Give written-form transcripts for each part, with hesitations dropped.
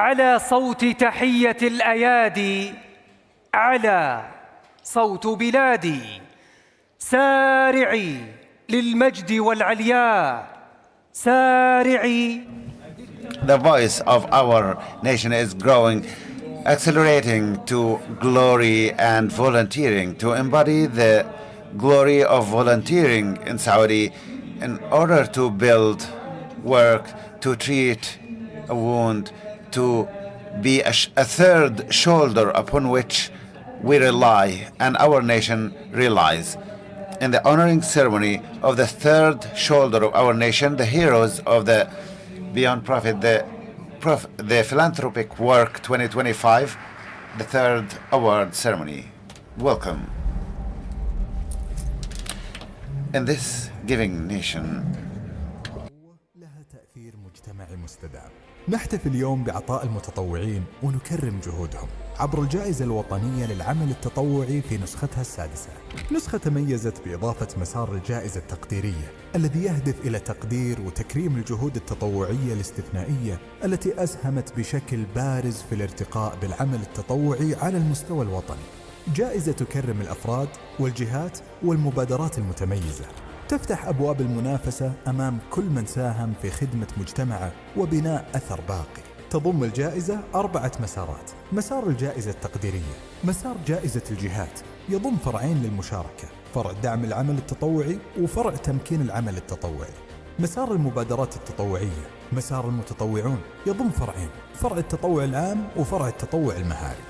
على صوت تحية الأيادي، على صوت بلادي، سارعي للمجد والعليا، سارعي. The voice of our nation is growing, accelerating to glory and volunteering, to embody the glory of volunteering in Saudi in order to build, work, to treat a wound, to be a third shoulder upon which we rely and our nation relies. In the honoring ceremony of the third shoulder of our nation, the heroes of the Beyond Profit, the Philanthropic Work 2025, the third award ceremony. Welcome. In this giving nation, لها تأثير مجتمعي مستدام. نحتفل اليوم بعطاء المتطوعين ونكرم جهودهم عبر الجائزة الوطنية للعمل التطوعي في نسختها السادسة. نسخة تميزت بإضافة مسار الجائزة التقديرية الذي يهدف إلى تقدير وتكريم الجهود التطوعية الاستثنائية التي أسهمت بشكل بارز في الارتقاء بالعمل التطوعي على المستوى الوطني. جائزة تكرم الأفراد والجهات والمبادرات المتميزة، تفتح أبواب المنافسة أمام كل من ساهم في خدمة مجتمعه وبناء أثر باقي. تضم الجائزة 4 مسارات: مسار الجائزة التقديرية، مسار جائزة الجهات يضم فرعين للمشاركة، فرع دعم العمل التطوعي وفرع تمكين العمل التطوعي. مسار المبادرات التطوعية، مسار المتطوعون يضم فرعين، فرع التطوع العام وفرع التطوع المهاري.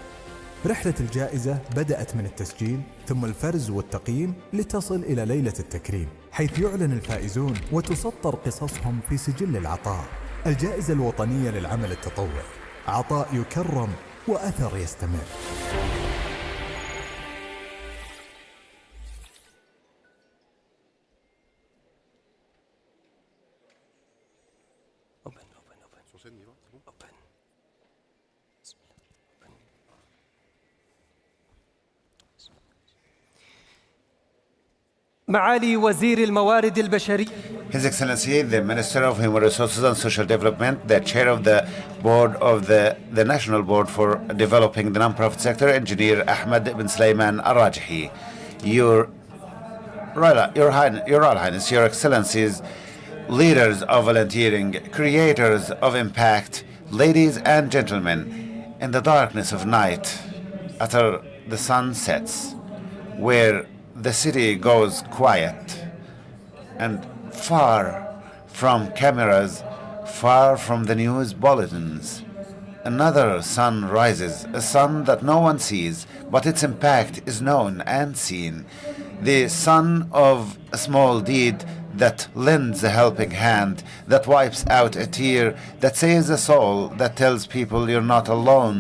رحلة الجائزة بدأت من التسجيل ثم الفرز والتقييم لتصل إلى ليلة التكريم، حيث يعلن الفائزون وتسطر قصصهم في سجل العطاء. الجائزة الوطنية للعمل التطوعي، عطاء يكرم وأثر يستمر. معالي وزير الموارد البشرية. His Excellency, the Minister of Human Resources and Social Development, the Chair of the Board of the National Board for Developing the Non-Profit Sector, Engineer Ahmed bin Sulaiman Al-Rajihi, Your Royal Highness, Your Excellencies, leaders of volunteering, creators of impact, ladies and gentlemen, in the darkness of night, after the sun sets, where the city goes quiet and far from cameras, far from the news bulletins, another sun rises, a sun that no one sees, but its impact is known and seen. The sun of a small deed that lends a helping hand, that wipes out a tear, that saves a soul, that tells people you're not alone,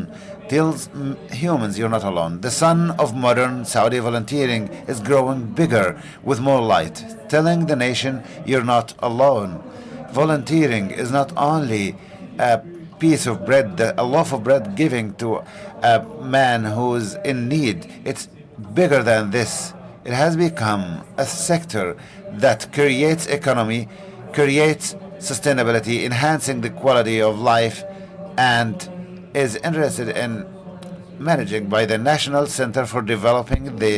tells humans you're not alone. The sun of modern Saudi volunteering is growing bigger with more light, telling the nation you're not alone. Volunteering is not only a piece of bread, a loaf of bread giving to a man who's in need. It's bigger than this. It has become a sector that creates economy, creates sustainability, enhancing the quality of life, and is interested in managing by the National Center for Developing the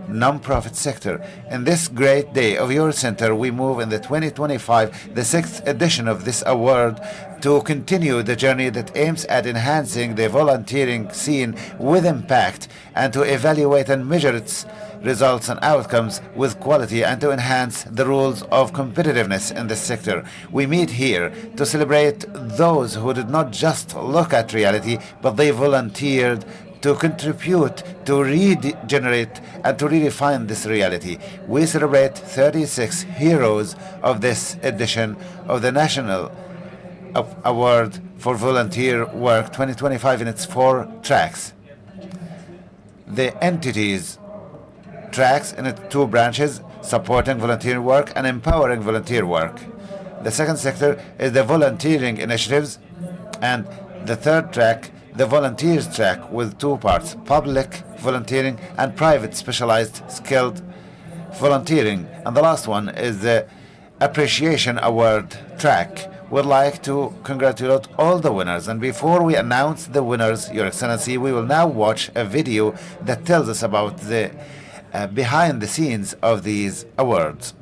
Non-Profit Sector. In this great day of your center, we move in the 2025, the 6th edition of this award, to continue the journey that aims at enhancing the volunteering scene with impact and to evaluate and measure its results and outcomes with quality and to enhance the rules of competitiveness in this sector. We meet here to celebrate those who did not just look at reality, but they volunteered to contribute, to regenerate, and to redefine this reality. We celebrate 36 heroes of this edition of the National Award for Volunteer Work 2025 in its 4 tracks. The entities tracks in its 2 branches, supporting volunteer work and empowering volunteer work. The second sector is the volunteering initiatives, and the third track, the volunteers track, with 2 parts, public volunteering and private specialized skilled volunteering. And the last one is the appreciation award track, would like to congratulate all the winners. And before we announce the winners, Your Excellency, we will now watch a video that tells us about the behind the scenes of these awards.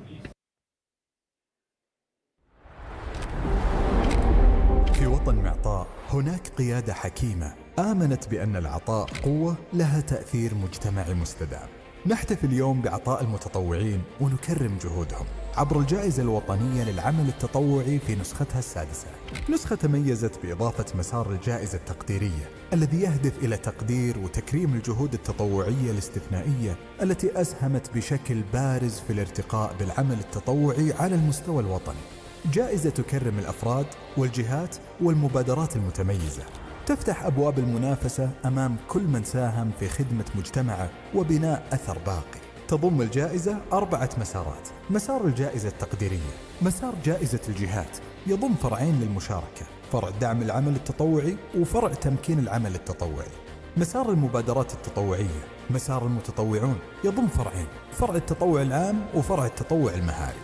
في وطن معطاء هناك قيادة حكيمة آمنت بأن العطاء قوة لها تأثير مجتمعي مستدام. نحتفل اليوم بعطاء المتطوعين ونكرم جهودهم عبر الجائزة الوطنية للعمل التطوعي في نسختها السادسة. نسخة تميزت بإضافة مسار الجائزة التقديرية الذي يهدف إلى تقدير وتكريم الجهود التطوعية الاستثنائية التي أسهمت بشكل بارز في الارتقاء بالعمل التطوعي على المستوى الوطني. جائزة تكرم الأفراد والجهات والمبادرات المتميزة، تفتح أبواب المنافسة أمام كل من ساهم في خدمة مجتمعه وبناء أثر باقي. تضم الجائزة 4 مسارات: مسار الجائزة التقديرية، مسار جائزة الجهات يضم فرعين للمشاركة، فرع دعم العمل التطوعي وفرع تمكين العمل التطوعي. مسار المبادرات التطوعية، مسار المتطوعون يضم فرعين، فرع التطوع العام وفرع التطوع المهاري.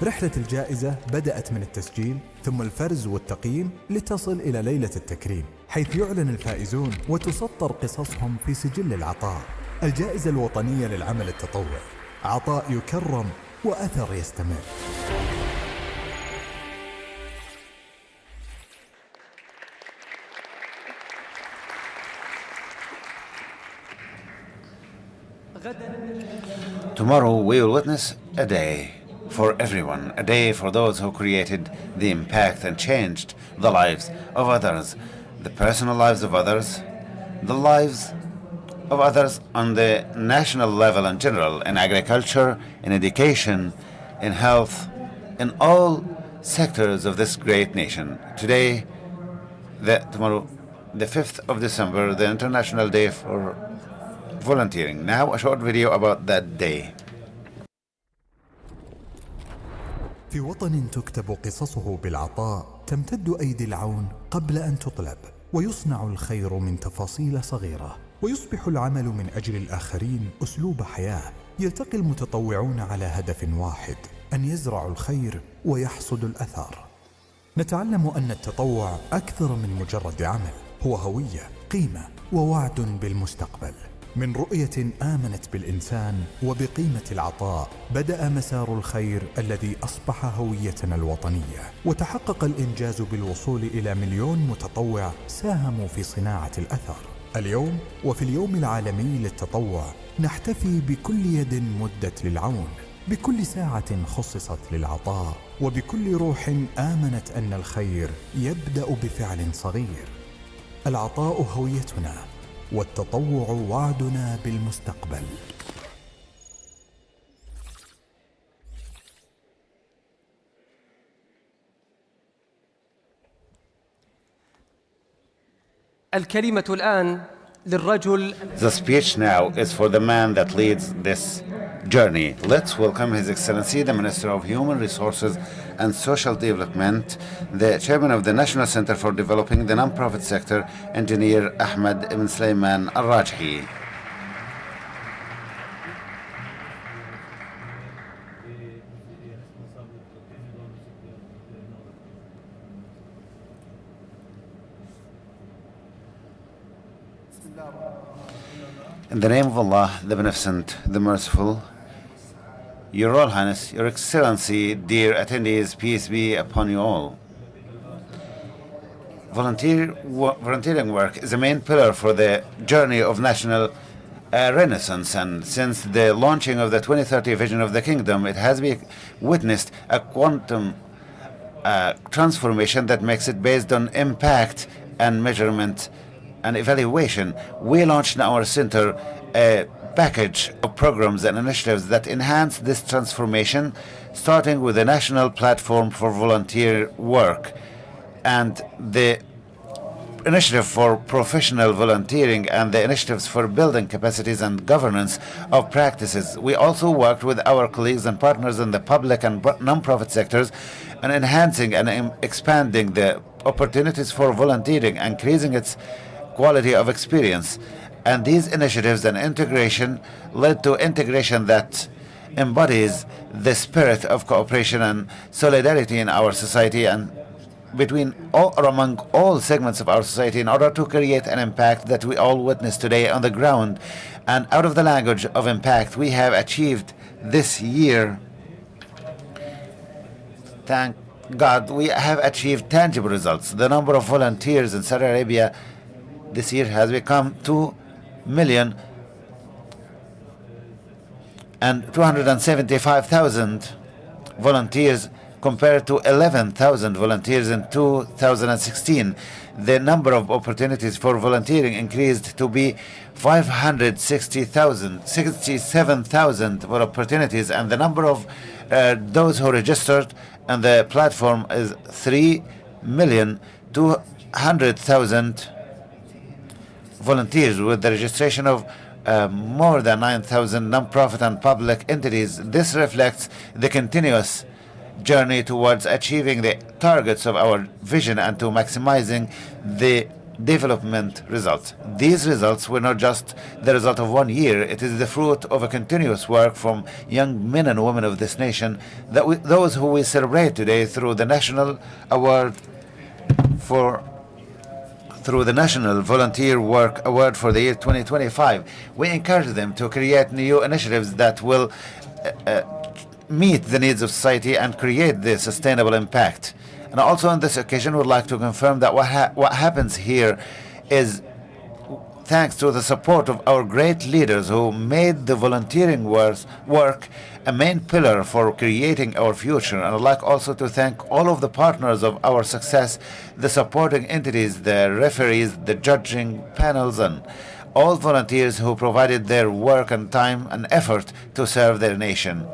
رحلة الجائزة بدأت من التسجيل ثم الفرز والتقييم لتصل إلى ليلة التكريم، حيث يعلن الفائزون وتسطر قصصهم في سجل العطاء. الجائزة الوطنية للعمل التطوعي، عطاء يكرم وأثر يستمر. Tomorrow we will witness a day for everyone, a day for those who created the impact and changed the lives of others, the personal lives of others, the lives of others on the national level in general, in agriculture, in education, in health, in all sectors of this great nation. Today, tomorrow, the 5th of December, the International Day for Volunteering. Now a short video about that day. في وطن تكتب قصصه بالعطاء تمتد أيدي العون قبل أن تطلب، ويصنع الخير من تفاصيل صغيرة، ويصبح العمل من أجل الآخرين أسلوب حياة. يلتقي المتطوعون على هدف واحد: أن يزرعوا الخير ويحصدوا الأثر. نتعلم أن التطوع أكثر من مجرد عمل، هو هوية، قيمة، ووعد بالمستقبل. من رؤية آمنت بالإنسان وبقيمة العطاء بدأ مسار الخير الذي أصبح هويتنا الوطنية، وتحقق الإنجاز بالوصول إلى 1,000,000 متطوع ساهموا في صناعة الأثر. اليوم وفي اليوم العالمي للتطوع نحتفي بكل يد مدت للعون، بكل ساعة خصصت للعطاء، وبكل روح آمنت أن الخير يبدأ بفعل صغير. العطاء هويتنا، والتطوع وعدنا بالمستقبل. الكلمة الآن للرجل. The speech now is for the man that leads this journey. Let's welcome His Excellency, the Minister of Human Resources and Social Development, the Chairman of the National Center for Developing the Non-Profit Sector, Engineer Ahmed Ibn Sulaiman Al-Rajhi. In the name of Allah, the Beneficent, the Merciful, Your Royal Highness, Your Excellency, dear attendees, peace be upon you all. Volunteering work is a main pillar for the journey of national renaissance, and since the launching of the 2030 vision of the kingdom, it has been witnessed a quantum transformation that makes it based on impact and measurement and evaluation. We launched in our center a package of programs and initiatives that enhance this transformation, starting with the National Platform for Volunteer Work and the initiative for professional volunteering and the initiatives for building capacities and governance of practices. We also worked with our colleagues and partners in the public and non-profit sectors and enhancing and expanding the opportunities for volunteering, increasing its quality of experience. And these initiatives and integration led to integration that embodies the spirit of cooperation and solidarity in our society, and between all or among all segments of our society in order to create an impact that we all witness today on the ground. And out of the language of impact, we have achieved this year, thank God, we have achieved tangible results. The number of volunteers in Saudi Arabia this year has become 2,275,000 volunteers compared to 11,000 volunteers in 2016. The number of opportunities for volunteering increased to be 67,000 opportunities, and the number of those who registered on the platform is 3,200,000 volunteers, with the registration of more than 9,000 non-profit and public entities. This reflects the continuous journey towards achieving the targets of our vision and to maximizing the development results. These results were not just the result of 1 year. It is the fruit of a continuous work from young men and women of this nation, those who we celebrate today through the National Volunteer Work Award for the year 2025. We encourage them to create new initiatives that will meet the needs of society and create the sustainable impact. And also on this occasion, we would like to confirm that what happens here is thanks to the support of our great leaders who made the volunteering work a main pillar for creating our future. And I'd like also to thank all of the partners of our success, the supporting entities, the referees, the judging panels, and all volunteers who provided their work and time and effort to serve their nation.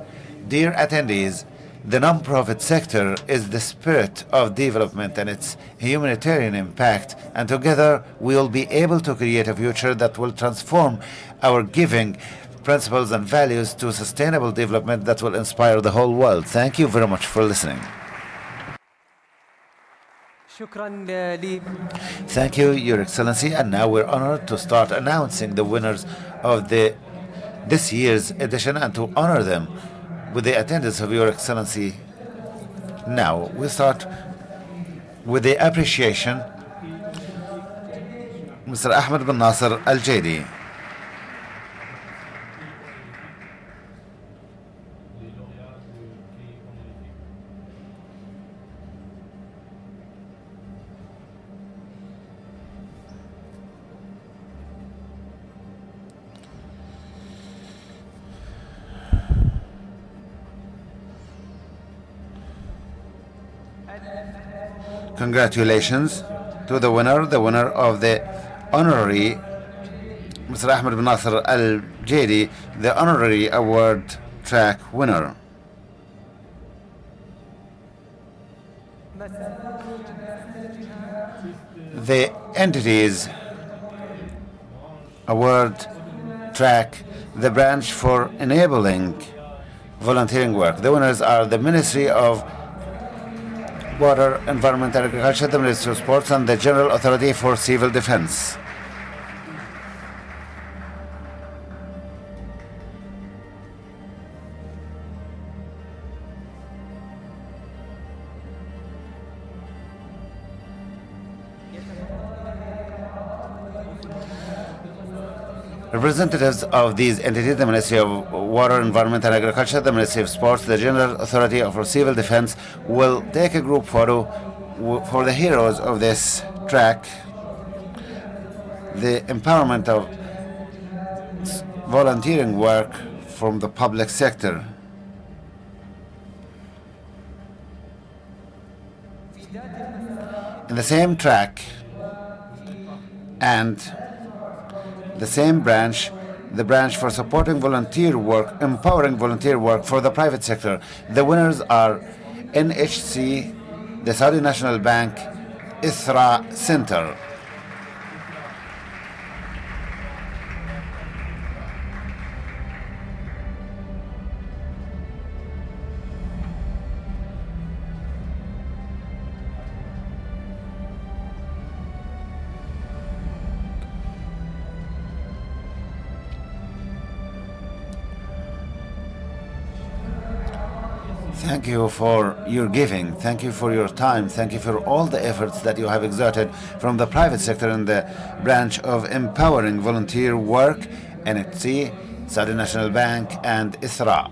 Dear attendees, the non-profit sector is the spirit of development and its humanitarian impact, and together we will be able to create a future that will transform our giving principles and values to sustainable development that will inspire the whole world. Thank you very much for listening. Thank you, Your Excellency, and now we're honored to start announcing the winners of this year's edition and to honor them with the attendance of Your Excellency. Now we start with the appreciation. Mr. Ahmed bin Nasser Al Jadi. Congratulations to the winner of the honorary, Mr. Ahmed bin Nasser Al Jadi, the honorary award track winner. The entities award track, the branch for enabling volunteering work. The winners are the Ministry of Water, Environment and Agriculture, the Ministry of Sports, and the General Authority for Civil Defense. Representatives of these entities, the Ministry of Water, Environment and Agriculture, the Ministry of Sports, the General Authority for Civil Defense, will take a group photo for the heroes of this track, the empowerment of volunteering work from the public sector. In the same track and the same branch, the branch for supporting volunteer work, empowering volunteer work for the private sector. The winners are NHC, the Saudi National Bank, ISRA Center. Thank you for your giving. Thank you for your time. Thank you for all the efforts that you have exerted from the private sector in the branch of empowering volunteer work, NHC, Saudi National Bank, and ISRA.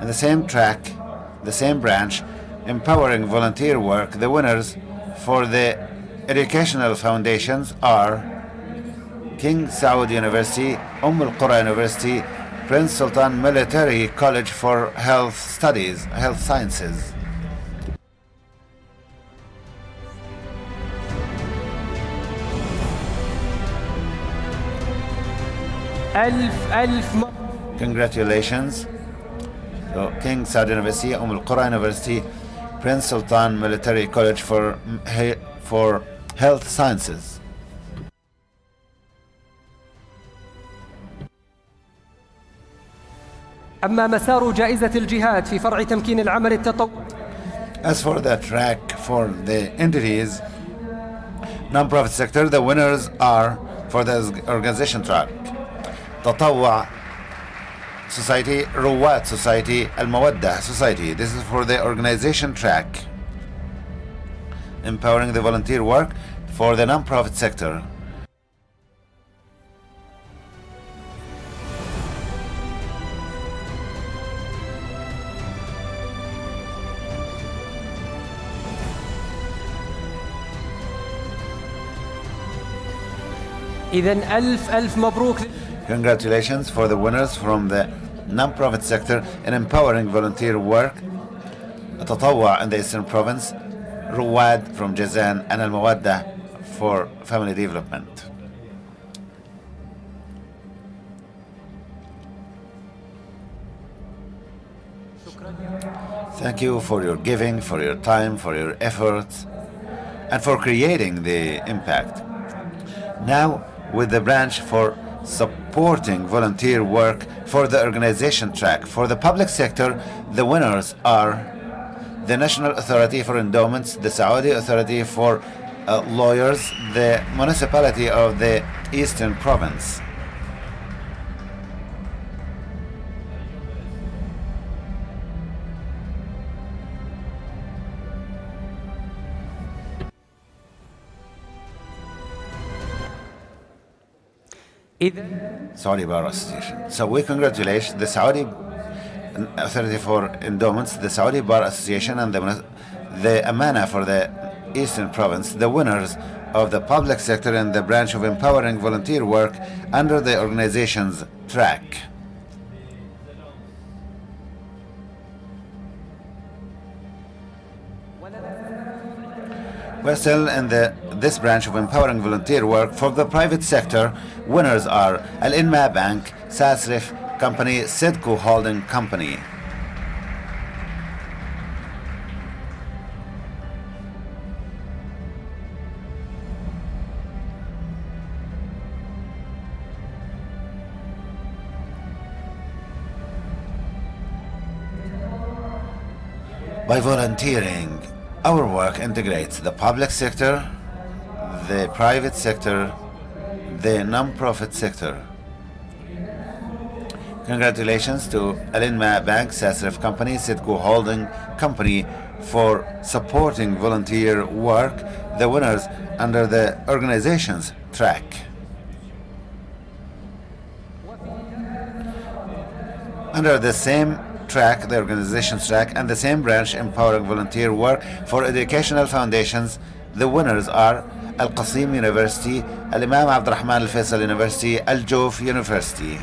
In the same track, the same branch, empowering volunteer work, the winners for the educational foundations are King Saud University, Al Qura University, Prince Sultan Military College for Health Studies, Health Sciences. Congratulations to King Saud University, Al Qura University, Prince Sultan Military College for Health Sciences. أما مسار جائزة الجهاد في فرع تمكين العمل التطوعي. As for the track for the entities, non-profit sector, the winners are for the organization track. تطوع Society, Ruwad Society, Al-Mawaddah Society. This is for the organization track. Empowering the volunteer work for the non-profit sector. إذن ألف مبروك. Congratulations for the winners from the non-profit sector in empowering volunteer work. تطوع in the Eastern Province, Ruwad from Jazan, and Al-Mawaddah for family development. Thank you for your giving, for your time, for your efforts, and for creating the impact. Now, with the branch for supporting volunteer work for the organization track. For the public sector, the winners are the National Authority for Endowments, the Saudi Authority for Lawyers, the Municipality of the Eastern Province. Saudi Bar Association. So we congratulate the Saudi Authority for Endowments, the Saudi Bar Association, and the Amana for the Eastern Province, the winners of the public sector in the branch of empowering volunteer work under the organization's track. We're still in this branch of empowering volunteer work for the private sector. Winners are Al-Inma Bank, Sasrif Company, Sidco Holding Company. By volunteering, our work integrates the public sector, the private sector, the non-profit sector. Congratulations to Al-Inma Bank, Sasrif Company, Sidco Holding Company for supporting volunteer work, the winners under the organization's track. Under the same track, the organization's track, and the same branch empowering volunteer work for educational foundations, the winners are Al-Qasim University, Al-Imam Abd Rahman Al-Faisal University, Al-Jof University.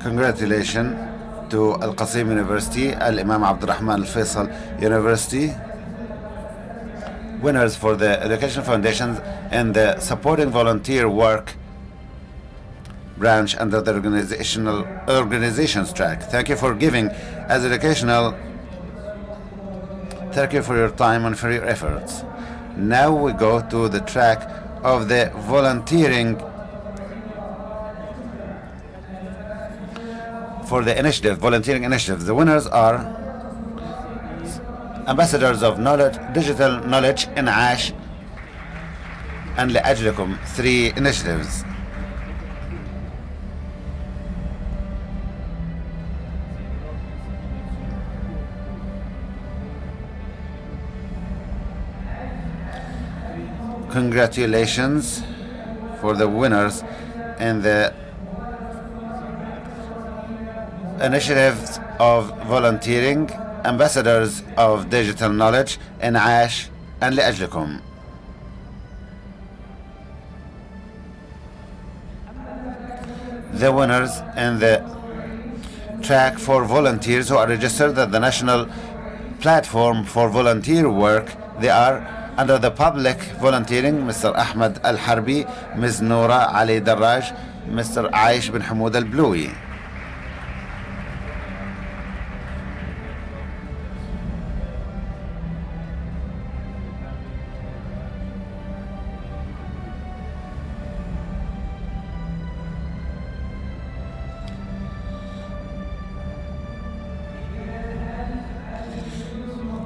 Congratulations to Al-Qasim University, Al-Imam Abd Rahman Al-Faisal University, winners for the Education Foundations and the Supporting Volunteer Work branch under the organizations track. Thank you for giving as educational Thank you for your time and for your efforts. Now we go to the track of the volunteering for the initiative, volunteering initiative. The winners are Ambassadors of Knowledge, Digital Knowledge, إنعاش and لأجلكم, 3 initiatives. Congratulations for the winners in the initiatives of volunteering, Ambassadors of Digital Knowledge, إنعاش and لأجلكم. The winners in the track for volunteers who are registered at the National Platform for Volunteer Work, they are under the public volunteering, Mr. Ahmed Al-Harbi, Ms. Noura Ali Darraj, Mr. Aish bin Hamoud Al-Bloui.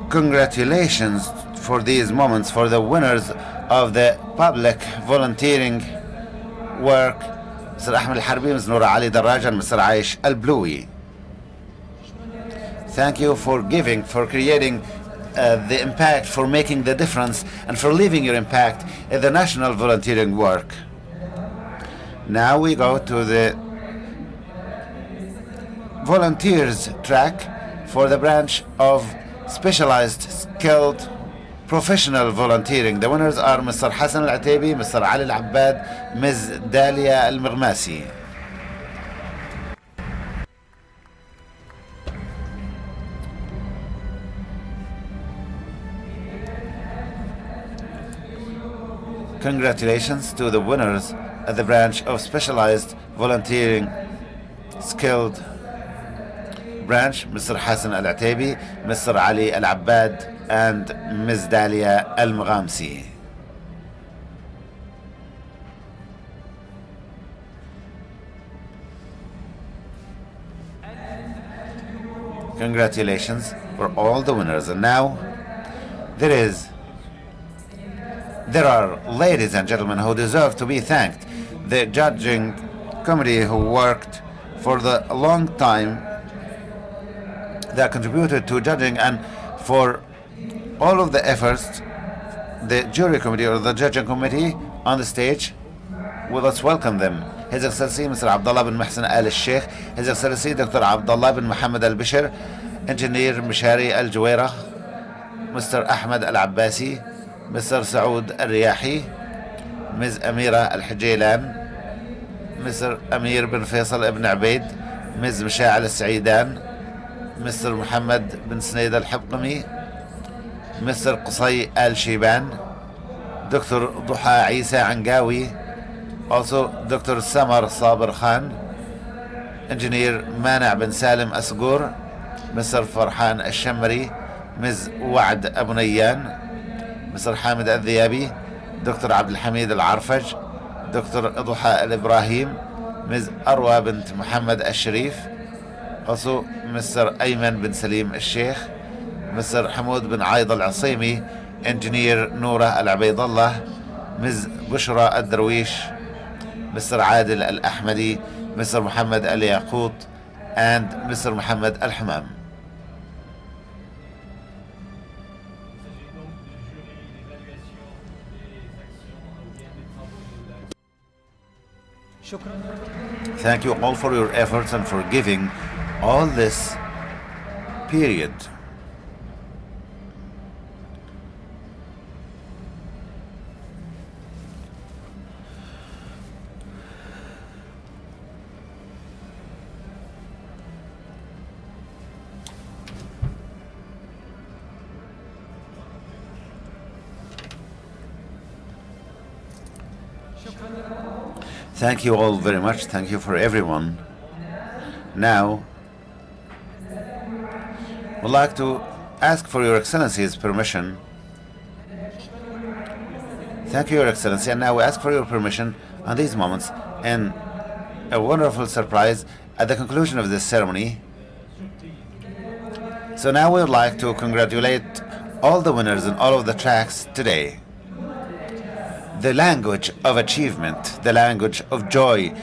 Congratulations for these moments for the winners of the public volunteering work, Mr. Ahmed Al-Harbi, Ms. Noura Ali Darraj, and Mr. Aish Al-Bloui. Thank you for giving, for creating the impact, for making the difference, and for leaving your impact in the national volunteering work. Now we go to the volunteers track for the branch of specialized, skilled, professional volunteering. The winners are Mr. Hassan Al-Ataibi, Mr. Ali Al-Abbad, Ms. Dalia Al-Maghmasi. Congratulations to the winners at the branch of specialized volunteering, skilled branch, Mr. Hassan Al-Ataibi, Mr. Ali Al-Abbad, and Ms. Dalia Al-Maghmasi. Congratulations for all the winners. And now there are ladies and gentlemen who deserve to be thanked. The judging committee who worked for a long time, that contributed to judging, and for all of the efforts, the jury committee or the judging committee on the stage. Well, let's welcome them. His Excellency Mr. Abdullah bin Mohsen Al-Sheikh, His Excellency Dr. Abdullah bin Mohammed Al-Bishir, Engineer Mishari Al-Juwairah, Mr. Ahmed Al-Abbasi, Mr. Saoud Al-Riyahi, Ms. Amira Al-Hijailan, Mr. Amir bin Faisal ibn Abaid, Ms. Masha'al Al-Saidan, Mr. Muhammad bin Sneid Al-Habqami, Mr. Qusay Al-Shiban, Dr. Duha Isa Angawi, also Dr. Samar Sabir Khan, Engineer Mana' bin Salim Asgur, Mr. Farhan Al-Shamari, Ms. Wa'ad Abu Nayyan, Mr. Hamid Al-Dhiyabi, Dr. Abdul Hamid Al-Arfaj, Dr. Duha Al-Ibrahim, Ms. Arwa bint Muhammad Al-Sharif, also Mr. Ayman bin Salim Al-Sheikh, Mr. Hamoud bin Aid Al-Asimi, Engineer Noura Al-Abaydallah, Ms. Bushra Al-Darwish, Mr. Adil Al-Ahmadi, Mr. Muhammad Al-Yaqut, and Mr. Muhammad Al-Hamam. Thank you all for your efforts and for giving all this period. Thank you all very much. Thank you for everyone. Now, we'd like to ask for Your Excellency's permission. Thank you, Your Excellency. And now we ask for your permission on these moments and a wonderful surprise at the conclusion of this ceremony. So now we would like to congratulate all the winners in all of the tracks today. The language of achievement, the language of joy.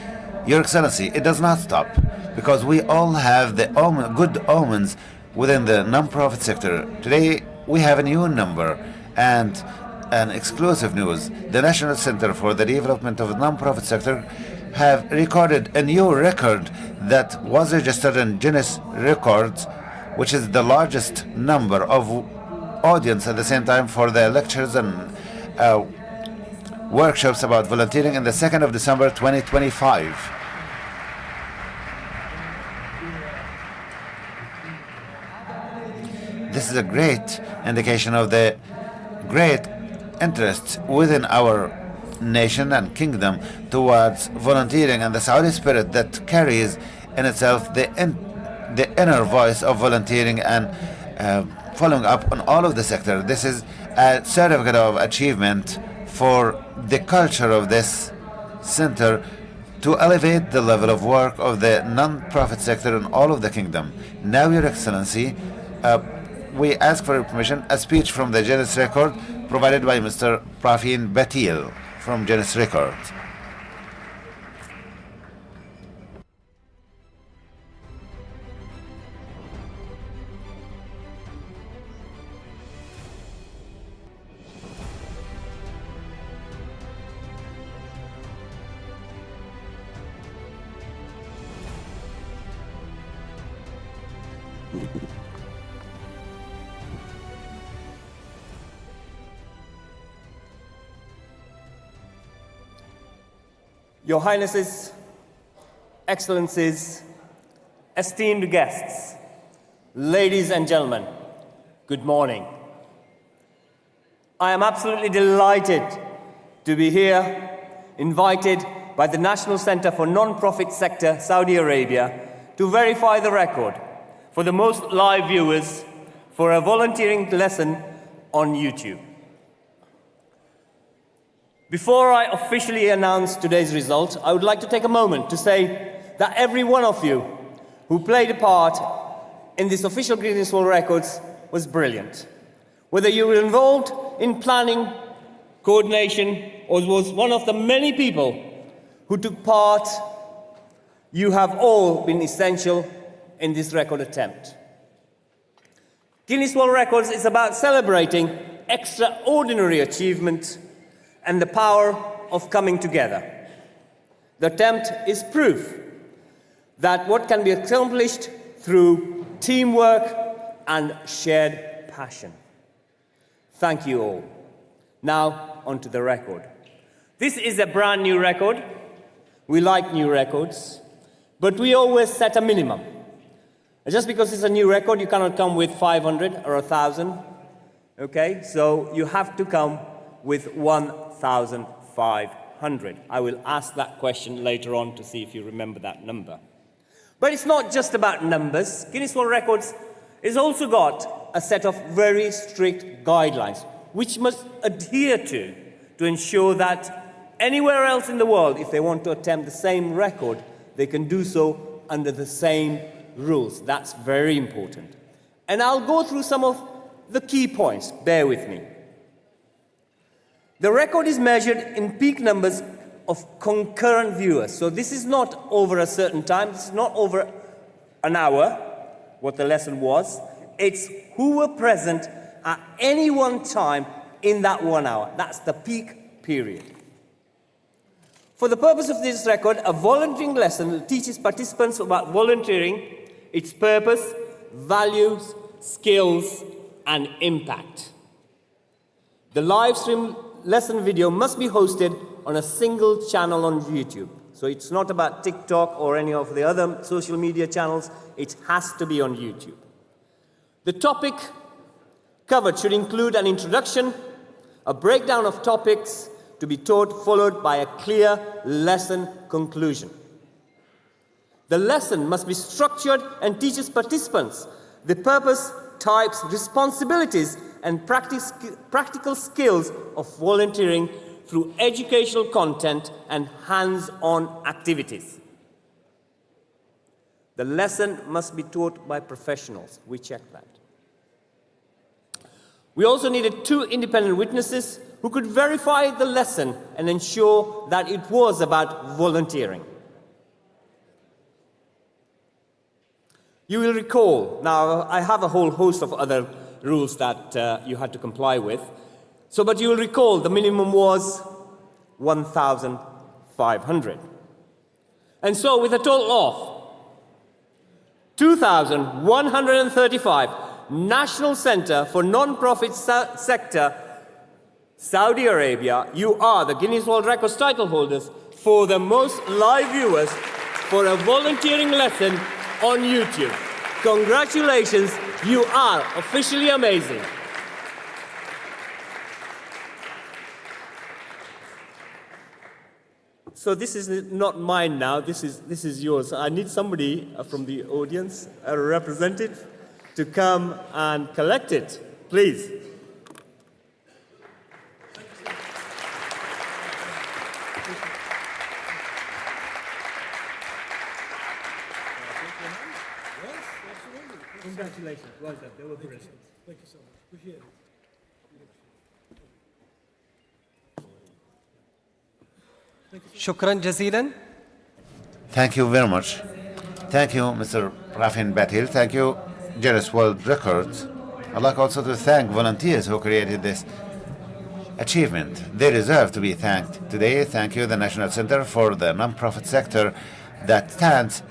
Your Excellency, it does not stop, because we all have the good omens within the non-profit sector. Today we have a new number and an exclusive news. The National Center for the Development of the Non-Profit Sector have recorded a new record that was registered in Guinness Records, which is the largest number of audience at the same time for the lectures and workshops about volunteering in the 2nd of December 2025. This is a great indication of the great interest within our nation and kingdom towards volunteering and the Saudi spirit that carries in itself the inner voice of volunteering and following up on all of the sector. This is a certificate of achievement for the culture of this center to elevate the level of work of the non-profit sector in all of the kingdom. Now, Your Excellency, we ask for your permission, a speech from the Guinness Record provided by Mr. Praveen Batil from Guinness Records. Your Highnesses, Excellencies, esteemed guests, ladies and gentlemen, good morning. I am absolutely delighted to be here, invited by the National Center for Non-Profit Sector, Saudi Arabia, to verify the record for the most live viewers for a volunteering lesson on YouTube. Before I officially announce today's result, I would like to take a moment to say that every one of you who played a part in this official Guinness World Records was brilliant. Whether you were involved in planning, coordination, or was one of the many people who took part, you have all been essential in this record attempt. Guinness World Records is about celebrating extraordinary achievement and the power of coming together. The attempt is proof that what can be accomplished through teamwork and shared passion. Thank you all. Now, onto the record. This is a brand new record. We like new records, but we always set a minimum. Just because it's a new record, you cannot come with 500 or 1,000, okay? So you have to come with 1,500. I will ask that question later on to see if you remember that number. But it's not just about numbers. Guinness World Records has also got a set of very strict guidelines which must adhere to ensure that anywhere else in the world, if they want to attempt the same record, they can do so under the same rules. That's very important. And I'll go through some of the key points. Bear with me. The record is measured in peak numbers of concurrent viewers. So this is not over a certain time. This is not over an hour, what the lesson was. It's who were present at any one time in that 1 hour. That's the peak period. For the purpose of this record, a volunteering lesson teaches participants about volunteering, its purpose, values, skills, and impact. The live stream lesson video must be hosted on a single channel on YouTube. So it's not about TikTok or any of the other social media channels. It has to be on YouTube. The topic covered should include an introduction, a breakdown of topics to be taught, followed by a clear lesson conclusion. The lesson must be structured and teaches participants the purpose, types, responsibilities, and practical skills of volunteering through educational content and hands-on activities. The lesson must be taught by professionals. We checked that. We also needed 2 independent witnesses who could verify the lesson and ensure that it was about volunteering. You will recall, now I have a whole host of other rules that you had to comply with, but you will recall the minimum was 1,500. And so with a total of 2,135, National Center for Non-Profit Sector, Saudi Arabia, you are the Guinness World Records title holders for the most live viewers for a volunteering lesson on YouTube. Congratulations, you are officially amazing. So this is not mine now, this is yours. I need somebody from the audience, a representative, to come and collect it, please. Congratulations, well done, they were brilliant. Thank you so much, appreciate it. شكرا جزيلا. Thank you very much. Thank you, Mr. Rafin Batil. Thank you, Guinness World Records. I'd like also to thank volunteers who created this achievement. They deserve to be thanked today. Thank you, the National Center for the Non-Profit Sector, that stands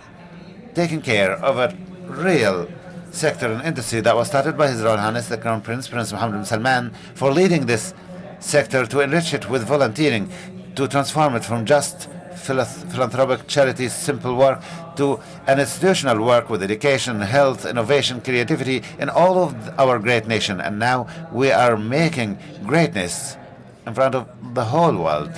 taking care of a real sector and industry that was started by His Royal Highness the Crown Prince, Prince Mohammed bin Salman, for leading this sector to enrich it with volunteering, to transform it from just philanthropic charities, simple work, to an institutional work with education, health, innovation, creativity in all of our great nation. And now we are making greatness in front of the whole world.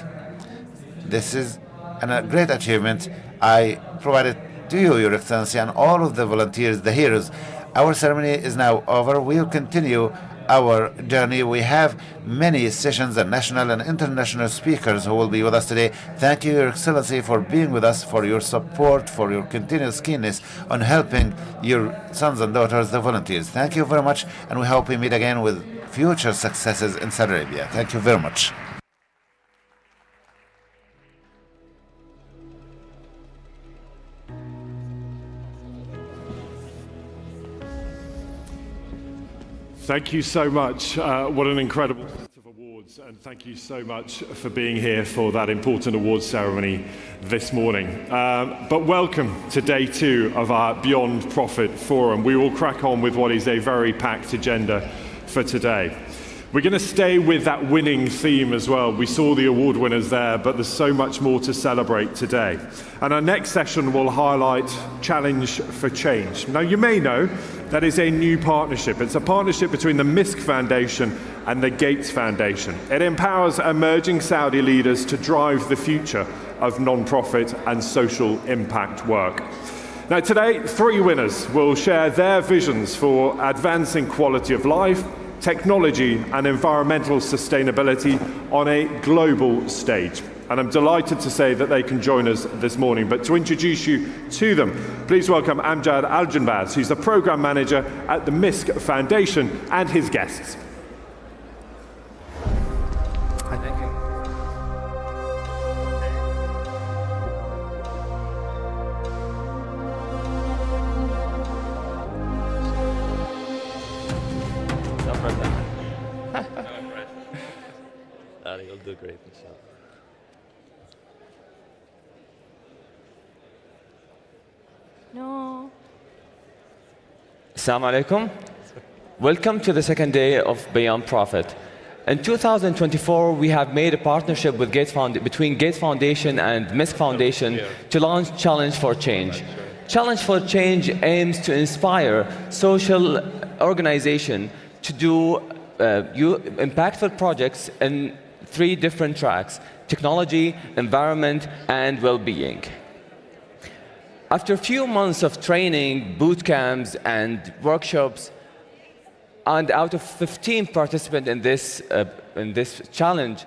This is a great achievement I provided to you, Your Excellency, and all of the volunteers, the heroes. Our ceremony is now over. We'll continue our journey. We have many sessions and national and international speakers who will be with us today. Thank you, Your Excellency, for being with us, for your support, for your continuous keenness on helping your sons and daughters, the volunteers. Thank you very much, and we hope we meet again with future successes in Saudi Arabia. Thank you very much. Thank you so much. What an incredible set of awards, and thank you so much for being here for that important awards ceremony this morning. But welcome to day 2 of our Beyond Profit Forum. We will crack on with what is a very packed agenda for today. We're going to stay with that winning theme as well. We saw the award winners there, but there's so much more to celebrate today. And our next session will highlight Challenge for Change. Now, you may know that is a new partnership. It's a partnership between the MISC Foundation and the Gates Foundation. It empowers emerging Saudi leaders to drive the future of non-profit and social impact work. Now, today, 3 winners will share their visions for advancing quality of life, technology and environmental sustainability on a global stage. And I'm delighted to say that they can join us this morning. But to introduce you to them, please welcome Amjad Al-Janbaz, who's the Programme Manager at the MISC Foundation, and his guests. Thank you. You'll do great, inshallah. No. Assalamu alaikum. Welcome to the second day of Beyond Profit. In 2024, we have made a partnership with between Gates Foundation and MISC Foundation to launch Challenge for Change. Challenge for Change aims to inspire social organizations to do impactful projects in 3 different tracks: technology, environment, and well-being. After a few months of training, boot camps, and workshops, And out of 15 participants in this challenge,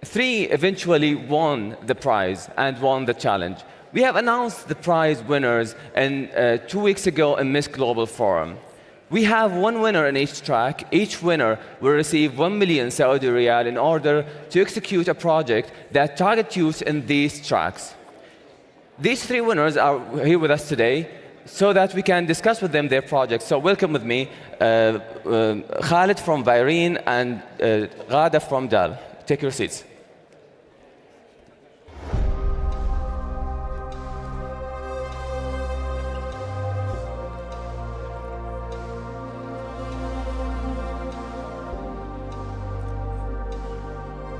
3 eventually won the prize and won the challenge. We have announced the prize winners 2 weeks ago in Miss Global Forum. We have 1 winner in each track. Each winner will receive 1 million Saudi riyal in order to execute a project that targets youth in these tracks. These 3 winners are here with us today so that we can discuss with them their projects. So welcome with me, Khalid from Virene and Ghada from Dal. Take your seats.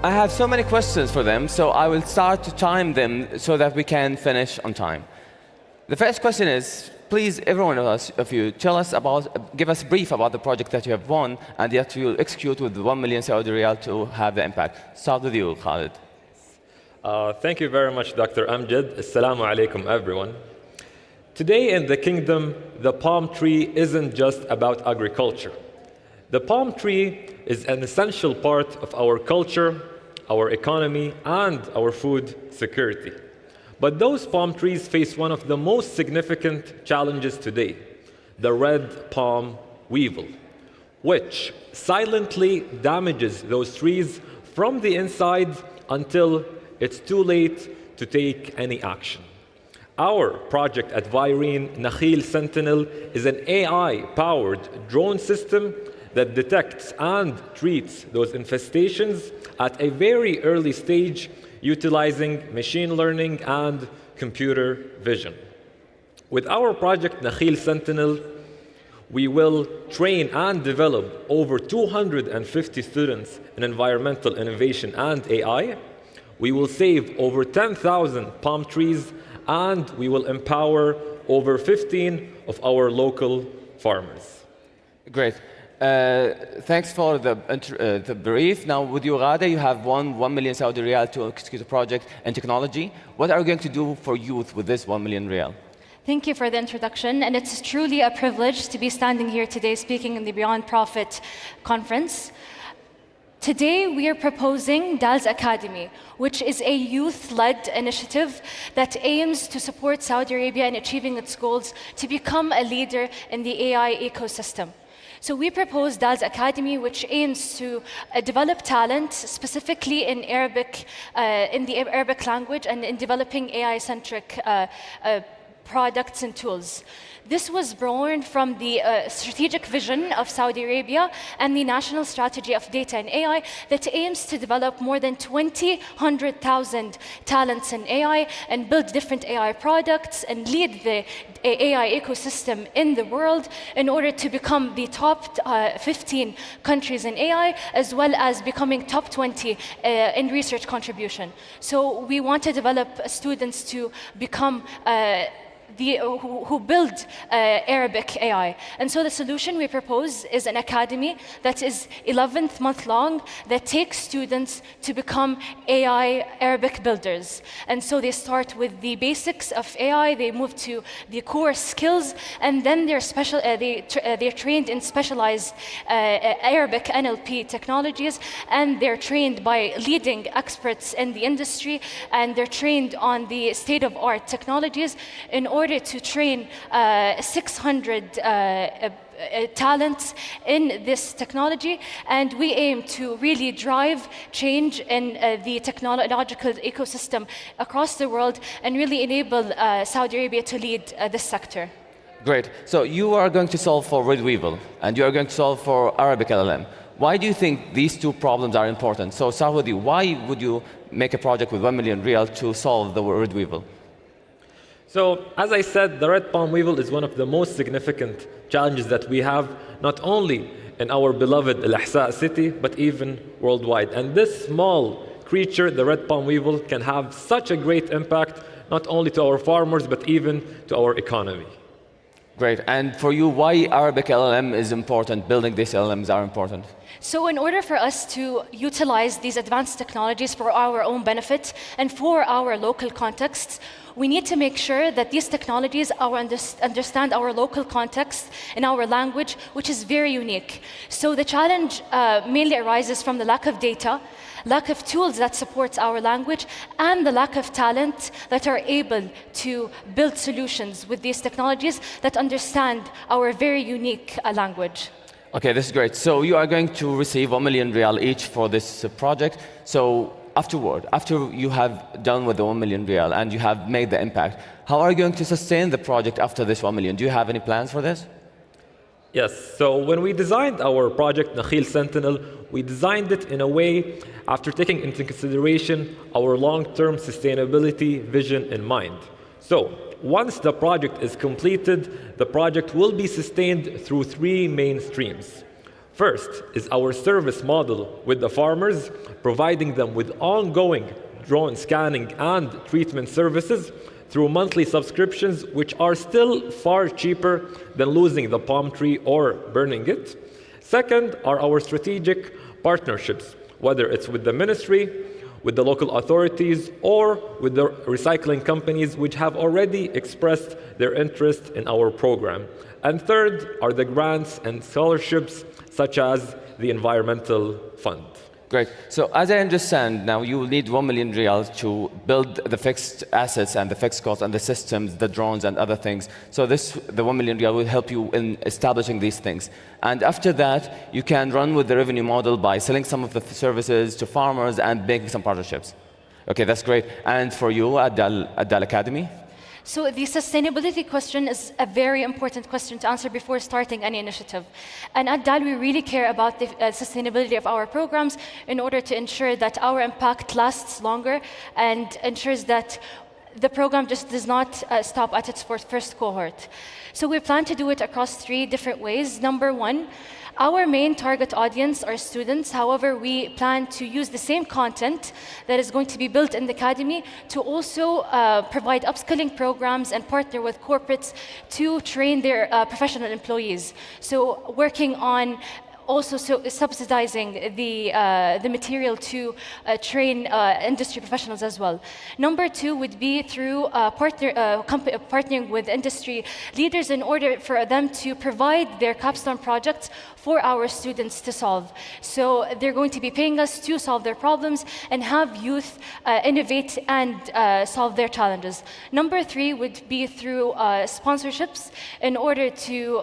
I have so many questions for them, so I will start to time them so that we can finish on time. The first question is, please, every one of you, give us a brief about the project that you have won and that you will execute with 1 million Saudi riyal to have the impact. Start with you, Khalid. Thank you very much, Dr. Amjad. Assalamu alaikum, everyone. Today in the kingdom, the palm tree isn't just about agriculture. The palm tree is an essential part of our culture, our economy, and our food security. But those palm trees face one of the most significant challenges today, the red palm weevil, which silently damages those trees from the inside until it's too late to take any action. Our project at Virene, Nakheel Sentinel, is an AI-powered drone system that detects and treats those infestations at a very early stage, utilizing machine learning and computer vision. With our project Nakheel Sentinel, we will train and develop over 250 students in environmental innovation and AI. We will save over 10,000 palm trees, and we will empower over 15 of our local farmers. Great. Thanks for the brief. Now, with you, Ghada, you have won 1 million Saudi riyal to execute a project and technology. What are you going to do for youth with this 1 million riyal? Thank you for the introduction, and it's truly a privilege to be standing here today speaking in the Beyond Profit conference. Today, we are proposing DALS Academy, which is a youth-led initiative that aims to support Saudi Arabia in achieving its goals to become a leader in the AI ecosystem. So we propose DALS Academy, which aims to develop talent, specifically in Arabic, in the Arabic language, and in developing AI-centric products and tools. This was born from the strategic vision of Saudi Arabia and the national strategy of data and AI that aims to develop more than 100,000 talents in AI and build different AI products and lead the AI ecosystem in the world in order to become the top 15 countries in AI, as well as becoming top 20 in research contribution. So we want to develop students to become who build Arabic AI. And so the solution we propose is an academy that is 11th month long that takes students to become AI Arabic builders. And so they start with the basics of AI, they move to the core skills, and then they're trained in specialized Arabic NLP technologies, and they're trained by leading experts in the industry, and they're trained on the state-of-art technologies in order to train 600 talents in this technology, and we aim to really drive change in the technological ecosystem across the world and really enable Saudi Arabia to lead this sector. Great. So you are going to solve for red weevil, and you are going to solve for Arabic LLM. Why do you think these two problems are important? So start with you. Why would you make a project with 1 million riyal to solve the red weevil? So, as I said, the red palm weevil is one of the most significant challenges that we have, not only in our beloved Al-Ahsa city, but even worldwide. And this small creature, the red palm weevil, can have such a great impact, not only to our farmers, but even to our economy. Great. And for you, why Arabic LLM is important, building these LLMs are important? So in order for us to utilize these advanced technologies for our own benefit and for our local contexts, we need to make sure that these technologies understand our local context and our language, which is very unique. So the challenge mainly arises from the lack of data, lack of tools that support our language, and the lack of talent that are able to build solutions with these technologies that understand our very unique language. Okay, this is great. So you are going to receive 1 million riyal each for this project. So after you have done with the 1 million riyal and you have made the impact, how are you going to sustain the project after this 1 million? Do you have any plans for this? Yes, so when we designed our project, Nakheel Sentinel, we designed it in a way after taking into consideration our long-term sustainability vision in mind. So once the project is completed, the project will be sustained through 3 main streams. First is our service model with the farmers, providing them with ongoing drone scanning and treatment services through monthly subscriptions, which are still far cheaper than losing the palm tree or burning it. Second are our strategic partnerships, whether it's with the ministry, with the local authorities, or with the recycling companies which have already expressed their interest in our program. And third are the grants and scholarships, such as the Environmental Fund. Great. So as I understand, now you will need 1 million riyals to build the fixed assets and the fixed costs and the systems, the drones and other things. So the 1 million riyal will help you in establishing these things. And after that, you can run with the revenue model by selling some of the services to farmers and making some partnerships. Okay, that's great. And for you at Dal Academy? So the sustainability question is a very important question to answer before starting any initiative. And at DAL, we really care about the sustainability of our programs in order to ensure that our impact lasts longer and ensures that the program just does not stop at its first cohort. So we plan to do it across 3 different ways. Number 1, our main target audience are students. However, we plan to use the same content that is going to be built in the academy to also provide upskilling programs and partner with corporates to train their professional employees. So working on also subsidizing the material to train industry professionals as well. Number 2 would be through partnering with industry leaders in order for them to provide their capstone projects for our students to solve. So they're going to be paying us to solve their problems and have youth innovate and solve their challenges. Number 3 would be through sponsorships in order to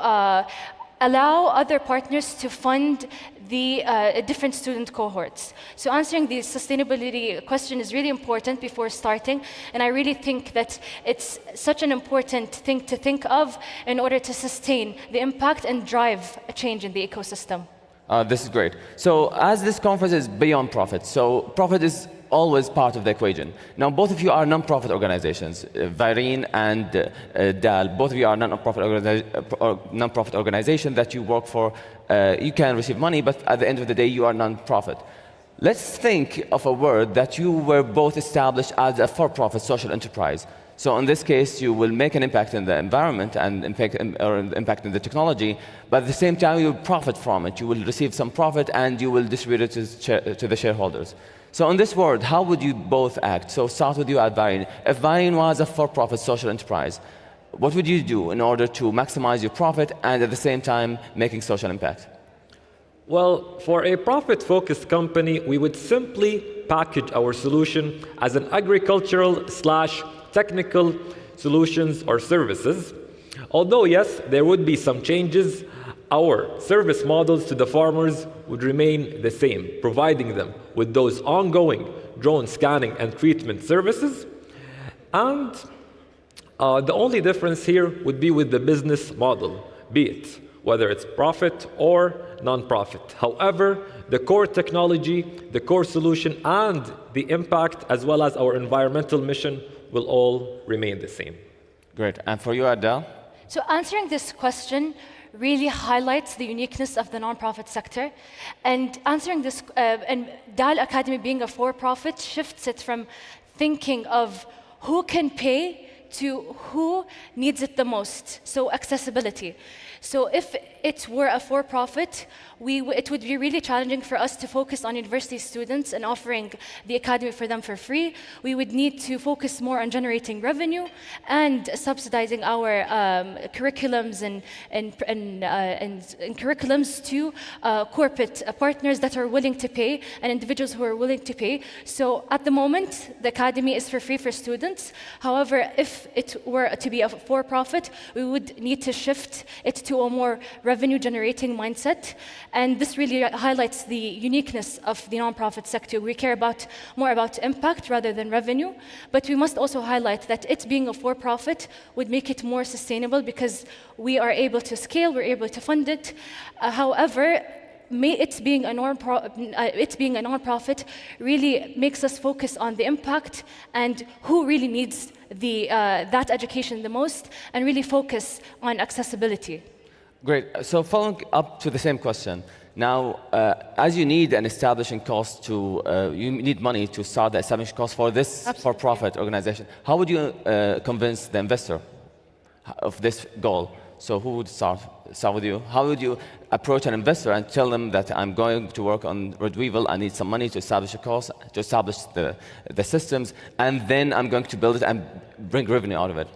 allow other partners to fund the different student cohorts. So answering the sustainability question is really important before starting, and I really think that it's such an important thing to think of in order to sustain the impact and drive a change in the ecosystem. This is great. So as this conference is beyond profit, so profit is always part of the equation. Now, both of you are non-profit organizations, Vireen and DAL. Both of you are non-profit organization that you work for. You can receive money, but at the end of the day, you are non-profit. Let's think of a word that you were both established as a for-profit social enterprise. So in this case, you will make an impact in the environment and impact in the technology, but at the same time, you will profit from it. You will receive some profit and you will distribute it to the shareholders. So in this world, how would you both act? So start with you at Vireen. If Vireen was a for-profit social enterprise, what would you do in order to maximize your profit and at the same time making social impact? Well, for a profit-focused company, we would simply package our solution as an agricultural/technical solutions or services. Although, yes, there would be some changes, our service models to the farmers would remain the same, providing them with those ongoing drone scanning and treatment services. And the only difference here would be with the business model, be it whether it's profit or non-profit. However, the core technology, the core solution, and the impact, as well as our environmental mission, will all remain the same. Great. And for you, Adel? So answering this question really highlights the uniqueness of the nonprofit sector. And answering this, and Dal Academy being a for-profit shifts it from thinking of who can pay to who needs it the most, so accessibility. So if it were a for-profit, it would be really challenging for us to focus on university students and offering the academy for them for free. We would need to focus more on generating revenue and subsidizing our curriculums and curriculums to corporate partners that are willing to pay and individuals who are willing to pay. So at the moment, the academy is for free for students. However, if it were to be a for-profit, we would need to shift it to a more revenue-generating mindset. And this really highlights the uniqueness of the nonprofit sector. We care more about impact rather than revenue. But we must also highlight that it being a for-profit would make it more sustainable because we are able to scale, we're able to fund it. However, it being a nonprofit really makes us focus on the impact and who really needs that education the most, and really focus on accessibility. Great. So following up to the same question, now, as you need an establishing cost you need money to start the establishing cost for this for-profit organization, how would you convince the investor of this goal? So who would start with you? How would you approach an investor and tell them that I'm going to work on Red Weevil, I need some money to establish a course, to establish the systems, and then I'm going to build it and bring revenue out of it?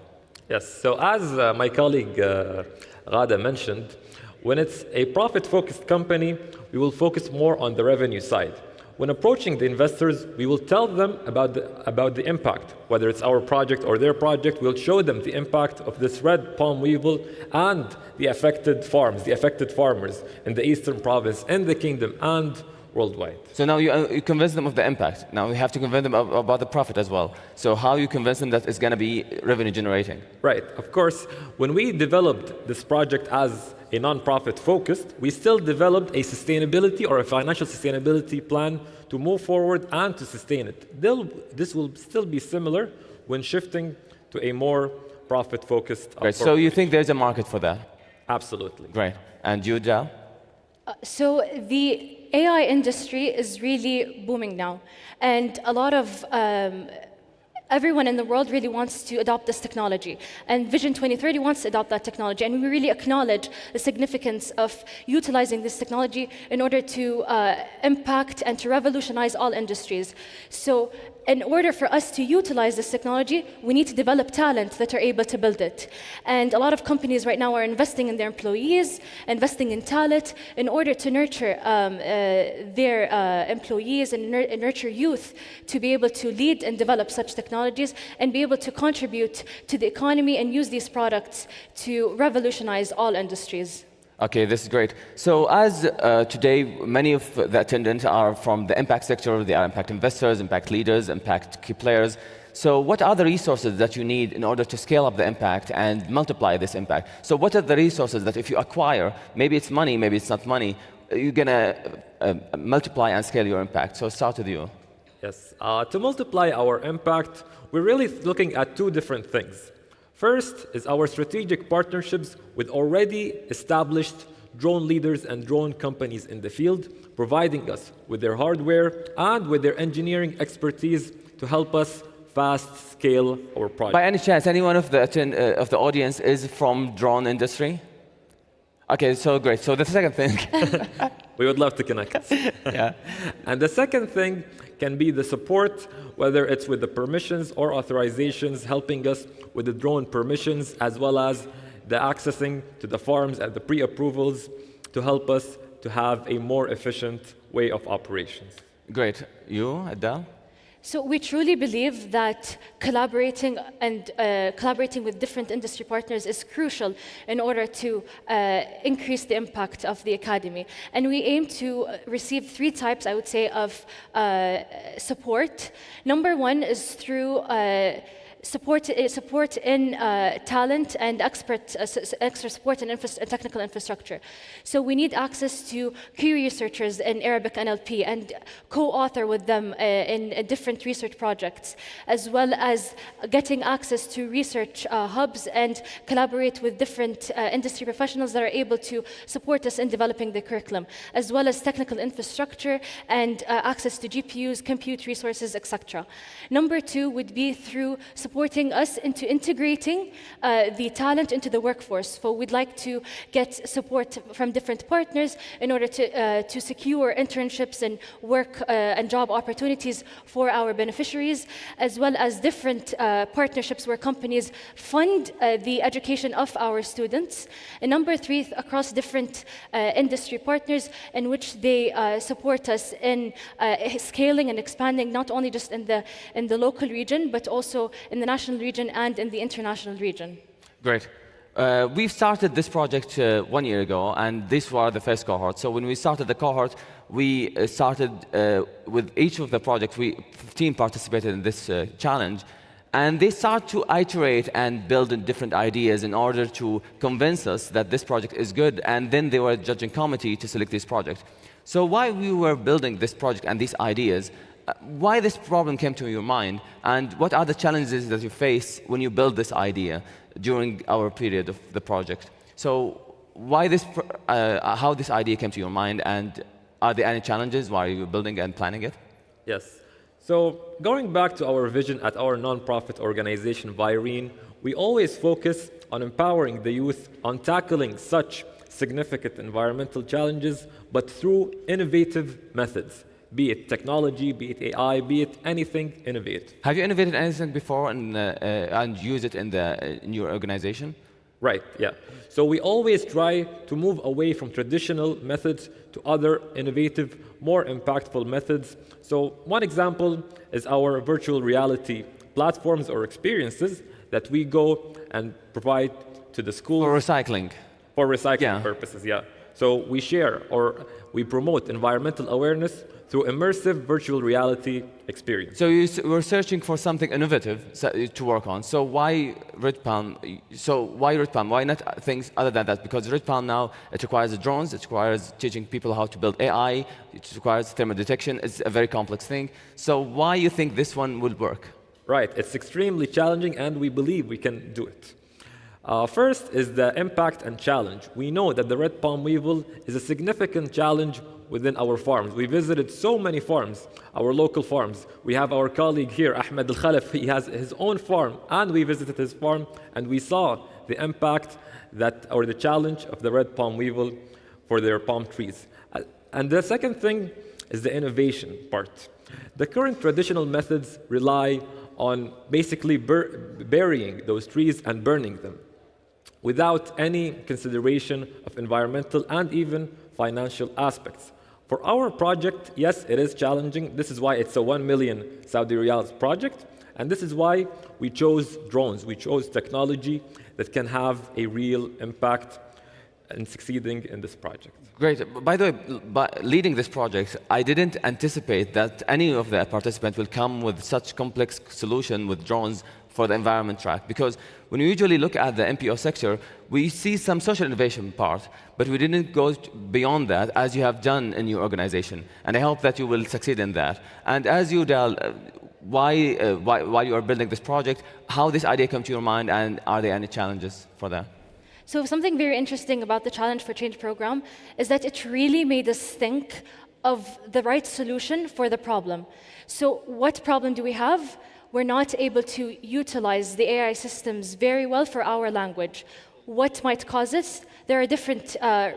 Yes, so as my colleague Ghada mentioned, when it's a profit-focused company, we will focus more on the revenue side. When approaching the investors, we will tell them about the impact, whether it's our project or their project. We'll show them the impact of this red palm weevil and the affected farms, the affected farmers in the Eastern Province, in the kingdom, and worldwide. So now you convince them of the impact. Now we have to convince them about the profit as well. So how you convince them that it's going to be revenue generating? Right. Of course, when we developed this project as a non-profit focused, we still developed a sustainability or a financial sustainability plan to move forward and to sustain it. This will still be similar when shifting to a more profit-focused approach. So you think there's a market for that? Absolutely. Great. And you, Jal? So the AI industry is really booming now, and a lot of everyone in the world really wants to adopt this technology, and Vision 2030 wants to adopt that technology, and we really acknowledge the significance of utilizing this technology in order to impact and to revolutionize all industries. So in order for us to utilize this technology, we need to develop talent that are able to build it. And a lot of companies right now are investing in their employees, investing in talent in order to nurture their employees and nurture youth to be able to lead and develop such technologies and be able to contribute to the economy and use these products to revolutionize all industries. Okay, this is great. So as today, many of the attendants are from the impact sector. They are impact investors, impact leaders, impact key players. So what are the resources that you need in order to scale up the impact and multiply this impact? So what are the resources that if you acquire, maybe it's money, maybe it's not money, you're going to multiply and scale your impact? So start with you. Yes, to multiply our impact, we're really looking at two different things. First is our strategic partnerships with already established drone leaders and drone companies in the field, providing us with their hardware and with their engineering expertise to help us fast scale our project. By any chance, anyone of the audience is from drone industry? Okay, so great. So the second thing. We would love to connect. Yeah. And the second thing can be the support, whether it's with the permissions or authorizations, helping us with the drone permissions, as well as the accessing to the farms and the pre-approvals to help us to have a more efficient way of operations. Great. You, Adel? So we truly believe that collaborating with different industry partners is crucial in order to increase the impact of the academy. And we aim to receive 3 types, I would say, of support. Number 1 is through support in talent and extra support in technical infrastructure. So we need access to key researchers in Arabic NLP and co-author with them in different research projects, as well as getting access to research hubs and collaborate with different industry professionals that are able to support us in developing the curriculum, as well as technical infrastructure and access to GPUs, compute resources, etc. Number 2 would be through support supporting us into integrating the talent into the workforce. So we'd like to get support from different partners in order to secure internships and work and job opportunities for our beneficiaries, as well as different partnerships where companies fund the education of our students. And number three, across different industry partners in which they support us in scaling and expanding, not only just in the local region, but also in the national region and in the international region. Great. We've started this project 1 year ago, and this was the first cohort. So when we started the cohort, we started with each of the projects. 15 participated in this challenge, and they start to iterate and build in different ideas in order to convince us that this project is good, and then they were a judging committee to select this project. So while we were building this project and these ideas, why this problem came to your mind, and what are the challenges that you face when you build this idea during our period of the project? So why this, how this idea came to your mind, and are there any challenges while you were building and planning it? Yes. So going back to our vision at our nonprofit organization, Virene, we always focus on empowering the youth on tackling such significant environmental challenges, but through innovative methods, be it technology, be it AI, be it anything innovative. Have you innovated anything before and used it in your organization? Right, yeah. So we always try to move away from traditional methods to other innovative, more impactful methods. So one example is our virtual reality platforms or experiences that we go and provide to the schools. For recycling. For recycling purposes, yeah. So we share or we promote environmental awareness through immersive virtual reality experience. So you were searching for something innovative to work on. So why Red Palm? Why not things other than that? Because Red Palm now, it requires drones, it requires teaching people how to build AI, it requires thermal detection. It's a very complex thing. So why you think this one will work? Right, it's extremely challenging, and we believe we can do it. First is the impact and challenge. We know that the red palm weevil is a significant challenge within our farms. We visited so many farms, our local farms. We have our colleague here, Ahmed Al Khalaf. He has his own farm, and we visited his farm, and we saw the impact or the challenge of the red palm weevil for their palm trees. And the second thing is the innovation part. The current traditional methods rely on basically burying those trees and burning them, without any consideration of environmental and even financial aspects. For our project, yes, it is challenging. This is why it's a 1 million Saudi riyals project, and this is why we chose drones. We chose technology that can have a real impact in succeeding in this project. Great. By the way, by leading this project, I didn't anticipate that any of the participants will come with such complex solution with drones for the environment track, because when we usually look at the NPO sector, we see some social innovation part, but we didn't go beyond that as you have done in your organization. And I hope that you will succeed in that. And as you, Dal, why you are building this project, how this idea came to your mind, and are there any challenges for that? So something very interesting about the Challenge for Change program is that it really made us think of the right solution for the problem. So what problem do we have? We're not able to utilize the AI systems very well for our language. What might cause it? There are different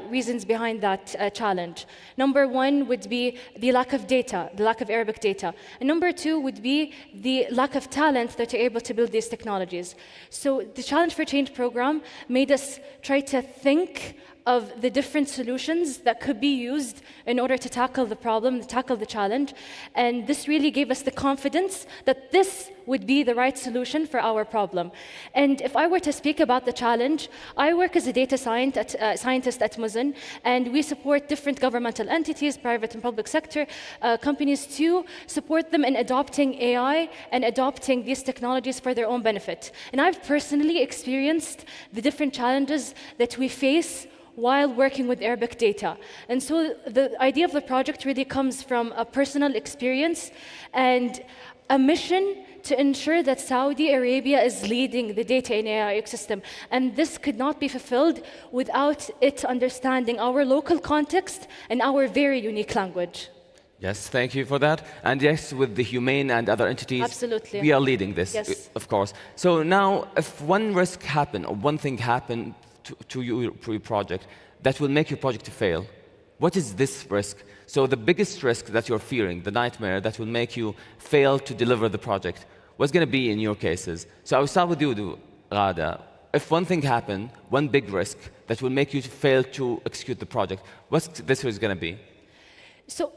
reasons behind that challenge. Number one would be the lack of data, the lack of Arabic data. And number two would be the lack of talent that are able to build these technologies. So the Challenge for Change program made us try to think of the different solutions that could be used in order to tackle the problem, tackle the challenge. And this really gave us the confidence that this would be the right solution for our problem. And if I were to speak about the challenge, I work as a data scientist at Muzn, and we support different governmental entities, private and public sector companies, to support them in adopting AI and adopting these technologies for their own benefit. And I've personally experienced the different challenges that we face while working with Arabic data. And so the idea of the project really comes from a personal experience and a mission to ensure that Saudi Arabia is leading the data and AI ecosystem. And this could not be fulfilled without it understanding our local context and our very unique language. Yes, thank you for that. And yes, with the Humane and other entities, Absolutely. we are leading this, Yes. of course. So now, if one risk happen or one thing happen to your project that will make your project to fail, what is this risk? So the biggest risk that you're fearing, the nightmare that will make you fail to deliver the project, what's going to be in your cases? So I will start with you, Ghada. If one thing happened, one big risk that will make you fail to execute the project, what's this risk going to be? So,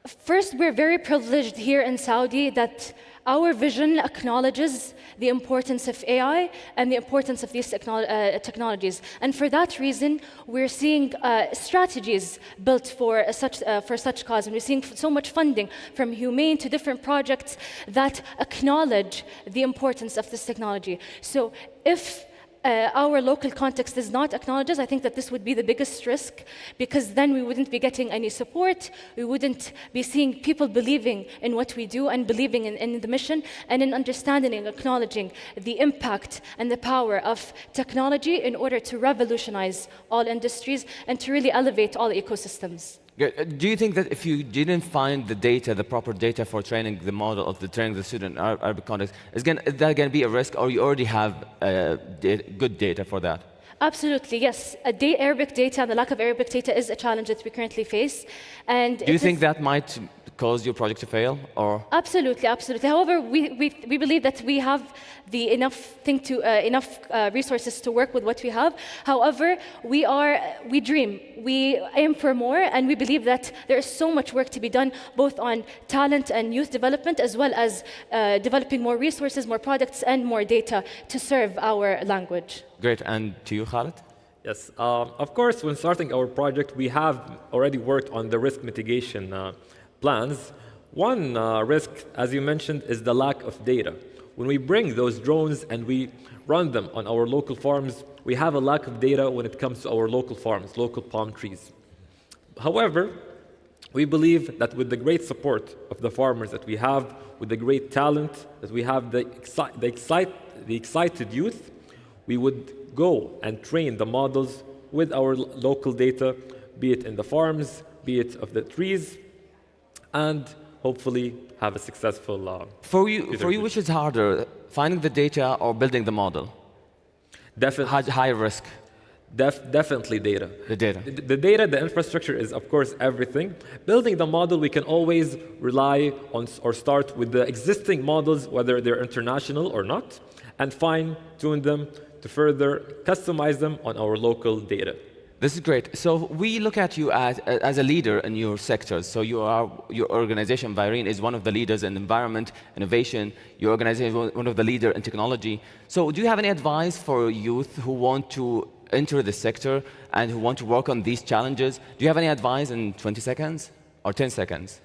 first, we're very privileged here in Saudi that our vision acknowledges the importance of AI and the importance of these technologies. And for that reason, we're seeing strategies built for such cause. And we're seeing so much funding from Humane to different projects that acknowledge the importance of this technology. So if our local context does not acknowledge this, I think that this would be the biggest risk, because then we wouldn't be getting any support, we wouldn't be seeing people believing in what we do and believing in the mission, and in understanding and acknowledging the impact and the power of technology in order to revolutionize all industries and to really elevate all ecosystems. Do you think that if you didn't find the data, the proper data for training the model of the training the student in Arabic context, is that going to be a risk, or you already have good data for that? Absolutely, yes. Arabic data and the lack of Arabic data is a challenge that we currently face. And do you think that might cause your project to fail, or? Absolutely, absolutely. However, we believe that we have enough resources to work with what we have. However, we dream, we aim for more, and we believe that there is so much work to be done, both on talent and youth development, as well as developing more resources, more products, and more data to serve our language. Great, and to you, Khalid? Yes, of course, when starting our project, we have already worked on the risk mitigation plans. One risk, as you mentioned, is the lack of data. When we bring those drones and we run them on our local farms, we have a lack of data when it comes to our local farms, local palm trees. However, we believe that with the great support of the farmers that we have, with the great talent that we have, the excited youth, we would go and train the models with our local data, be it in the farms, be it of the trees, and hopefully have a successful For you, which is harder, finding the data or building the model? Definitely. High risk. Definitely data. The data. The data, the infrastructure is, of course, everything. Building the model, we can always rely on or start with the existing models, whether they're international or not, and fine-tune them to further customize them on our local data. This is great. So we look at you as a leader in your sectors. So your organization, Virene, is one of the leaders in environment, innovation. Your organization is one of the leaders in technology. So do you have any advice for youth who want to enter the sector and who want to work on these challenges? Do you have any advice in 20 seconds or 10 seconds?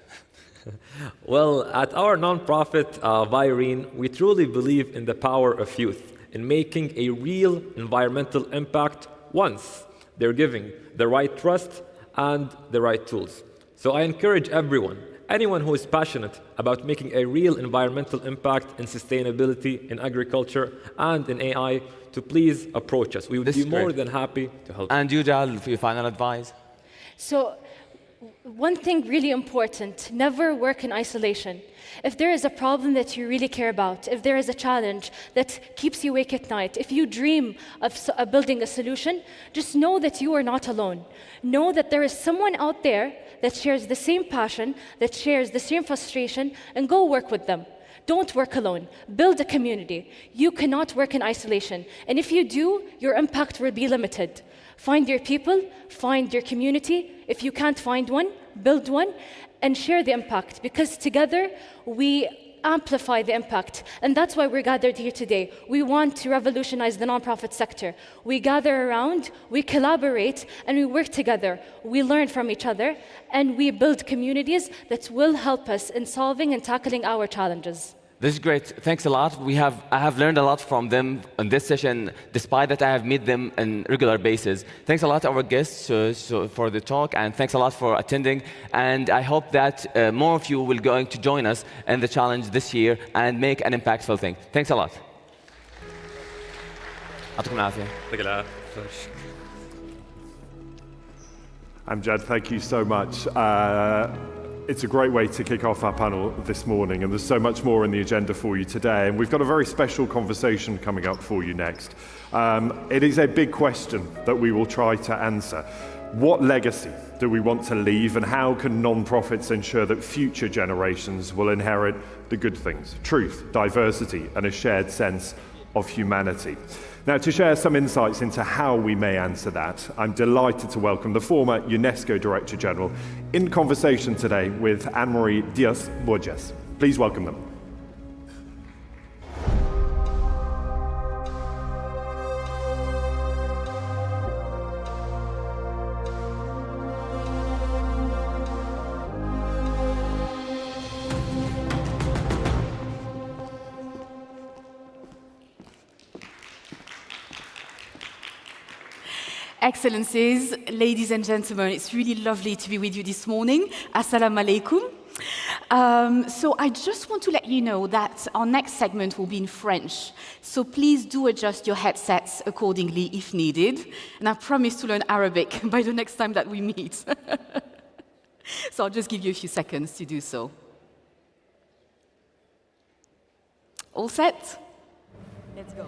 Well, at our nonprofit, Virene, we truly believe in the power of youth, in making a real environmental impact once they're giving the right trust and the right tools. So I encourage anyone who is passionate about making a real environmental impact in sustainability, in agriculture, and in AI, to please approach us. We would be more than happy to help. And you, Dal, for your final advice? So, one thing really important, never work in isolation. If there is a problem that you really care about, if there is a challenge that keeps you awake at night, if you dream of building a solution, just know that you are not alone. Know that there is someone out there that shares the same passion, that shares the same frustration, and go work with them. Don't work alone. Build a community. You cannot work in isolation. And if you do, your impact will be limited. Find your people, find your community. If you can't find one, build one, and share the impact, because together we amplify the impact. And that's why we're gathered here today. We want to revolutionize the nonprofit sector. We gather around, we collaborate, and we work together. We learn from each other, and we build communities that will help us in solving and tackling our challenges. This is great. Thanks a lot. I have learned a lot from them in this session, despite that I have met them on regular basis. Thanks a lot to our guests for the talk, and thanks a lot for attending. And I hope that more of you will going to join us in the challenge this year and make an impactful thing. Thanks a lot. يعطيكم العافية. Amjad, thank you so much. It's a great way to kick off our panel this morning, and there's so much more in the agenda for you today. And we've got a very special conversation coming up for you next. It is a big question that we will try to answer. What legacy do we want to leave, and how can non-profits ensure that future generations will inherit the good things, truth, diversity, and a shared sense of humanity? Now, to share some insights into how we may answer that, I'm delighted to welcome the former UNESCO Director General in conversation today with Anne-Marie Diaz-Borges. Please welcome them. Excellencies, ladies and gentlemen, it's really lovely to be with you this morning. Assalamu alaikum. So I just want to let you know that our next segment will be in French. So please do adjust your headsets accordingly if needed. And I promise to learn Arabic by the next time that we meet. So I'll just give you a few seconds to do so. All set? Let's go.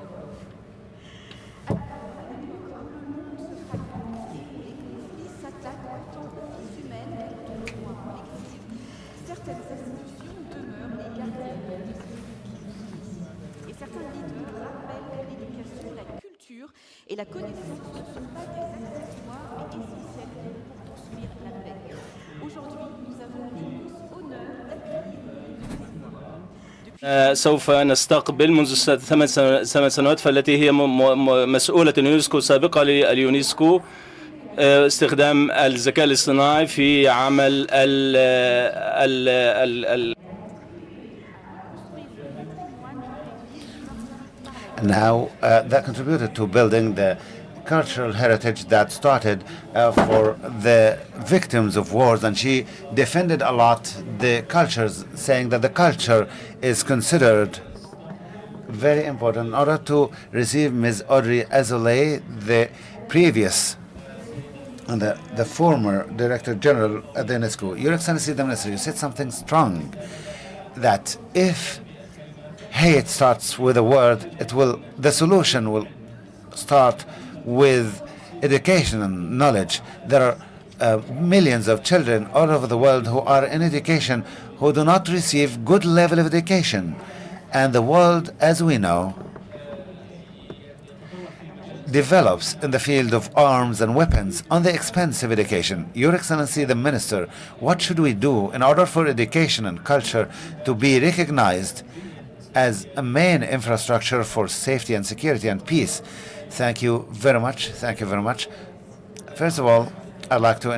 Et la connaissance ne sont pas des accessoires, mais essentiels pour construire la paix. Aujourd'hui, nous avons l'immense honneur d'accueillir سوف نستقبل منذ 8 سنوات فالتي هي مسؤولة اليونسكو سابقة لليونسكو استخدام الذكاء الاصطناعي في عمل Now, that contributed to building the cultural heritage that started for the victims of wars, and she defended a lot the cultures, saying that the culture is considered very important. In order to receive Ms. Audrey Azoulay, the previous and the former Director General at the UNESCO, Your Excellency the Minister, you said something strong, that if hate starts with a word, the solution will start with education and knowledge. There are millions of children all over the world who are in education who do not receive good level of education. And the world, as we know, develops in the field of arms and weapons on the expense of education. Your Excellency the Minister, what should we do in order for education and culture to be recognized as a main infrastructure for safety and security and peace? Thank you very much. Thank you very much. First of all, I'd like to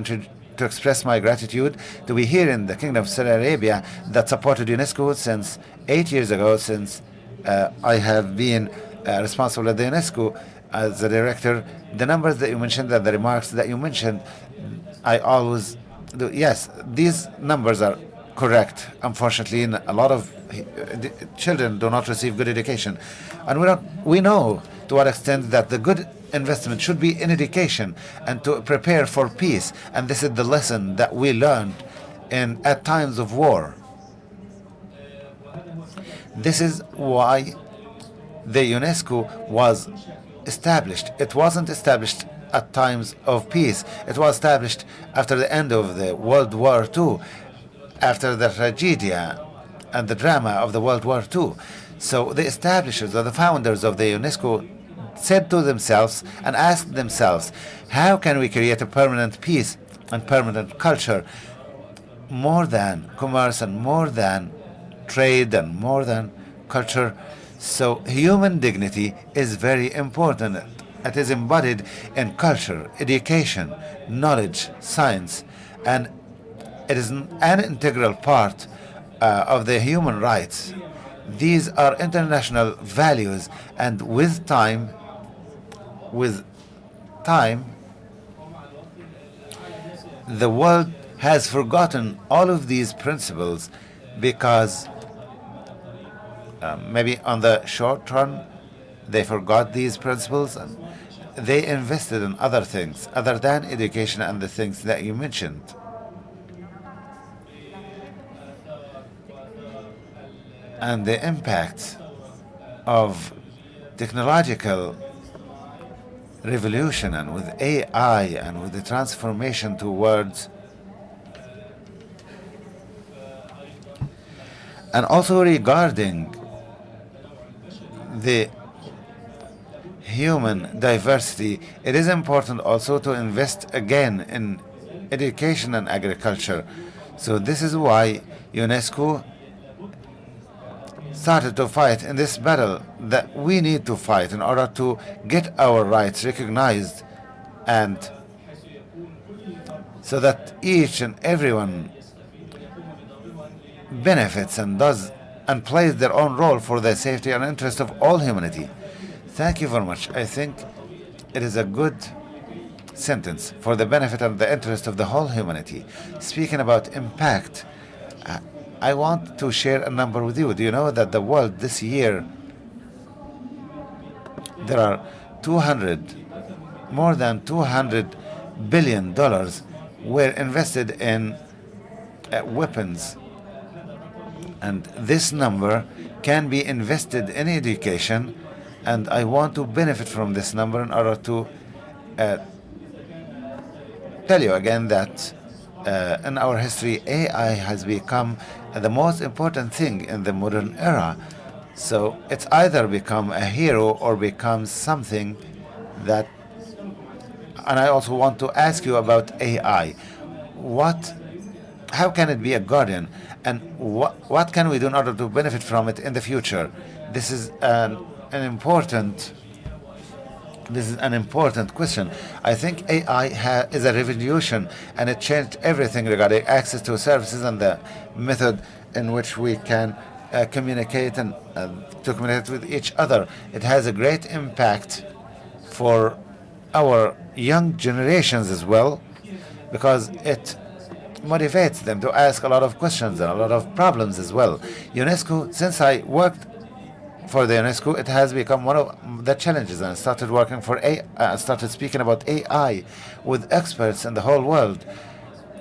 express my gratitude to be here in the Kingdom of Saudi Arabia that supported UNESCO since 8 years ago, since I have been responsible at the UNESCO as the director. The numbers that you mentioned, the remarks that you mentioned, I always do. Yes, these numbers are correct. Unfortunately, a lot of children do not receive good education. And we know to what extent that the good investment should be in education and to prepare for peace. And this is the lesson that we learned at times of war. This is why the UNESCO was established. It wasn't established at times of peace. It was established after the end of the World War II, after the tragedy and the drama of the World War II. So the establishers or the founders of the UNESCO said to themselves and asked themselves, how can we create a permanent peace and permanent culture, more than commerce and more than trade and more than culture? So human dignity is very important. It is embodied in culture, education, knowledge, science, and it is an integral part of the human rights. These are international values, and with time, the world has forgotten all of these principles because maybe on the short run they forgot these principles and they invested in other things other than education and the things that you mentioned. and the impact of technological revolution and with AI and with the transformation towards, and also regarding the human diversity, it is important also to invest again in education and agriculture. So this is why UNESCO started to fight in this battle that we need to fight in order to get our rights recognized, and so that each and everyone benefits and does and plays their own role for the safety and interest of all humanity. Thank you very much. I think it is a good sentence for the benefit and the interest of the whole humanity. Speaking about impact, I want to share a number with you. Do you know that the world this year, there are more than $200 billion were invested in weapons, and this number can be invested in education, and I want to benefit from this number in order to tell you again that in our history, AI has become the most important thing in the modern era. So it's either become a hero or becomes something that, and I also want to ask you about AI. How can it be a guardian, and what can we do in order to benefit from it in the future? This is an important question. I think AI is a revolution, and it changed everything regarding access to services and the method in which we can communicate and to communicate with each other. It has a great impact for our young generations as well, because it motivates them to ask a lot of questions and a lot of problems as well. UNESCO, since I worked for the UNESCO, it has become one of the challenges, and I started working for started speaking about AI with experts in the whole world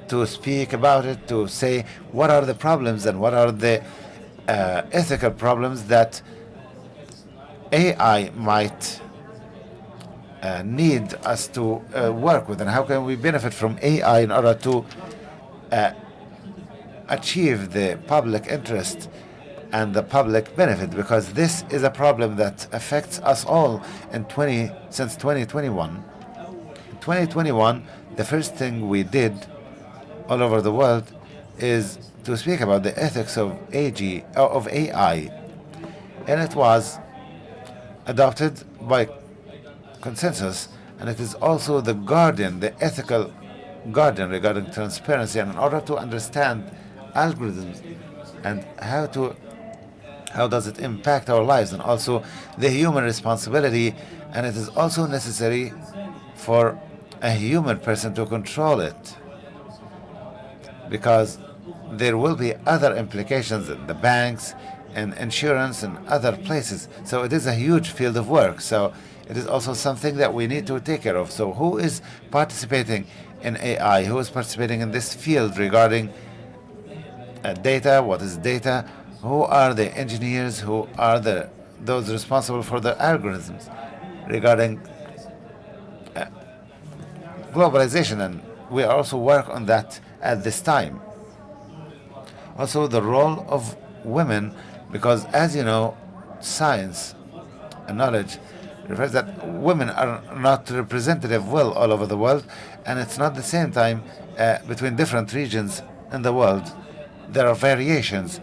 to speak about it, to say what are the problems and what are the ethical problems that AI might need us to work with, and how can we benefit from AI in order to achieve the public interest and the public benefit, because this is a problem that affects us all since 2021. In 2021, the first thing we did all over the world is to speak about the ethics of AI, and it was adopted by consensus, and it is also the guardian, the ethical guardian regarding transparency, and in order to understand algorithms and how does it impact our lives, and also the human responsibility, and it is also necessary for a human person to control it, because there will be other implications in the banks and insurance and other places. So it is a huge field of work. So it is also something that we need to take care of. So who is participating in AI? Who is participating in this field regarding data? What is data? Who are the engineers? Who are those responsible for the algorithms regarding globalization? And we also work on that at this time. Also, the role of women, because as you know, science and knowledge refers that women are not representative well all over the world, and it's not the same time between different regions in the world. There are variations.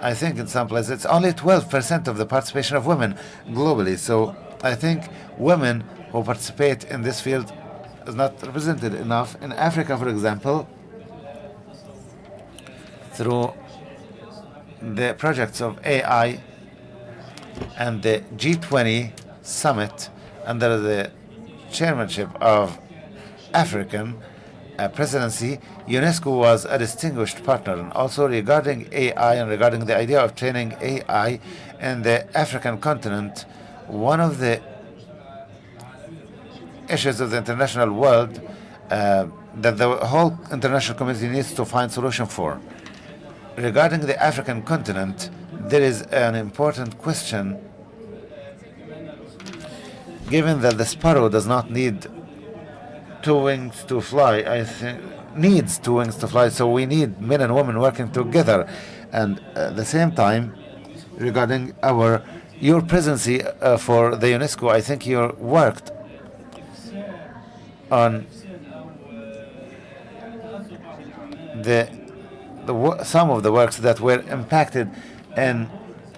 I think in some places it's only 12% of the participation of women globally. So I think women who participate in this field is not represented enough. In Africa, for example, through the projects of AI and the G20 summit under the chairmanship of African presidency, UNESCO was a distinguished partner. And also regarding AI and regarding the idea of training AI in the African continent, one of the issues of the international world that the whole international community needs to find solution for. Regarding the African continent, there is an important question. Given that the sparrow does not need two wings to fly, I think needs two wings to fly, so we need men and women working together. And at the same time, regarding your presidency for the UNESCO, I think you worked on some of the works that were impacted in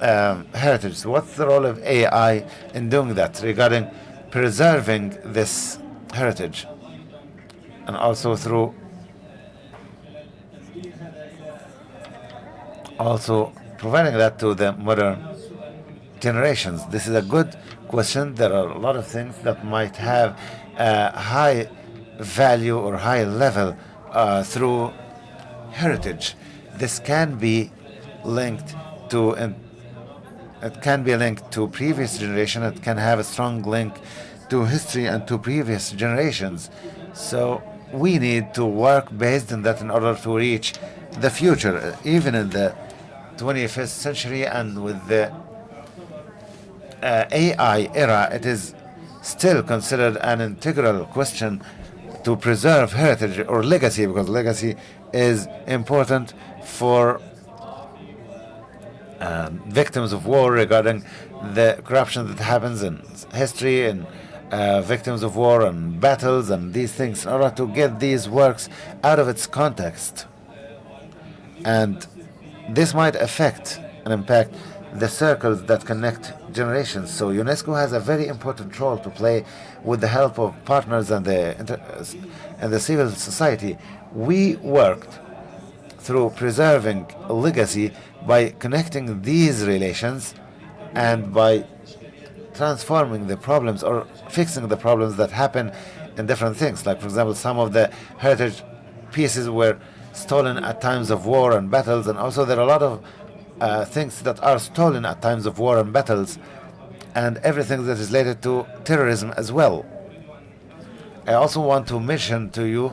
heritage. So what's the role of AI in doing that regarding preserving this heritage, and also through providing that to the modern generations? This is a good question. There are a lot of things that might have a high value or high level through heritage. This can be linked to, and it can be linked to previous generation. It can have a strong link to history and to previous generations. So we need to work based on that in order to reach the future, even in the 21st century. And with the AI era, it is still considered an integral question to preserve heritage or legacy, because legacy is important for victims of war, regarding the corruption that happens in history, and victims of war and battles and these things, in order to get these works out of its context. And this might affect and impact the circles that connect generations. So UNESCO has a very important role to play with the help of partners and the civil society. We worked through preserving a legacy by connecting these relations and by transforming the problems or fixing the problems that happen in different things. Like, for example, some of the heritage pieces were stolen at times of war and battles, and also there are a lot of things that are stolen at times of war and battles, and everything that is related to terrorism as well. I also want to mention to you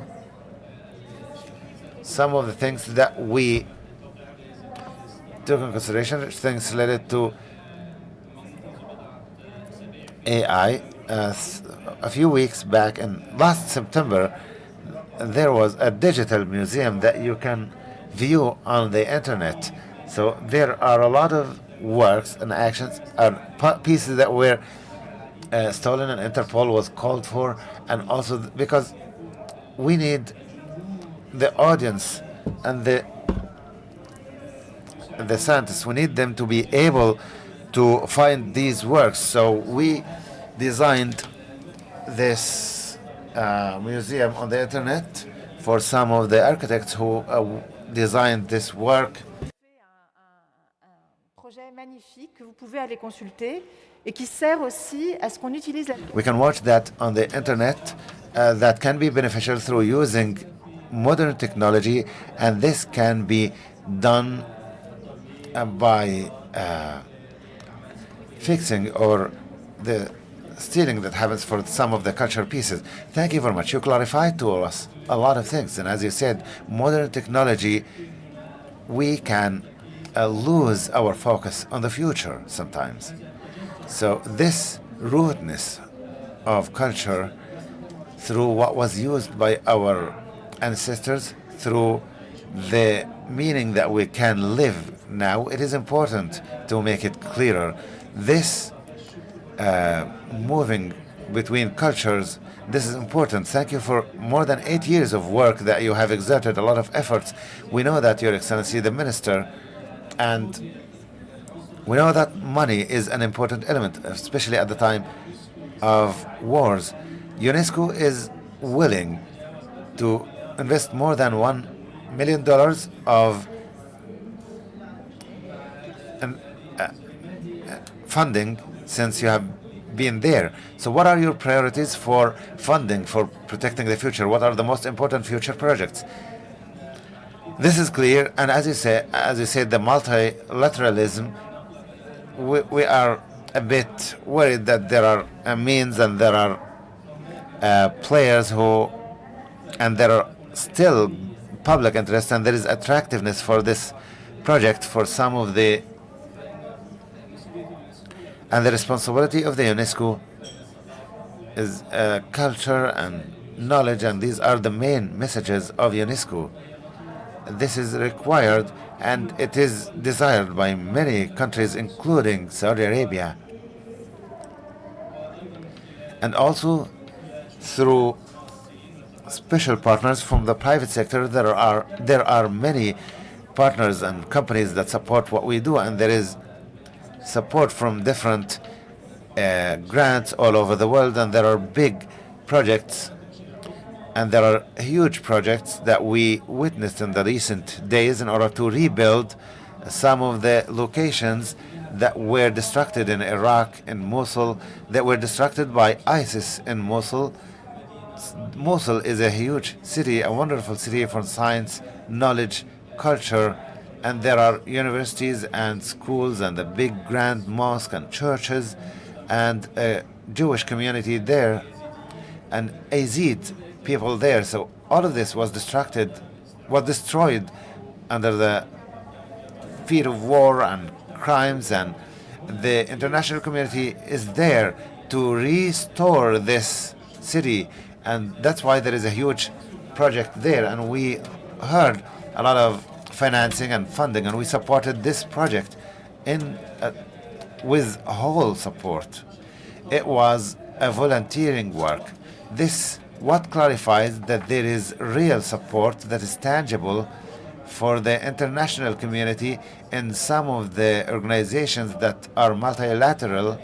some of the things that we took in consideration, things related to AI. A few weeks back, in last September, there was a digital museum that you can view on the internet. So there are a lot of works and actions and pieces that were stolen, and Interpol was called for, and also because we need the audience and the scientists, we need them to be able to find these works. So we designed this museum on the internet for some of the architects who designed this work. Magnifique que vous pouvez aller consulter et qui sert aussi à ce qu'on utilise. We can watch that on the internet. That can be beneficial through using modern technology, and this can be done by fixing or the stealing that happens for some of the cultural pieces. Thank you very much. You clarified to us a lot of things, and as you said, modern technology, we can lose our focus on the future sometimes. So this rootedness of culture through what was used by our ancestors, through the meaning that we can live now, it is important to make it clearer. This moving between cultures, this is important. Thank you for more than 8 years of work that you have exerted, a lot of efforts. We know that, Your Excellency, the Minister, and we know that money is an important element, especially at the time of wars. UNESCO is willing to invest more than $1 million of funding since you have been there. So what are your priorities for funding, for protecting the future? What are the most important future projects? This is clear, and as you said, the multilateralism, we are a bit worried that there are means and there are players who, and there are still public interest, and there is attractiveness for this project for some of the And the responsibility of the UNESCO is culture and knowledge, and these are the main messages of UNESCO. This is required and it is desired by many countries, including Saudi Arabia. And also through special partners from the private sector. There are many partners and companies that support what we do, and there is support from different grants all over the world, and there are big projects, and there are huge projects that we witnessed in the recent days in order to rebuild some of the locations that were destructed in Iraq, in Mosul, that were destructed by ISIS in Mosul. Mosul is a huge city, a wonderful city for science, knowledge, culture, and there are universities and schools and a big grand mosque and churches and a Jewish community there and Yazid people there. So all of this was destroyed under the fear of war and crimes, and the international community is there to restore this city, and that's why there is a huge project there, and we heard a lot of financing and funding, and we supported this project with whole support. It was a volunteering work. This what clarifies that there is real support that is tangible for the international community in some of the organizations that are multilateral,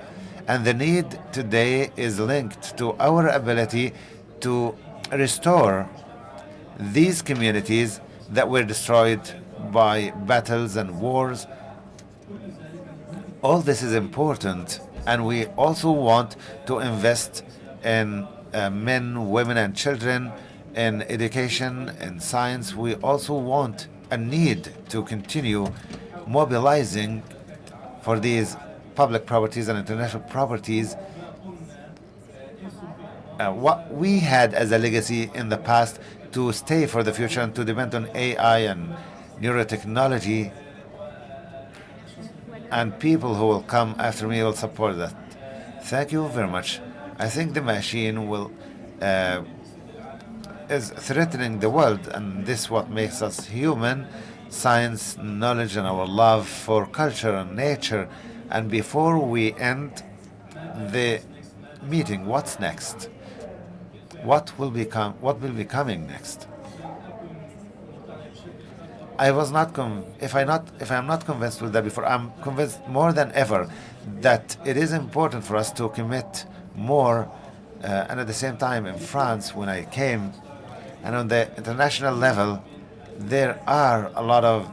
and the need today is linked to our ability to restore these communities that were destroyed by battles and wars. All this is important, and we also want to invest in men, women, and children, in education, in science. We also want a need to continue mobilizing for these public properties and international properties. What we had as a legacy in the past to stay for the future and to depend on AI and neurotechnology, and people who will come after me will support that. Thank you very much. I think the machine is threatening the world, and this is what makes us human: science, knowledge, and our love for culture and nature. And before we end the meeting, what's next? What will be coming next? I was not if I'm not convinced with that before, I'm convinced more than ever that it is important for us to commit more. And at the same time, in France, when I came, and on the international level, there are a lot of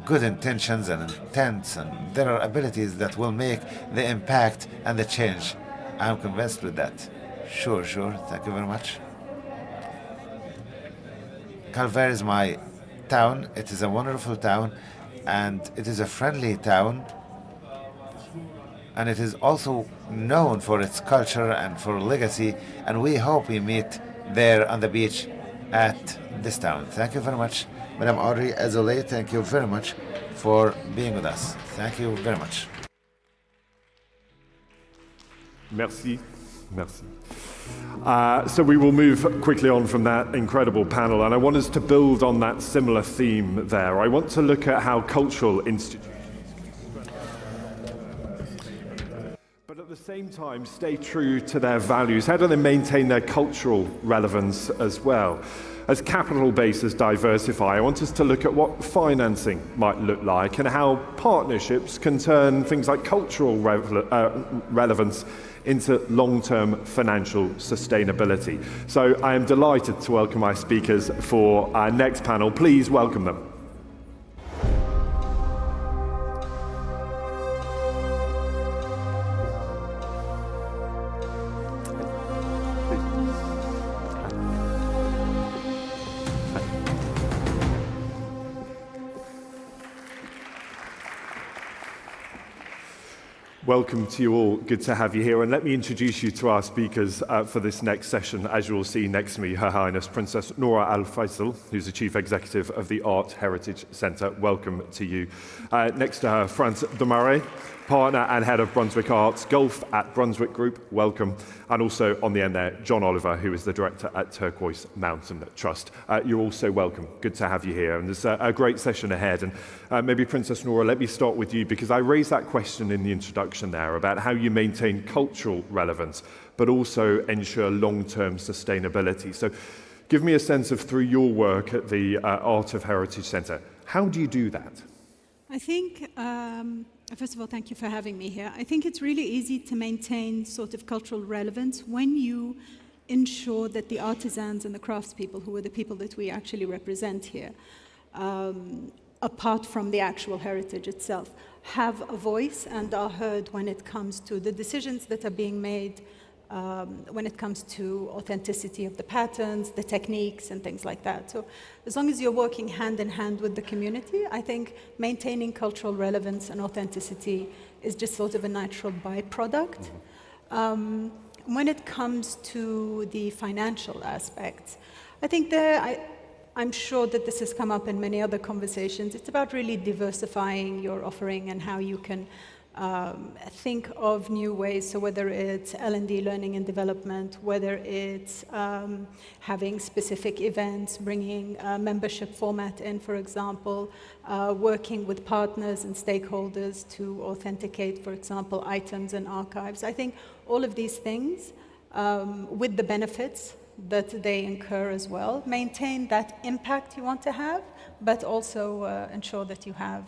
good intentions and intents, and there are abilities that will make the impact and the change. I'm convinced with that. Sure. Thank you very much. Calvert is my town. It is a wonderful town, and it is a friendly town, and it is also known for its culture and for legacy, and we hope we meet there on the beach at this town. Thank you very much. Madame Audrey Azoulay, thank you very much for being with us. Thank you very much. Merci. So we will move quickly on from that incredible panel, and I want us to build on that similar theme there. I want to look at how cultural institutions, but at the same time stay true to their values. How do they maintain their cultural relevance as well? As capital bases diversify, I want us to look at what financing might look like and how partnerships can turn things like cultural relevance into long-term financial sustainability. So I am delighted to welcome my speakers for our next panel. Please welcome them. Welcome to you all. Good to have you here. And let me introduce you to our speakers for this next session. As you will see next to me, Her Highness Princess Noura Al Faisal, who's the Chief Executive of the Art Heritage Centre. Welcome to you. Next to her, Frans de Marais, Partner and Head of Brunswick Arts Golf at Brunswick Group. Welcome. And also on the end there, John Oliver, who is the Director at Turquoise Mountain Trust. You're also welcome. Good to have you here. And there's a great session ahead. And maybe Princess Noura, let me start with you, because I raised that question in the introduction there about how you maintain cultural relevance, but also ensure long-term sustainability. So give me a sense of, through your work at the Art of Heritage Centre, how do you do that? I think, first of all, thank you for having me here. I think it's really easy to maintain sort of cultural relevance when you ensure that the artisans and the craftspeople, who are the people that we actually represent here, apart from the actual heritage itself, have a voice and are heard when it comes to the decisions that are being made, when it comes to authenticity of the patterns, the techniques, and things like that. So as long as you're working hand in hand with the community, I think maintaining cultural relevance and authenticity is just sort of a natural byproduct. When it comes to the financial aspects, I think I'm sure that this has come up in many other conversations. It's about really diversifying your offering and how you can think of new ways. So whether it's L&D, learning and development, whether it's having specific events, bringing a membership format in, for example, working with partners and stakeholders to authenticate, for example, items and archives. I think all of these things, with the benefits that they incur as well, maintain that impact you want to have, but also ensure that you have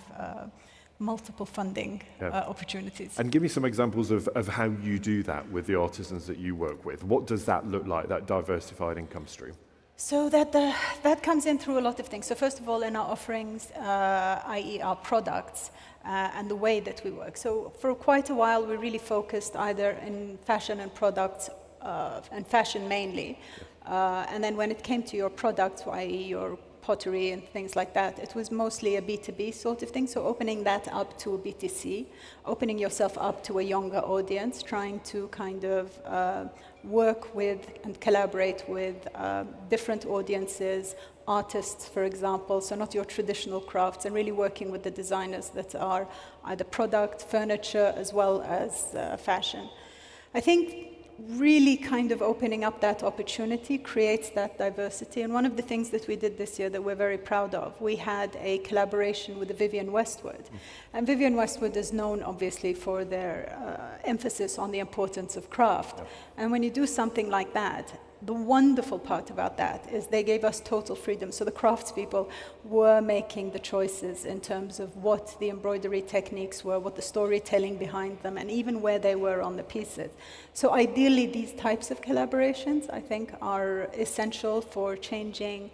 multiple funding opportunities. And give me some examples of how you do that with the artisans that you work with. What does that look like, that diversified income stream? So that comes in through a lot of things. So first of all, in our offerings, i.e. our products, and the way that we work. So for quite a while, we really focused either in fashion and products, and fashion mainly. And then when it came to your products, i.e. your pottery and things like that, it was mostly a B2B sort of thing. So opening that up to a BTC, opening yourself up to a younger audience, trying to kind of work with and collaborate with different audiences, artists, for example, so not your traditional crafts, and really working with the designers that are either product, furniture, as well as fashion. I think really kind of opening up that opportunity creates that diversity. And one of the things that we did this year that we're very proud of, we had a collaboration with the Vivienne Westwood. And Vivienne Westwood is known, obviously, for their emphasis on the importance of craft. And when you do something like that, the wonderful part about that is they gave us total freedom. So the craftspeople were making the choices in terms of what the embroidery techniques were, what the storytelling behind them, and even where they were on the pieces. So ideally, these types of collaborations, I think, are essential for changing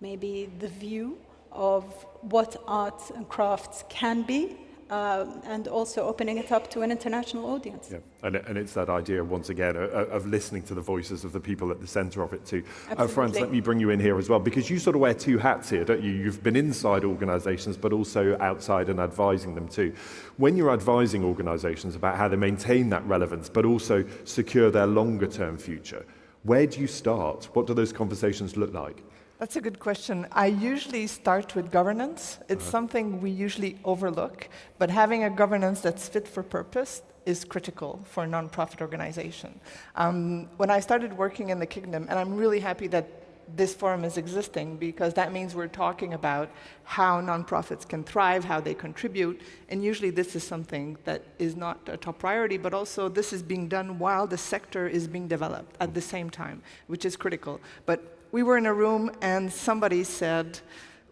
maybe the view of what arts and crafts can be, and also opening it up to an international audience. Yeah, and it's that idea, once again, of listening to the voices of the people at the centre of it too. Frans, let me bring you in here as well, because you sort of wear two hats here, don't you? You've been inside organisations, but also outside and advising them too. When you're advising organisations about how they maintain that relevance, but also secure their longer-term future, where do you start? What do those conversations look like? That's a good question. I usually start with governance. It's something we usually overlook, but having a governance that's fit for purpose is critical for a nonprofit organization. When I started working in the Kingdom, and I'm really happy that this forum is existing, because that means we're talking about how nonprofits can thrive, how they contribute, and usually this is something that is not a top priority, but also this is being done while the sector is being developed at the same time, which is critical. But we were in a room and somebody said,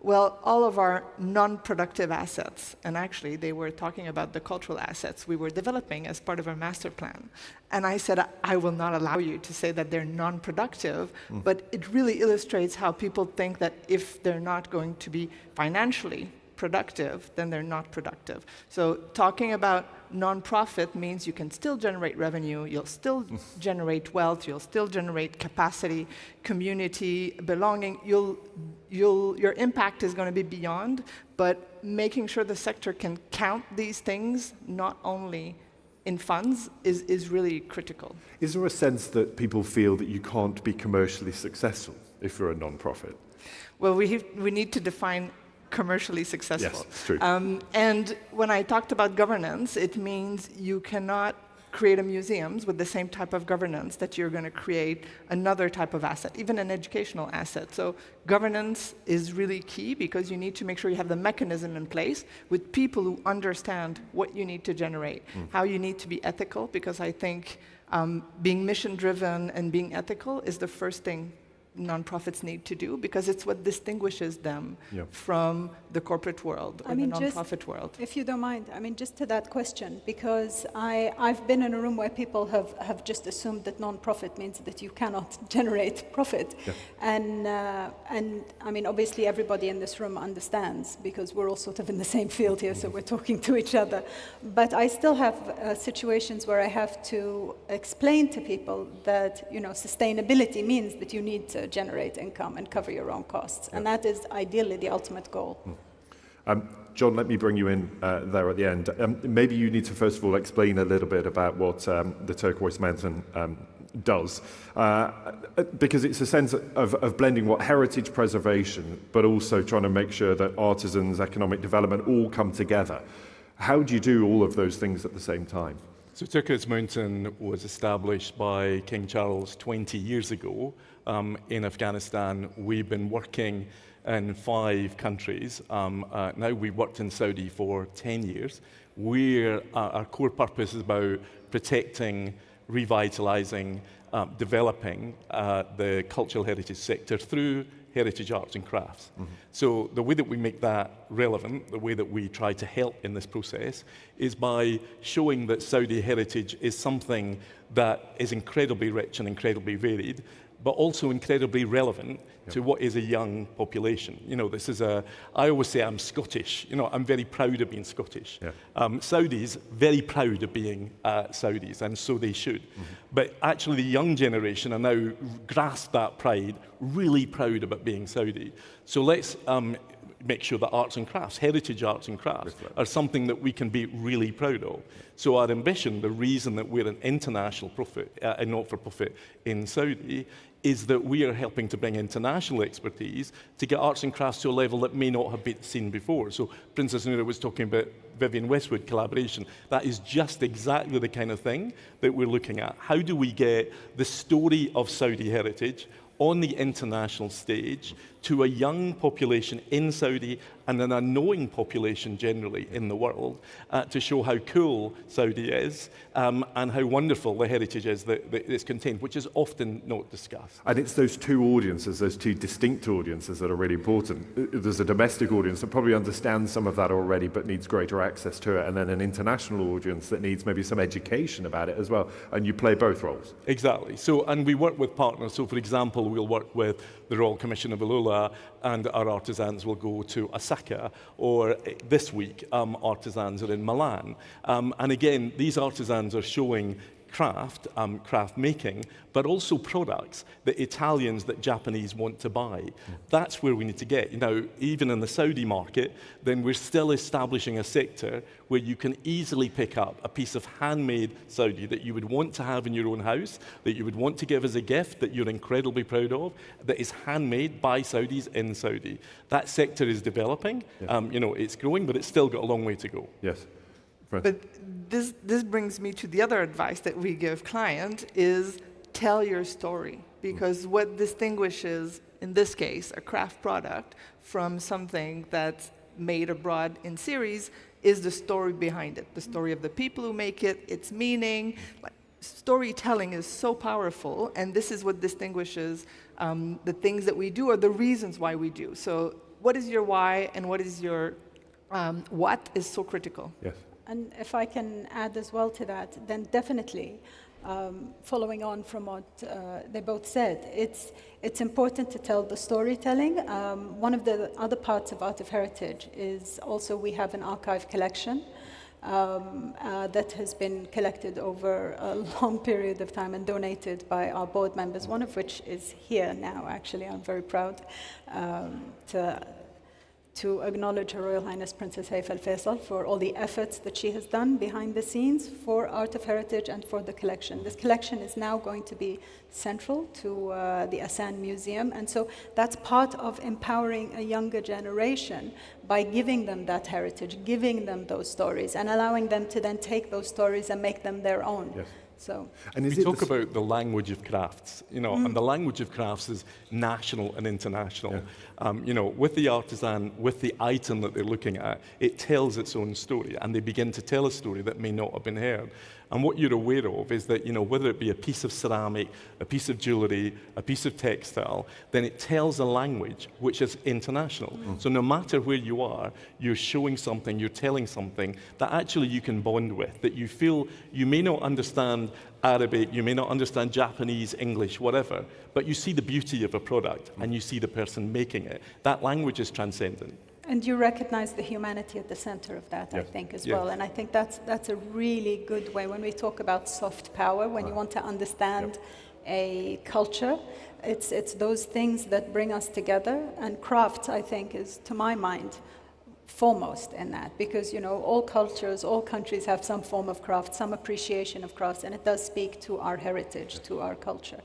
well, all of our non-productive assets, and actually they were talking about the cultural assets we were developing as part of our master plan. And I said, I will not allow you to say that they're non-productive, but it really illustrates how people think that if they're not going to be financially productive, then they're not productive. So talking about nonprofit means you can still generate revenue, you'll still generate wealth, you'll still generate capacity, community, belonging. Your impact is going to be beyond, but making sure the sector can count these things, not only in funds is really critical. Is there a sense that people feel that you can't be commercially successful if you're a non-profit? Well, we need to define commercially successful. Yes, it's true. And when I talked about governance, it means you cannot create a museum with the same type of governance that you're going to create another type of asset, even an educational asset. So governance is really key because you need to make sure you have the mechanism in place with people who understand what you need to generate, how you need to be ethical, because I think being mission-driven and being ethical is the first thing nonprofits need to do, because it's what distinguishes them from the corporate world or the nonprofit world. If you don't mind, I mean, just to that question, because I've been in a room where people have just assumed that non-profit means that you cannot generate profit. And I mean, obviously everybody in this room understands, because we're all sort of in the same field here, so we're talking to each other. But I still have situations where I have to explain to people that, you know, sustainability means that you need to generate income and cover your own costs. And that is ideally the ultimate goal. John, let me bring you in there at the end. Maybe you need to first of all explain a little bit about what the Turquoise Mountain does, because it's a sense of blending what heritage preservation, but also trying to make sure that artisans, economic development all come together. How do you do all of those things at the same time? So Turquoise Mountain was established by King Charles 20 years ago in Afghanistan. We've been working in 5 countries. Now we've worked in Saudi for 10 years. Our core purpose is about protecting, revitalizing, developing the cultural heritage sector through heritage arts and crafts. So the way that we make that relevant, the way that we try to help in this process, is by showing that Saudi heritage is something that is incredibly rich and incredibly varied, but also incredibly relevant to what is a young population. You know, I always say I'm Scottish. You know, I'm very proud of being Scottish. Saudis, very proud of being Saudis, and so they should. But actually the young generation are now grasp that pride, really proud about being Saudi. So let's make sure that arts and crafts, heritage arts and crafts, are something that we can be really proud of. So our ambition, the reason that we're an international profit, a not-for-profit in Saudi, is that we are helping to bring international expertise to get arts and crafts to a level that may not have been seen before. So Princess Noura was talking about Vivienne Westwood collaboration. That is just exactly the kind of thing that we're looking at. How do we get the story of Saudi heritage on the international stage to a young population in Saudi and an unknowing population generally in the world, to show how cool Saudi is and how wonderful the heritage is that is contained, which is often not discussed. And it's those two audiences, those two distinct audiences that are really important. There's a domestic audience that probably understands some of that already but needs greater access to it, and then an international audience that needs maybe some education about it as well, and you play both roles. Exactly. So, and we work with partners. So for example, we'll work with the Royal Commission of Alula, and our artisans will go to Osaka, or this week artisans are in Milan. And again, these artisans are showing craft making, but also products that Italians, that Japanese want to buy. That's where we need to get. You know, even in the Saudi market, then we're still establishing a sector where you can easily pick up a piece of handmade Saudi that you would want to have in your own house, that you would want to give as a gift, that you're incredibly proud of, that is handmade by Saudis in Saudi. That sector is developing. You know, it's growing, but it's still got a long way to go. Yes. But this brings me to the other advice that we give clients is tell your story, because what distinguishes, in this case, a craft product from something that's made abroad in series is the story behind it, the story of the people who make it, its meaning. Storytelling is so powerful, and this is what distinguishes the things that we do or the reasons why we do. So what is your why and what is your what is so critical? Yes. And if I can add as well to that, then definitely, following on from what they both said, it's important to tell the storytelling. One of the other parts of Art of Heritage is also we have an archive collection that has been collected over a long period of time and donated by our board members, one of which is here now, actually. I'm very proud to acknowledge Her Royal Highness Princess Haifa Al Faisal for all the efforts that she has done behind the scenes for Art of Heritage and for the collection. This collection is now going to be central to the Asan Museum, and so that's part of empowering a younger generation by giving them that heritage, giving them those stories, and allowing them to then take those stories and make them their own. Yes. So, and we talk about the language of crafts, you know, and the language of crafts is national and international. You know, with the artisan, with the item that they're looking at, it tells its own story, and they begin to tell a story that may not have been heard. And what you're aware of is that, you know, whether it be a piece of ceramic, a piece of jewellery, a piece of textile, then it tells a language which is international. So no matter where you are, you're showing something, you're telling something that actually you can bond with, that you feel you may not understand Arabic, you may not understand Japanese, English, whatever, but you see the beauty of a product and you see the person making it. That language is transcendent. and you recognize the humanity at the center of that, I think, as well. And I think that's a really good way when we talk about soft power, when you want to understand a culture, it's those things that bring us together. And craft, I think, is, to my mind, foremost in that, because, you know, all cultures, all countries have some form of craft, some appreciation of crafts, and it does speak to our heritage, to our culture.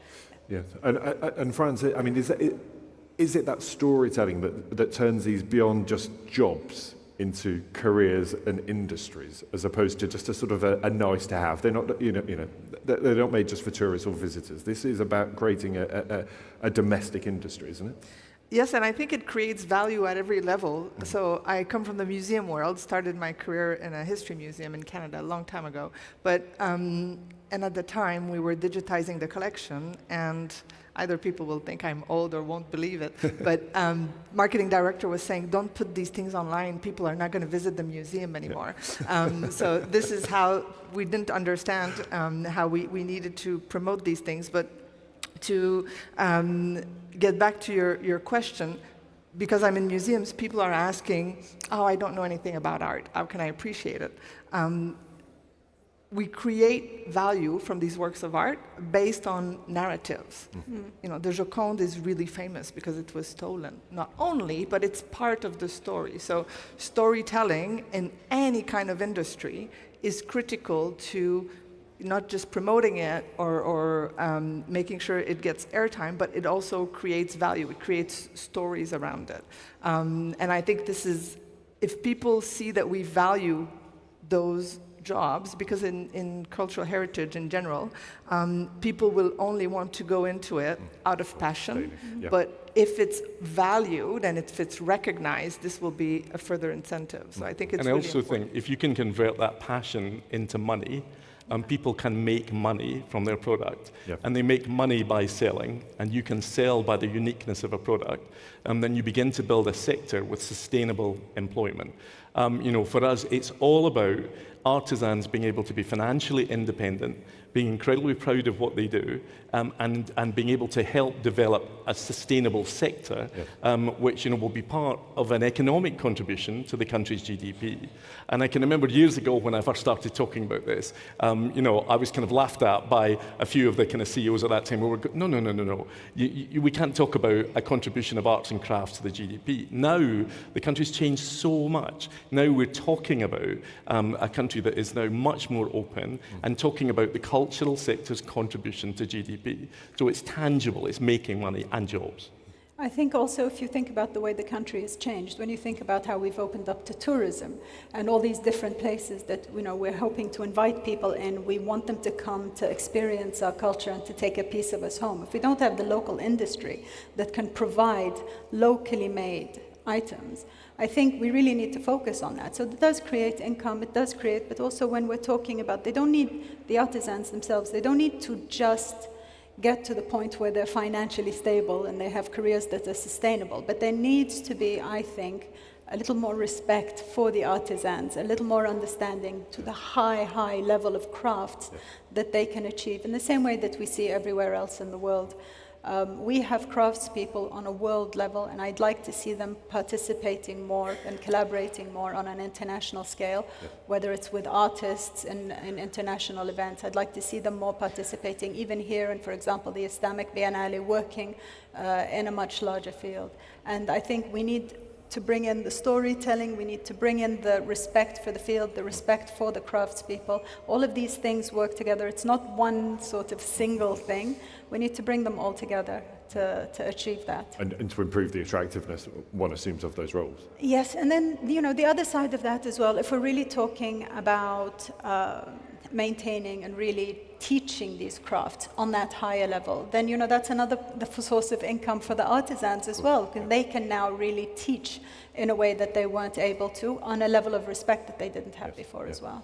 Yes, and Franz, I mean, is it that storytelling that turns these beyond just jobs into careers and industries, as opposed to just a sort of a nice to have? They're not, they're not made just for tourists or visitors. This is about creating a domestic industry, isn't it? Yes, and I think it creates value at every level. So I come from the museum world, started my career in a history museum in Canada a long time ago. But and at the time, we were digitizing the collection, and either people will think I'm old or won't believe it, but marketing director was saying, don't put these things online, people are not going to visit the museum anymore. So this is how we didn't understand how we needed to promote these things. But to get back to your question, because I'm in museums, people are asking, oh, I don't know anything about art, how can I appreciate it? We create value from these works of art based on narratives. You know, the Joconde is really famous because it was stolen. Not only, but it's part of the story. So storytelling in any kind of industry is critical to not just promoting it or making sure it gets airtime, but it also creates value. It creates stories around it. And I think this is, if people see that we value those jobs, because in cultural heritage in general, people will only want to go into it out of passion. But if it's valued and if it's recognized, this will be a further incentive. So I think it's really important. And I also think if you can convert that passion into money, people can make money from their product. And they make money by selling, and you can sell by the uniqueness of a product. And then you begin to build a sector with sustainable employment. You know, for us, it's all about artisans being able to be financially independent, being incredibly proud of what they do, and being able to help develop a sustainable sector, which, you know, will be part of an economic contribution to the country's GDP. And I can remember years ago when I first started talking about this, you know, I was kind of laughed at by a few of the kind of CEOs at that time who were, no. We can't talk about a contribution of arts and crafts to the GDP. Now, the country's changed so much. Now we're talking about a country that is now much more open and talking about the cultural sector's contribution to GDP. So it's tangible, it's making money and jobs. I think also if you think about the way the country has changed, when you think about how we've opened up to tourism and all these different places that, you know, we're hoping to invite people in, we want them to come to experience our culture and to take a piece of us home. If we don't have the local industry that can provide locally made items, I think we really need to focus on that. So it does create income, it does create, but also when we're talking about, they don't need, the artisans themselves, they don't need to just get to the point where they're financially stable and they have careers that are sustainable, but there needs to be, I think, a little more respect for the artisans, a little more understanding to the high level of crafts that they can achieve, in the same way that we see everywhere else in the world. We have craftspeople on a world level, and I'd like to see them participating more and collaborating more on an international scale, whether it's with artists in international events. I'd like to see them more participating, even here in, for example, the Islamic Biennale, working in a much larger field. And I think we need to bring in the storytelling, we need to bring in the respect for the field, the respect for the craftspeople. All of these things work together. It's not one sort of single thing. We need to bring them all together to achieve that. And to improve the attractiveness, one assumes, of those roles. Yes, and then, you know, the other side of that as well, if we're really talking about maintaining and really teaching these crafts on that higher level, then, you know, that's another source of income for the artisans as well, because they can now really teach in a way that they weren't able to, on a level of respect that they didn't have before as well.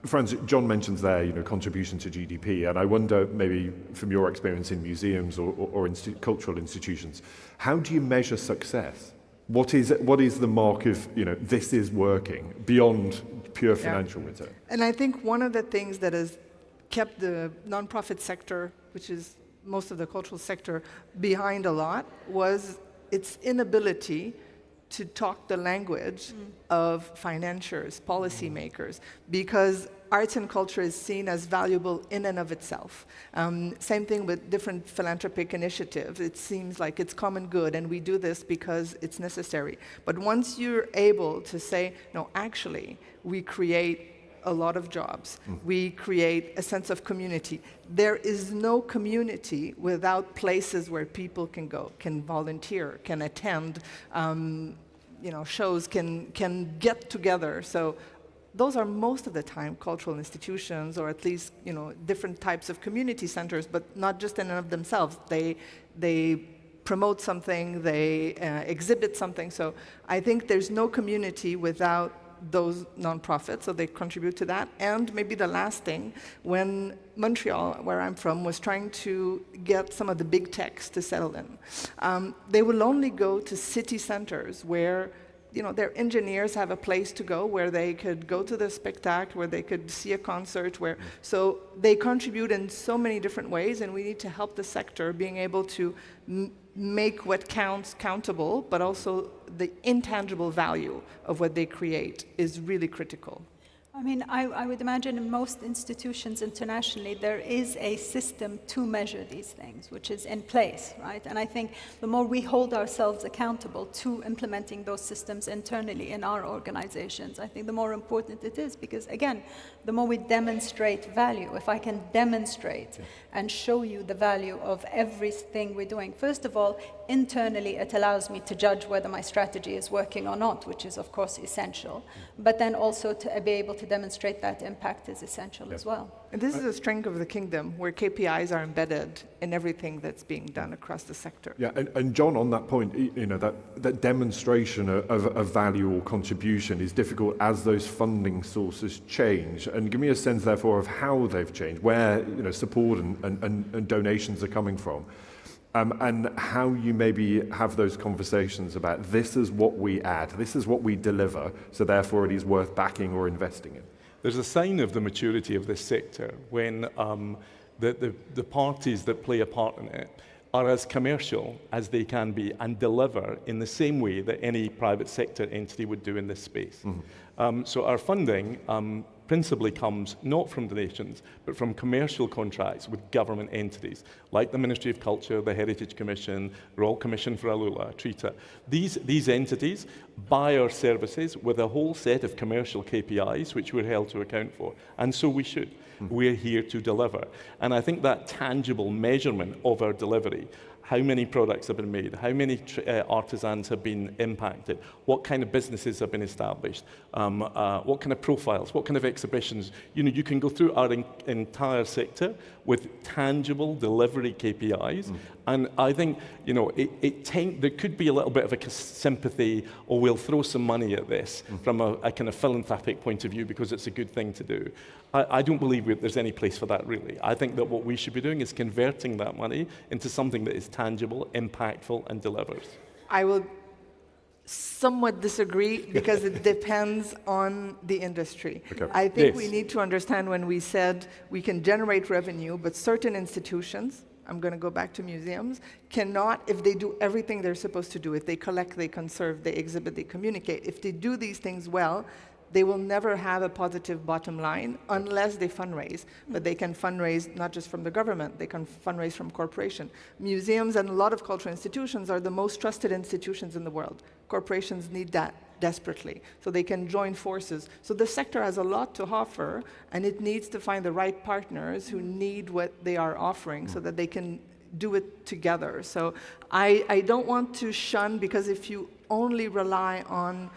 Franz, John mentions there, you know, contribution to GDP, and I wonder, maybe from your experience in museums or cultural institutions, how do you measure success? What is the mark of, you know, this is working beyond pure financial return? And I think one of the things that has kept the nonprofit sector, which is most of the cultural sector, behind a lot was its inability to talk the language of financiers, policymakers, because arts and culture is seen as valuable in and of itself. Same thing with different philanthropic initiatives. It seems like it's common good, and we do this because it's necessary. But once you're able to say, no, actually, we create a lot of jobs. We create a sense of community. There is no community without places where people can go, can volunteer, can attend, you know, shows, can get together. So those are most of the time cultural institutions, or at least, you know, different types of community centers, but not just in and of themselves. They promote something, they exhibit something. So I think there's no community without those nonprofits, so they contribute to that. And maybe the last thing, when Montreal, where I'm from, was trying to get some of the big techs to settle in, they will only go to city centers where, you know, their engineers have a place to go, where they could go to the spectacle, where they could see a concert, where, so they contribute in so many different ways, and we need to help the sector being able to make what counts countable, but also the intangible value of what they create is really critical. I mean, I would imagine in most institutions internationally, there is a system to measure these things, which is in place, right? And I think the more we hold ourselves accountable to implementing those systems internally in our organizations, I think the more important it is, because again, the more we demonstrate value, if I can demonstrate and show you the value of everything we're doing, first of all, internally it allows me to judge whether my strategy is working or not, which is of course essential, but then also to be able to demonstrate that impact is essential as well. And this is a strength of the kingdom, where KPIs are embedded in everything that's being done across the sector. Yeah, and John, on that point, you know, that demonstration of value or contribution is difficult as those funding sources change. And give me a sense, therefore, of how they've changed, where, you know, support and donations are coming from. And how you maybe have those conversations about, this is what we add, this is what we deliver, so therefore it is worth backing or investing in. There's a sign of the maturity of this sector when the parties that play a part in it are as commercial as they can be and deliver in the same way that any private sector entity would do in this space. So our funding principally comes not from donations, but from commercial contracts with government entities, like the Ministry of Culture, the Heritage Commission, Royal Commission for Alula, TRITA. These entities buy our services with a whole set of commercial KPIs, which we're held to account for, and so we should. We're here to deliver. And I think that tangible measurement of our delivery, how many products have been made, how many artisans have been impacted, what kind of businesses have been established, what kind of profiles, what kind of exhibitions. You know, you can go through our entire sector with tangible delivery KPIs, and I think, you know, there could be a little bit of a sympathy, or we'll throw some money at this from a kind of philanthropic point of view because it's a good thing to do. I don't believe there's any place for that, really. I think that what we should be doing is converting that money into something that is tangible, impactful, and delivers. I will somewhat disagree because it depends on the industry. Okay. I think we need to understand, when we said we can generate revenue, but certain institutions, I'm going to go back to museums, cannot, if they do everything they're supposed to do, if they collect, they conserve, they exhibit, they communicate, if they do these things well, they will never have a positive bottom line unless they fundraise. But they can fundraise not just from the government, they can fundraise from corporation. Museums and a lot of cultural institutions are the most trusted institutions in the world. corporations need that desperately, so they can join forces. So the sector has a lot to offer, and it needs to find the right partners who need what they are offering so that they can do it together. So I don't want to shun, because if you only rely on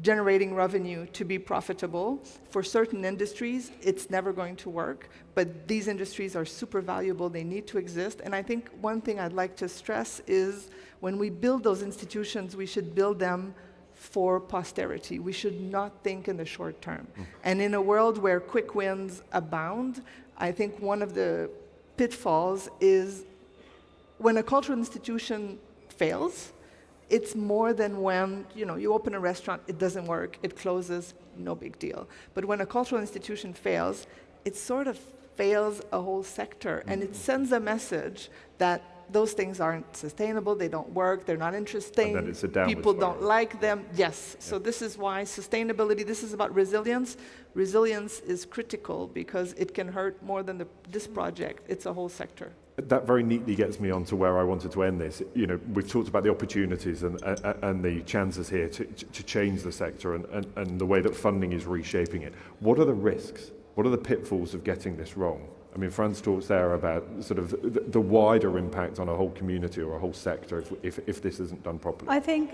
generating revenue to be profitable, for certain industries, it's never going to work. But these industries are super valuable, they need to exist. And I think one thing I'd like to stress is when we build those institutions, we should build them for posterity. We should not think in the short term. And in a world where quick wins abound, I think one of the pitfalls is when a cultural institution fails, it's more than when you open a restaurant, it doesn't work, it closes, no big deal. But when a cultural institution fails, it sort of fails a whole sector, and it sends a message that those things aren't sustainable, they don't work, they're not interesting, and then it's a downward people spiral. don't like them. Yes, so this is why sustainability, this is about resilience. Resilience is critical because it can hurt more than this project, it's a whole sector. That very neatly gets me on to where I wanted to end this. We've talked about the opportunities and the chances here to change the sector and the way that funding is reshaping it. What are the risks? What are the pitfalls of getting this wrong? I mean, Frans talks there about sort of the wider impact on a whole community or a whole sector if this isn't done properly. I think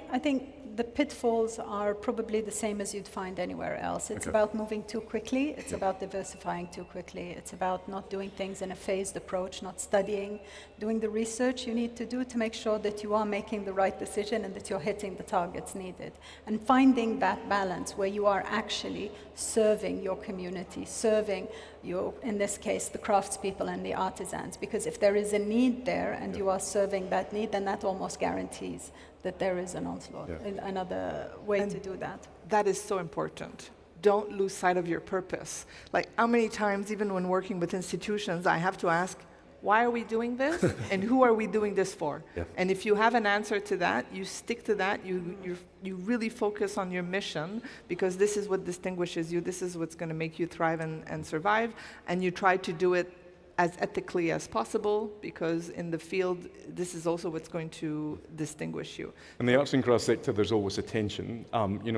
the pitfalls are probably the same as you'd find anywhere else. It's about moving too quickly. It's about diversifying too quickly. It's about not doing things in a phased approach, not studying, doing the research you need to do to make sure that you are making the right decision and that you're hitting the targets needed. And finding that balance where you are actually serving your community, serving in this case, the craftspeople and the artisans. Because if there is a need there and you are serving that need, then that almost guarantees that there is an onslaught, another way to do that. That is so important. Don't lose sight of your purpose. Like, how many times, even when working with institutions, I have to ask, why are we doing this? And who are we doing this for? Yeah. And if you have an answer to that, you stick to that, you really focus on your mission, because this is what distinguishes you, this is what's going to make you thrive and survive, and you try to do it as ethically as possible, because in the field, this is also what's going to distinguish you. In the arts and crafts sector, there's always a tension,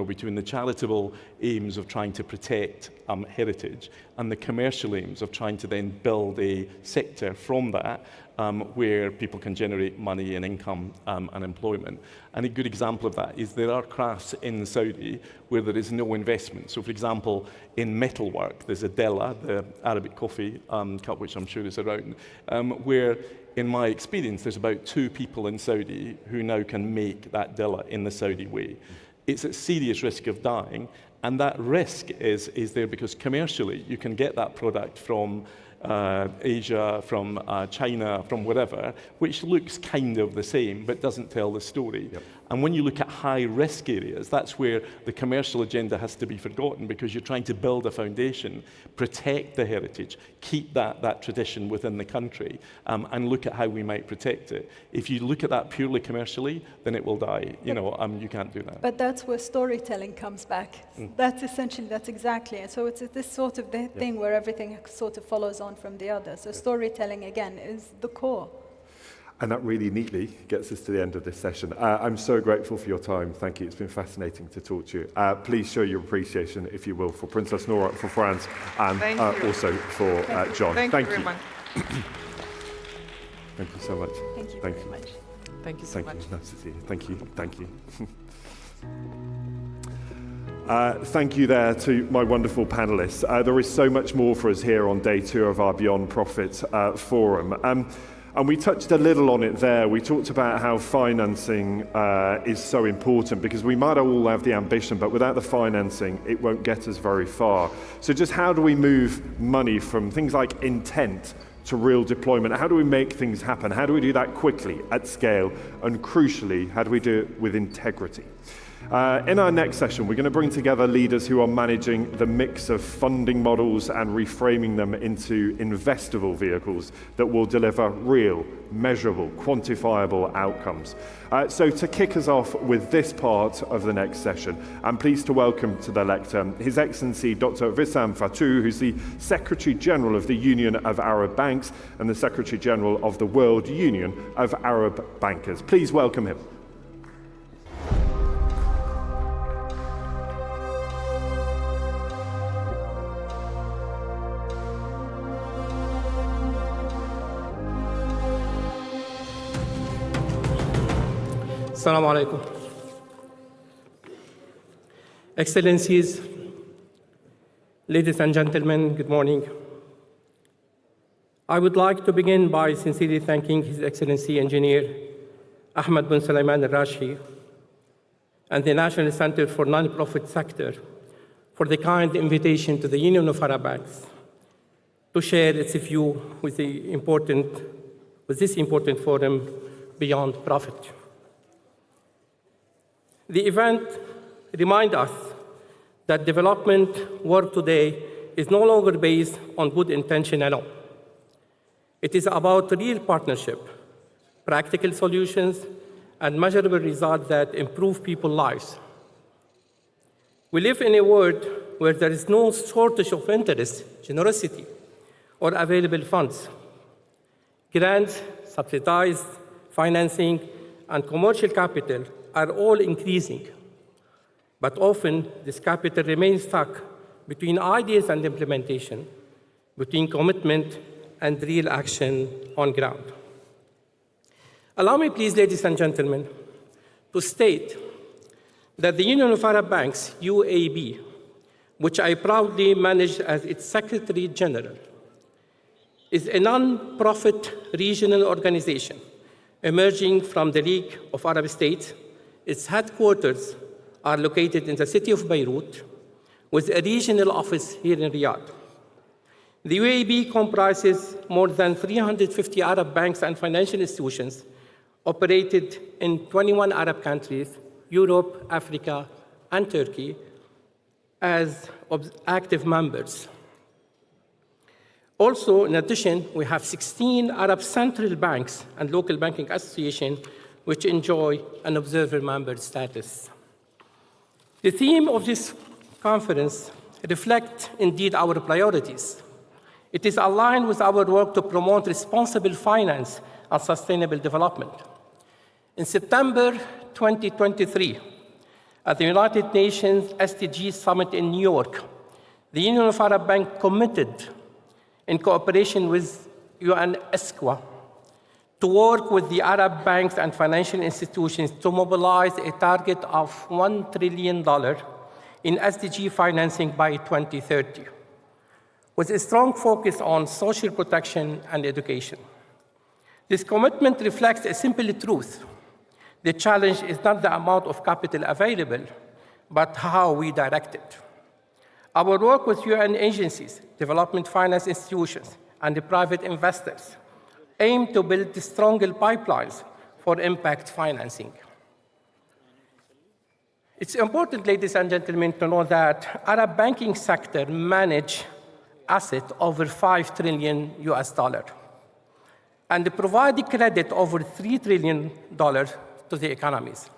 between the charitable aims of trying to protect heritage and the commercial aims of trying to then build a sector from that where people can generate money and income and employment. And a good example of that is there are crafts in Saudi where there is no investment. So, for example, in metalwork, there's a Della, the Arabic coffee cup, which I'm sure is around, where, in my experience, there's about 2 people in Saudi who now can make that Della in the Saudi way. It's at serious risk of dying, and that risk is there because commercially you can get that product from Asia, from China, from wherever, which looks kind of the same but doesn't tell the story. Yep. And when you look at high-risk areas, that's where the commercial agenda has to be forgotten, because you're trying to build a foundation, protect the heritage, keep that tradition within the country, and look at how we might protect it. If you look at that purely commercially, then it will die. You can't do that. But that's where storytelling comes back. That's exactly. And so it's this sort of thing where everything sort of follows on from the other. So storytelling, again, is the core. And that really neatly gets us to the end of this session. I'm so grateful for your time. Thank you. It's been fascinating to talk to you. Please show your appreciation, if you will, for Princess Noura, for Frans, and also for John. Thank you very much. Thank you so much. Thank you very much. Thank you so much. Nice to see you. Thank you. Thank you. Thank you there to my wonderful panelists. There is so much more for us here on day 2 of our Beyond Profit Forum. And we touched a little on it there. We talked about how financing is so important, because we might all have the ambition, but without the financing, it won't get us very far. So just how do we move money from things like intent to real deployment? How do we make things happen? How do we do that quickly, at scale? And crucially, how do we do it with integrity? In our next session, we're going to bring together leaders who are managing the mix of funding models and reframing them into investable vehicles that will deliver real, measurable, quantifiable outcomes. So to kick us off with this part of the next session, I'm pleased to welcome to the lectern His Excellency Dr. Wissam Fattouh, who's the Secretary General of the Union of Arab Banks and the Secretary General of the World Union of Arab Bankers. Please welcome him. Assalamu alaikum. Excellencies, ladies and gentlemen, good morning. I would like to begin by sincerely thanking His Excellency Engineer Ahmed bin Sulaiman Al-Rajhi and the National Center for Non-Profit Sector for the kind invitation to the Union of Arab Banks to share its view with this important forum, Beyond Profit. The event reminds us that development work today is no longer based on good intention alone. It is about real partnership, practical solutions, and measurable results that improve people's lives. We live in a world where there is no shortage of interest, generosity, or available funds. Grants, subsidized financing, and commercial capital are all increasing. But often, this capital remains stuck between ideas and implementation, between commitment and real action on ground. Allow me, please, ladies and gentlemen, to state that the Union of Arab Banks, UAB, which I proudly manage as its Secretary General, is a non-profit regional organization emerging from the League of Arab States. Its headquarters are located in the city of Beirut, with a regional office here in Riyadh. The UAB comprises more than 350 Arab banks and financial institutions operated in 21 Arab countries, Europe, Africa, and Turkey, as active members. Also, in addition, we have 16 Arab central banks and local banking associations which enjoy an observer member status. The theme of this conference reflects indeed our priorities. It is aligned with our work to promote responsible finance and sustainable development. In September 2023, at the United Nations SDG Summit in New York, the Union of Arab Banks committed, in cooperation with UNESCO, to work with the Arab banks and financial institutions to mobilize a target of $1 trillion in SDG financing by 2030, with a strong focus on social protection and education. This commitment reflects a simple truth. The challenge is not the amount of capital available, but how we direct it. Our work with UN agencies, development finance institutions, and the private investors aim to build stronger pipelines for impact financing. It's important, ladies and gentlemen, to know that Arab banking sector manage assets over $5 trillion and provide credit over $3 trillion to the economies.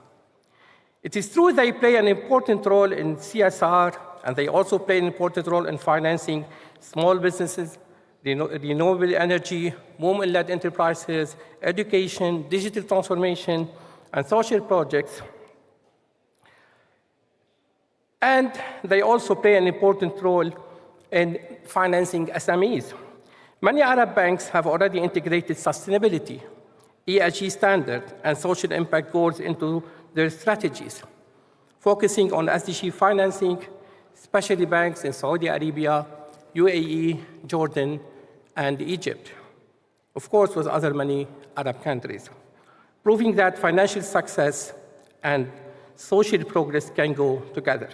It is true they play an important role in CSR, and they also play an important role in financing small businesses, renewable energy, women-led enterprises, education, digital transformation, and social projects. And they also play an important role in financing SMEs. Many Arab banks have already integrated sustainability, ESG standards, and social impact goals into their strategies, focusing on SDG financing, especially banks in Saudi Arabia, UAE, Jordan, and Egypt, of course, with other many Arab countries, proving that financial success and social progress can go together.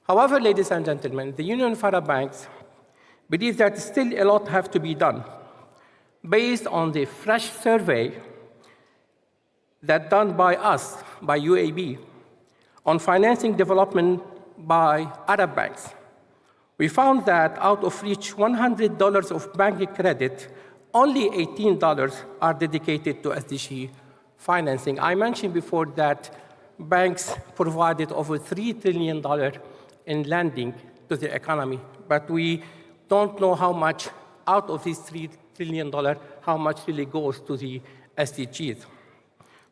However, ladies and gentlemen, the Union of Arab Banks believes that still a lot has to be done. Based on the fresh survey that done by us, by UAB, on financing development by Arab banks, we found that out of each $100 of bank credit, only $18 are dedicated to SDG financing. I mentioned before that banks provided over $3 trillion in lending to the economy, but we don't know how much out of these $3 trillion, how much really goes to the SDGs.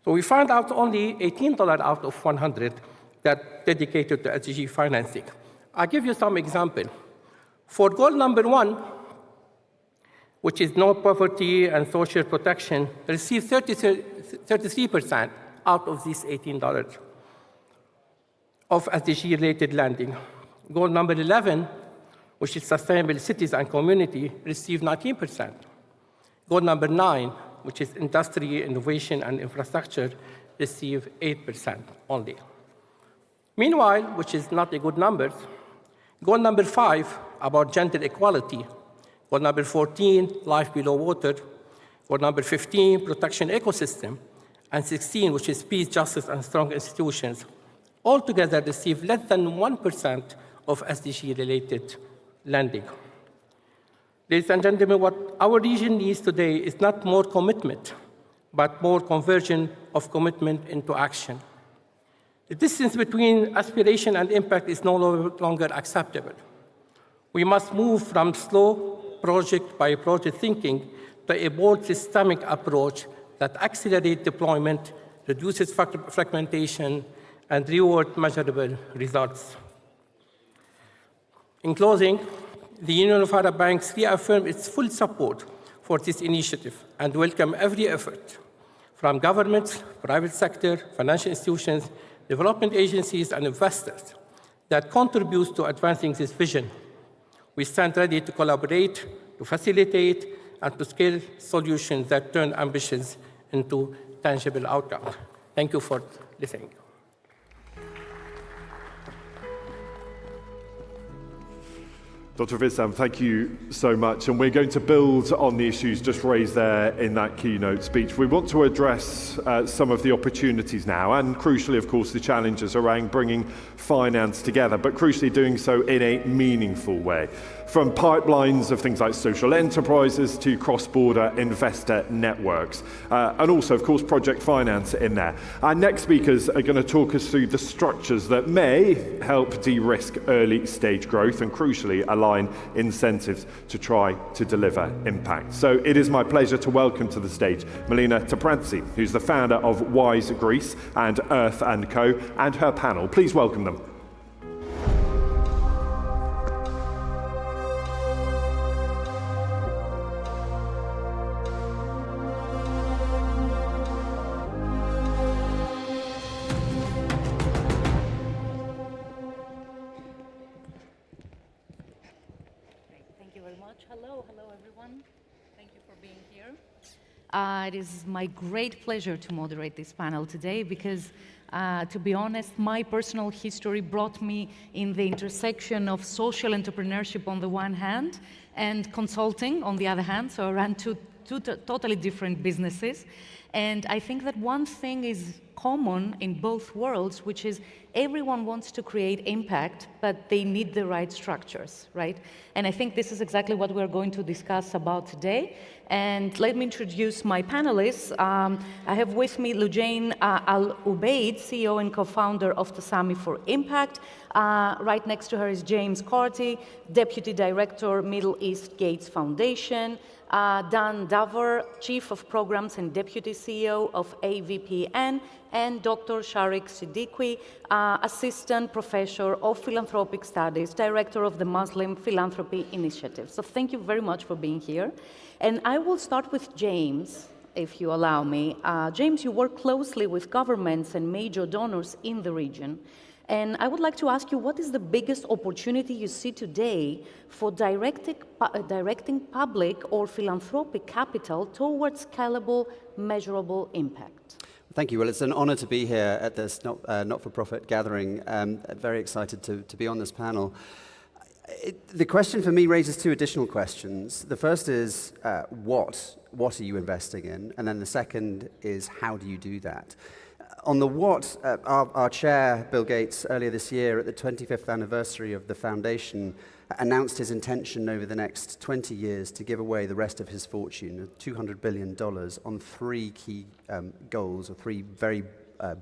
So we found out only $18 out of 100 that dedicated to SDG financing. I'll give you some example. For goal number 1, which is no poverty and social protection, received 33% out of these $18 of SDG-related lending. Goal number 11, which is sustainable cities and community, received 19%. Goal number 9, which is industry, innovation, and infrastructure, received 8% only. Meanwhile, which is not a good number, goal number 5, about gender equality, goal number 14, life below water, goal number 15, protection ecosystem, and 16, which is peace, justice, and strong institutions, altogether receive less than 1% of SDG-related lending. Ladies and gentlemen, what our region needs today is not more commitment, but more conversion of commitment into action. The distance between aspiration and impact is no longer acceptable. We must move from slow project by project thinking to a bold systemic approach that accelerates deployment, reduces fragmentation, and reward measurable results. In closing, the Union of Arab Banks reaffirmed its full support for this initiative and welcome every effort from governments, private sector, financial institutions, development agencies, and investors that contributes to advancing this vision. We stand ready to collaborate, to facilitate, and to scale solutions that turn ambitions into tangible outcomes. Thank you for listening. Dr. Wissam, thank you so much. And we're going to build on the issues just raised there in that keynote speech. We want to address some of the opportunities now, and crucially, of course, the challenges around bringing finance together, but crucially doing so in a meaningful way. From pipelines of things like social enterprises to cross-border investor networks, and also, of course, project finance in there. Our next speakers are going to talk us through the structures that may help de-risk early stage growth and, crucially, align incentives to try to deliver impact. So it is my pleasure to welcome to the stage Melina Toprantzis, who's the founder of Wise Greece and Earth & Co, and her panel. Please welcome them. It is my great pleasure to moderate this panel today because, to be honest, my personal history brought me in the intersection of social entrepreneurship on the one hand and consulting on the other hand. So I ran two totally different businesses. And I think that one thing is common in both worlds, which is everyone wants to create impact, but they need the right structures, right? And I think this is exactly what we're going to discuss about today. And let me introduce my panelists. I have with me Loujain Al-Ubaid, CEO and co-founder of Tasami for Impact. Right next to her is James Carty, Deputy Director, Middle East Gates Foundation. Dan Dover, Chief of Programs and Deputy CEO of AVPN, and Dr. Sharik Siddiqui, Assistant Professor of Philanthropic Studies, Director of the Muslim Philanthropy Initiative. So thank you very much for being here. And I will start with James, if you allow me. James, you work closely with governments and major donors in the region. And I would like to ask you, what is the biggest opportunity you see today for directing public or philanthropic capital towards scalable, measurable impact? Thank you. Well, it's an honor to be here at this not-for-profit gathering. Very excited to be on this panel. The question for me raises two additional questions. The first is, what are you investing in? And then the second is, how do you do that? On the what, our chair, Bill Gates, earlier this year at the 25th anniversary of the foundation, announced his intention over the next 20 years to give away the rest of his fortune, $200 billion, on three key goals, or three very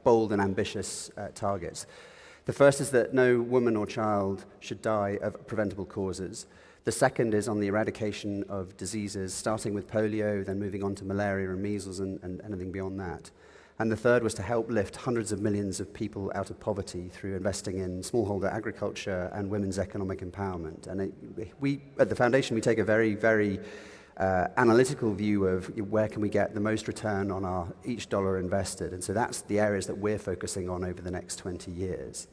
bold and ambitious targets. The first is that no woman or child should die of preventable causes. The second is on the eradication of diseases, starting with polio, then moving on to malaria and measles and anything beyond that. And the third was to help lift hundreds of millions of people out of poverty through investing in smallholder agriculture and women's economic empowerment. And we, at the foundation, we take a very, very analytical view of where can we get the most return on our each dollar invested. And so that's the areas that we're focusing on over the next 20 years.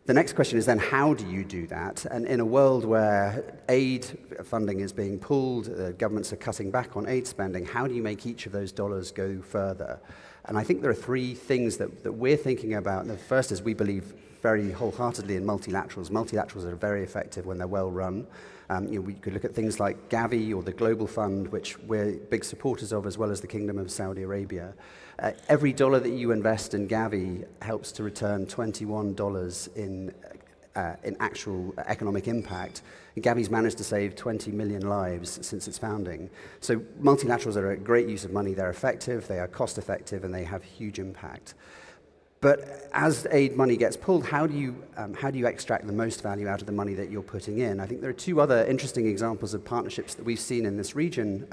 The next question is then, how do you do that? And in a world where aid funding is being pulled, governments are cutting back on aid spending, how do you make each of those dollars go further? And I think there are three things that we're thinking about. The first is we believe very wholeheartedly in multilaterals. Multilaterals are very effective when they're well run. We could look at things like Gavi or the Global Fund, which we're big supporters of, as well as the Kingdom of Saudi Arabia. Every dollar that you invest in Gavi helps to return $21 in actual economic impact. And Gavi's managed to save 20 million lives since its founding. So multilaterals are a great use of money. They're effective, they are cost effective, and they have huge impact. But as aid money gets pulled, how do you extract the most value out of the money that you're putting in? I think there are two other interesting examples of partnerships that we've seen in this region.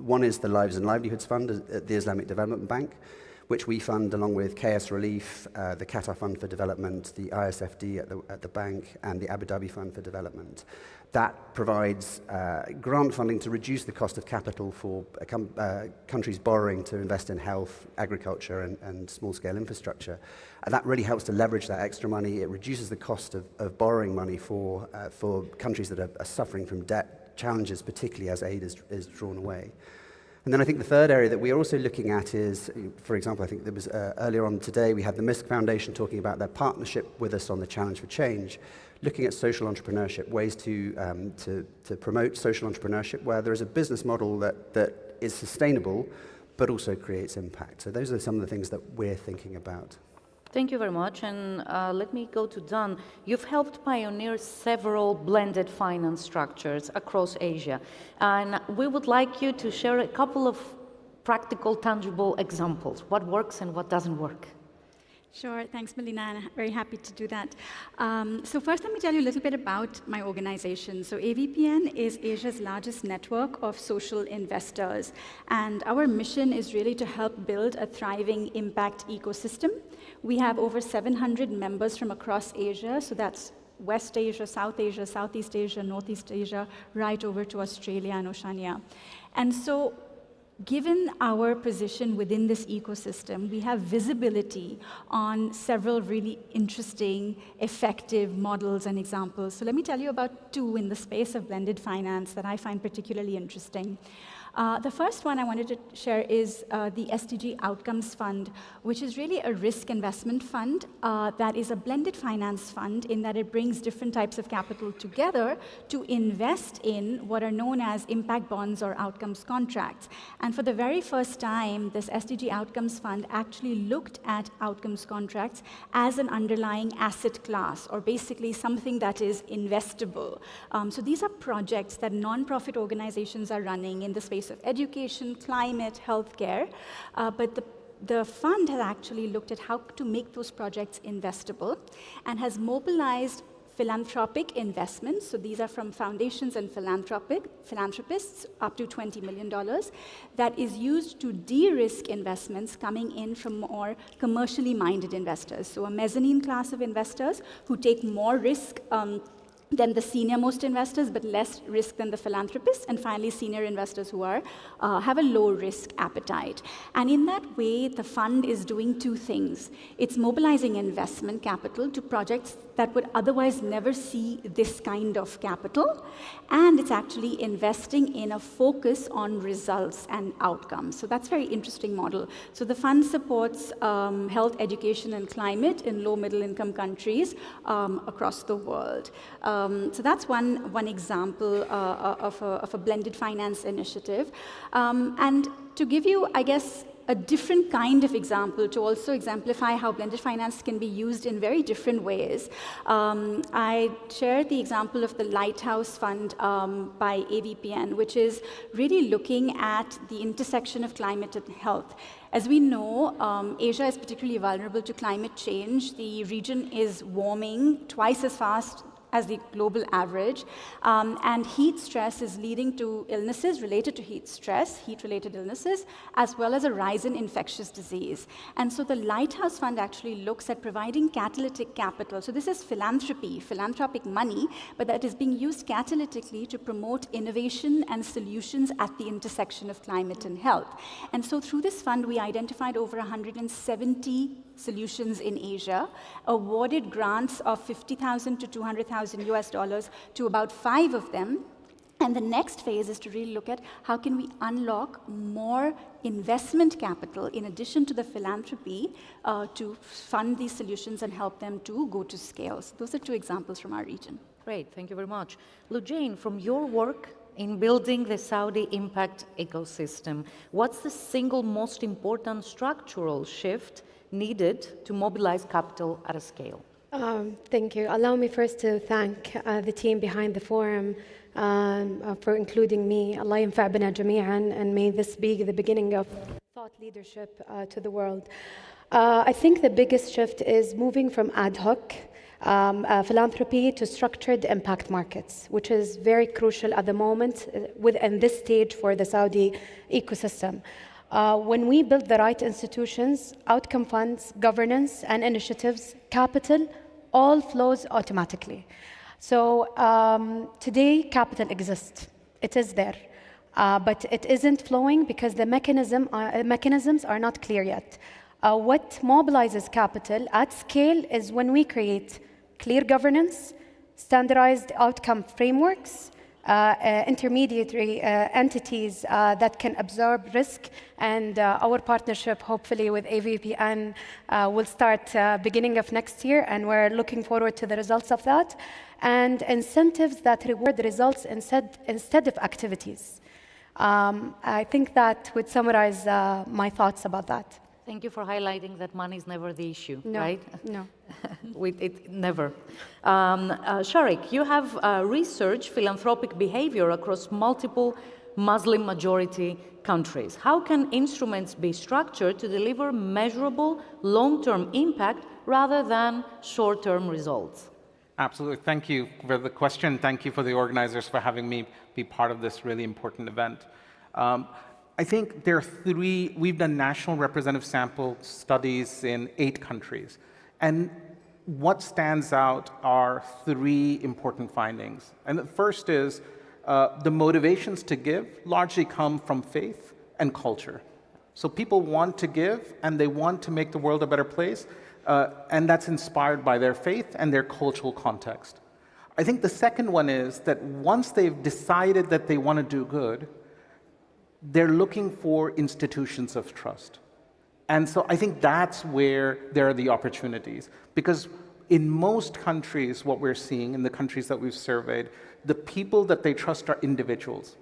One is the Lives and Livelihoods Fund at the Islamic Development Bank, which we fund along with KS Relief, the Qatar Fund for Development, the ISFD at the bank, and the Abu Dhabi Fund for Development. That provides grant funding to reduce the cost of capital for countries borrowing to invest in health, agriculture, and small-scale infrastructure. And that really helps to leverage that extra money. It reduces the cost of borrowing money for countries that are suffering from debt challenges, particularly as aid is drawn away. And then I think the third area that we are also looking at is, for example, I think there was earlier on today, we had the MISC Foundation talking about their partnership with us on the Challenge for Change, looking at social entrepreneurship, ways to promote social entrepreneurship where there is a business model that is sustainable, but also creates impact. So those are some of the things that we're thinking about. Thank you very much, and let me go to Don. You've helped pioneer several blended finance structures across Asia, and we would like you to share a couple of practical, tangible examples, what works and what doesn't work. Sure, thanks Melina, and I'm very happy to do that. So first let me tell you a little bit about my organization. So AVPN is Asia's largest network of social investors, and our mission is really to help build a thriving impact ecosystem. We have over 700 members from across Asia, so that's West Asia, Southeast Asia, Northeast Asia, right over to Australia and Oceania. And so given our position within this ecosystem, we have visibility on several really interesting, effective models and examples. So let me tell you about two in the space of blended finance that I find particularly interesting. The first one I wanted to share is the SDG Outcomes Fund, which is really a risk investment fund that is a blended finance fund in that it brings different types of capital together to invest in what are known as impact bonds or outcomes contracts. And for the very first time, this SDG Outcomes Fund actually looked at outcomes contracts as an underlying asset class, or basically something that is investable. So these are projects that nonprofit organizations are running in the space of education, climate, healthcare, but the fund has actually looked at how to make those projects investable and has mobilized philanthropic investments. So these are from foundations and philanthropists up to $20 million that is used to de-risk investments coming in from more commercially minded investors. So a mezzanine class of investors who take more risk than the senior most investors, but less risk than the philanthropists, and finally senior investors who are have a low risk appetite. And in that way, the fund is doing two things. It's mobilizing investment capital to projects that would otherwise never see this kind of capital, and it's actually investing in a focus on results and outcomes. So that's a very interesting model. So the fund supports health, education, and climate in low middle income countries across the world. So that's one example of a blended finance initiative. And to give you, I guess, a different kind of example to also exemplify how blended finance can be used in very different ways. I shared the example of the Lighthouse Fund by AVPN, which is really looking at the intersection of climate and health. As we know, Asia is particularly vulnerable to climate change. The region is warming twice as fast as the global average. And heat stress is leading to illnesses related to heat stress, heat-related illnesses, as well as a rise in infectious disease. And so the Lighthouse Fund actually looks at providing catalytic capital. So this is philanthropy, philanthropic money, but that is being used catalytically to promote innovation and solutions at the intersection of climate and health. And so through this fund, we identified over 170 solutions in Asia, awarded grants of 50,000 to 200,000 US dollars to about 5 of them. And the next phase is to really look at how can we unlock more investment capital in addition to the philanthropy to fund these solutions and help them to go to scale. So those are 2 examples from our region. Great, thank you very much. Lujane, from your work in building the Saudi impact ecosystem, what's the single most important structural shift needed to mobilize capital at a scale? Thank you. Allow me first to thank the team behind the forum for including me. Allah yanfa' bina jami'an, and may this be the beginning of thought leadership to the world. I think the biggest shift is moving from ad hoc philanthropy to structured impact markets, which is very crucial at the moment within this stage for the Saudi ecosystem. When we build the right institutions, outcome funds, governance, and initiatives, capital, all flows automatically. So today, capital exists. It is there. But it isn't flowing because the mechanisms are not clear yet. What mobilizes capital at scale is when we create clear governance, standardized outcome frameworks, intermediary entities that can absorb risk, and our partnership, hopefully with AVPN, will start beginning of next year, and we're looking forward to the results of that, and incentives that reward the results instead of activities. I think that would summarize my thoughts about that. Thank you for highlighting that money is never the issue, No, right? no. Never. Sharik, you have researched philanthropic behavior across multiple Muslim majority countries. How can instruments be structured to deliver measurable long-term impact rather than short-term results? Absolutely. Thank you for the question. Thank you for the organizers for having me be part of this really important event. I think there are 3, we've done national representative sample studies in 8 countries. And what stands out are 3 important findings. And the first is the motivations to give largely come from faith and culture. So people want to give and they want to make the world a better place. And that's inspired by their faith and their cultural context. I think the second one is that once they've decided that they want to do good, they're looking for institutions of trust. And so I think that's where there are the opportunities. Because in most countries, what we're seeing, in the countries that we've surveyed, the people that they trust are individuals.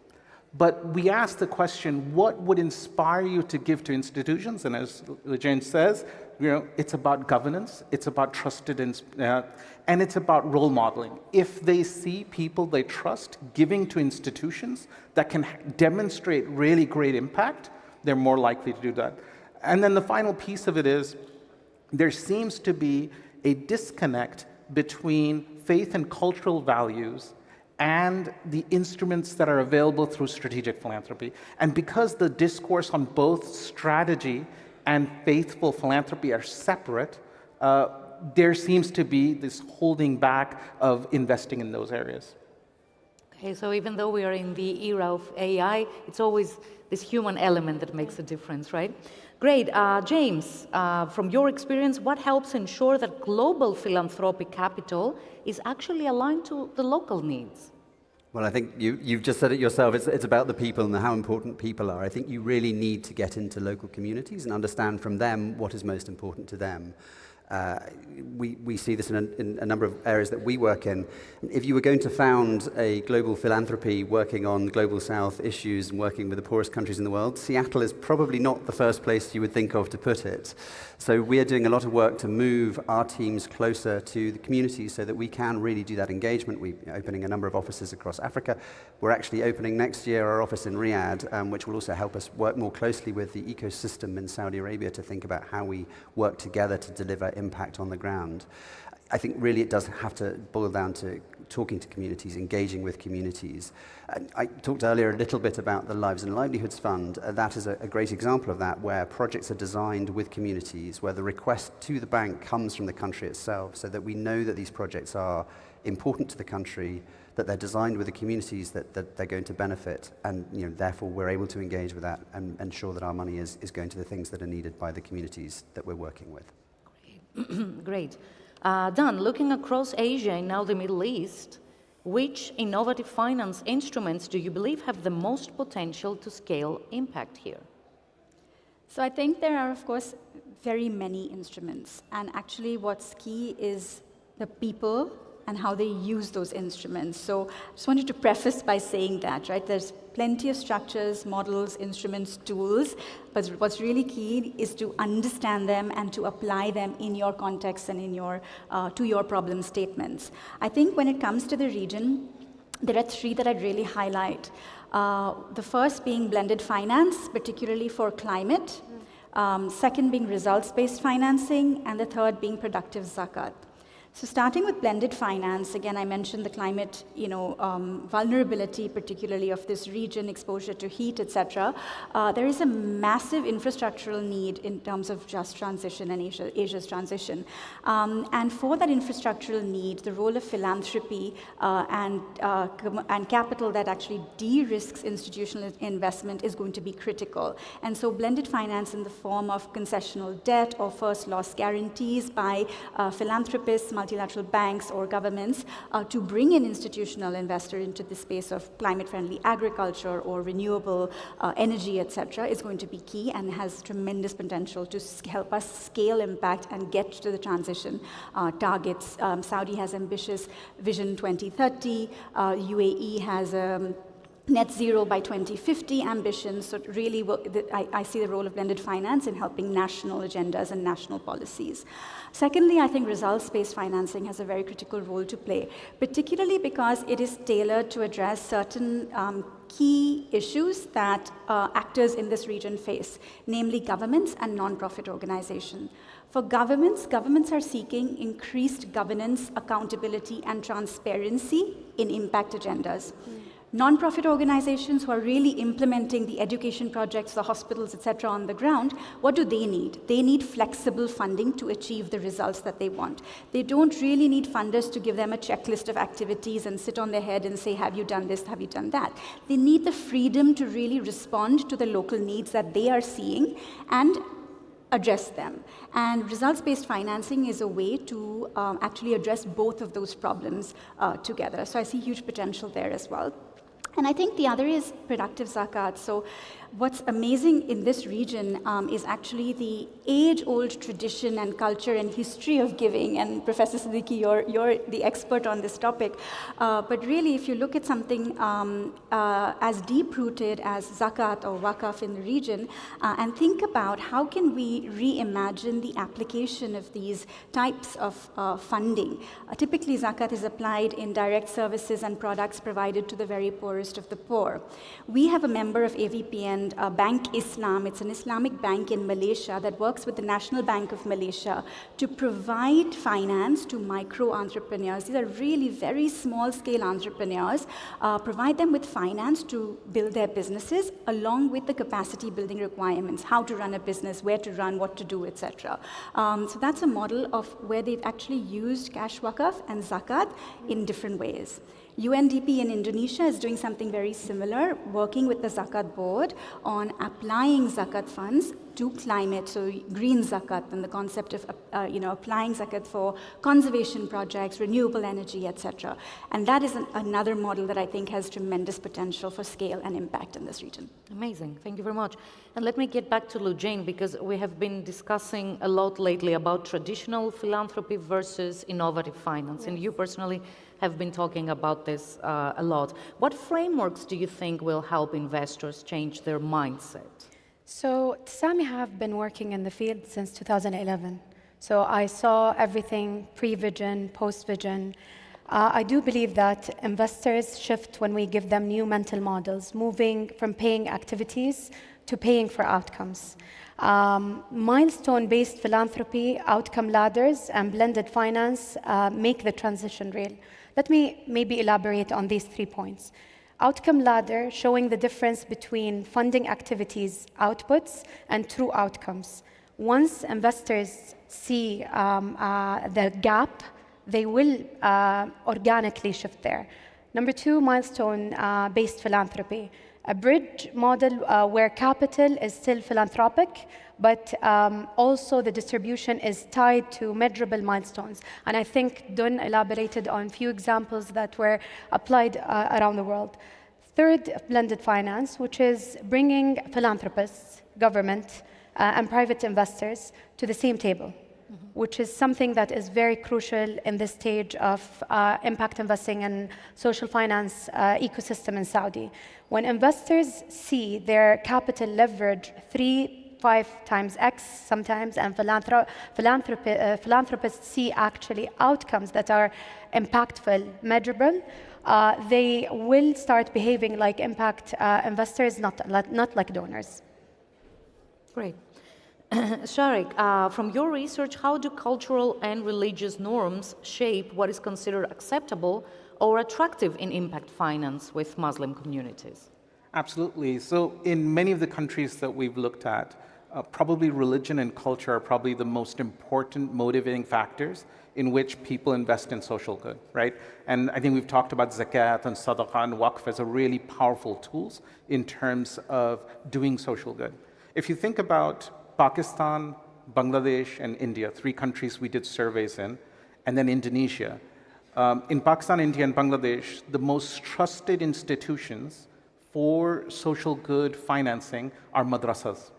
But we ask the question, what would inspire you to give to institutions? And as Lujane says, it's about governance, it's about trusted, and it's about role modeling. If they see people they trust giving to institutions that can demonstrate really great impact, they're more likely to do that. And then the final piece of it is, there seems to be a disconnect between faith and cultural values and the instruments that are available through strategic philanthropy. And because the discourse on both strategy and faithful philanthropy are separate, there seems to be this holding back of investing in those areas. Okay, so even though we are in the era of AI, it's always this human element that makes a difference, right? Great. James, from your experience, what helps ensure that global philanthropic capital is actually aligned to the local needs? Well, I think you've just said it yourself. It's about the people and how important people are. I think you really need to get into local communities and understand from them what is most important to them. We see this in a number of areas that we work in. If you were going to found a global philanthropy working on global south issues and working with the poorest countries in the world, Seattle is probably not the first place you would think of to put it. So we are doing a lot of work to move our teams closer to the communities so that we can really do that engagement. We're opening a number of offices across Africa. We're actually opening next year our office in Riyadh, which will also help us work more closely with the ecosystem in Saudi Arabia to think about how we work together to deliver impact on the ground. I think really it does have to boil down to talking to communities, engaging with communities. I talked earlier a little bit about the Lives and Livelihoods Fund. That is a great example of that, where projects are designed with communities, where the request to the bank comes from the country itself, so that we know that these projects are important to the country, that they're designed with the communities that they're going to benefit, and therefore we're able to engage with that and ensure that our money is going to the things that are needed by the communities that we're working with. Great. Dan, looking across Asia and now the Middle East, which innovative finance instruments do you believe have the most potential to scale impact here? So I think there are, of course, very many instruments. And actually what's key is the people and how they use those instruments. So I just wanted to preface by saying that, right? There's plenty of structures, models, instruments, tools, but what's really key is to understand them and to apply them in your context and in your, to your problem statements. I think when it comes to the region, there are three that I'd really highlight. The first being blended finance, particularly for climate. Second being results-based financing, and the third being productive zakat. So starting with blended finance, again, I mentioned the climate, vulnerability, particularly of this region, exposure to heat, etc. There is a massive infrastructural need in terms of just transition and Asia's transition. And for that infrastructural need, the role of philanthropy and capital that actually de-risks institutional investment is going to be critical. And so blended finance in the form of concessional debt or first loss guarantees by philanthropists, multilateral banks or governments to bring an institutional investor into the space of climate-friendly agriculture or renewable energy, etc., is going to be key and has tremendous potential to help us scale impact and get to the transition targets. Saudi has ambitious Vision 2030. UAE has net zero by 2050 ambitions. So really, I see the role of blended finance in helping national agendas and national policies. Secondly, I think results-based financing has a very critical role to play, particularly because it is tailored to address certain key issues that actors in this region face, namely governments and non-profit organizations. For governments are seeking increased governance, accountability, and transparency in impact agendas. Non-profit organizations who are really implementing the education projects, the hospitals, etc., on the ground, what do they need? They need flexible funding to achieve the results that they want. They don't really need funders to give them a checklist of activities and sit on their head and say, have you done this, have you done that? They need the freedom to really respond to the local needs that they are seeing and address them. And results-based financing is a way to actually address both of those problems together. So I see huge potential there as well. And I think the other is productive zakat. So what's amazing in this region is actually the age-old tradition and culture and history of giving. And Professor Siddiqui, you're the expert on this topic. But really, if you look at something as deep-rooted as zakat or waqf in the region, and think about how can we reimagine the application of these types of funding. Typically, zakat is applied in direct services and products provided to the very poorest of the poor. We have a member of AVPN, Bank Islam. It's an Islamic bank in Malaysia that works with the National Bank of Malaysia to provide finance to micro entrepreneurs. These are really very small scale entrepreneurs. Provide them with finance to build their businesses along with the capacity building requirements, how to run a business, where to run, what to do, etc. So that's a model of where they've actually used cash waqf and zakat in different ways. UNDP in Indonesia is doing something very similar, working with the Zakat Board on applying zakat funds to climate, so green zakat and the concept of applying zakat for conservation projects, renewable energy, etc. And that is another model that I think has tremendous potential for scale and impact in this region. Amazing, thank you very much. And let me get back to Lujane, because we have been discussing a lot lately about traditional philanthropy versus innovative finance, and you personally have been talking about this a lot. What frameworks do you think will help investors change their mindset? So Sami have been working in the field since 2011. So I saw everything pre-vision, post-vision. I do believe that investors shift when we give them new mental models, moving from paying activities to paying for outcomes. Milestone-based philanthropy, outcome ladders, and blended finance make the transition real. Let me maybe elaborate on these 3 points. Outcome ladder, showing the difference between funding activities outputs and true outcomes. Once investors see the gap, they will organically shift there. Number 2, milestone-based philanthropy. A bridge model where capital is still philanthropic, but also the distribution is tied to measurable milestones. And I think Dun elaborated on a few examples that were applied around the world. Third, blended finance, which is bringing philanthropists, government, and private investors to the same table, which is something that is very crucial in this stage of impact investing and social finance ecosystem in Saudi. When investors see their capital leverage 3-5 times X sometimes, and philanthropists see actually outcomes that are impactful, measurable, they will start behaving like impact investors, not like donors. Great. Sharik, from your research, how do cultural and religious norms shape what is considered acceptable or attractive in impact finance with Muslim communities? Absolutely. So in many of the countries that we've looked at, probably religion and culture are probably the most important motivating factors in which people invest in social good, right? And I think we've talked about zakat and sadaqah and waqf as a really powerful tools in terms of doing social good. If you think about Pakistan, Bangladesh, and India, 3 countries we did surveys in, and then Indonesia. In Pakistan, India, and Bangladesh, the most trusted institutions for social good financing are madrasas.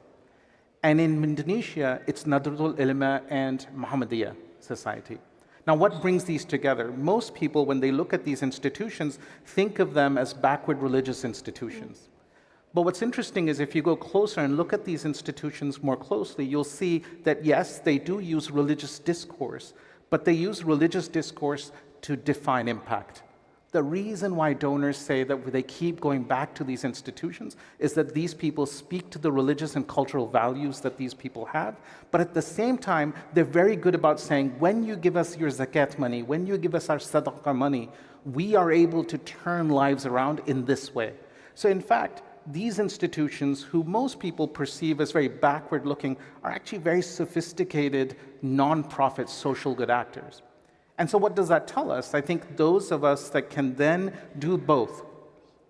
And in Indonesia, it's Nahdlatul Ulama and Muhammadiyah Society. Now, what brings these together? Most people, when they look at these institutions, think of them as backward religious institutions. But what's interesting is if you go closer and look at these institutions more closely, you'll see that yes, they do use religious discourse, but they use religious discourse to define impact. The reason why donors say that they keep going back to these institutions is that these people speak to the religious and cultural values that these people have, but at the same time, they're very good about saying, when you give us your zakat money, when you give us our sadaqah money, we are able to turn lives around in this way. So in fact, these institutions, who most people perceive as very backward-looking, are actually very sophisticated, non-profit social good actors. And so what does that tell us? I think those of us that can then do both,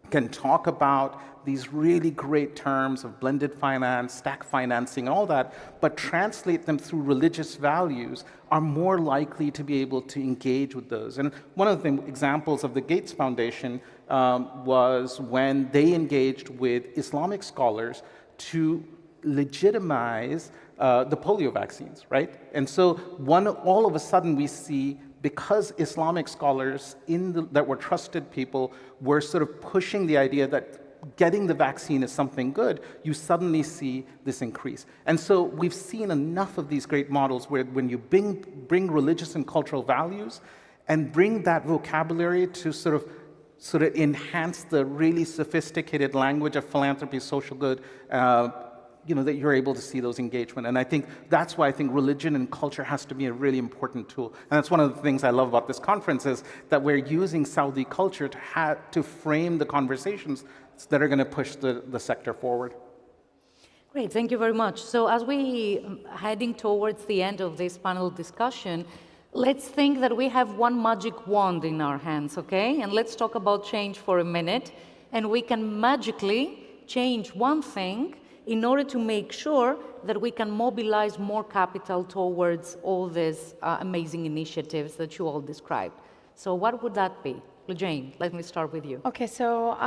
can talk about these really great terms of blended finance, stack financing, and all that, but translate them through religious values, are more likely to be able to engage with those. And one of the examples of the Gates Foundation was when they engaged with Islamic scholars to legitimize the polio vaccines, right? And so all of a sudden we see, because Islamic scholars that were trusted people were sort of pushing the idea that getting the vaccine is something good, you suddenly see this increase. And so we've seen enough of these great models where when you bring religious and cultural values and bring that vocabulary to sort of enhance the really sophisticated language of philanthropy, social good, that you're able to see those engagement. And I think that's why I think religion and culture has to be a really important tool. And that's one of the things I love about this conference is that we're using Saudi culture to frame the conversations that are going to push the sector forward. Great, thank you very much. So as we heading towards the end of this panel discussion, let's think that we have one magic wand in our hands, okay? And let's talk about change for a minute. And we can magically change one thing in order to make sure that we can mobilize more capital towards all these amazing initiatives that you all described. So what would that be? Jane, let me start with you. Okay, so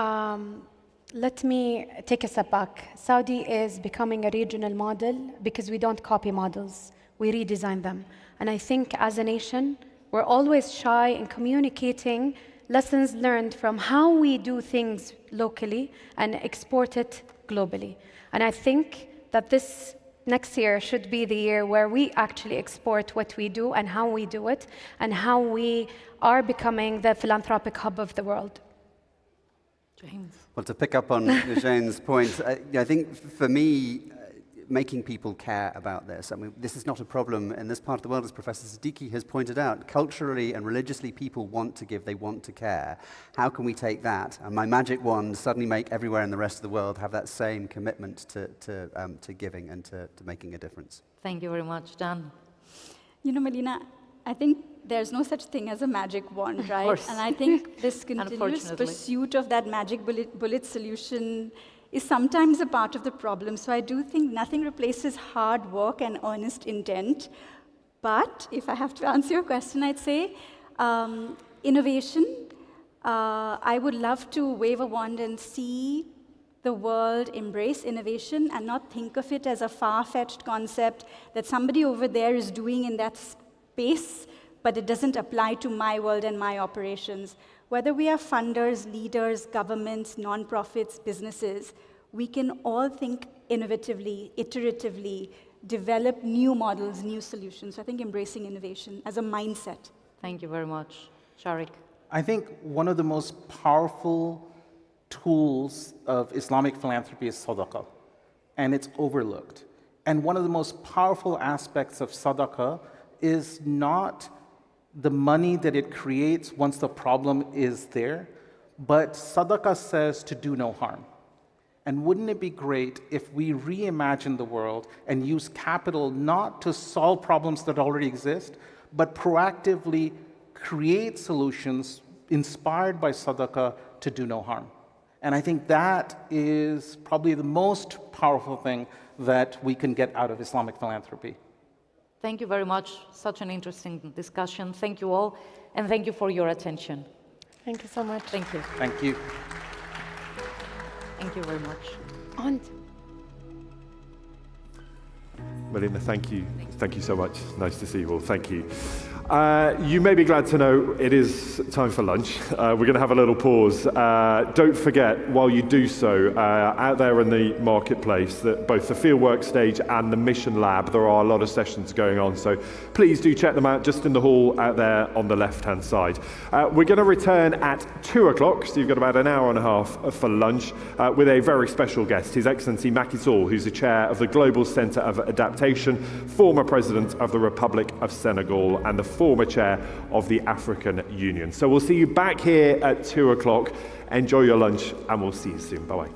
let me take a step back. Saudi is becoming a regional model because we don't copy models, we redesign them. And I think as a nation, we're always shy in communicating lessons learned from how we do things locally and export it globally. And I think that this next year should be the year where we actually export what we do and how we do it and how we are becoming the philanthropic hub of the world. Well, to pick up on Eugene's point, I think for me, making people care about this. I mean, this is not a problem in this part of the world, as Professor Siddiqui has pointed out. Culturally and religiously, people want to give, they want to care. How can we take that and my magic wand suddenly make everywhere in the rest of the world have that same commitment to giving and to making a difference? Thank you very much, Dan. You know, Melina, I think there's no such thing as a magic wand, right? Of course. And I think this continuous pursuit of that magic bullet solution is sometimes a part of the problem. So I do think nothing replaces hard work and earnest intent. But if I have to answer your question, I'd say innovation. I would love to wave a wand and see the world embrace innovation and not think of it as a far-fetched concept that somebody over there is doing in that space, but it doesn't apply to my world and my operations. Whether we are funders, leaders, governments, nonprofits, businesses, we can all think innovatively, iteratively, develop new models, new solutions. So I think embracing innovation as a mindset. Thank you very much. Sharik. I think one of the most powerful tools of Islamic philanthropy is sadaqah, and it's overlooked. And one of the most powerful aspects of sadaqah is not the money that it creates once the problem is there, but sadaqah says to do no harm. And wouldn't it be great if we reimagine the world and use capital not to solve problems that already exist, but proactively create solutions inspired by sadaqah to do no harm? And I think that is probably the most powerful thing that we can get out of Islamic philanthropy. Thank you very much. Such an interesting discussion. Thank you all, and thank you for your attention. Thank you so much. Thank you. Thank you. Thank you very much. On. Melina, thank you. Thank you so much. Nice to see you all. Thank you. You may be glad to know it is time for lunch. We're going to have a little pause. Don't forget, while you do so, out there in the marketplace, that both the Fieldwork stage and the Mission Lab, there are a lot of sessions going on. So please do check them out just in the hall out there on the left-hand side. We're going to return at 2 o'clock, so you've got about an hour and a half for lunch, with a very special guest, His Excellency Macky Sall, who's the chair of the Global Centre of Adaptation, former president of the Republic of Senegal, and the former chair of the African Union. So we'll see you back here at 2 o'clock. Enjoy your lunch, and we'll see you soon. Bye-bye.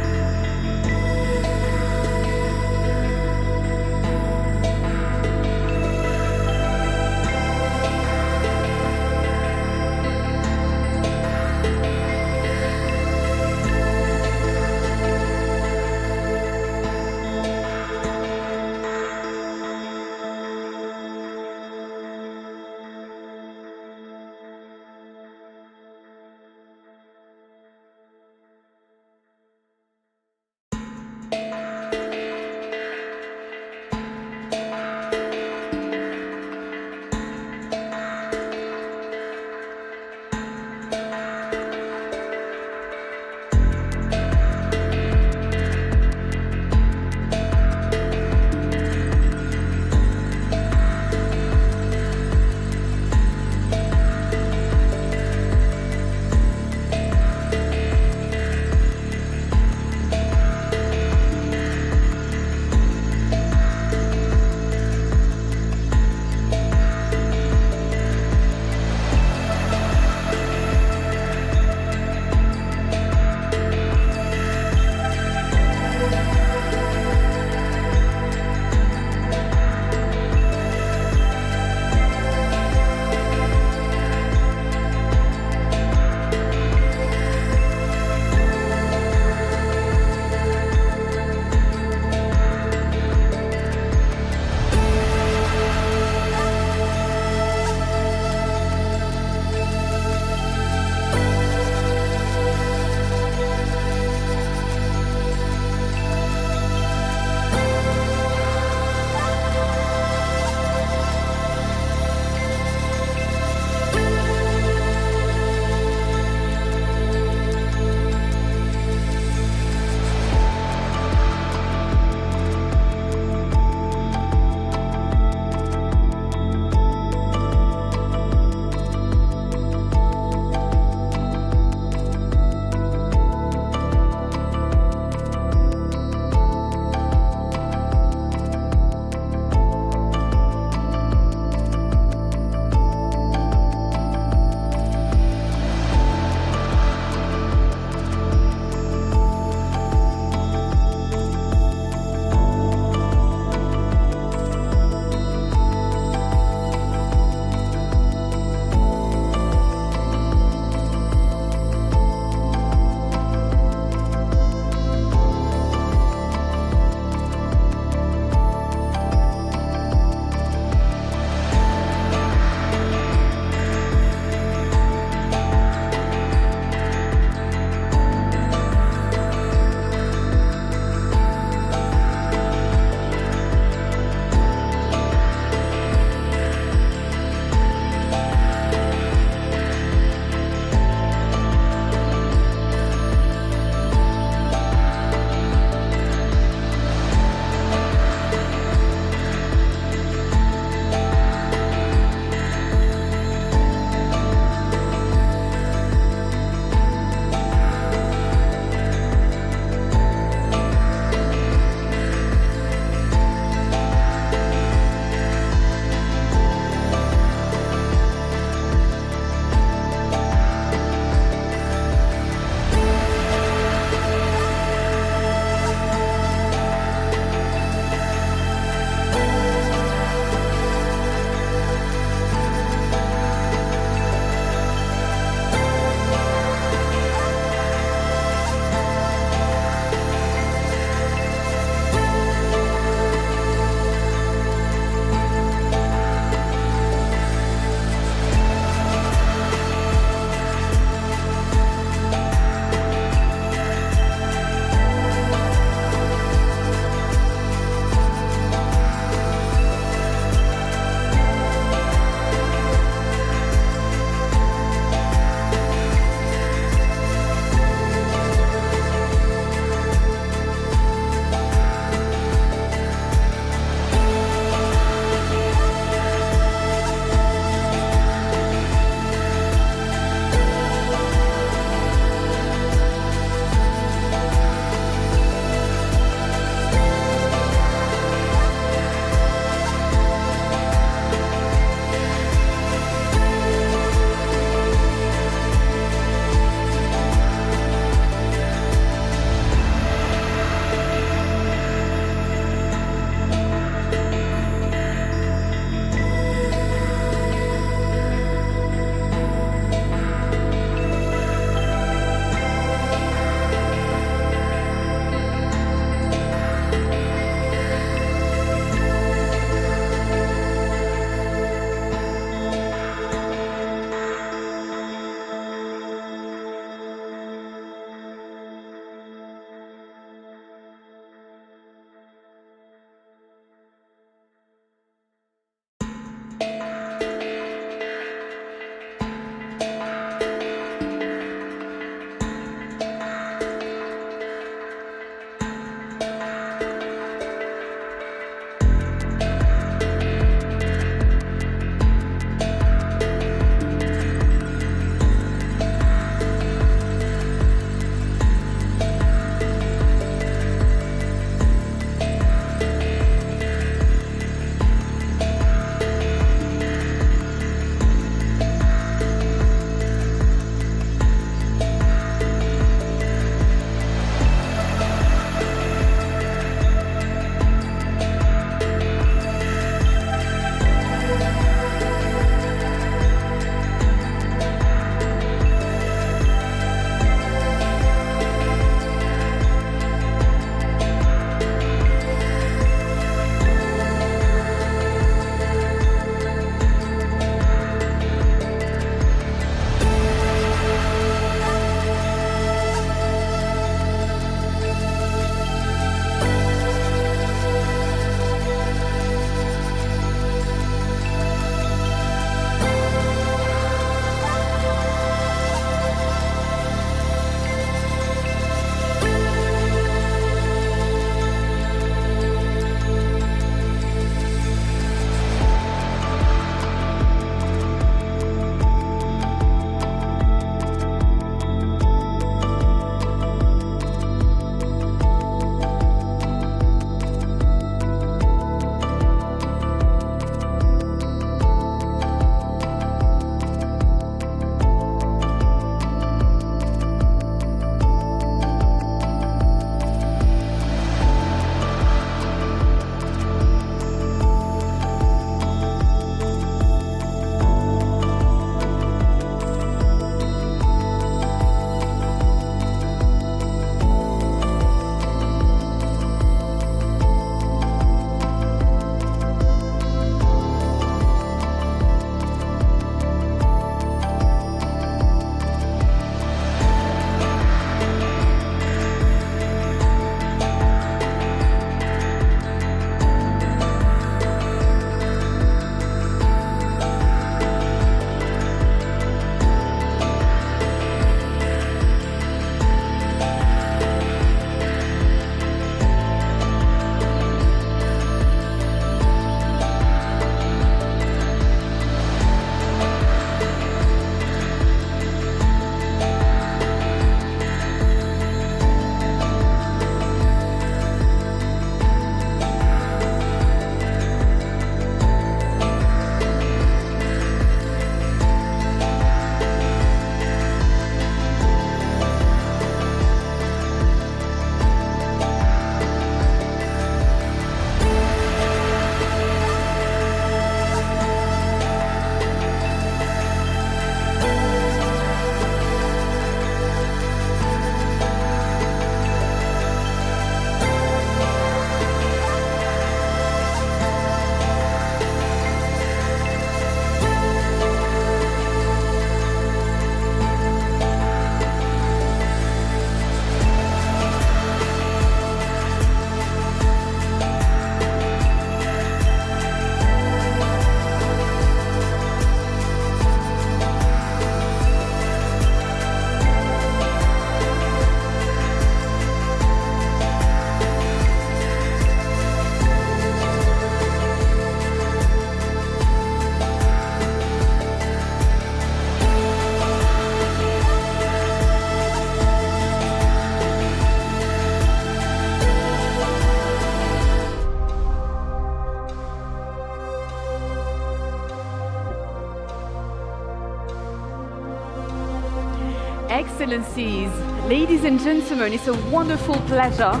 Excellencies, ladies and gentlemen, it's a wonderful pleasure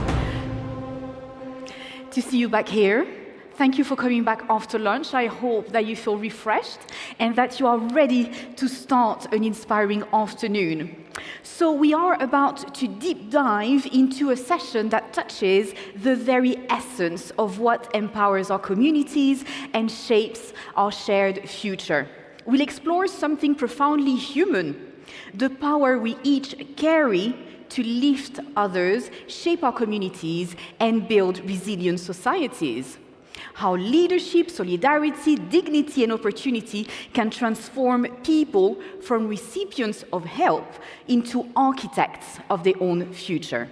to see you back here. Thank you for coming back after lunch. I hope that you feel refreshed and that you are ready to start an inspiring afternoon. So we are about to deep dive into a session that touches the very essence of what empowers our communities and shapes our shared future. We'll explore something profoundly human, the power we each carry to lift others, shape our communities, and build resilient societies. How leadership, solidarity, dignity, and opportunity can transform people from recipients of help into architects of their own future.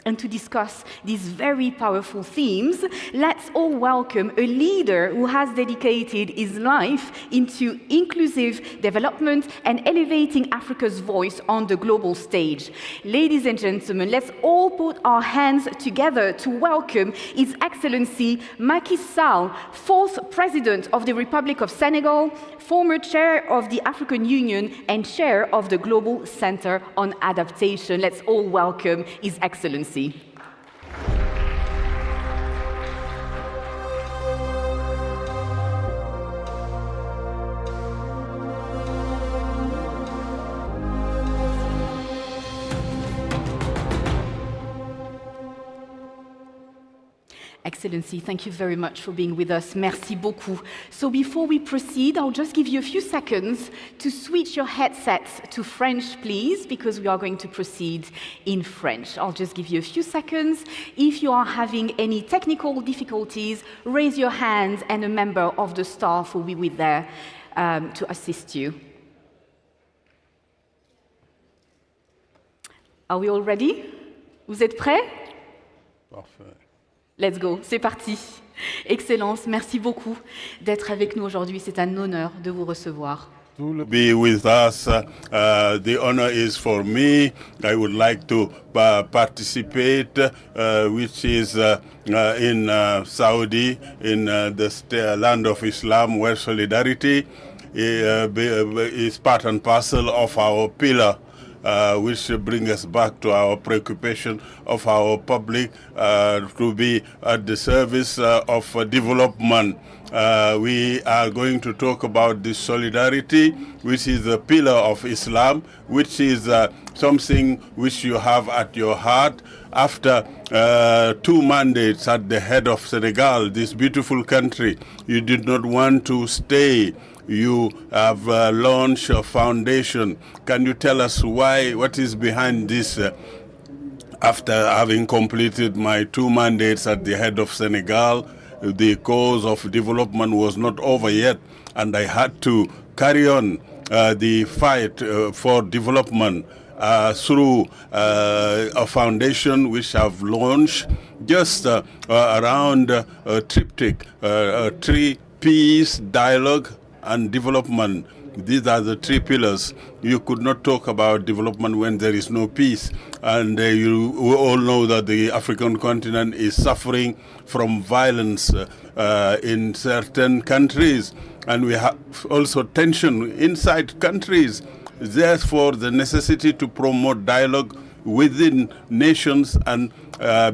And to discuss these very powerful themes, let's all welcome a leader who has dedicated his life into inclusive development and elevating Africa's voice on the global stage. Ladies and gentlemen, let's all put our hands together to welcome His Excellency Macky Sall, 4th President of the Republic of Senegal, former Chair of the African Union and Chair of the Global Center on Adaptation. Let's all welcome His Excellency. Excellency, thank you very much for being with us. Merci beaucoup. So before we proceed, I'll just give you a few seconds to switch your headsets to French, please, because we are going to proceed in French. I'll just give you a few seconds. If you are having any technical difficulties, raise your hand and a member of the staff will be there to assist you. Are we all ready? Vous êtes prêts? Parfait. Let's go, c'est parti. Excellence, merci beaucoup d'être avec nous aujourd'hui. C'est un honneur de vous recevoir. To be with us, the honor is for me. I would like to participate, which is in Saudi, in the land of Islam, where solidarity is part and parcel of our pillar. Which bring us back to our preoccupation of our public to be at the service of development. We are going to talk about this solidarity, which is the pillar of Islam, which is something which you have at your heart after 2 mandates at the head of Senegal, this beautiful country. You did not want to stay. You have launched a foundation. Can you tell us why, what is behind this? After having completed my 2 mandates at the head of Senegal, the cause of development was not over yet, and I had to carry on the fight for development through a foundation which I've launched just around a triptych, 3 P's, dialogue, and development. These are the 3 pillars. You could not talk about development when there is no peace. And we all know that the African continent is suffering from violence in certain countries. And we have also tension inside countries. Therefore, the necessity to promote dialogue within nations and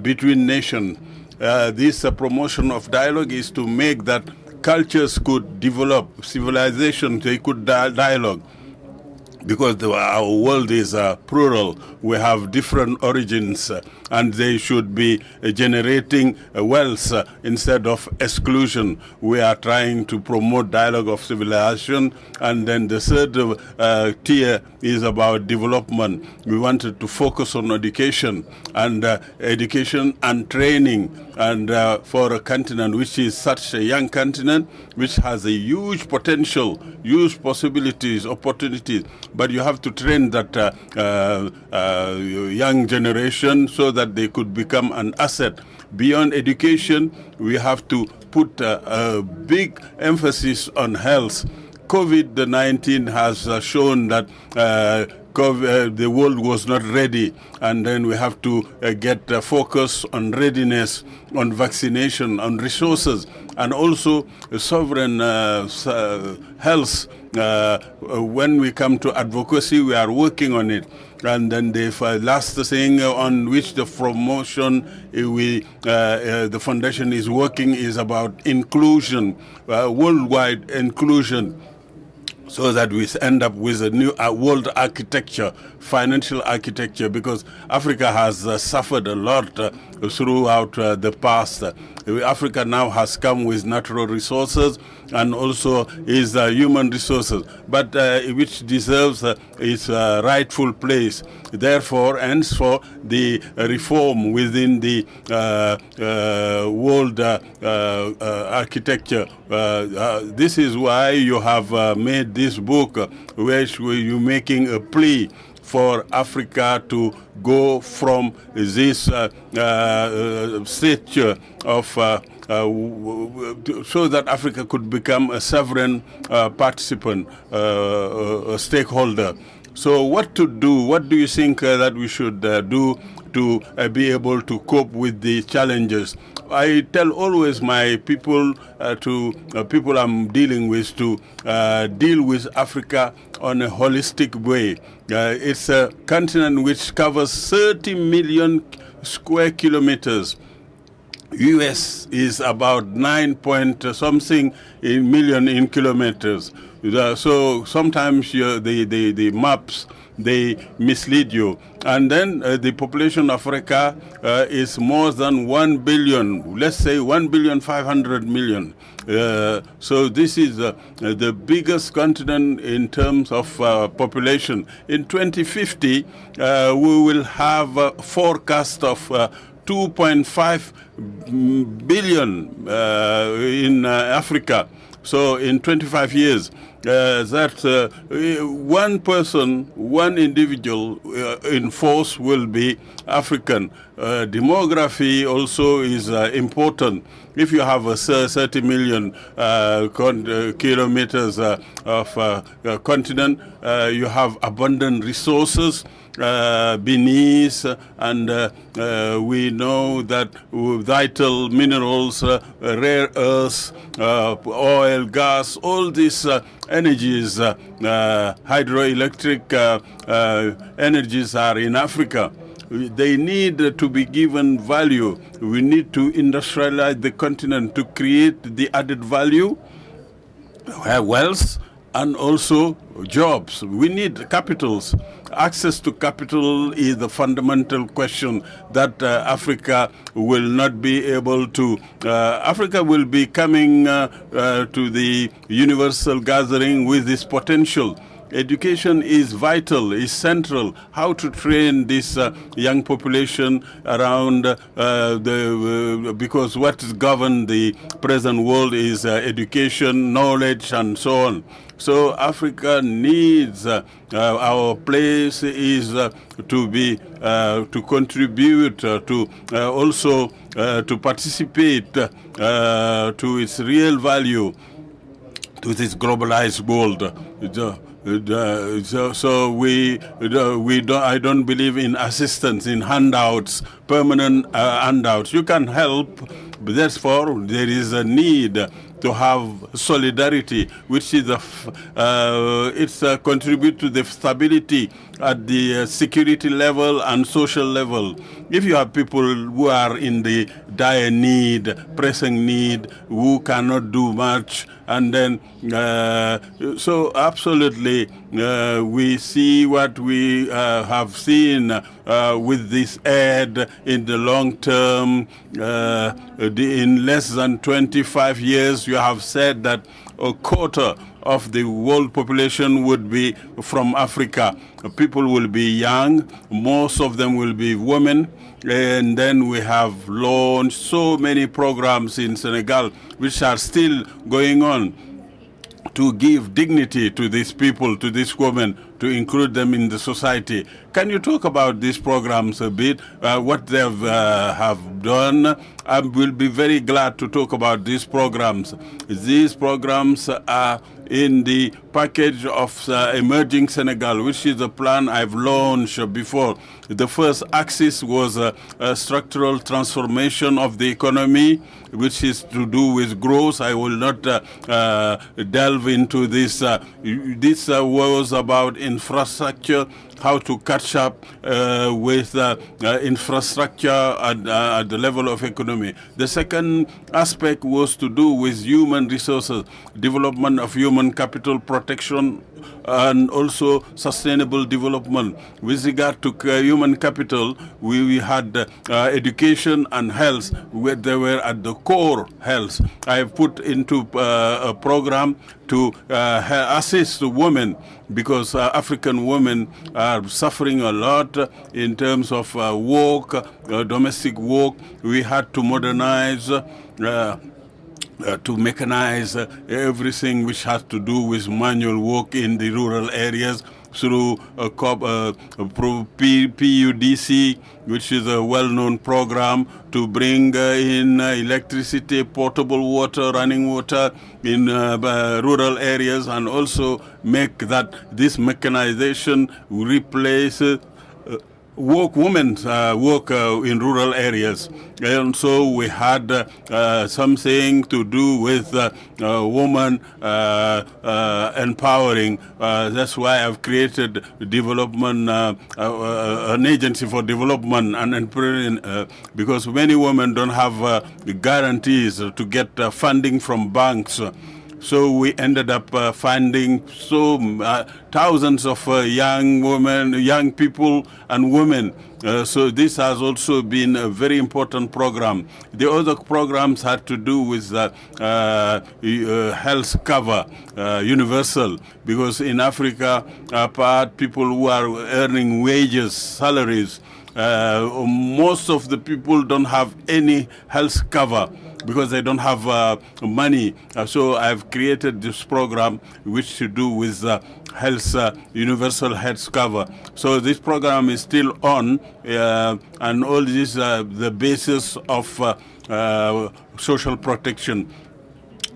between nations. This promotion of dialogue is to make that cultures could develop, civilizations, they could dialogue. Because our world is plural, we have different origins, and they should be generating wealth instead of exclusion. We are trying to promote dialogue of civilization, and then the third tier is about development. We wanted to focus on education and training, and for a continent which is such a young continent, which has a huge potential, huge possibilities, opportunities. But you have to train that young generation so that they could become an asset. Beyond education, we have to put a big emphasis on health. COVID-19 has shown that the world was not ready, and then we have to get focus on readiness, on vaccination, on resources, and also sovereign health. When we come to advocacy, we are working on it. and then the last thing on which the promotion the foundation is working is about inclusion, worldwide inclusion, so that we end up with a new world architecture, financial architecture, because Africa has suffered a lot throughout the past. Africa now has come with natural resources and also is human resources, but which deserves its rightful place. Therefore, and for the reform within the world architecture. This is why you have made this book, where you're making a plea for Africa to go from this stature of so that Africa could become a sovereign participant, a stakeholder. So what to do? What do you think that we should do to be able to cope with the challenges? I tell always my people, people I'm dealing with, to deal with Africa on a holistic way. It's a continent which covers 30 million square kilometers. US is about 9 point something million in kilometers. So sometimes the maps, they mislead you. And then the population of Africa is more than 1 billion, let's say 1,500,000,000. So this is the biggest continent in terms of population. In 2050, we will have a forecast of 2.5 billion in Africa. So in 25 years, that one person, one individual in force will be African. Demography also is important. If you have a 30 million kilometers of continent, you have abundant resources beneath, and we know that vital minerals, rare earths, oil, gas, all these energies, hydroelectric energies are in Africa. They need to be given value. We need to industrialize the continent to create the added value, wealth, and also jobs. We need capitals. Access to capital is the fundamental question that Africa will not be able to. Africa will be coming to the universal gathering with this potential. Education is vital, is central. How to train this young population around because what governs the present world is education, knowledge, and so on. So Africa needs, our place is to be, to contribute, to also to participate to its real value, to this globalized world. So I don't believe in assistance, in handouts, permanent handouts. You can help, but therefore there is a need to have solidarity, which is contribute to the stability at the security level and social level. If you have people who are in the dire need, pressing need, who cannot do much, and then so absolutely we see what we have seen with this aid in the long term. In less than 25 years, you have said that a quarter of the world population would be from Africa. People will be young, most of them will be women, and then we have launched so many programs in Senegal which are still going on to give dignity to these people, to these women, to include them in the society. Can you talk about these programs a bit, what they have done? I will be very glad to talk about these programs. These programs are in the package of Emerging Senegal, which is a plan I've launched before. The first axis was a structural transformation of the economy, which is to do with growth. I will not delve into this. This was about infrastructure, how to catch up with infrastructure at the level of economy. The second aspect was to do with human resources, development of human capital, protection, and also sustainable development. With regard to human capital, we had education and health, where they were at the core health. I have put into a program to assist women, because African women are suffering a lot in terms of work, domestic work. We had to modernize, to mechanize everything which has to do with manual work in the rural areas through PUDC, which is a well-known program to bring in electricity, potable water, running water in rural areas, and also make that this mechanization replace women's work in rural areas. And so we had something to do with women empowering. That's why I've created development, an agency for development and because many women don't have guarantees to get funding from banks. So we ended up finding thousands of young women, young people and women. So this has also been a very important program. The other programs had to do with health cover, universal, because in Africa, apart people who are earning wages, salaries, most of the people don't have any health cover, because they don't have money. So I've created this program which to do with health, universal health cover. So this program is still on, and all this the basis of social protection.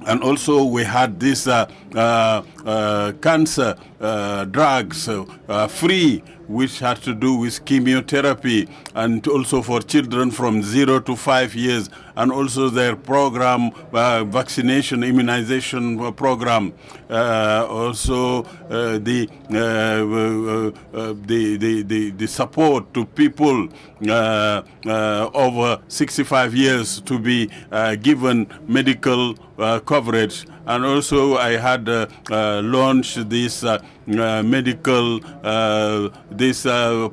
And also we had this cancer drugs free, which had to do with chemotherapy, and also for children from 0 to 5 years, and also their program, vaccination, immunization program. Also the support to people over 65 years to be given medical coverage. And also I had launched this medical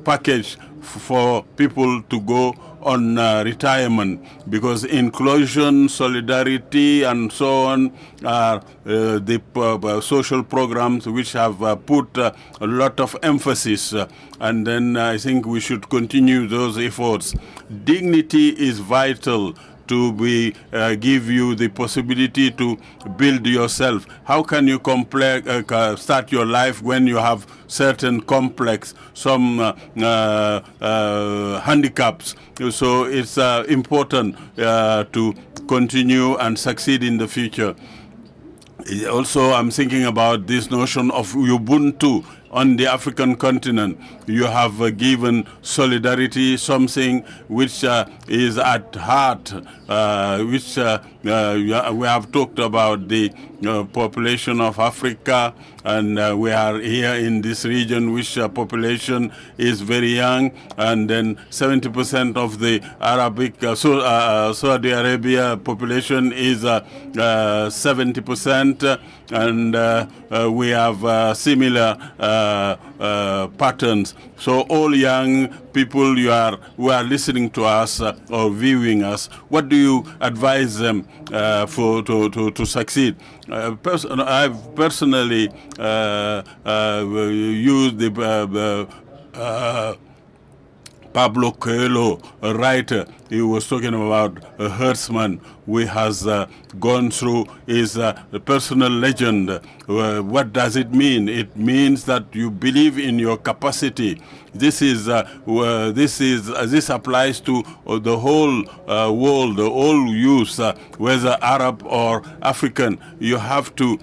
package for people to go on retirement, because inclusion, solidarity, and so on are the social programs which have put a lot of emphasis, and then I think we should continue those efforts. Dignity is vital to give you the possibility to build yourself. How can you start your life when you have certain complex, some handicaps? So it's important to continue and succeed in the future. Also, I'm thinking about this notion of Ubuntu on the African continent. You have given solidarity, something which is at heart, which we have talked about the population of Africa, and we are here in this region which population is very young, and then 70% of the Arabic, Saudi Arabia population is 70%, and we have similar patterns. So all young people who are listening to us or viewing us, what do you advise them to succeed? I've personally used the Pablo Coelho, a writer. He was talking about a herdsman who has gone through his personal legend. What does it mean? It means that you believe in your capacity. This applies to the whole world, the whole youth, whether Arab or African. You have to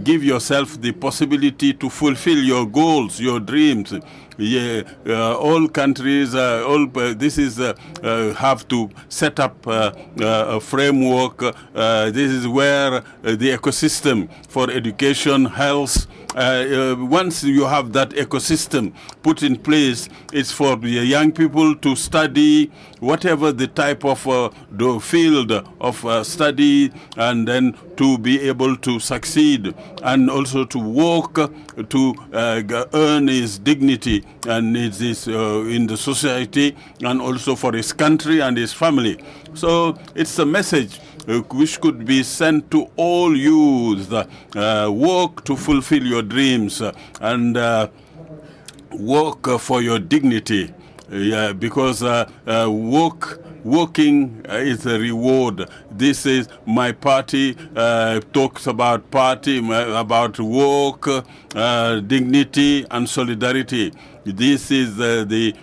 give yourself the possibility to fulfill your goals, your dreams. all countries, have to set up a framework. This is where the ecosystem for education, health, once you have that ecosystem put in place, it's for the young people to study whatever the type of the field of study, and then to be able to succeed, and also to work to earn his dignity and his in the society, and also for his country and his family. So it's a message which could be sent to all youth. Work to fulfill your dreams, and work for your dignity. Because working is a reward. This is my party talks about about work, dignity, and solidarity. This is the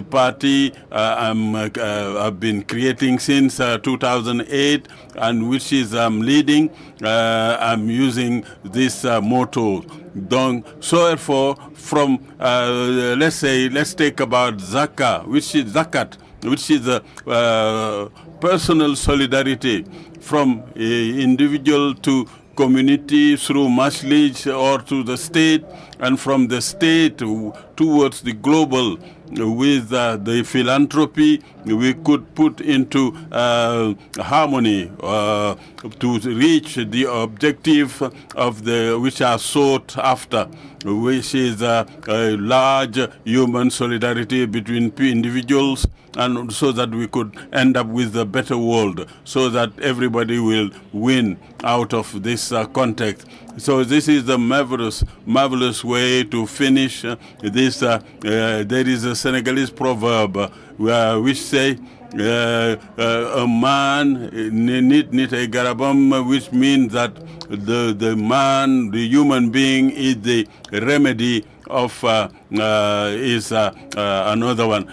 party I've been creating since 2008, and which is leading. I'm using this motto. So therefore, from let's take about zakat, which is personal solidarity from individual to community, through masjid or to the state, and from the state towards the global. With the philanthropy, we could put into harmony to reach the objective of which are sought after, which is a large human solidarity between individuals, and so that we could end up with a better world, so that everybody will win out of this context. So this is the marvelous way to finish this. There is a Senegalese proverb which say, a man nit ay garabam, which means that the man, the human being, is the remedy of is another one,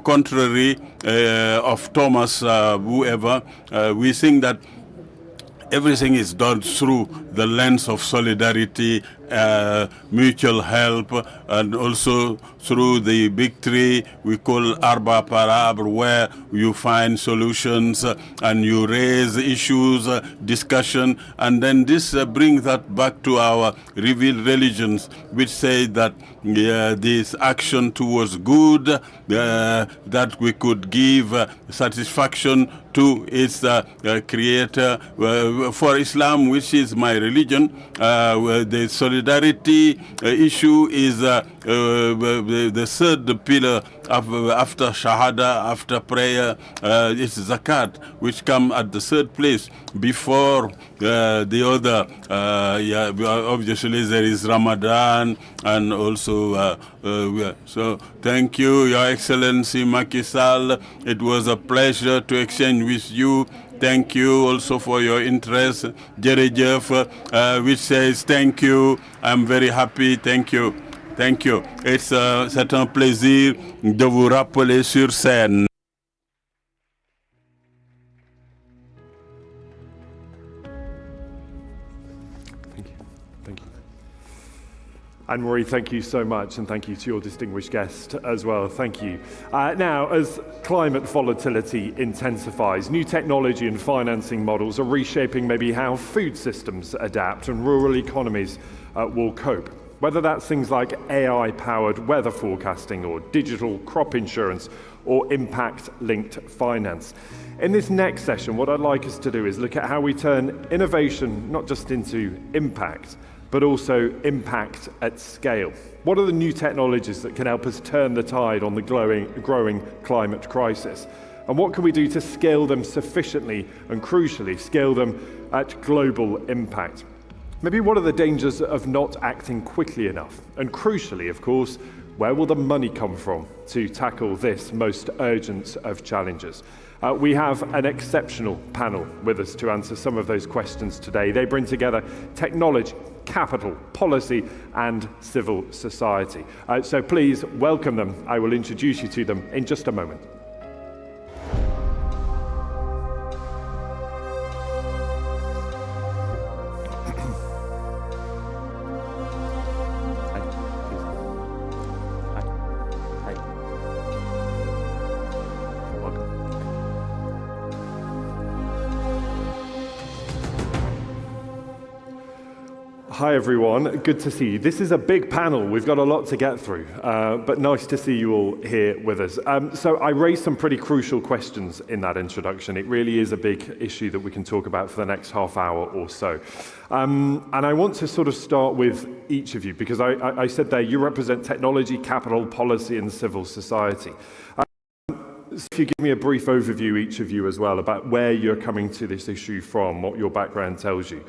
contrary of Thomas whoever. We think that everything is done through the lens of solidarity, mutual help, and also through the big three we call Arba Parab, where you find solutions and you raise issues, discussion, and then this brings that back to our revealed religions, which say that this action towards good, that we could give satisfaction to its creator. For Islam, which is my religion, the solidarity issue is the third pillar after Shahada, after prayer. It's Zakat, which come at the third place before the other. Obviously, there is Ramadan, and also so thank you, Your Excellency Macky Sall. It was a pleasure to exchange with you. Thank you also for your interest. Jerejef, which says thank you. I'm very happy. Thank you. Thank you. C'est un plaisir de vous rappeler sur scène. Anne-Marie, thank you so much, and thank you to your distinguished guest as well. Thank you. Now, as climate volatility intensifies, new technology and financing models are reshaping maybe how food systems adapt and rural economies will cope. Whether that's things like AI-powered weather forecasting or digital crop insurance or impact-linked finance. In this next session, what I'd like us to do is look at how we turn innovation not just into impact, but also impact at scale. What are the new technologies that can help us turn the tide on the growing climate crisis? And what can we do to scale them sufficiently and crucially scale them at global impact? Maybe what are the dangers of not acting quickly enough? And crucially, of course, where will the money come from to tackle this most urgent of challenges? We have an exceptional panel with us to answer some of those questions today. They bring together technology, capital, policy, and civil society. So please welcome them. I will introduce you to them in just a moment. Hi everyone, good to see you. This is a big panel, we've got a lot to get through, but nice to see you all here with us. So I raised some pretty crucial questions in that introduction. It really is a big issue that we can talk about for the next half hour or so. And I want to sort of start with each of you, because I said there you represent technology, capital, policy and civil society. So if you give me a brief overview, each of you as well, about where you're coming to this issue from, what your background tells you.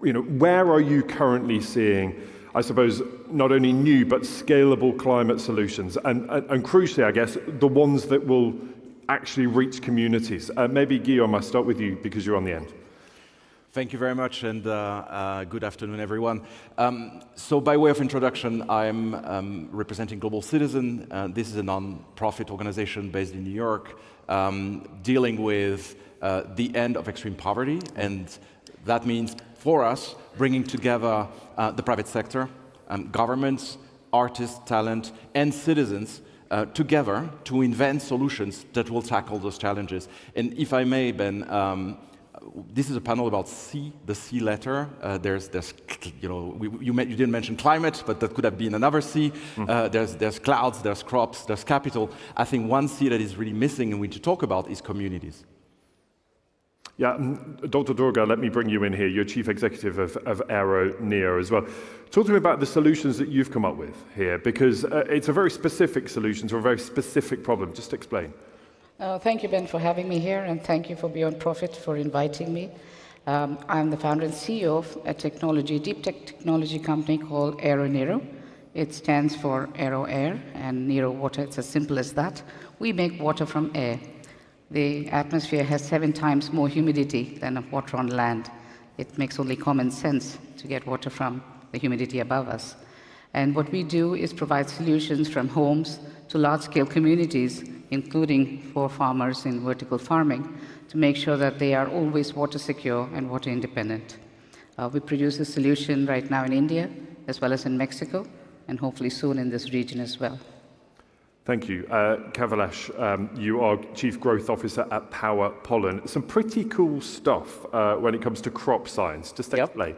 Where are you currently seeing, I suppose, not only new but scalable climate solutions, and crucially, I guess, the ones that will actually reach communities? Maybe Guillaume, I'll start with you because you're on the end. Thank you very much, and good afternoon, everyone. So by way of introduction, I'm representing Global Citizen. This is a non-profit organization based in New York, dealing with the end of extreme poverty, and that means, for us, bringing together the private sector, governments, artists, talent, and citizens together to invent solutions that will tackle those challenges. And if I may, Ben, this is a panel about C, the C letter. You didn't mention climate, but that could have been another C. There's clouds, there's crops, there's capital. I think one C that is really missing and we need to talk about is communities. Yeah, Dr. Durga, let me bring you in here. You're Chief Executive of Aero Neo as well. Talk to me about the solutions that you've come up with here, because it's a very specific solution to a very specific problem. Just explain. Thank you, Ben, for having me here, and thank you for Beyond Profit for inviting me. I'm the founder and CEO of a deep tech technology company called Aero Nero. It stands for Aero Air and Nero Water. It's as simple as that. We make water from air. The atmosphere has 7 times more humidity than water on land. It makes only common sense to get water from the humidity above us. And what we do is provide solutions from homes to large-scale communities, including for farmers in vertical farming, to make sure that they are always water secure and water independent. We produce a solution right now in India, as well as in Mexico, and hopefully soon in this region as well. Thank you. Kailash, you are Chief Growth Officer at Power Pollen. Some pretty cool stuff when it comes to crop science. Just explain.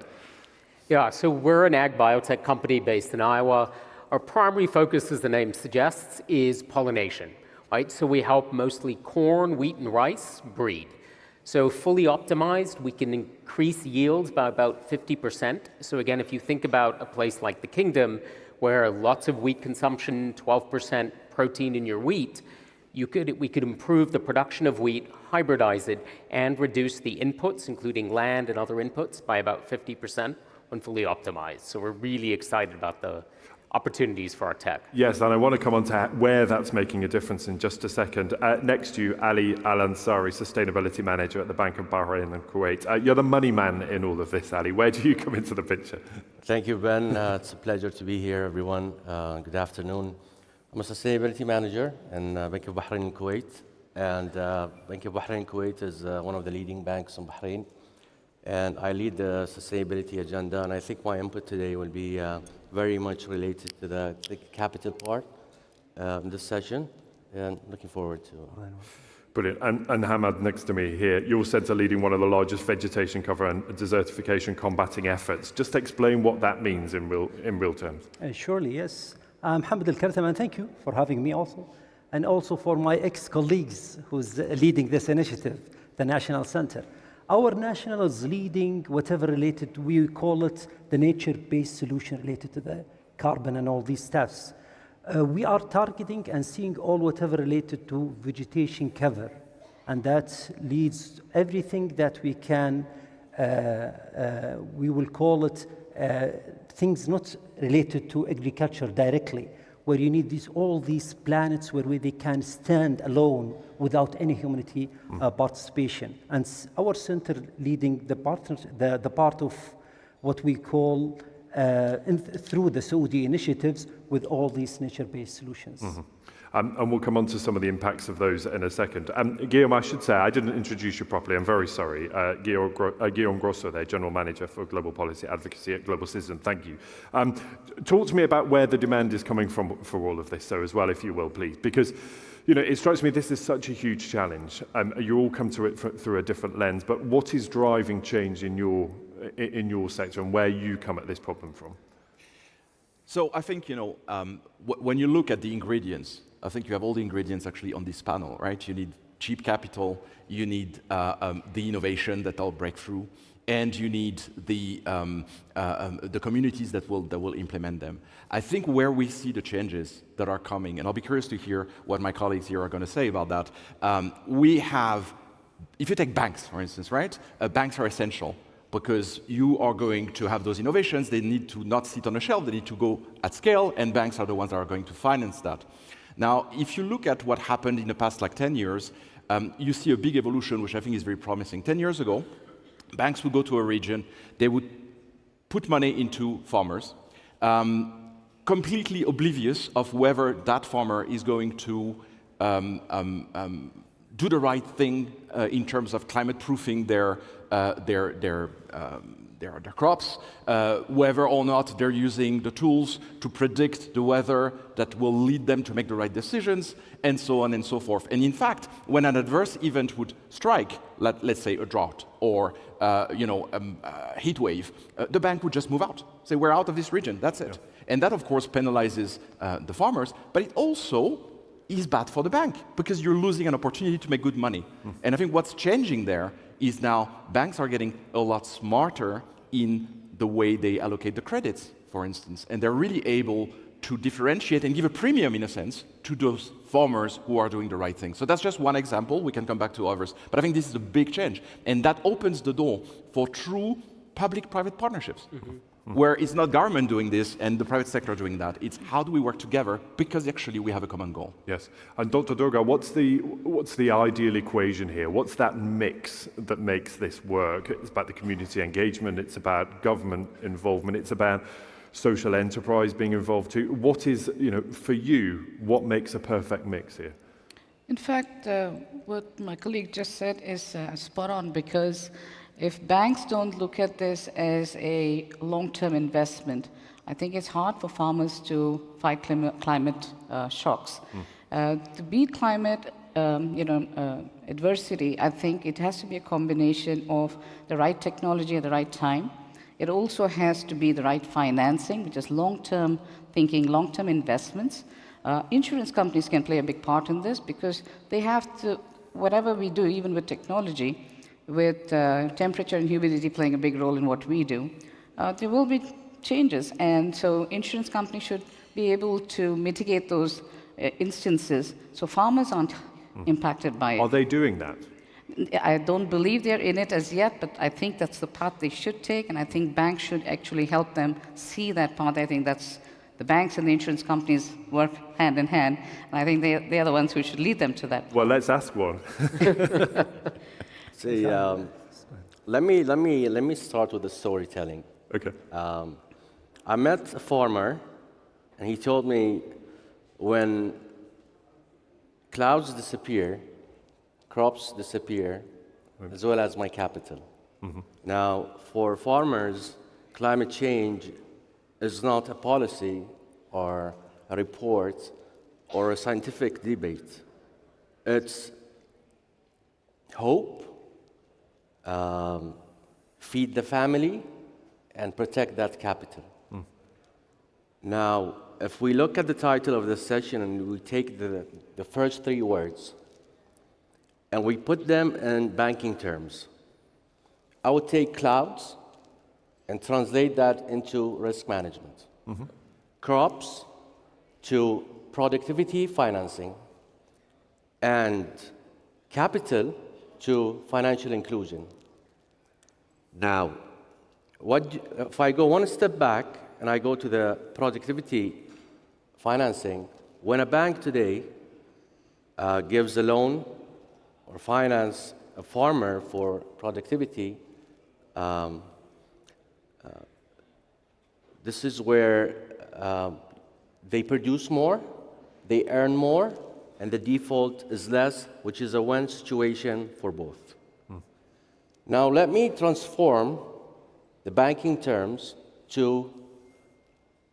Yeah, so we're an ag biotech company based in Iowa. Our primary focus, as the name suggests, is pollination, right? So we help mostly corn, wheat, and rice breed. So fully optimized, we can increase yields by about 50%. So again, if you think about a place like the Kingdom, where lots of wheat consumption, 12% protein in your wheat, we could improve the production of wheat, hybridize it, and reduce the inputs, including land and other inputs, by about 50% when fully optimized. So we're really excited about the opportunities for our tech. Yes, and I want to come on to where that's making a difference in just a second. Next to you, Ali Al-Ansari, Sustainability Manager at the Bank of Bahrain and Kuwait. You're the money man in all of this, Ali. Where do you come into the picture? Thank you, Ben. It's a pleasure to be here, everyone. Good afternoon. I'm a Sustainability Manager in Bank of Bahrain and Kuwait. And Bank of Bahrain and Kuwait is one of the leading banks in Bahrain. And I lead the sustainability agenda. And I think my input today will be very much related to the capital part in this session, and looking forward to it. Brilliant. And Hamad, next to me here, you're said to leading one of the largest vegetation cover and desertification combating efforts. Just explain what that means in real terms. Surely, yes. I'm Hamad Al-Kartam, and thank you for having me also, and also for my ex-colleagues who's leading this initiative, the National Center. Our national is leading whatever related, we call it the nature-based solution related to the carbon and all these stuffs. We are targeting and seeing all whatever related to vegetation cover. And that leads everything that we can, we will call it things not related to agriculture directly, where you need all these planets where they can stand alone without any humanity participation. And our center leading the part of what we call through the Saudi initiatives with all these nature-based solutions. Mm-hmm. And we'll come on to some of the impacts of those in a second. Guillaume, I should say, I didn't introduce you properly. I'm very sorry. Guillaume Grosso, there, General Manager for Global Policy Advocacy at Global Citizen. Thank you. Talk to me about where the demand is coming from for all of this, so as well, if you will, please. Because, you know, it strikes me this is such a huge challenge. You all come to it through a different lens. But what is driving change in your in your sector and where you come at this problem from? So I think, when you look at the ingredients, I think you have all the ingredients actually on this panel, right? You need cheap capital, you need the innovation that will break through, and you need the communities that will implement them. I think where we see the changes that are coming, and I'll be curious to hear what my colleagues here are going to say about that. We have, if you take banks, for instance, right? Banks are essential because you are going to have those innovations. They need to not sit on a shelf, they need to go at scale, and banks are the ones that are going to finance that. Now, if you look at what happened in the past 10 years, you see a big evolution, which I think is very promising. 10 years ago, banks would go to a region, they would put money into farmers, completely oblivious of whether that farmer is going to do the right thing in terms of climate proofing their crops, whether or not they're using the tools to predict the weather that will lead them to make the right decisions, and so on and so forth. And in fact, when an adverse event would strike, let's say a drought or a heat wave, the bank would just move out, say, we're out of this region, that's it. Yeah. And that, of course, penalizes the farmers, but it also is bad for the bank because you're losing an opportunity to make good money. And I think what's changing there is now banks are getting a lot smarter in the way they allocate the credits, for instance, and they're really able to differentiate and give a premium, in a sense, to those farmers who are doing the right thing. So that's just one example. We can come back to others. But I think this is a big change, and that opens the door for true public-private partnerships. Where it's not government doing this and the private sector doing that. It's how do we work together because actually we have a common goal. Yes. And Dr. Durga, what's the ideal equation here? What's that mix that makes this work? It's about the community engagement, it's about government involvement, it's about social enterprise being involved too. What is, for you, what makes a perfect mix here? In fact, what my colleague just said is spot on, because if banks don't look at this as a long-term investment, I think it's hard for farmers to fight climate shocks. To beat climate adversity, I think it has to be a combination of the right technology at the right time. It also has to be the right financing, which is long-term thinking, long-term investments. Insurance companies can play a big part in this because they have to, whatever we do, even with technology, with temperature and humidity playing a big role in what we do, there will be changes. And so insurance companies should be able to mitigate those instances so farmers aren't impacted by it. Are they doing that? I don't believe they're in it as yet, but I think that's the path they should take, and I think banks should actually help them see that path. I think that's the banks and the insurance companies work hand in hand, and I think they're the ones who should lead them to that. Well, let's ask one. See, let me start with the storytelling. Okay. I met a farmer, and he told me when clouds disappear, crops disappear, as well as my capital. Now, for farmers, climate change is not a policy or a report or a scientific debate. It's hope, feed the family, and protect that capital. Now, if we look at the title of this session and we take the first three words and we put them in banking terms, I would take clouds and translate that into risk management. Crops to productivity financing, and capital to financial inclusion. Now, if I go one step back and I go to the productivity financing, when a bank today gives a loan or finance a farmer for productivity, this is where they produce more, they earn more, and the default is less, which is a win situation for both. Now, let me transform the banking terms to,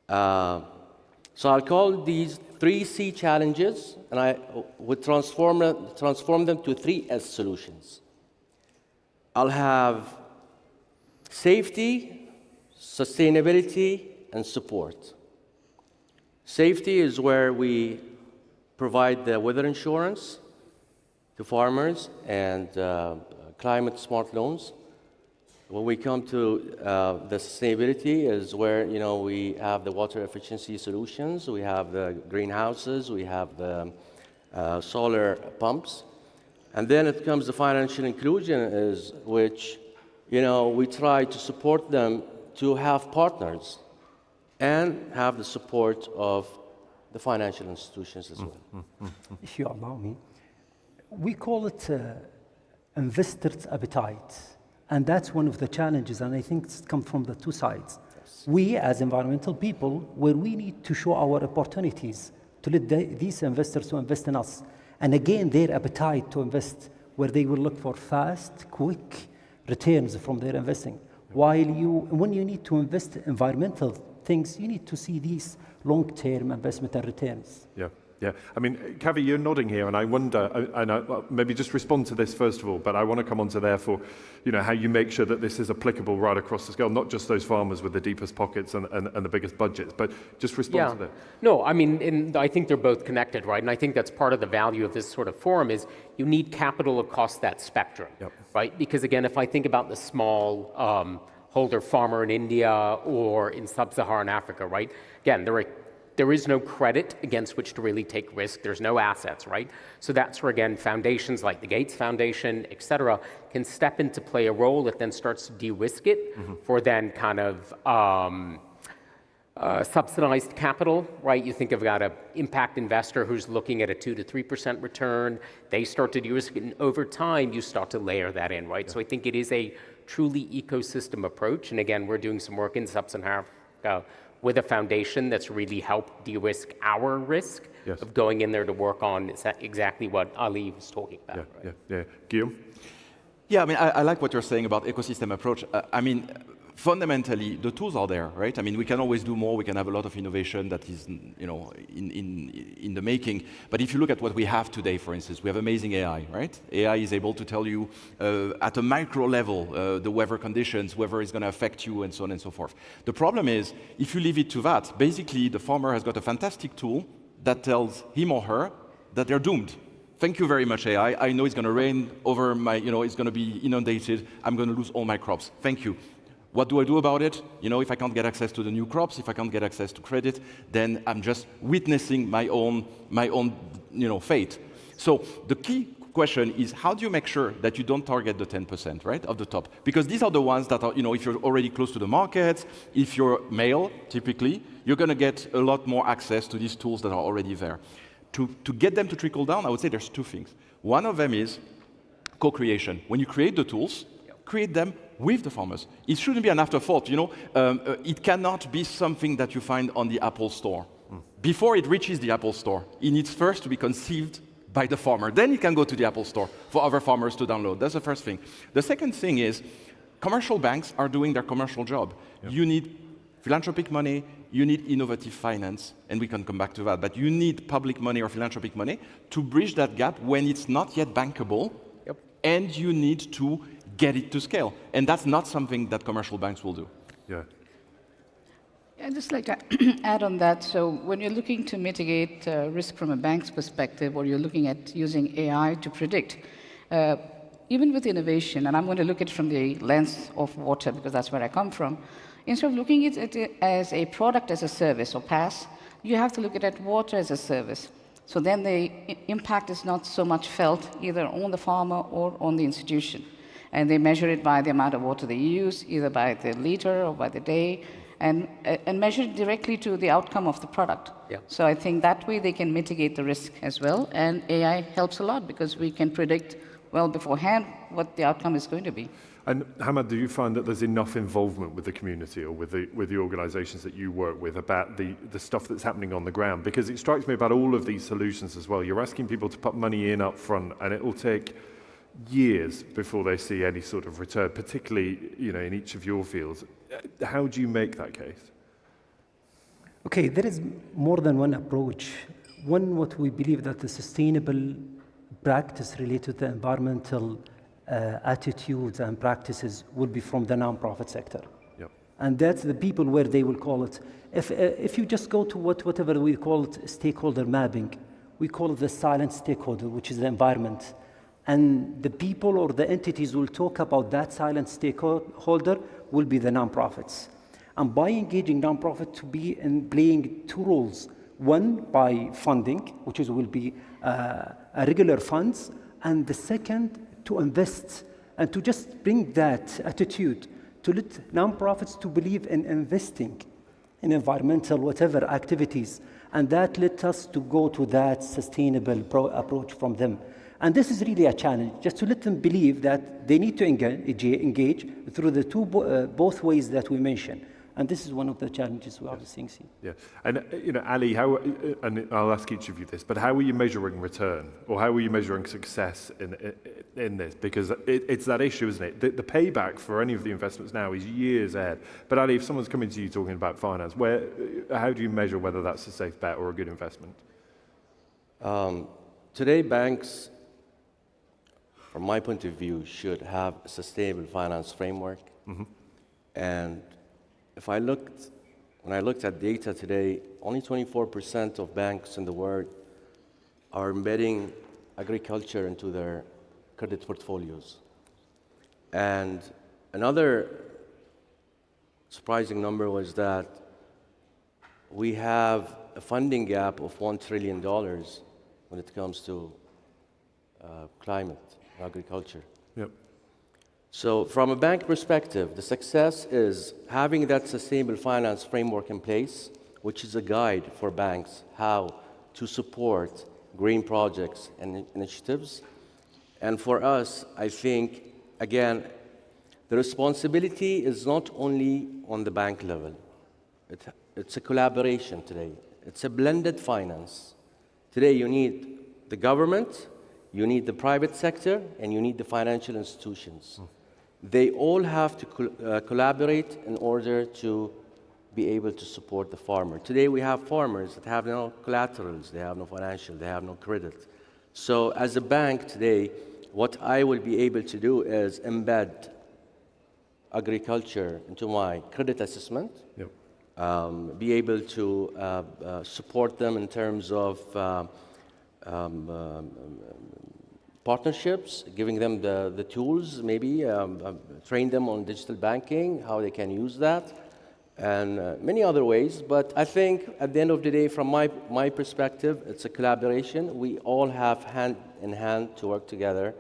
so I'll call these 3C challenges, and I would transform them to 3S solutions. I'll have Safety, sustainability, and support. Safety is where we provide the weather insurance to farmers and climate smart loans. When we come to the sustainability is where we have the water efficiency solutions, we have the greenhouses, we have the solar pumps, and then it comes the financial inclusion, is which we try to support them to have partners and have the support of the financial institutions as well. If you allow me, we call it investors' appetite. And that's one of the challenges, and I think it's come from the two sides. Yes. We, as environmental people, where we need to show our opportunities to let these investors to invest in us. And again, their appetite to invest, where they will look for fast, quick returns from their investing. While when you need to invest in environmental things, you need to see these long-term investment and returns. Yeah. Yeah, I mean, Kavi, you're nodding here, and I wonder, maybe just respond to this first of all, but I want to come on to therefore, how you make sure that this is applicable right across the scale, not just those farmers with the deepest pockets and the biggest budgets, but just respond to that. No, I mean, I think they're both connected, right? And I think that's part of the value of this sort of forum is you need capital across that spectrum, right? Because again, if I think about the small holder farmer in India or in sub-Saharan Africa, right? Again, there is no credit against which to really take risk. There's no assets, right? So that's where, again, foundations like the Gates Foundation, et cetera, can step into play a role that then starts to de-risk it for then kind of subsidized capital, right? You think of an impact investor who's looking at a 2 to 3% return. They start to de-risk it, and over time, you start to layer that in, right? So I think it is a truly ecosystem approach. And again, we're doing some work in Sub-Saharan Africa with a foundation that's really helped de-risk our risk of going in there to work on exactly what Ali was talking about. Yeah. Guillaume? Yeah, I mean, I like what you're saying about ecosystem approach. I mean, fundamentally, the tools are there, right? I mean, we can always do more. We can have a lot of innovation that is, in the making. But if you look at what we have today, for instance, we have amazing AI, right? AI is able to tell you at a micro level the weather conditions, whether it's going to affect you, and so on and so forth. The problem is, if you leave it to that, basically the farmer has got a fantastic tool that tells him or her that they're doomed. Thank you very much, AI. I know it's going to rain over my, it's going to be inundated. I'm going to lose all my crops. Thank you. What do I do about it? If I can't get access to the new crops, if I can't get access to credit, then I'm just witnessing my own fate. So the key question is, how do you make sure that you don't target the 10%, right, of the top? Because these are the ones that are, if you're already close to the market, if you're male, typically, you're going to get a lot more access to these tools that are already there. To get them to trickle down, I would say there's two things. One of them is co-creation. When you create the tools, create them with the farmers. It shouldn't be an afterthought, it cannot be something that you find on the Apple Store. Before it reaches the Apple Store, it needs first to be conceived by the farmer. Then it can go to the Apple Store for other farmers to download. That's the first thing. The second thing is, commercial banks are doing their commercial job. You need philanthropic money, you need innovative finance, and we can come back to that, but you need public money or philanthropic money to bridge that gap when it's not yet bankable, and you need to get it to scale. And that's not something that commercial banks will do. Yeah. I'd just like to add on that. So when you're looking to mitigate risk from a bank's perspective, or you're looking at using AI to predict, even with innovation, and I'm going to look at it from the lens of water because that's where I come from, instead of looking at it as a product as a service or PaaS, you have to look at it water as a service. So then the impact is not so much felt either on the farmer or on the institution. And they measure it by the amount of water they use, either by the liter or by the day, and measure it directly to the outcome of the product. So I think that way they can mitigate the risk as well. And AI helps a lot because we can predict well beforehand what the outcome is going to be. And Hamad, do you find that there's enough involvement with the community or with the organisations that you work with about the stuff that's happening on the ground? Because it strikes me about all of these solutions as well. You're asking people to put money in up front, and it will take years before they see any sort of return, particularly in each of your fields. How do you make that case? Okay, there is more than one approach. One, what we believe that the sustainable practice related to environmental attitudes and practices will be from the nonprofit sector. Yep. And that's the people where they will call it. If you just go to whatever we call it stakeholder mapping, we call it the silent stakeholder, which is the environment. And the people or the entities will talk about that silent stakeholder will be the nonprofits. And by engaging nonprofit to be in playing two roles, one by funding, which will be a regular funds, and the second to invest and to just bring that attitude to let nonprofits to believe in investing in environmental whatever activities, and that led us to go to that sustainable approach from them. And this is really a challenge, just to let them believe that they need to engage through the both ways that we mentioned. And this is one of the challenges we are seeing. Yeah, and Ali, and I'll ask each of you this, but how are you measuring return, or how are you measuring success in this? Because it's that issue, isn't it? The payback for any of the investments now is years ahead. But Ali, if someone's coming to you talking about finance, how do you measure whether that's a safe bet or a good investment? Today, banks, from my point of view, should have a sustainable finance framework. Mm-hmm. And when I looked at data today, only 24% of banks in the world are embedding agriculture into their credit portfolios. And another surprising number was that we have a funding gap of $1 trillion when it comes to climate and agriculture. Yep. So from a bank perspective, the success is having that sustainable finance framework in place, which is a guide for banks how to support green projects and initiatives. And for us, I think, again, the responsibility is not only on the bank level. It's a collaboration today. It's a blended finance. Today you need the government, you need the private sector, and you need the financial institutions. They all have to collaborate in order to be able to support the farmer. Today we have farmers that have no collaterals, they have no financial, they have no credit. So as a bank today, what I will be able to do is embed agriculture into my credit assessment, be able to support them in terms of partnerships, giving them the tools, maybe train them on digital banking, how they can use that, and many other ways. But I think at the end of the day, from my perspective, it's a collaboration. We all have hand in hand to work together,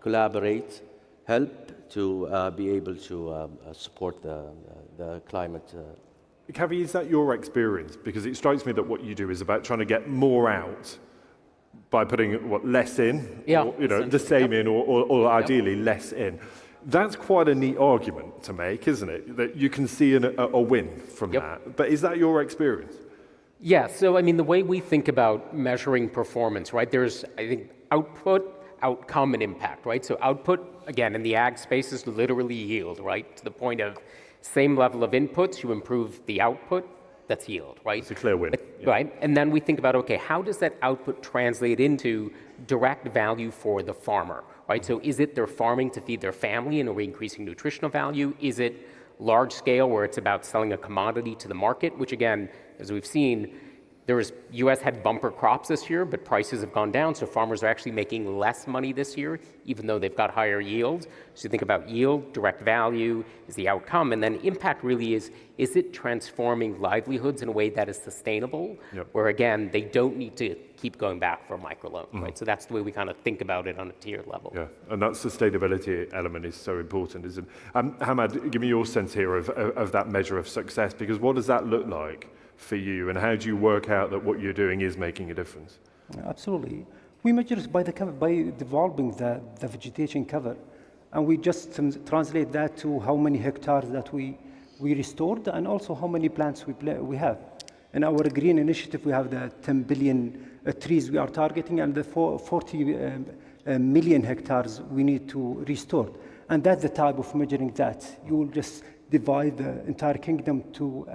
collaborate, help to be able to support the climate. Kavi, is that your experience? Because it strikes me that what you do is about trying to get more out by putting less in, or, the same in, or ideally less in. That's quite a neat argument to make, isn't it? That you can see a win from that. But is that your experience? Yeah, so I mean, the way we think about measuring performance, right? There's, I think, output, outcome, and impact, right? So output, again, in the ag space is literally yield, right? To the point of same level of inputs, you improve the output, that's yield, right? It's a clear win. Right, and then we think about, okay, how does that output translate into direct value for the farmer, right? So is it they're farming to feed their family and are we increasing nutritional value? Is it large scale where it's about selling a commodity to the market, which again, as we've seen, U.S. had bumper crops this year, but prices have gone down, so farmers are actually making less money this year, even though they've got higher yields. So you think about yield, direct value is the outcome, and then impact really is it transforming livelihoods in a way that is sustainable, where again, they don't need to keep going back for a microloan, right? So that's the way we kind of think about it on a tiered level. Yeah, and that sustainability element is so important, isn't it? Hamad, give me your sense here of that measure of success, because what does that look like for you, and how do you work out that what you're doing is making a difference? Absolutely. We measure it by developing the vegetation cover, and we just translate that to how many hectares that we restored, and also how many plants we have. In our green initiative, we have the 10 billion trees we are targeting, and the 40 million hectares we need to restore. And that's the type of measuring that. You will just divide the entire kingdom to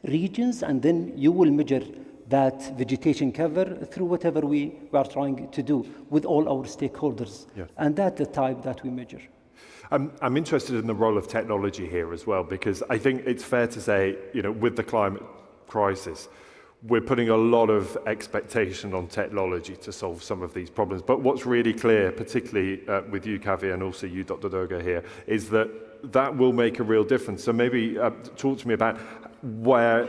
regions, and then you will measure that vegetation cover through whatever we are trying to do with all our stakeholders. Yeah. And that's the type that we measure. I'm interested in the role of technology here as well, because I think it's fair to say, with the climate crisis, we're putting a lot of expectation on technology to solve some of these problems. But what's really clear, particularly with you, Kavi, and also you, Dr. Doga here, is that will make a real difference. So maybe talk to me about where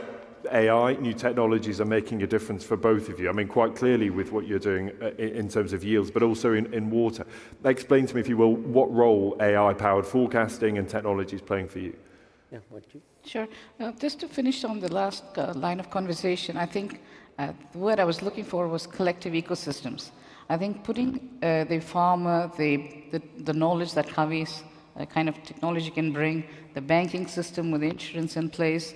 AI, new technologies are making a difference for both of you. I mean, quite clearly with what you're doing in terms of yields, but also in water. Explain to me, if you will, what role AI-powered forecasting and technology is playing for you. Yeah, what do you? Sure. Just to finish on the last line of conversation, I think the word I was looking for was collective ecosystems. I think putting the farmer, the knowledge that Kavi's kind of technology can bring, the banking system with insurance in place,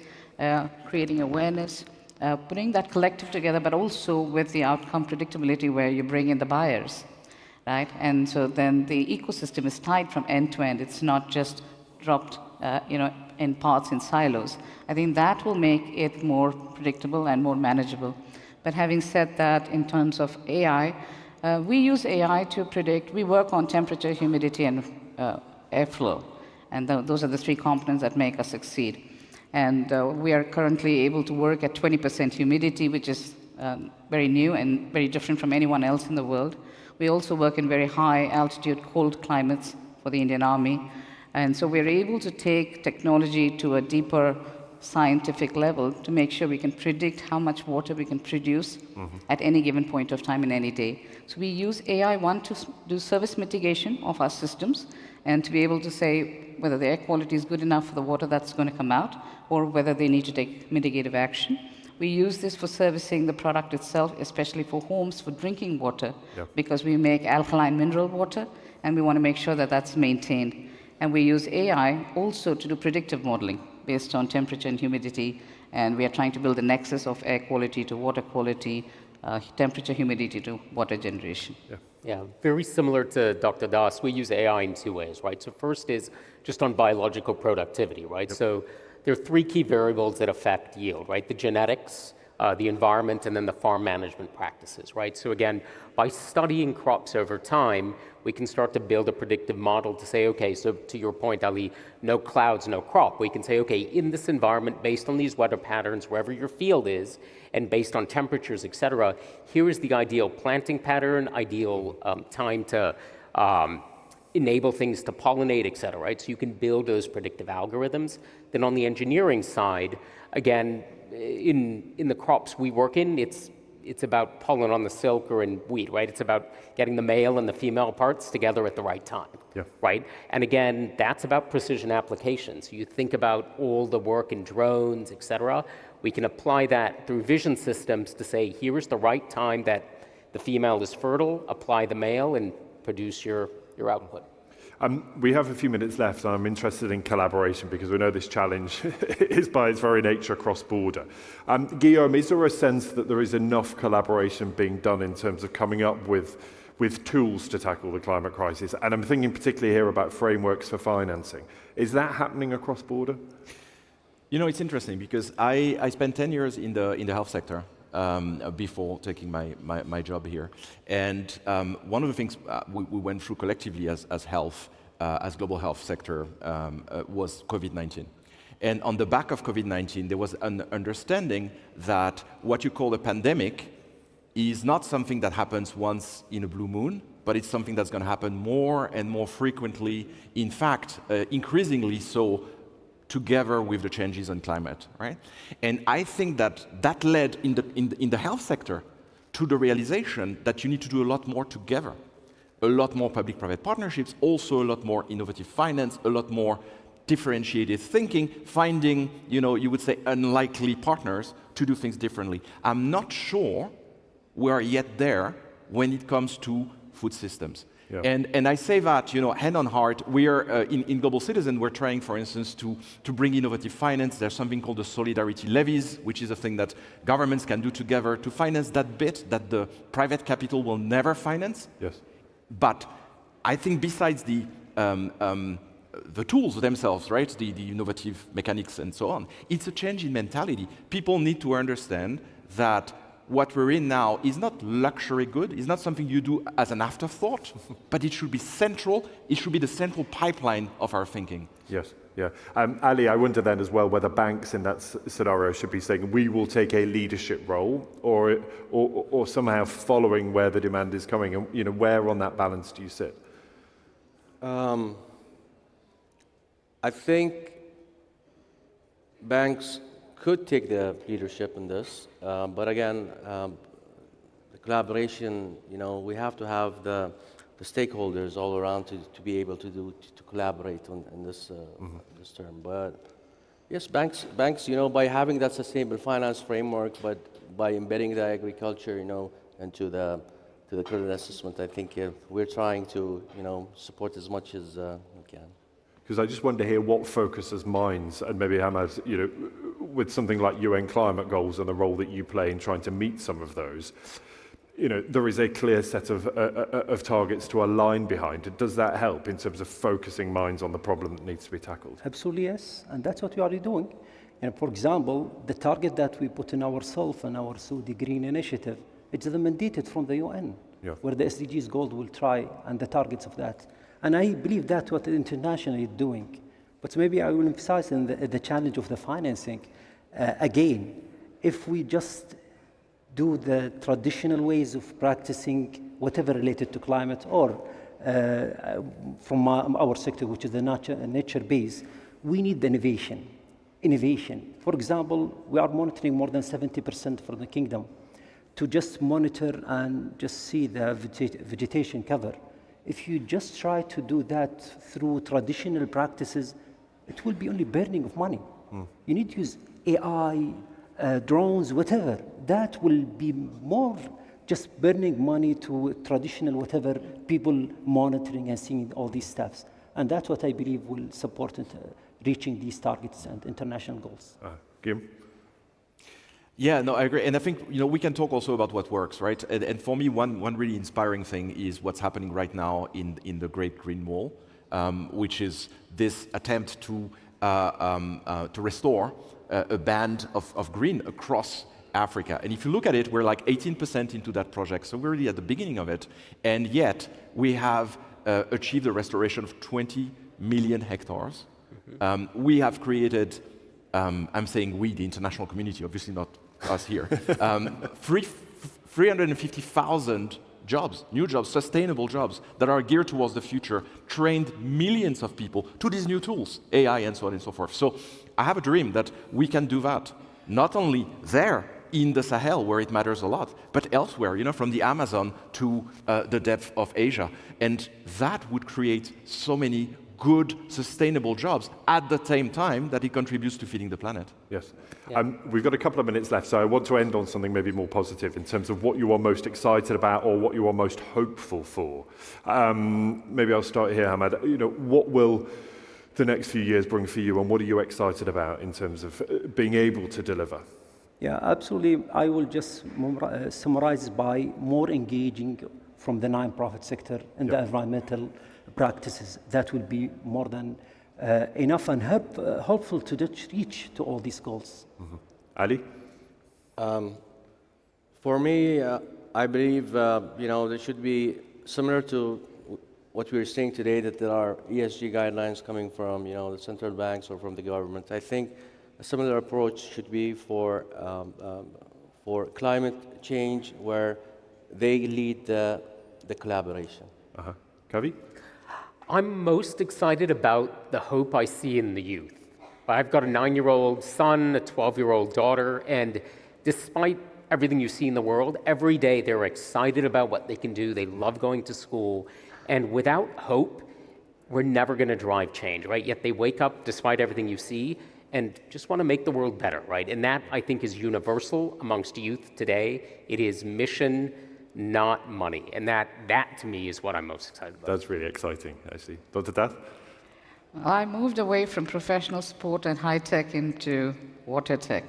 creating awareness, putting that collective together, but also with the outcome predictability where you bring in the buyers, right? And so then the ecosystem is tied from end to end. It's not just dropped, in parts, in silos. I think that will make it more predictable and more manageable. But having said that, in terms of AI, we use AI to predict. We work on temperature, humidity, and airflow. And those are the three components that make us succeed. And we are currently able to work at 20% humidity, which is very new and very different from anyone else in the world. We also work in very high altitude, cold climates for the Indian Army. And so we're able to take technology to a deeper scientific level to make sure we can predict how much water we can produce at any given point of time in any day. So we use AI, one, to do service mitigation of our systems and to be able to say whether the air quality is good enough for the water that's going to come out or whether they need to take mitigative action. We use this for servicing the product itself, especially for homes, for drinking water, because we make alkaline mineral water and we want to make sure that that's maintained. And we use AI also to do predictive modeling based on temperature and humidity. And we are trying to build a nexus of air quality to water quality, temperature, humidity to water generation. Yeah, very similar to Dr. Das. We use AI in two ways, right? So first is just on biological productivity, right? So there are three key variables that affect yield, right? The genetics, the environment, and then the farm management practices, right? So again, by studying crops over time, we can start to build a predictive model to say, okay, so to your point, Ali, no clouds, no crop. We can say, okay, in this environment, based on these weather patterns, wherever your field is, and based on temperatures, et cetera, here is the ideal planting pattern, ideal time to enable things to pollinate, et cetera, right? So you can build those predictive algorithms. Then on the engineering side, again, in the crops we work in, it's about pollen on the silk or in wheat, right? It's about getting the male and the female parts together at the right time, right? And again, that's about precision applications. You think about all the work in drones, et cetera. We can apply that through vision systems to say, here is the right time that the female is fertile, apply the male, and produce your output. We have a few minutes left, and I'm interested in collaboration because we know this challenge is by its very nature cross-border. Guillaume, is there a sense that there is enough collaboration being done in terms of coming up with tools to tackle the climate crisis? And I'm thinking particularly here about frameworks for financing. Is that happening across border? It's interesting because I spent 10 years in the health sector. Before taking my job here. And one of the things we went through collectively as health, as global health sector, was COVID-19. And on the back of COVID-19, there was an understanding that what you call a pandemic is not something that happens once in a blue moon, but it's something that's going to happen more and more frequently, in fact, increasingly so, together with the changes in climate, right? And I think that led in the health sector to the realization that you need to do a lot more together, a lot more public-private partnerships, also a lot more innovative finance, a lot more differentiated thinking, finding, you would say, unlikely partners to do things differently. I'm not sure we're yet there when it comes to food systems. Yeah. And I say that, hand on heart, we are, in Global Citizen, we're trying, for instance, to bring innovative finance. There's something called the solidarity levies, which is a thing that governments can do together to finance that bit that the private capital will never finance. Yes. But I think besides the tools themselves, right, the innovative mechanics and so on, it's a change in mentality. People need to understand that what we're in now is not luxury good, it's not something you do as an afterthought, but it should be central, it should be the central pipeline of our thinking. Yes, yeah. Ali, I wonder then as well whether banks in that scenario should be saying we will take a leadership role or somehow following where the demand is coming, and where on that balance do you sit? I think banks could take the leadership in this, but again, the collaboration, we have to have the stakeholders all around to be able to collaborate in this this term. But yes, banks, by having that sustainable finance framework, but by embedding the agriculture, into the credit assessment, I think we're trying to, support as much as we can. Because I just wonder here what focuses minds, and maybe Hamad, with something like UN climate goals and the role that you play in trying to meet some of those, there is a clear set of targets to align behind. Does that help in terms of focusing minds on the problem that needs to be tackled? Absolutely, yes. And that's what we are doing. For example, the target that we put in ourselves and our Saudi Green Initiative, it's mandated from the UN, where the SDGs goals will try and the targets of that. And I believe that's what internationally is doing. But maybe I will emphasize in the challenge of the financing. Again, if we just do the traditional ways of practicing whatever related to climate or from our sector, which is the nature base, we need the innovation. For example, we are monitoring more than 70% for the kingdom to just monitor and just see the vegetation cover. If you just try to do that through traditional practices, it will be only burning of money. You need to use AI, drones, whatever. That will be more just burning money to traditional whatever people monitoring and seeing all these steps. And that's what I believe will support reaching these targets and international goals. Kim? Yeah, no, I agree. And I think, we can talk also about what works, right? And for me, one really inspiring thing is what's happening right now in the Great Green Wall, which is this attempt to restore a band of green across Africa. And if you look at it, we're like 18% into that project, so we're really at the beginning of it. And yet, we have achieved a restoration of 20 million hectares. We have created, I'm saying we, the international community, obviously not us here, 350,000 jobs, new jobs, sustainable jobs that are geared towards the future, trained millions of people to these new tools, AI and so on and so forth. So I have a dream that we can do that, not only there in the Sahel where it matters a lot, but elsewhere, from the Amazon to the depth of Asia. And that would create so many good, sustainable jobs at the same time that it contributes to feeding the planet. Yes. We've got a couple of minutes left, so I want to end on something maybe more positive in terms of what you are most excited about or what you are most hopeful for. Maybe I'll start here, Hamad. What will the next few years bring for you, and what are you excited about in terms of being able to deliver? Yeah, absolutely. I will just summarize by more engaging from the non-profit sector in the environmental practices. That will be more than enough and helpful to reach to all these goals. Ali? For me, I believe there should be similar to what we were saying today, that there are ESG guidelines coming from the central banks or from the government. I think a similar approach should be for climate change, where they lead the collaboration. Kavi? I'm most excited about the hope I see in the youth. I've got a 9-year-old son, a 12-year-old daughter, and despite everything you see in the world, every day they're excited about what they can do. They love going to school. And without hope, we're never going to drive change, right? Yet they wake up despite everything you see and just want to make the world better, right? And that, I think, is universal amongst youth today. It is mission, not money. And that to me is what I'm most excited about. That's really exciting, actually. Dr. Dath? I moved away from professional sport and high tech into water tech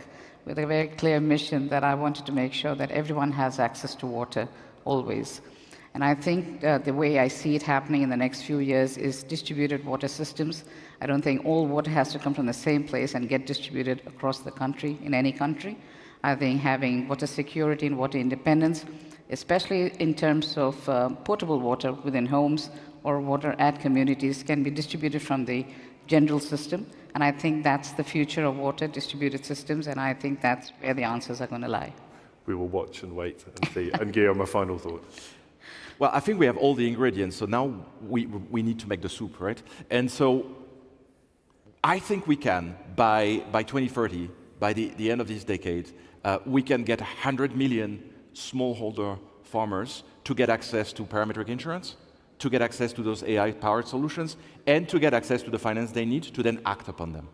with a very clear mission that I wanted to make sure that everyone has access to water always. And I think the way I see it happening in the next few years is distributed water systems. I don't think all water has to come from the same place and get distributed across the country, in any country. I think having water security and water independence, especially in terms of potable water within homes or water at communities, can be distributed from the general system. And I think that's the future of water, distributed systems, and I think that's where the answers are going to lie. We will watch and wait and see. And Guillaume, a final thought. Well, I think we have all the ingredients, so now we need to make the soup, right? And so I think we can, by 2030, by the end of this decade, we can get 100 million smallholder farmers to get access to parametric insurance, to get access to those AI-powered solutions, and to get access to the finance they need to then act upon them.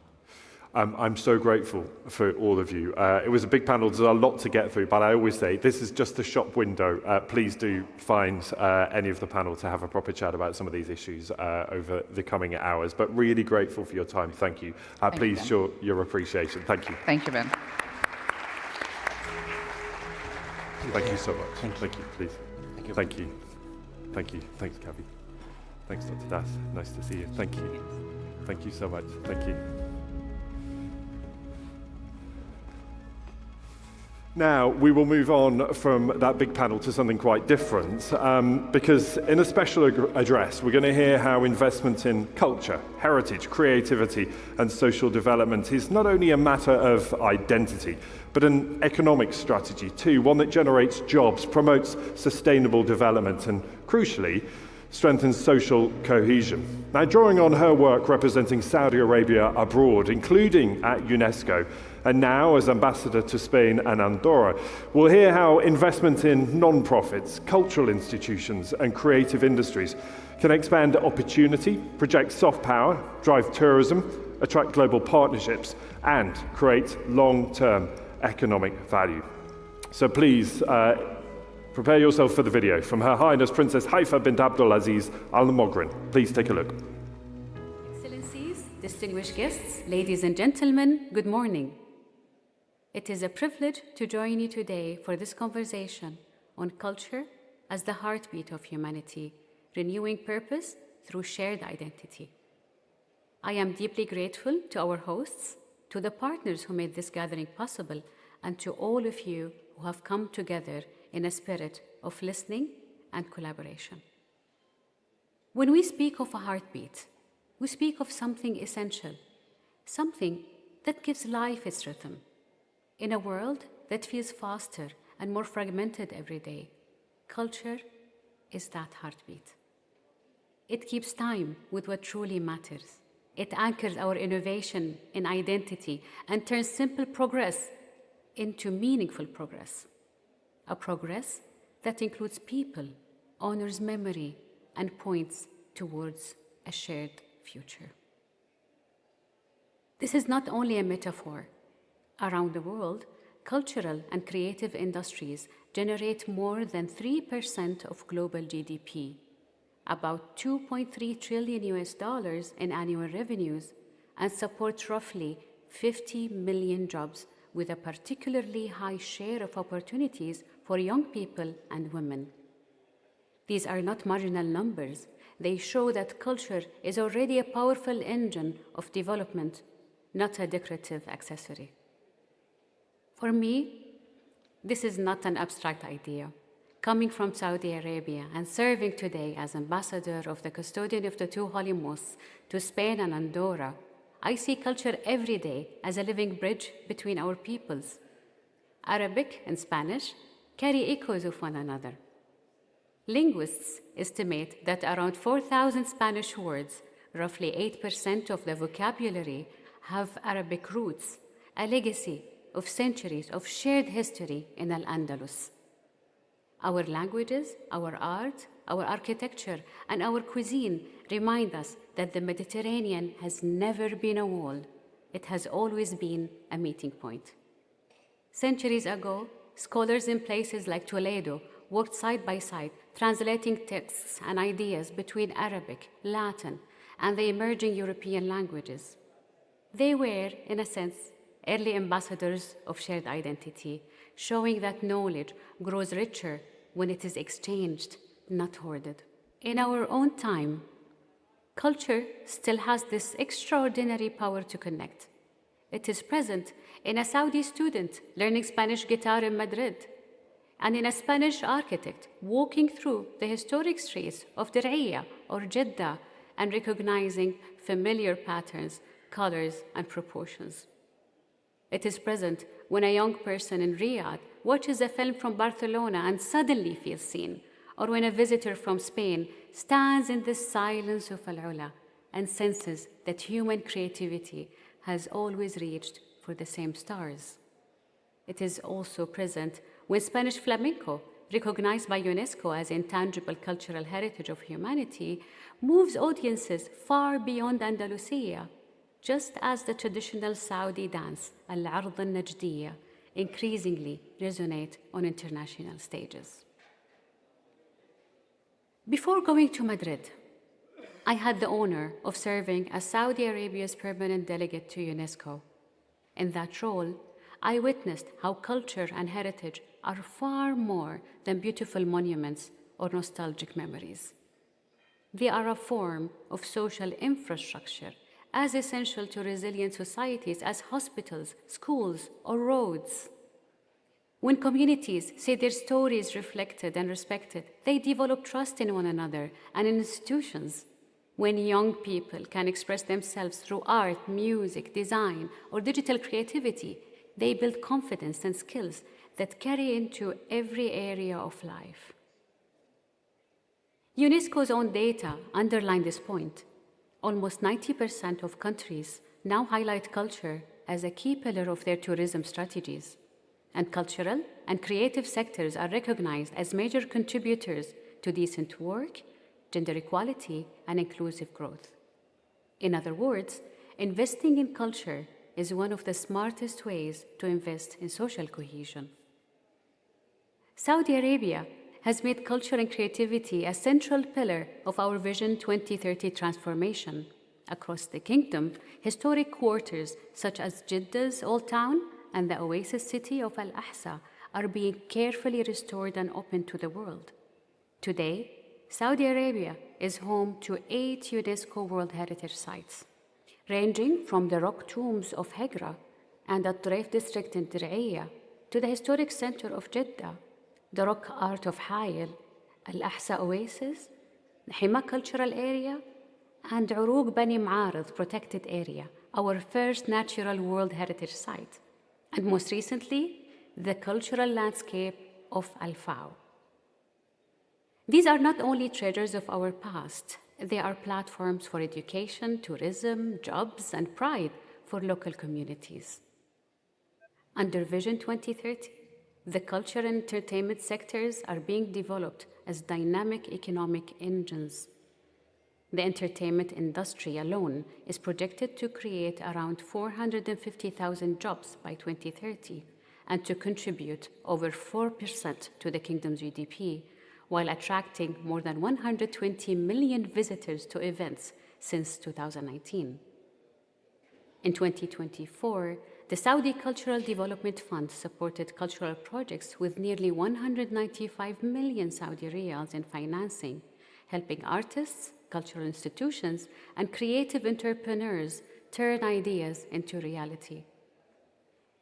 I'm so grateful for all of you. It was a big panel, there's a lot to get through, but I always say this is just the shop window. Please do find any of the panel to have a proper chat about some of these issues over the coming hours. But really grateful for your time. Thank you. Please show your appreciation. Thank you. Thank you, Ben. Thank you so much. Thank you, please. Thank you. Thank you. Thank you. Thanks, Kavi. Thanks, Dr. Das. Nice to see you. Thank you. Thank you so much. Thank you. Now, we will move on from that big panel to something quite different, because in a special address, we're going to hear how investment in culture, heritage, creativity, and social development is not only a matter of identity, but an economic strategy too, one that generates jobs, promotes sustainable development, and crucially, strengthens social cohesion. Now, drawing on her work representing Saudi Arabia abroad, including at UNESCO, and now as ambassador to Spain and Andorra, we'll hear how investment in non-profits, cultural institutions, and creative industries can expand opportunity, project soft power, drive tourism, attract global partnerships, and create long-term economic value. So please, prepare yourself for the video from Her Highness Princess Haifa bint Abdulaziz Al Moghren. Please take a look. Excellencies, distinguished guests, ladies and gentlemen, good morning. It is a privilege to join you today for this conversation on culture as the heartbeat of humanity, renewing purpose through shared identity. I am deeply grateful to our hosts, to the partners who made this gathering possible, and to all of you who have come together in a spirit of listening and collaboration. When we speak of a heartbeat, we speak of something essential, something that gives life its rhythm. In a world that feels faster and more fragmented every day, culture is that heartbeat. It keeps time with what truly matters. It anchors our innovation in identity and turns simple progress into meaningful progress. A progress that includes people, honors memory, and points towards a shared future. This is not only a metaphor. Around the world, cultural and creative industries generate more than 3% of global GDP, about $2.3 trillion in annual revenues, and support roughly 50 million jobs with a particularly high share of opportunities for young people and women. These are not marginal numbers. They show that culture is already a powerful engine of development, not a decorative accessory. For me, this is not an abstract idea. Coming from Saudi Arabia and serving today as ambassador of the custodian of the two holy mosques to Spain and Andorra, I see culture every day as a living bridge between our peoples. Arabic and Spanish carry echoes of one another. Linguists estimate that around 4,000 Spanish words, roughly 8% of the vocabulary, have Arabic roots, a legacy of centuries of shared history in Al-Andalus. Our languages, our art, our architecture, and our cuisine remind us that the Mediterranean has never been a wall. It has always been a meeting point. Centuries ago, scholars in places like Toledo worked side by side, translating texts and ideas between Arabic, Latin, and the emerging European languages. They were, in a sense, early ambassadors of shared identity, showing that knowledge grows richer when it is exchanged, not hoarded. In our own time, culture still has this extraordinary power to connect. It is present in a Saudi student learning Spanish guitar in Madrid, and in a Spanish architect walking through the historic streets of Diriyah or Jeddah and recognizing familiar patterns, colors, and proportions. It is present when a young person in Riyadh watches a film from Barcelona and suddenly feels seen, or when a visitor from Spain stands in the silence of Al-Ula and senses that human creativity has always reached for the same stars. It is also present when Spanish flamenco, recognized by UNESCO as intangible cultural heritage of humanity, moves audiences far beyond Andalusia, just as the traditional Saudi dance, Al-Ard al-Najdiyya, increasingly resonate on international stages. Before going to Madrid, I had the honor of serving as Saudi Arabia's permanent delegate to UNESCO. In that role, I witnessed how culture and heritage are far more than beautiful monuments or nostalgic memories. They are a form of social infrastructure as essential to resilient societies as hospitals, schools, or roads. When communities see their stories reflected and respected, they develop trust in one another and in institutions. When young people can express themselves through art, music, design, or digital creativity, they build confidence and skills that carry into every area of life. UNESCO's own data underline this point. Almost 90% of countries now highlight culture as a key pillar of their tourism strategies, and cultural and creative sectors are recognized as major contributors to decent work, gender equality, and inclusive growth. In other words, investing in culture is one of the smartest ways to invest in social cohesion. Saudi Arabia has made culture and creativity a central pillar of our Vision 2030 transformation. Across the kingdom, historic quarters such as Jeddah's Old Town and the oasis city of Al-Ahsa are being carefully restored and opened to the world. Today, Saudi Arabia is home to 8 UNESCO World Heritage Sites, ranging from the rock tombs of Hegra and the Treif district in Diriyah to the historic center of Jeddah, the rock art of Hayel, Al-Ahsa Oasis, the Hima Cultural Area, and Uruq Bani Maarid Protected Area, our first natural World Heritage Site, and most recently, the cultural landscape of Al-Fao. These are not only treasures of our past, they are platforms for education, tourism, jobs, and pride for local communities. Under Vision 2030, the culture and entertainment sectors are being developed as dynamic economic engines. The entertainment industry alone is projected to create around 450,000 jobs by 2030 and to contribute over 4% to the kingdom's GDP, while attracting more than 120 million visitors to events since 2019. In 2024, the Saudi Cultural Development Fund supported cultural projects with nearly 195 million Saudi riyals in financing, helping artists, cultural institutions, and creative entrepreneurs turn ideas into reality.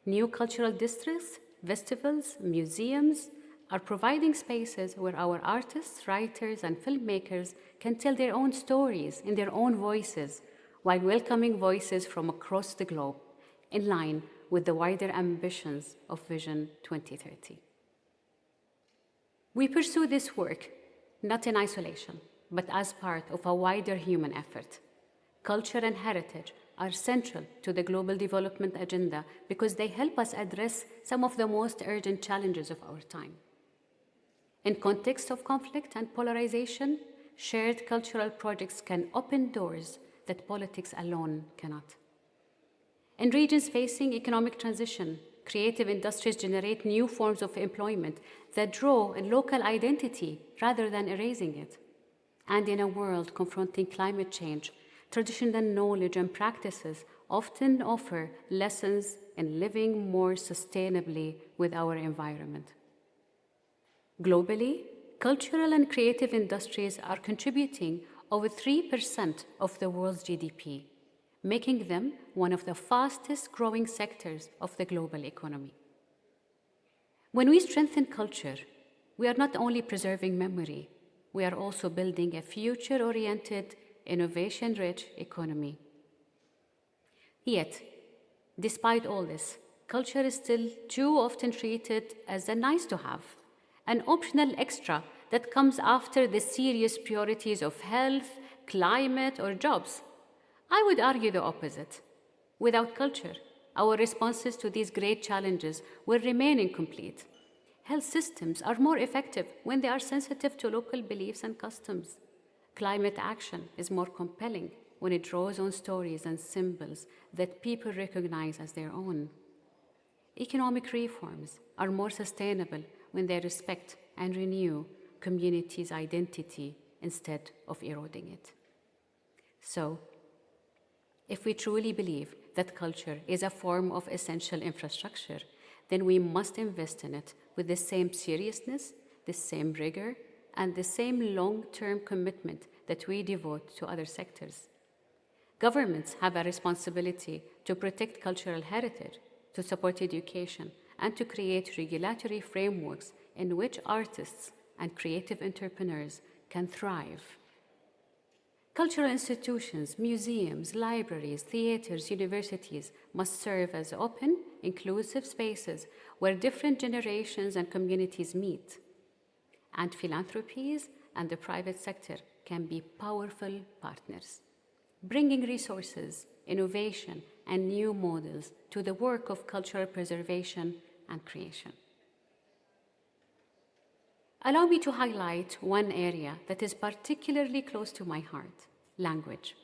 New cultural districts, festivals, museums are providing spaces where our artists, writers, and filmmakers can tell their own stories in their own voices, while welcoming voices from across the globe, in line with the wider ambitions of Vision 2030. We pursue this work not in isolation, but as part of a wider human effort. Culture and heritage are central to the global development agenda because they help us address some of the most urgent challenges of our time. In contexts of conflict and polarization, shared cultural projects can open doors that politics alone cannot. In regions facing economic transition, creative industries generate new forms of employment that draw in local identity rather than erasing it. And in a world confronting climate change, traditional knowledge and practices often offer lessons in living more sustainably with our environment. Globally, cultural and creative industries are contributing over 3% of the world's GDP, making them one of the fastest growing sectors of the global economy. When we strengthen culture, we are not only preserving memory, we are also building a future-oriented, innovation-rich economy. Yet, despite all this, culture is still too often treated as a nice-to-have, an optional extra that comes after the serious priorities of health, climate, or jobs. I would argue the opposite. Without culture, our responses to these great challenges will remain incomplete. Health systems are more effective when they are sensitive to local beliefs and customs. Climate action is more compelling when it draws on stories and symbols that people recognize as their own. Economic reforms are more sustainable when they respect and renew communities' identity instead of eroding it. So, if we truly believe that culture is a form of essential infrastructure, then we must invest in it with the same seriousness, the same rigor, and the same long-term commitment that we devote to other sectors. Governments have a responsibility to protect cultural heritage, to support education, and to create regulatory frameworks in which artists and creative entrepreneurs can thrive. Cultural institutions, museums, libraries, theaters, universities must serve as open, inclusive spaces where different generations and communities meet. And philanthropies and the private sector can be powerful partners, bringing resources, innovation, and new models to the work of cultural preservation and creation. Allow me to highlight one area that is particularly close to my heart: language.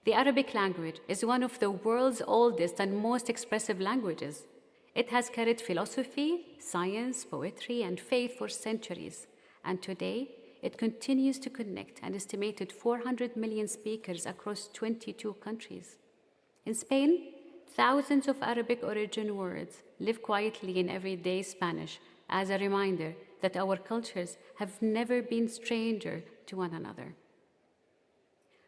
The Arabic language is one of the world's oldest and most expressive languages. It has carried philosophy, science, poetry, and faith for centuries, and today it continues to connect an estimated 400 million speakers across 22 countries. In Spain, thousands of Arabic origin words live quietly in everyday Spanish as a reminder that our cultures have never been stranger to one another.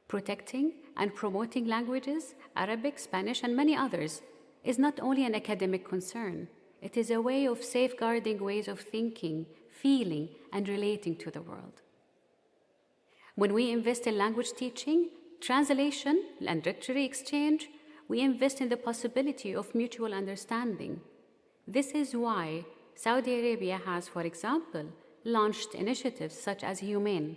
Protecting and promoting languages, Arabic, Spanish, and many others, is not only an academic concern, it is a way of safeguarding ways of thinking, feeling, and relating to the world. When we invest in language teaching, translation, and literary exchange, we invest in the possibility of mutual understanding. This is why Saudi Arabia has, for example, launched initiatives such as Humane,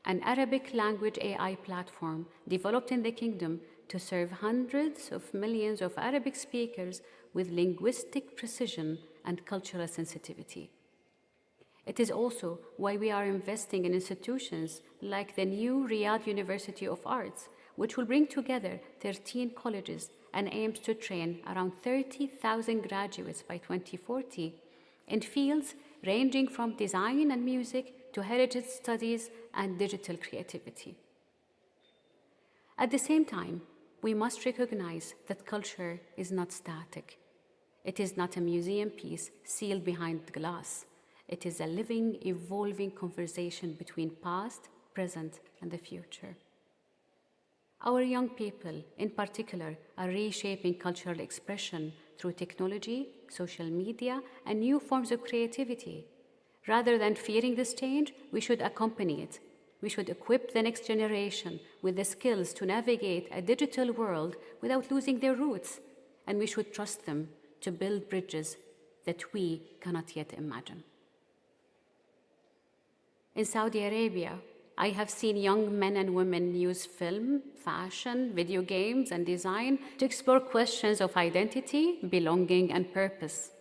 an Arabic language AI platform developed in the kingdom to serve hundreds of millions of Arabic speakers with linguistic precision and cultural sensitivity. It is also why we are investing in institutions like the new Riyadh University of Arts, which will bring together 13 colleges and aims to train around 30,000 graduates by 2040 in fields ranging from design and music to heritage studies and digital creativity. At the same time, we must recognize that culture is not static. It is not a museum piece sealed behind glass. It is a living, evolving conversation between past, present, and the future. Our young people, in particular, are reshaping cultural expression through technology, social media, and new forms of creativity. Rather than fearing this change, we should accompany it. We should equip the next generation with the skills to navigate a digital world without losing their roots, and we should trust them to build bridges that we cannot yet imagine. In Saudi Arabia, I have seen young men and women use film, fashion, video games, and design to explore questions of identity, belonging, and purpose.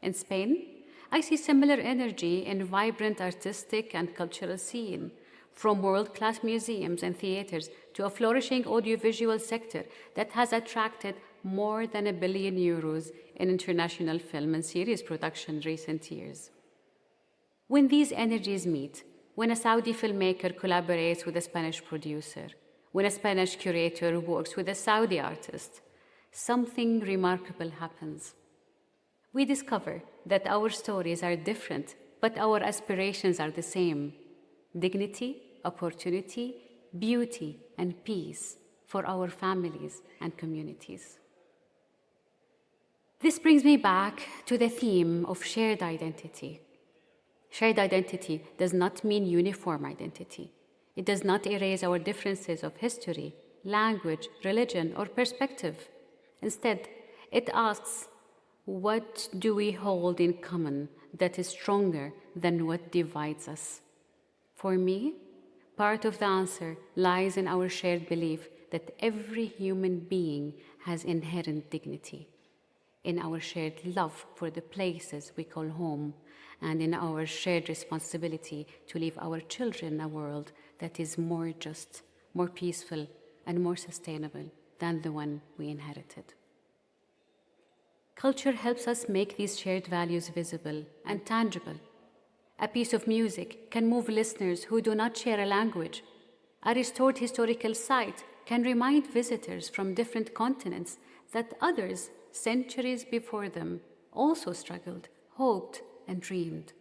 In Spain, I see similar energy in vibrant artistic and cultural scene, from world-class museums and theaters to a flourishing audiovisual sector that has attracted more than €1 billion in international film and series production in recent years. When these energies meet, when a Saudi filmmaker collaborates with a Spanish producer, when a Spanish curator works with a Saudi artist, something remarkable happens. We discover that our stories are different, but our aspirations are the same: dignity, opportunity, beauty, and peace for our families and communities. This brings me back to the theme of shared identity. Shared identity does not mean uniform identity. It does not erase our differences of history, language, religion, or perspective. Instead, it asks, what do we hold in common that is stronger than what divides us? For me, part of the answer lies in our shared belief that every human being has inherent dignity, in our shared love for the places we call home, and in our shared responsibility to leave our children a world that is more just, more peaceful, and more sustainable than the one we inherited. Culture helps us make these shared values visible and tangible. A piece of music can move listeners who do not share a language. A restored historical site can remind visitors from different continents that others, centuries before them, also struggled, hoped, and dreamed.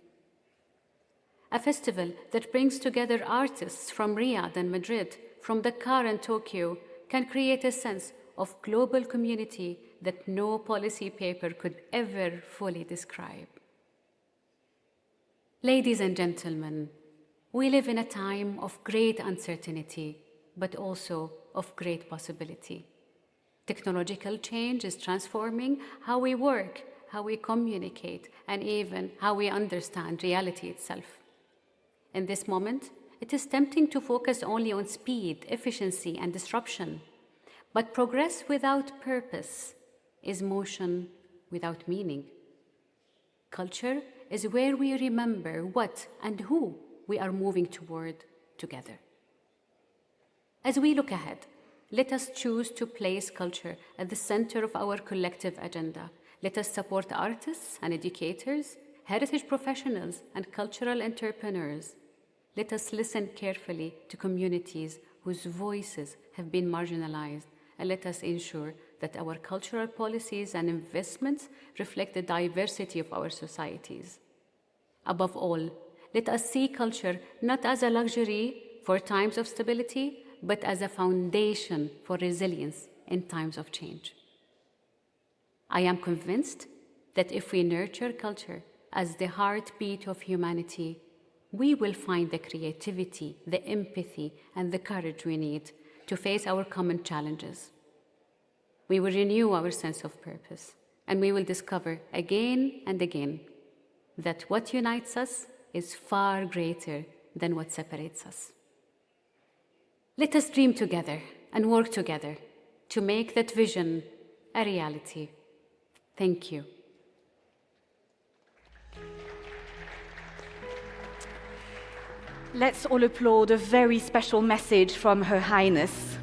A festival that brings together artists from Riyadh and Madrid, from Dakar and Tokyo, can create a sense of global community that no policy paper could ever fully describe. Ladies and gentlemen, we live in a time of great uncertainty, but also of great possibility. Technological change is transforming how we work, how we communicate, and even how we understand reality itself. In this moment, it is tempting to focus only on speed, efficiency, and disruption. But progress without purpose is motion without meaning. Culture is where we remember what and who we are moving toward together. As we look ahead, let us choose to place culture at the center of our collective agenda. Let us support artists and educators, heritage professionals, and cultural entrepreneurs. Let us listen carefully to communities whose voices have been marginalized, and let us ensure that our cultural policies and investments reflect the diversity of our societies. Above all, let us see culture not as a luxury for times of stability, but as a foundation for resilience in times of change. I am convinced that if we nurture culture as the heartbeat of humanity, we will find the creativity, the empathy, and the courage we need to face our common challenges. We will renew our sense of purpose, and we will discover again and again that what unites us is far greater than what separates us. Let us dream together and work together to make that vision a reality. Thank you. Let's all applaud a very special message from Her Highness.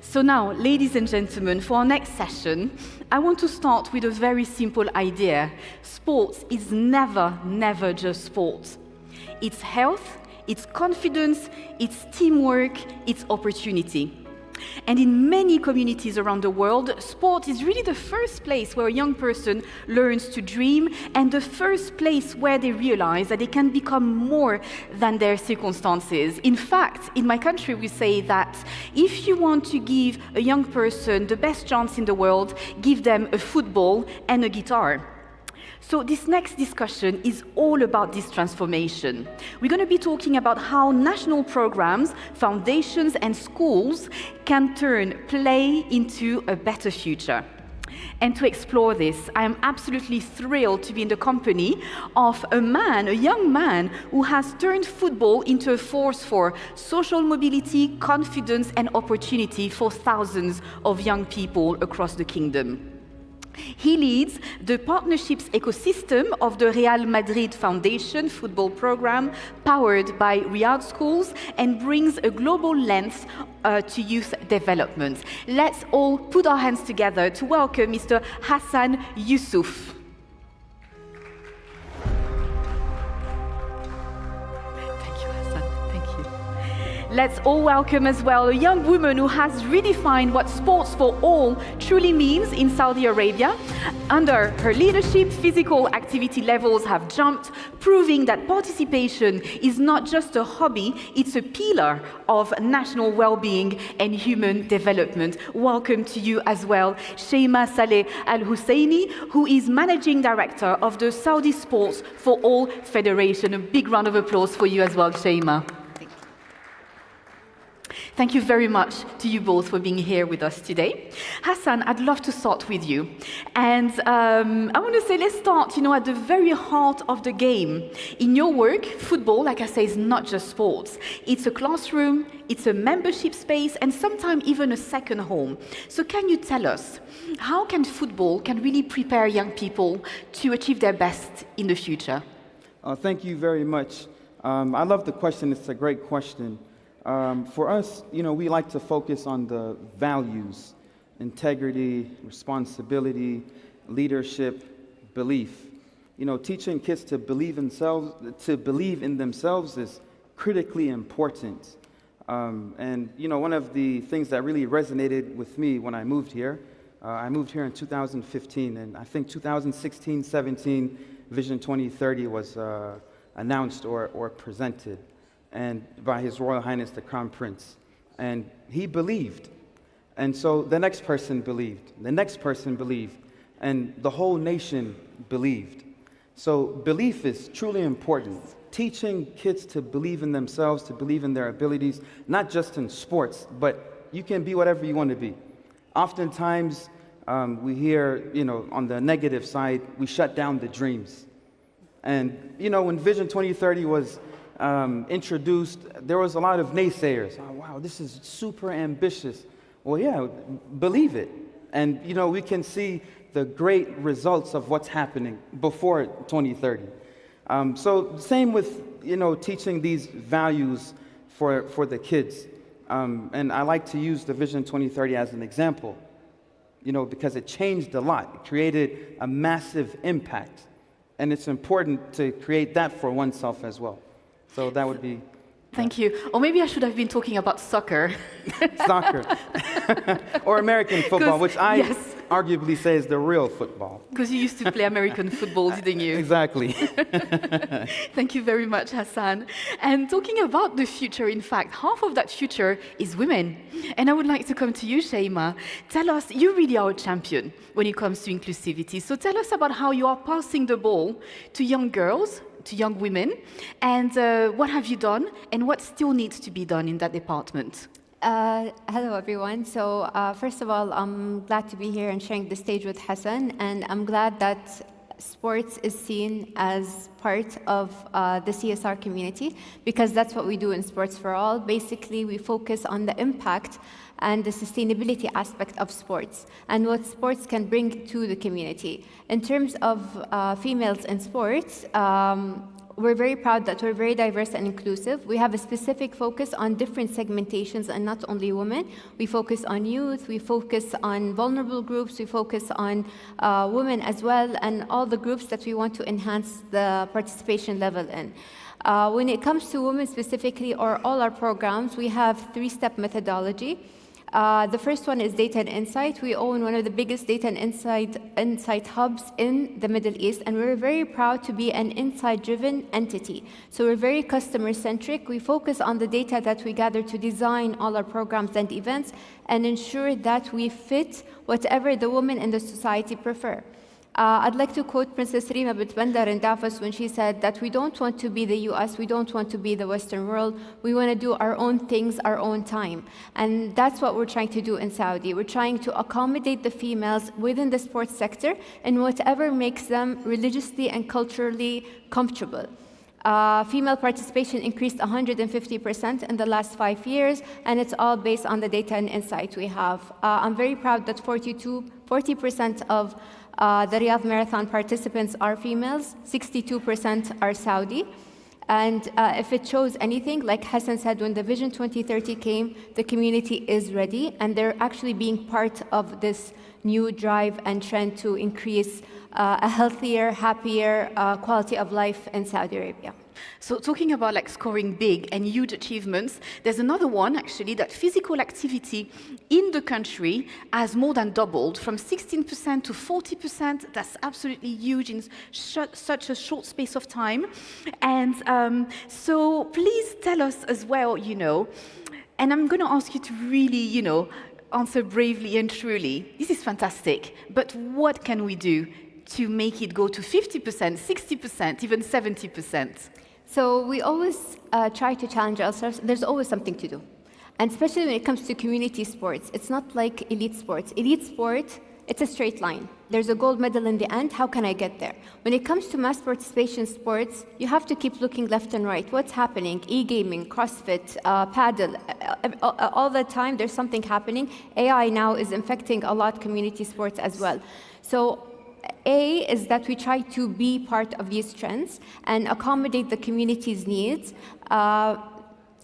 So now, ladies and gentlemen, for our next session, I want to start with a very simple idea. Sports is never just sports. It's health, it's confidence, it's teamwork, it's opportunity. And in many communities around the world, sport is really the first place where a young person learns to dream and the first place where they realize that they can become more than their circumstances. In fact, in my country, we say that if you want to give a young person the best chance in the world, give them a football and a guitar. So this next discussion is all about this transformation. We're going to be talking about how national programs, foundations, and schools can turn play into a better future. And to explore this, I am absolutely thrilled to be in the company of a young man, who has turned football into a force for social mobility, confidence, and opportunity for thousands of young people across the kingdom. He leads the partnerships ecosystem of the Real Madrid Foundation football program, powered by Riyadh schools, and brings a global lens to youth development. Let's all put our hands together to welcome Mr. Hassan Yusuf. Let's all welcome as well a young woman who has redefined what sports for all truly means in Saudi Arabia. Under her leadership, physical activity levels have jumped, proving that participation is not just a hobby, it's a pillar of national well-being and human development. Welcome to you as well, Sheima Saleh Al-Husseini, who is Managing Director of the Saudi Sports for All Federation. A big round of applause for you as well, Sheima. Thank you very much to you both for being here with us today. Hassan, I'd love to start with you. And I want to say, let's start, at the very heart of the game. In your work, football, like I say, is not just sports. It's a classroom, it's a membership space, and sometimes even a second home. So can you tell us, how can football really prepare young people to achieve their best in the future? Thank you very much. I love the question. It's a great question. For us, we like to focus on the values: integrity, responsibility, leadership, belief. Teaching kids to believe in themselves is critically important. And one of the things that really resonated with me when I moved here in 2015, and I think 2016-17 Vision 2030 was announced or presented, and by His Royal Highness the Crown Prince. And he believed. And so the next person believed. The next person believed. And the whole nation believed. So belief is truly important. Teaching kids to believe in themselves, to believe in their abilities, not just in sports, but you can be whatever you want to be. Oftentimes, we hear, on the negative side, we shut down the dreams. And, when Vision 2030 was introduced, there was a lot of naysayers. Oh, wow, this is super ambitious. Well, yeah, believe it. And, we can see the great results of what's happening before 2030. So same with, teaching these values for the kids. And I like to use the Vision 2030 as an example, because it changed a lot. It created a massive impact. And it's important to create that for oneself as well. So that would be... Thank you. Or maybe I should have been talking about soccer. Soccer. Or American football, which I arguably say is the real football. Because you used to play American football, didn't you? Exactly. Thank you very much, Hassan. And talking about the future, in fact, half of that future is women. And I would like to come to you, Sheima. Tell us, you really are a champion when it comes to inclusivity. So tell us about how you are passing the ball to young girls, to young women, and what have you done, and what still needs to be done in that department? Hello, everyone. So first of all, I'm glad to be here and sharing the stage with Hassan, and I'm glad that sports is seen as part of the CSR community, because that's what we do in Sports for All. Basically, we focus on the impact and the sustainability aspect of sports and what sports can bring to the community. In terms of females in sports, we're very proud that we're very diverse and inclusive. We have a specific focus on different segmentations and not only women. We focus on youth, we focus on vulnerable groups, we focus on women as well, and all the groups that we want to enhance the participation level in. When it comes to women specifically, or all our programs, we have three-step methodology. The first one is data and insight. We own one of the biggest data and insight hubs in the Middle East, and we're very proud to be an insight-driven entity. So we're very customer-centric. We focus on the data that we gather to design all our programs and events and ensure that we fit whatever the women in the society prefer. I'd like to quote Princess Rima bint Bandar in Davos when she said that we don't want to be the US, we don't want to be the Western world, we want to do our own things, our own time. And that's what we're trying to do in Saudi. We're trying to accommodate the females within the sports sector in whatever makes them religiously and culturally comfortable. Female participation increased 150% in the last 5 years, and it's all based on the data and insight we have. I'm very proud that 40% of the Riyadh Marathon participants are females, 62% are Saudi. And if it shows anything, like Hassan said, when the Vision 2030 came, the community is ready, and they're actually being part of this new drive and trend to increase a healthier, happier quality of life in Saudi Arabia. So talking about like scoring big and huge achievements, there's another one actually that physical activity in the country has more than doubled from 16% to 40%. That's absolutely huge in such a short space of time. And so please tell us as well, and I'm going to ask you to really, answer bravely and truly. This is fantastic, but what can we do to make it go to 50%, 60%, even 70%? So we always try to challenge ourselves. There's always something to do. And especially when it comes to community sports, it's not like elite sports. Elite sport, it's a straight line. There's a gold medal in the end. How can I get there? When it comes to mass participation sports, you have to keep looking left and right. What's happening? E-gaming, CrossFit, paddle, all the time there's something happening. AI now is infecting a lot community sports as well. So A is that we try to be part of these trends and accommodate the community's needs.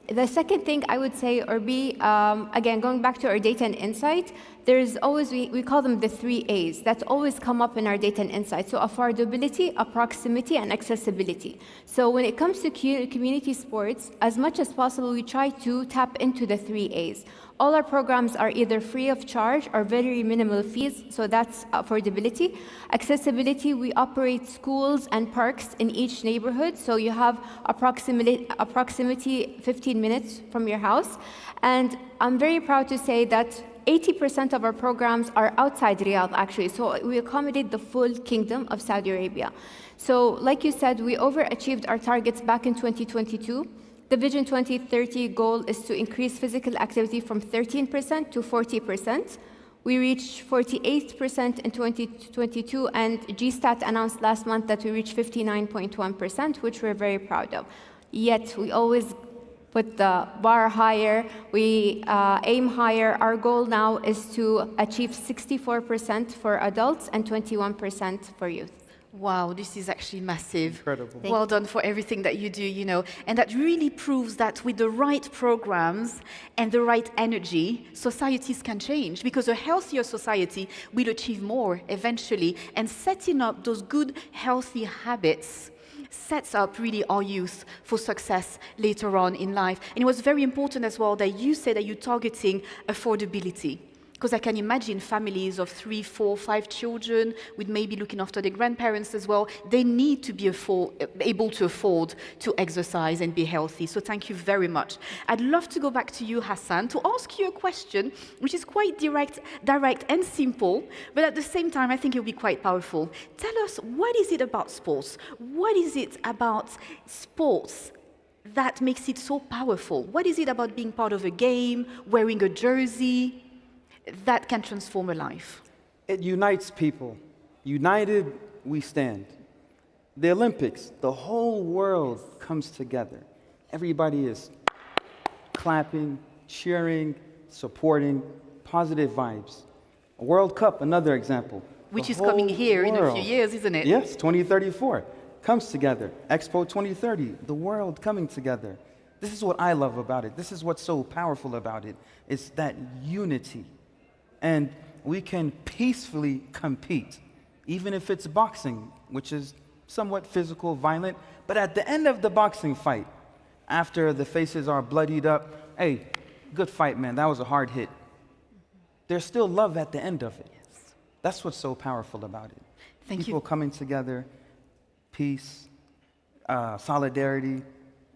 The second thing I would say, or B, again, going back to our data and insight, there's always, we call them the 3 A's that always come up in our data and insight. So affordability, proximity, and accessibility. So when it comes to community sports, as much as possible, we try to tap into the 3 A's. All our programs are either free of charge or very minimal fees, so that's affordability. Accessibility, we operate schools and parks in each neighborhood, so you have approximately 15 minutes from your house. And I'm very proud to say that 80% of our programs are outside Riyadh, actually, so we accommodate the full kingdom of Saudi Arabia. So, like you said, we overachieved our targets back in 2022. The Vision 2030 goal is to increase physical activity from 13% to 40%. We reached 48% in 2022, and GSTAT announced last month that we reached 59.1%, which we're very proud of. Yet, we always put the bar higher, we aim higher. Our goal now is to achieve 64% for adults and 21% for youth. Wow, this is actually massive. Incredible. Well done for everything that you do, And that really proves that with the right programs and the right energy, societies can change, because a healthier society will achieve more eventually. And setting up those good, healthy habits sets up really our youth for success later on in life. And it was very important as well that you said that you're targeting affordability. Because I can imagine families of 3, 4, 5 children with maybe looking after their grandparents as well. They need to be able to afford to exercise and be healthy. So thank you very much. I'd love to go back to you, Hassan, to ask you a question which is quite direct and simple, but at the same time, I think it'll be quite powerful. Tell us, what is it about sports? What is it about sports that makes it so powerful? What is it about being part of a game, wearing a jersey, that can transform a life? It unites people. United, we stand. The Olympics, the whole world comes together. Everybody is clapping, cheering, supporting, positive vibes. A World Cup, another example. Which is coming here in a few years, isn't it? Yes, 2034 comes together. Expo 2030, the world coming together. This is what I love about it. This is what's so powerful about it. It's that unity. And we can peacefully compete, even if it's boxing, which is somewhat physical, violent. But at the end of the boxing fight, after the faces are bloodied up, hey, good fight, man, that was a hard hit. There's still love at the end of it. Yes. That's what's so powerful about it. People coming together, peace, solidarity,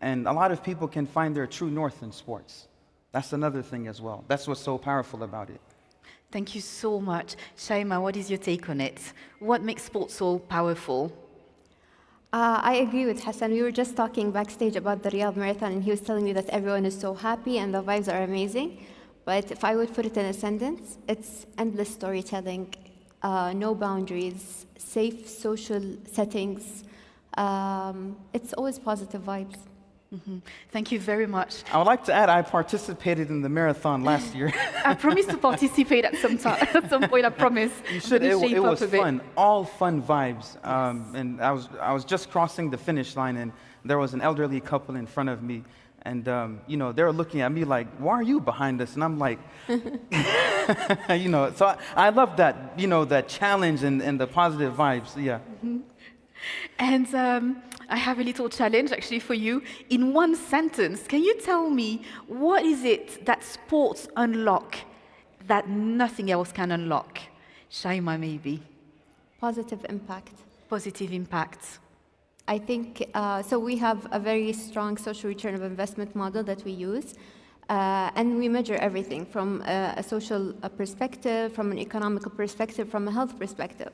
and a lot of people can find their true north in sports. That's another thing as well. That's what's so powerful about it. Thank you so much. Shaima, what is your take on it? What makes sports so powerful? I agree with Hassan. We were just talking backstage about the Riyadh Marathon, and he was telling me that everyone is so happy and the vibes are amazing. But if I would put it in a sentence, it's endless storytelling, no boundaries, safe social settings. It's always positive vibes. Mm-hmm. Thank you very much. I would like to add, I participated in the marathon last year. I promise to participate at some point. I promise. You should. It was fun. All fun vibes. And I was just crossing the finish line, and there was an elderly couple in front of me, and they were looking at me like, "Why are you behind us?" And I'm like, So I love that. That challenge and the positive vibes. Yeah. Mm-hmm. And I have a little challenge actually for you. In one sentence, can you tell me what is it that sports unlock that nothing else can unlock? Shaima, maybe. Positive impact. Positive impact. I think, so we have a very strong social return of investment model that we use. And we measure everything from a social perspective, from an economical perspective, from a health perspective.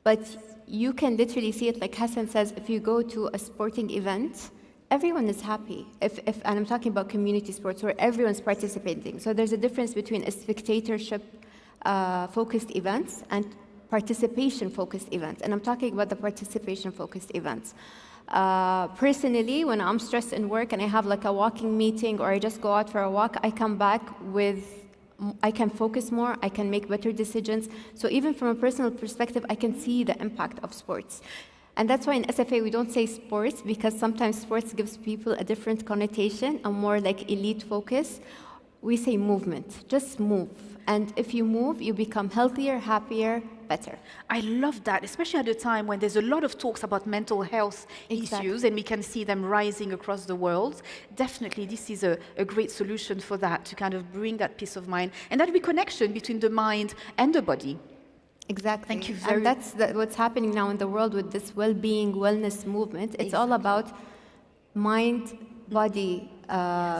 But you can literally see it, like Hassan says, if you go to a sporting event, everyone is happy. And I'm talking about community sports where everyone's participating. So there's a difference between a spectatorship focused events and participation-focused events, and I'm talking about the participation-focused events. Personally, when I'm stressed in work and I have like a walking meeting or I just go out for a walk, I come back with, I can focus more, I can make better decisions. So even from a personal perspective, I can see the impact of sports. And that's why in SFA we don't say sports, because sometimes sports gives people a different connotation, a more like elite focus. We say movement, just move. And if you move, you become healthier, happier, better. I love that, especially at a time when there's a lot of talks about mental health issues and we can see them rising across the world. Definitely, this is a great solution for that, to kind of bring that peace of mind and that reconnection between the mind and the body. Exactly. Thank you very much. And that's what's happening now in the world with this well-being, wellness movement. It's all about mind-body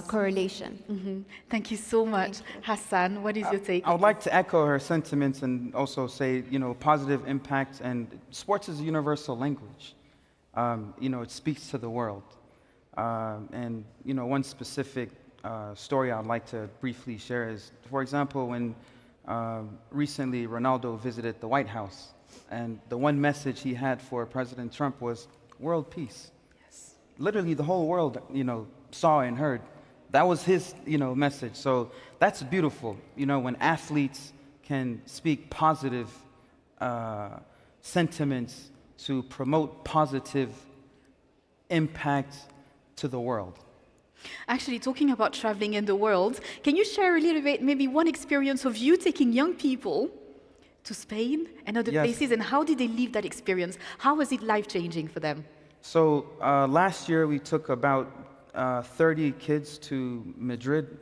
correlation. Mm-hmm. Thank you so much. Hassan, what is your take? I would like to echo her sentiments and also say, positive impact, and sports is a universal language. It speaks to the world. And one specific story I'd like to briefly share is, for example, when recently Ronaldo visited the White House, and the one message he had for President Trump was world peace. Yes. Literally the whole world, saw and heard. That was his, message. So that's beautiful, when athletes can speak positive sentiments to promote positive impact to the world. Actually, talking about traveling in the world, can you share a little bit, maybe one experience of you taking young people to Spain and other places, and how did they live that experience? How was it life-changing for them? So last year we took about 30 kids to Madrid.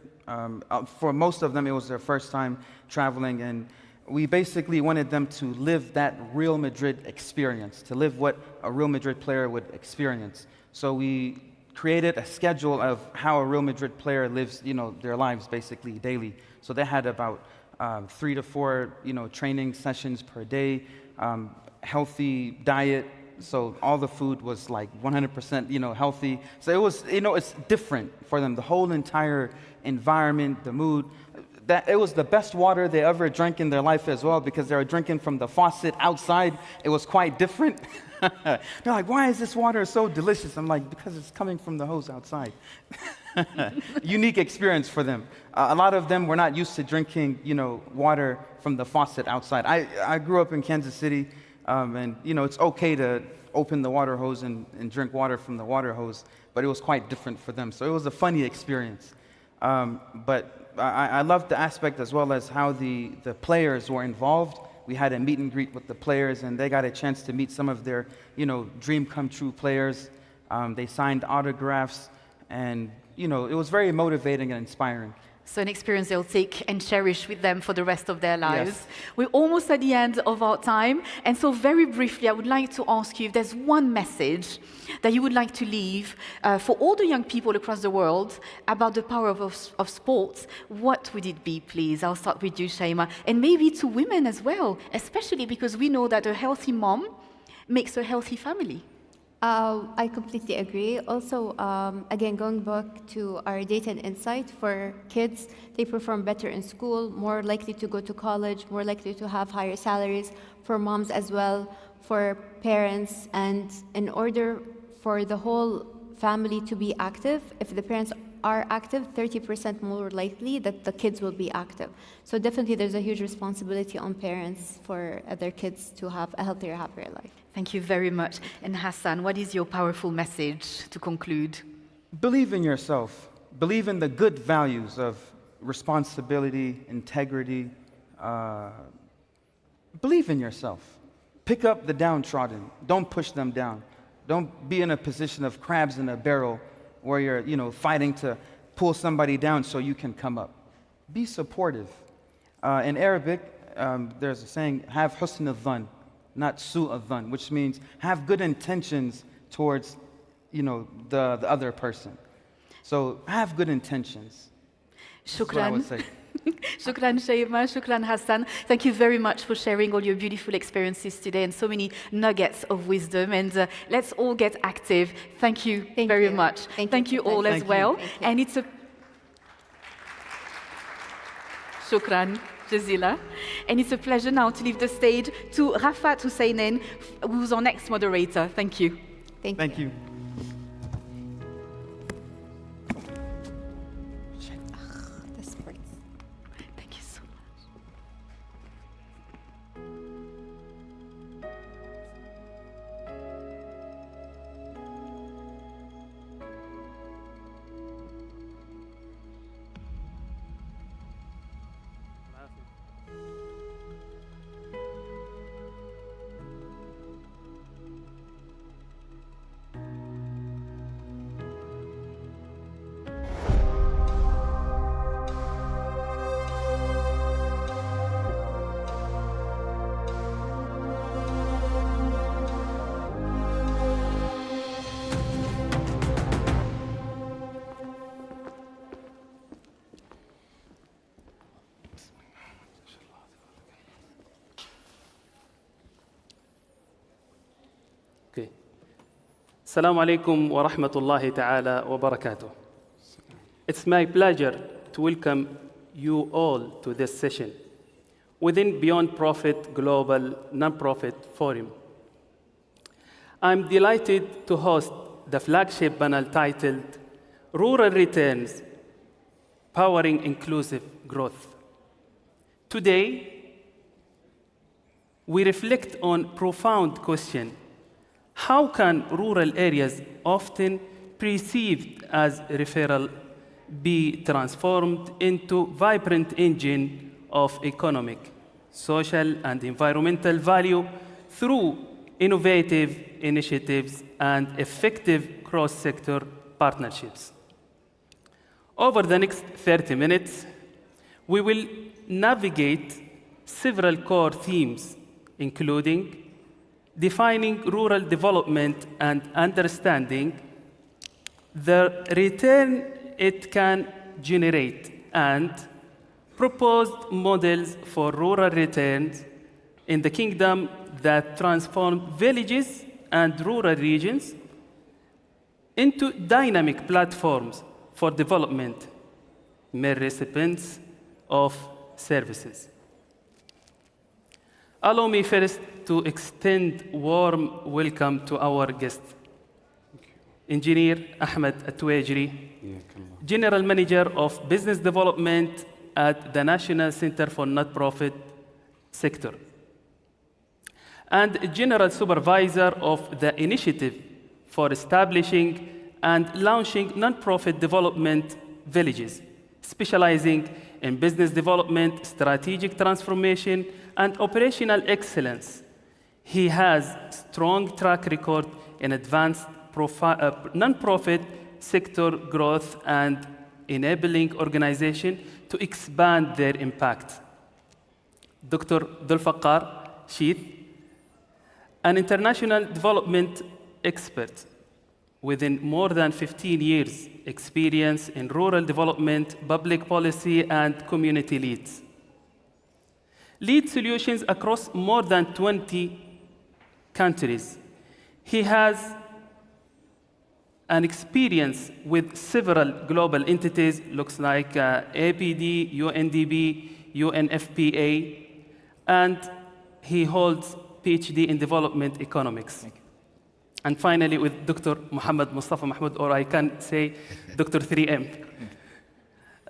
For most of them, it was their first time traveling, and we basically wanted them to live that Real Madrid experience, to live what a Real Madrid player would experience. So we created a schedule of how a Real Madrid player lives, their lives basically daily. So they had about 3 to 4, training sessions per day, healthy diet. So all the food was like 100%, healthy. So it was, it's different for them. The whole entire environment, the mood. That it was the best water they ever drank in their life as well, because they were drinking from the faucet outside. It was quite different. They're like, why is this water so delicious? I'm like, because it's coming from the hose outside. Unique experience for them. A lot of them were not used to drinking, water from the faucet outside. I grew up in Kansas City. And, it's okay to open the water hose and drink water from the water hose, but it was quite different for them. So it was a funny experience. But I loved the aspect as well as how the players were involved. We had a meet and greet with the players, and they got a chance to meet some of their, dream come true players. They signed autographs, and, it was very motivating and inspiring. So an experience they'll take and cherish with them for the rest of their lives. Yes. We're almost at the end of our time. And so very briefly, I would like to ask you if there's one message that you would like to leave for all the young people across the world about the power of sports. What would it be, please? I'll start with you, Shaima. And maybe to women as well, especially because we know that a healthy mom makes a healthy family. I completely agree. Also, again, going back to our data and insight, for kids, they perform better in school, more likely to go to college, more likely to have higher salaries, for moms as well, for parents. And in order for the whole family to be active, if the parents are active, 30% more likely that the kids will be active. So definitely there's a huge responsibility on parents for their kids to have a healthier, happier life. Thank you very much. And Hassan, what is your powerful message to conclude? Believe in yourself. Believe in the good values of responsibility, integrity. Believe in yourself. Pick up the downtrodden. Don't push them down. Don't be in a position of crabs in a barrel where you're, fighting to pull somebody down so you can come up. Be supportive. In Arabic, there's a saying, have husn al-dhan, not su al-dhan, which means have good intentions towards, the other person. So have good intentions. That's what I would say. Shukran Shaima, shukran Hassan. Thank you very much for sharing all your beautiful experiences today and so many nuggets of wisdom. And let's all get active. Thank you very much. Thank you all as well. And it's a shukran Jazila. And it's a pleasure now to leave the stage to Rafat Husseinen, who's our next moderator. Thank you. Thank you. Assalamu alaikum wa rahmatullahi ta'ala wa barakatuh. It's my pleasure to welcome you all to this session within Beyond Profit Global Nonprofit Forum. I'm delighted to host the flagship panel titled Rural Returns, Powering Inclusive Growth. Today, we reflect on profound question: how can rural areas, often perceived as referral, be transformed into vibrant engine of economic, social, and environmental value through innovative initiatives and effective cross-sector partnerships? Over the next 30 minutes, we will navigate several core themes, including defining rural development and understanding the return it can generate, and proposed models for rural returns in the kingdom that transform villages and rural regions into dynamic platforms for development, mere recipients of services. Allow me first to extend warm welcome to our guest, Engineer Ahmed Atwajri, General Manager of Business Development at the National Center for Not-Profit Sector, and General Supervisor of the Initiative for Establishing and Launching Non-Profit Development Villages, specializing in business development, strategic transformation, and operational excellence. He has strong track record in advanced non-profit sector growth and enabling organizations to expand their impact. Dr. Dulfaqar Sheeth, an international development expert with more than 15 years experience in rural development, public policy, and community leads. Lead solutions across more than 20 countries. He has an experience with several global entities, looks like APD, UNDP, UNFPA, and he holds PhD in development economics. And finally, with Dr. Muhammad Mustafa Mahmoud, or I can say Dr. 3M.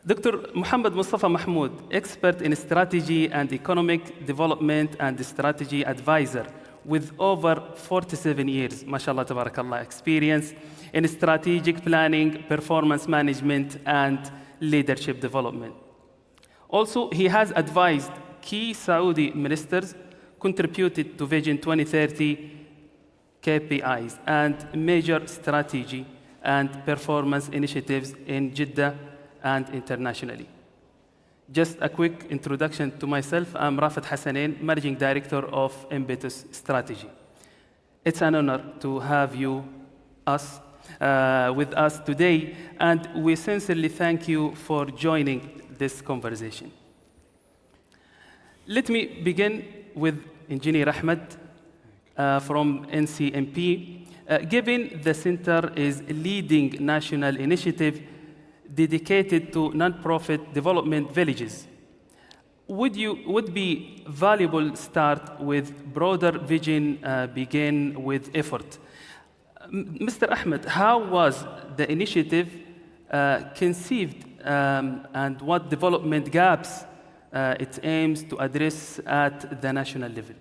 Dr. Muhammad Mustafa Mahmoud, expert in strategy and economic development and strategy advisor with over 47 years, mashallah, tabarakallah, experience in strategic planning, performance management, and leadership development. Also, he has advised key Saudi ministers, contributed to Vision 2030, KPIs, and major strategy and performance initiatives in Jeddah and internationally. Just a quick introduction to myself. I'm Rafat Hassanein, Managing Director of Impetus Strategy. It's an honor to have you with us today, and we sincerely thank you for joining this conversation. Let me begin with Engineer Ahmed from NCMP. Given the center is leading national initiative dedicated to non-profit development villages, would be valuable start with broader vision, begin with effort. Mr. Ahmed, how was the initiative conceived and what development gaps it aims to address at the national level?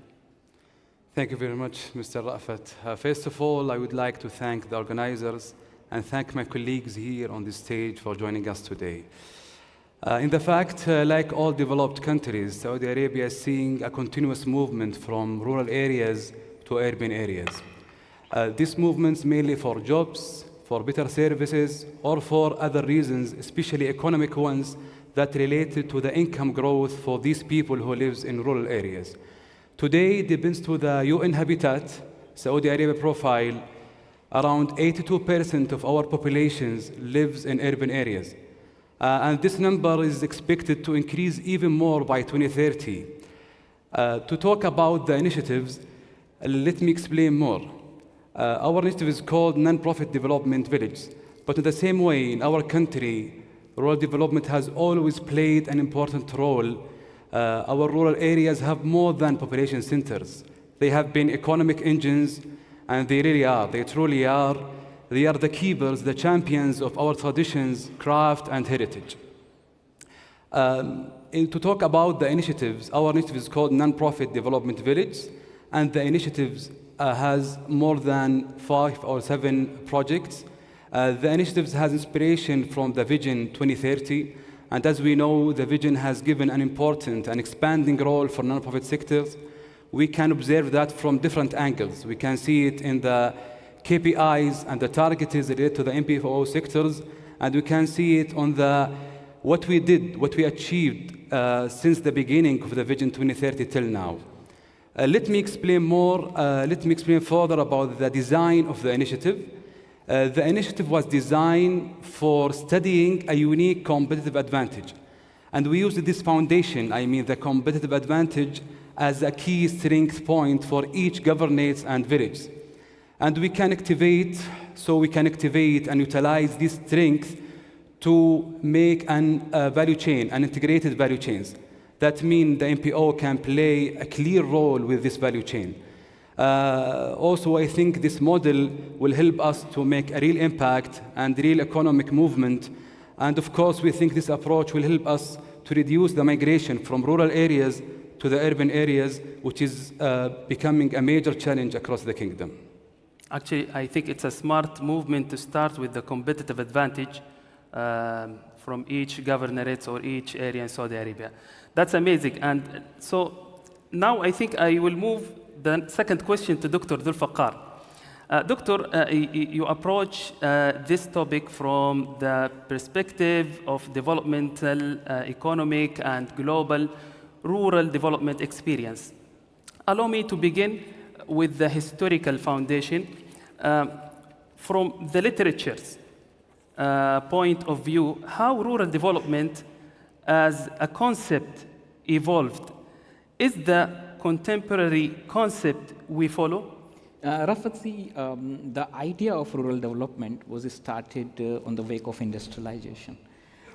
Thank you very much, Mr. Rafat. First of all, I would like to thank the organizers and thank my colleagues here on the stage for joining us today. In the fact, like all developed countries, Saudi Arabia is seeing a continuous movement from rural areas to urban areas. This movement is mainly for jobs, for better services, or for other reasons, especially economic ones, that related to the income growth for these people who live in rural areas. Today, depends to the UN Habitat, Saudi Arabia profile, around 82% of our populations lives in urban areas. And this number is expected to increase even more by 2030. To talk about the initiatives, let me explain more. Our initiative is called Non-Profit Development Village. But in the same way, in our country, rural development has always played an important role. Our rural areas have more than population centers. They have been economic engines, and they really are. They truly are. They are the keepers, the champions of our traditions, craft, and heritage. To talk about the initiatives, our initiative is called Non-Profit Development Village, and the initiatives has more than 5 or 7 projects. The initiatives has inspiration from the Vision 2030, and as we know, the Vision has given an important and expanding role for non-profit sectors. We can observe that from different angles. We can see it in the KPIs and the targets related to the NPO sectors, and we can see it on what we did, what we achieved since the beginning of the Vision 2030 till now. Let me explain more. Let me explain further about the design of the initiative. The initiative was designed for studying a unique competitive advantage. And we used this foundation, the competitive advantage, as a key strength point for each governorate and village. And we can activate and utilize this strength to make a value chain, an integrated value chains. That means the NPO can play a clear role with this value chain. Also, I think this model will help us to make a real impact and real economic movement. And of course, we think this approach will help us to reduce the migration from rural areas to the urban areas, which is becoming a major challenge across the kingdom. Actually, I think it's a smart movement to start with the competitive advantage from each governorate or each area in Saudi Arabia. That's amazing. And so now I think I will move the second question to Dr. Dhul Faqar. Doctor, you approach this topic from the perspective of developmental, economic, and global rural development experience. Allow me to begin with the historical foundation. From the literature's point of view, how rural development as a concept evolved. Is the contemporary concept we follow? Rafat, the idea of rural development was started on the wake of industrialization.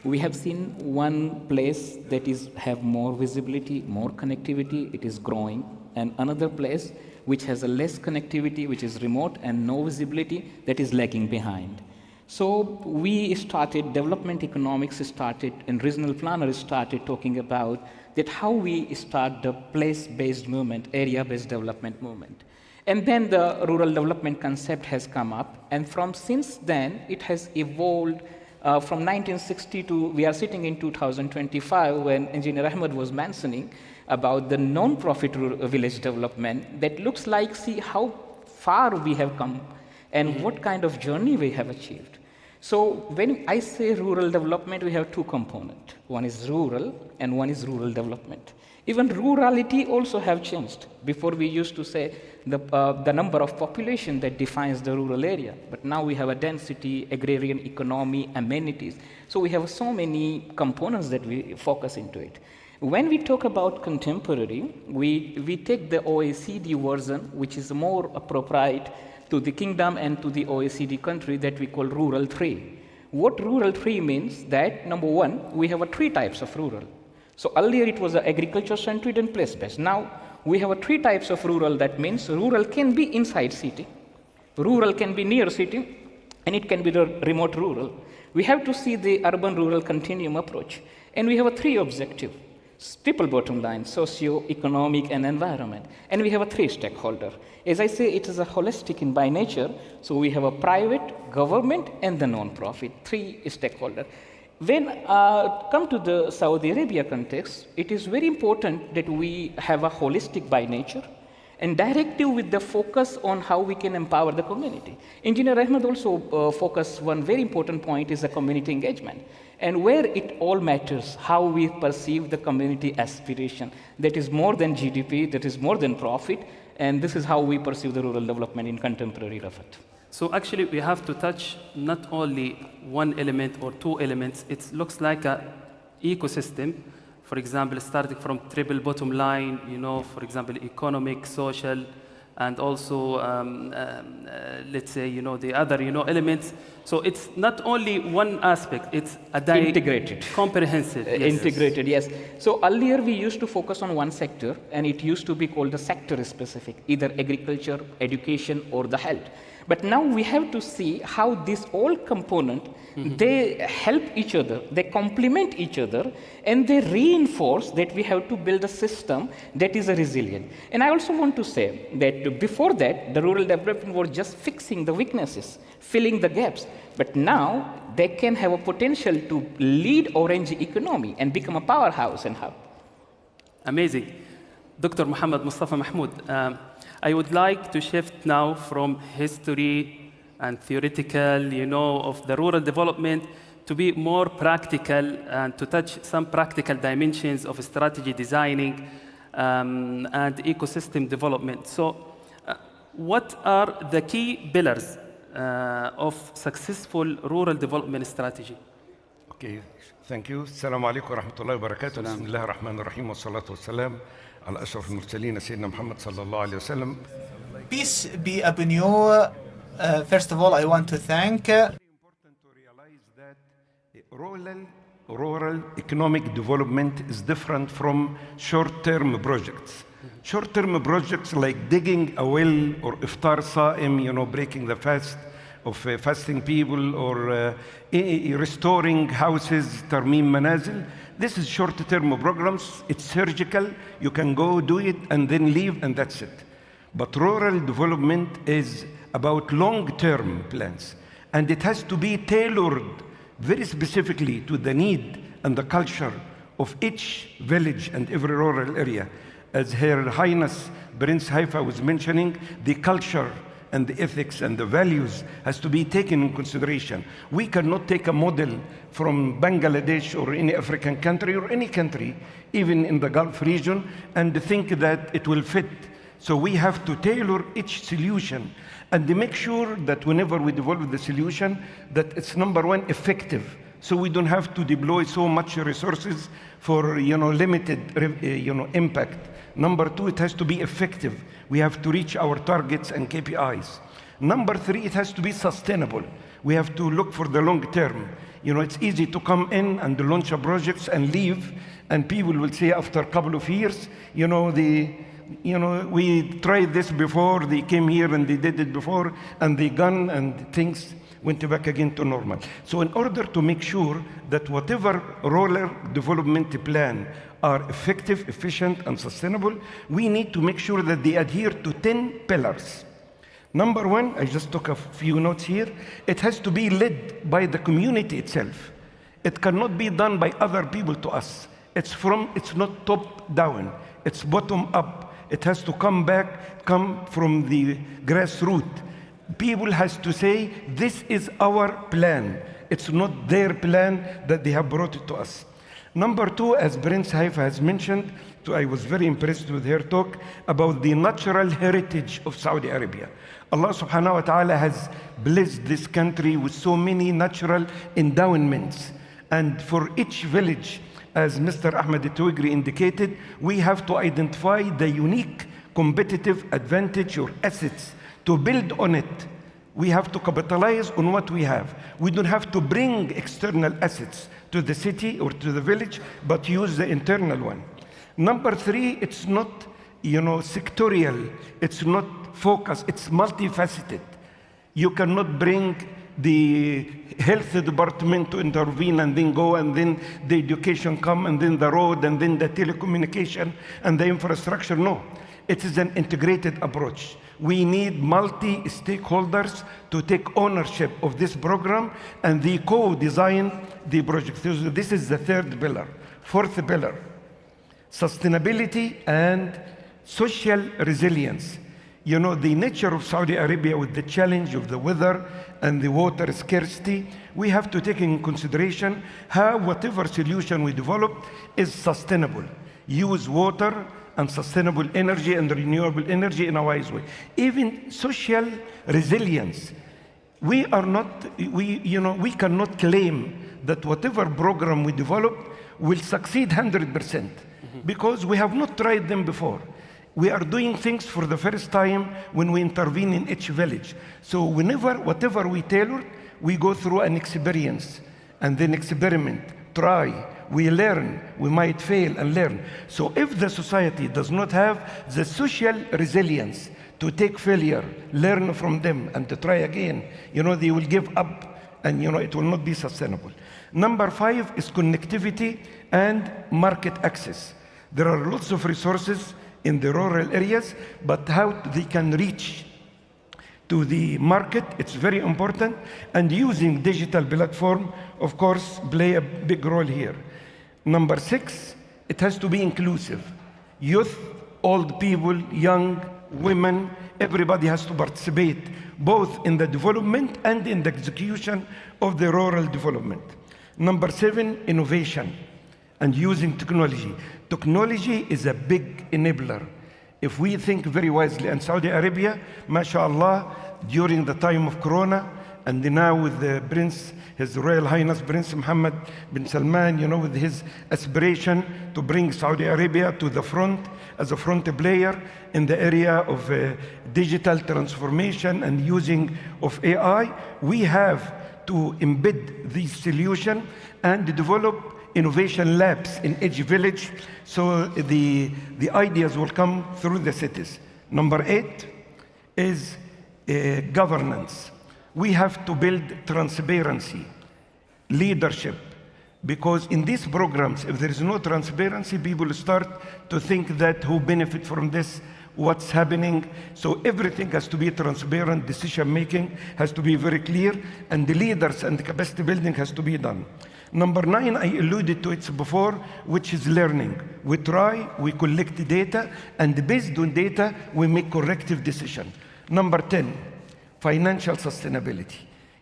We have seen one place that have more visibility, more connectivity, it is growing, and another place which has a less connectivity, which is remote and no visibility, that is lagging behind. So we started, development economics started, and regional planners started talking about that how we start the place-based movement, area-based development movement. And then the rural development concept has come up, and since then it has evolved from 1960 to, we are sitting in 2025 when Engineer Ahmed was mentioning about the non-profit village development that looks like, see how far we have come and what kind of journey we have achieved. So when I say rural development, we have two components. One is rural and one is rural development. Even rurality also have changed. Before we used to say the number of population that defines the rural area, but now we have a density, agrarian economy, amenities. So we have so many components that we focus into it. When we talk about contemporary, we take the OECD version, which is more appropriate to the kingdom and to the OECD country that we call rural 3. What rural 3 means that, number one, we have 3 types of rural. So earlier it was agriculture-centered and place-based. Now we have 3 types of rural. That means rural can be inside city, rural can be near city, and it can be the remote rural. We have to see the urban-rural continuum approach. And we have 3 objectives. Triple bottom line, socio-economic and environment. And we have 3 stakeholders. As I say, it is a holistic in by nature. So we have a private, government, and the non-profit, 3 stakeholders. When come to the Saudi Arabia context, it is very important that we have a holistic by nature and directive with the focus on how we can empower the community. Engineer Ahmed also focused one very important point is the community engagement. And where it all matters, how we perceive the community aspiration. That is more than GDP, that is more than profit, and this is how we perceive the rural development in contemporary Rafat. So actually, we have to touch not only one element or 2 elements. It looks like an ecosystem. For example, starting from triple bottom line, for example, economic, social, and also, let's say, the other, elements. So it's not only one aspect, it's integrated. Comprehensive. Yes. Integrated, yes. So earlier we used to focus on one sector, and it used to be called the sector specific, either agriculture, education, or the health. But now we have to see how these all components, they help each other, they complement each other, and they reinforce that we have to build a system that is resilient. And I also want to say that before that, the rural development was just fixing the weaknesses, filling the gaps. But now they can have a potential to lead orange economy and become a powerhouse and hub. Amazing. Dr. Muhammad Mustafa Mahmoud, I would like to shift now from history and theoretical, of the rural development to be more practical and to touch some practical dimensions of strategy designing and ecosystem development. So what are the key pillars of successful rural development strategy? Okay, thank you. Assalamu alaikum wa rahmatullahi wa barakatuh. Bismillah ar-Rahman ar-Rahim wa salatu wa salam ala ashraf al-mursaleen Sayyidina Muhammad sallallahu alayhi wa sallam. Peace be upon you. First of all, I want to thank. It's important to realize that rural economic development is different from short-term projects. Short-term projects like digging a well or iftar sa'im, breaking the fast of fasting people, or restoring houses, tarmim manazil. This is short-term programs. It's surgical. You can go do it and then leave, and that's it. But rural development is about long-term plans, and it has to be tailored very specifically to the need and the culture of each village and every rural area. As Her Highness Prince Haifa was mentioning, the culture and the ethics and the values has to be taken in consideration. We cannot take a model from Bangladesh or any African country or any country, even in the Gulf region, and think that it will fit. So we have to tailor each solution and make sure that whenever we develop the solution, that it's number one, effective. So we don't have to deploy so much resources for limited impact. Number two, it has to be effective. We have to reach our targets and KPIs. Number three, it has to be sustainable. We have to look for the long term. It's easy to come in and launch a project and leave, and people will say after a couple of years, we tried this before, they came here and they did it before, and they gone and things went back again to normal. So in order to make sure that whatever rural development plan are effective, efficient, and sustainable, we need to make sure that they adhere to 10 pillars. Number one, I just took a few notes here. It has to be led by the community itself. It cannot be done by other people to us. It's not top down, it's bottom up. It has to come from the grassroots. People has to say, this is our plan. It's not their plan that they have brought it to us. Number two, as Prince Haifa has mentioned, so I was very impressed with her talk about the natural heritage of Saudi Arabia. Allah subhanahu wa ta'ala has blessed this country with so many natural endowments. And for each village, as Mr. Ahmed Twigri indicated, we have to identify the unique competitive advantage or assets to build on it. We have to capitalize on what we have. We don't have to bring external assets to the city or to the village, but use the internal one. Number three, it's not, sectorial. It's not focused. It's multifaceted. You cannot bring the health department to intervene and then go, and then the education come, and then the road, and then the telecommunication and the infrastructure. No, it is an integrated approach. We need multi-stakeholders to take ownership of this program, and they co-design the project. This is the third pillar. Fourth pillar, sustainability and social resilience. The nature of Saudi Arabia with the challenge of the weather and the water scarcity, we have to take in consideration how whatever solution we develop is sustainable. Use water and sustainable energy and renewable energy in a wise way. Even social resilience. We cannot claim that whatever program we develop will succeed 100% because we have not tried them before. We are doing things for the first time when we intervene in each village. So whatever we tailor, we go through an experience and then experiment, try, we learn, we might fail and learn. So if the society does not have the social resilience to take failure, learn from them and to try again, they will give up and it will not be sustainable. Number 5 is connectivity and market access. There are lots of resources in the rural areas, but how they can reach to the market, it's very important. And using digital platform, of course, play a big role here. Number 6, it has to be inclusive. Youth, old people, young, women, everybody has to participate, both in the development and in the execution of the rural development. Number 7, innovation and using technology. Technology is a big enabler. If we think very wisely, and Saudi Arabia, mashallah, during the time of Corona, and now with the Prince, His Royal Highness Prince Mohammed bin Salman, with his aspiration to bring Saudi Arabia to the front as a front player in the area of digital transformation and using of AI, we have to embed this solution and develop innovation labs in each village, so the ideas will come through the cities. Number 8 is governance. We have to build transparency, leadership, because in these programs, if there is no transparency, people start to think that who benefit from this, what's happening. So everything has to be transparent, decision making has to be very clear, and the leaders and the capacity building has to be done. Number 9, I alluded to it before, which is learning. We try, we collect data, and based on data, we make corrective decision. Number 10, financial sustainability.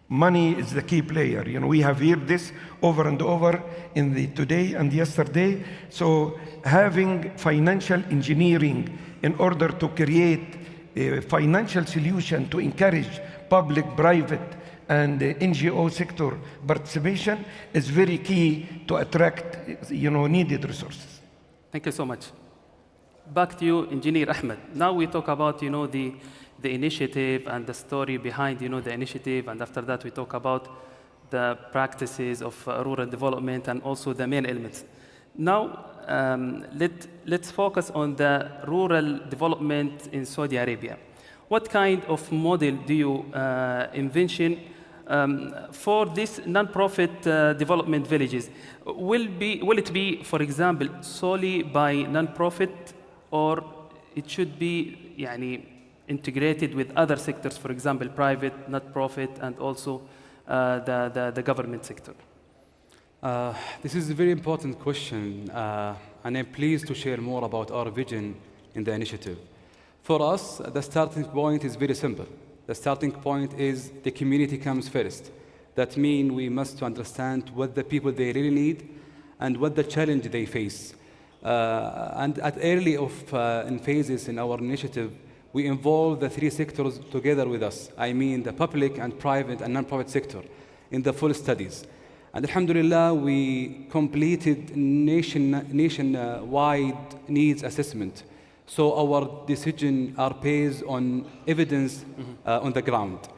Money is the key player. We have heard this over and over in the today and yesterday. So having financial engineering in order to create a financial solution to encourage public, private, and the NGO sector participation is very key to attract, needed resources. Thank you so much. Back to you, Engineer Ahmed. Now we talk about, the initiative and the story behind, the initiative, and after that we talk about the practices of rural development and also the main elements. Now, let's focus on the rural development in Saudi Arabia. What kind of model do you envision for these non-profit development villages? Will it be, for example, solely by non-profit, or it should be integrated with other sectors, for example, private, not-profit, and also the government sector? This is a very important question, and I'm pleased to share more about our vision in the initiative. For us, the starting point is very simple. The starting point is the community comes first. That means we must understand what the people they really need and what the challenge they face. And at early in phases in our initiative, we involve the three sectors together with us. I mean the public and private and non-profit sector in the full studies. And alhamdulillah, we completed nationwide needs assessment. So our decisions are based on evidence on the ground.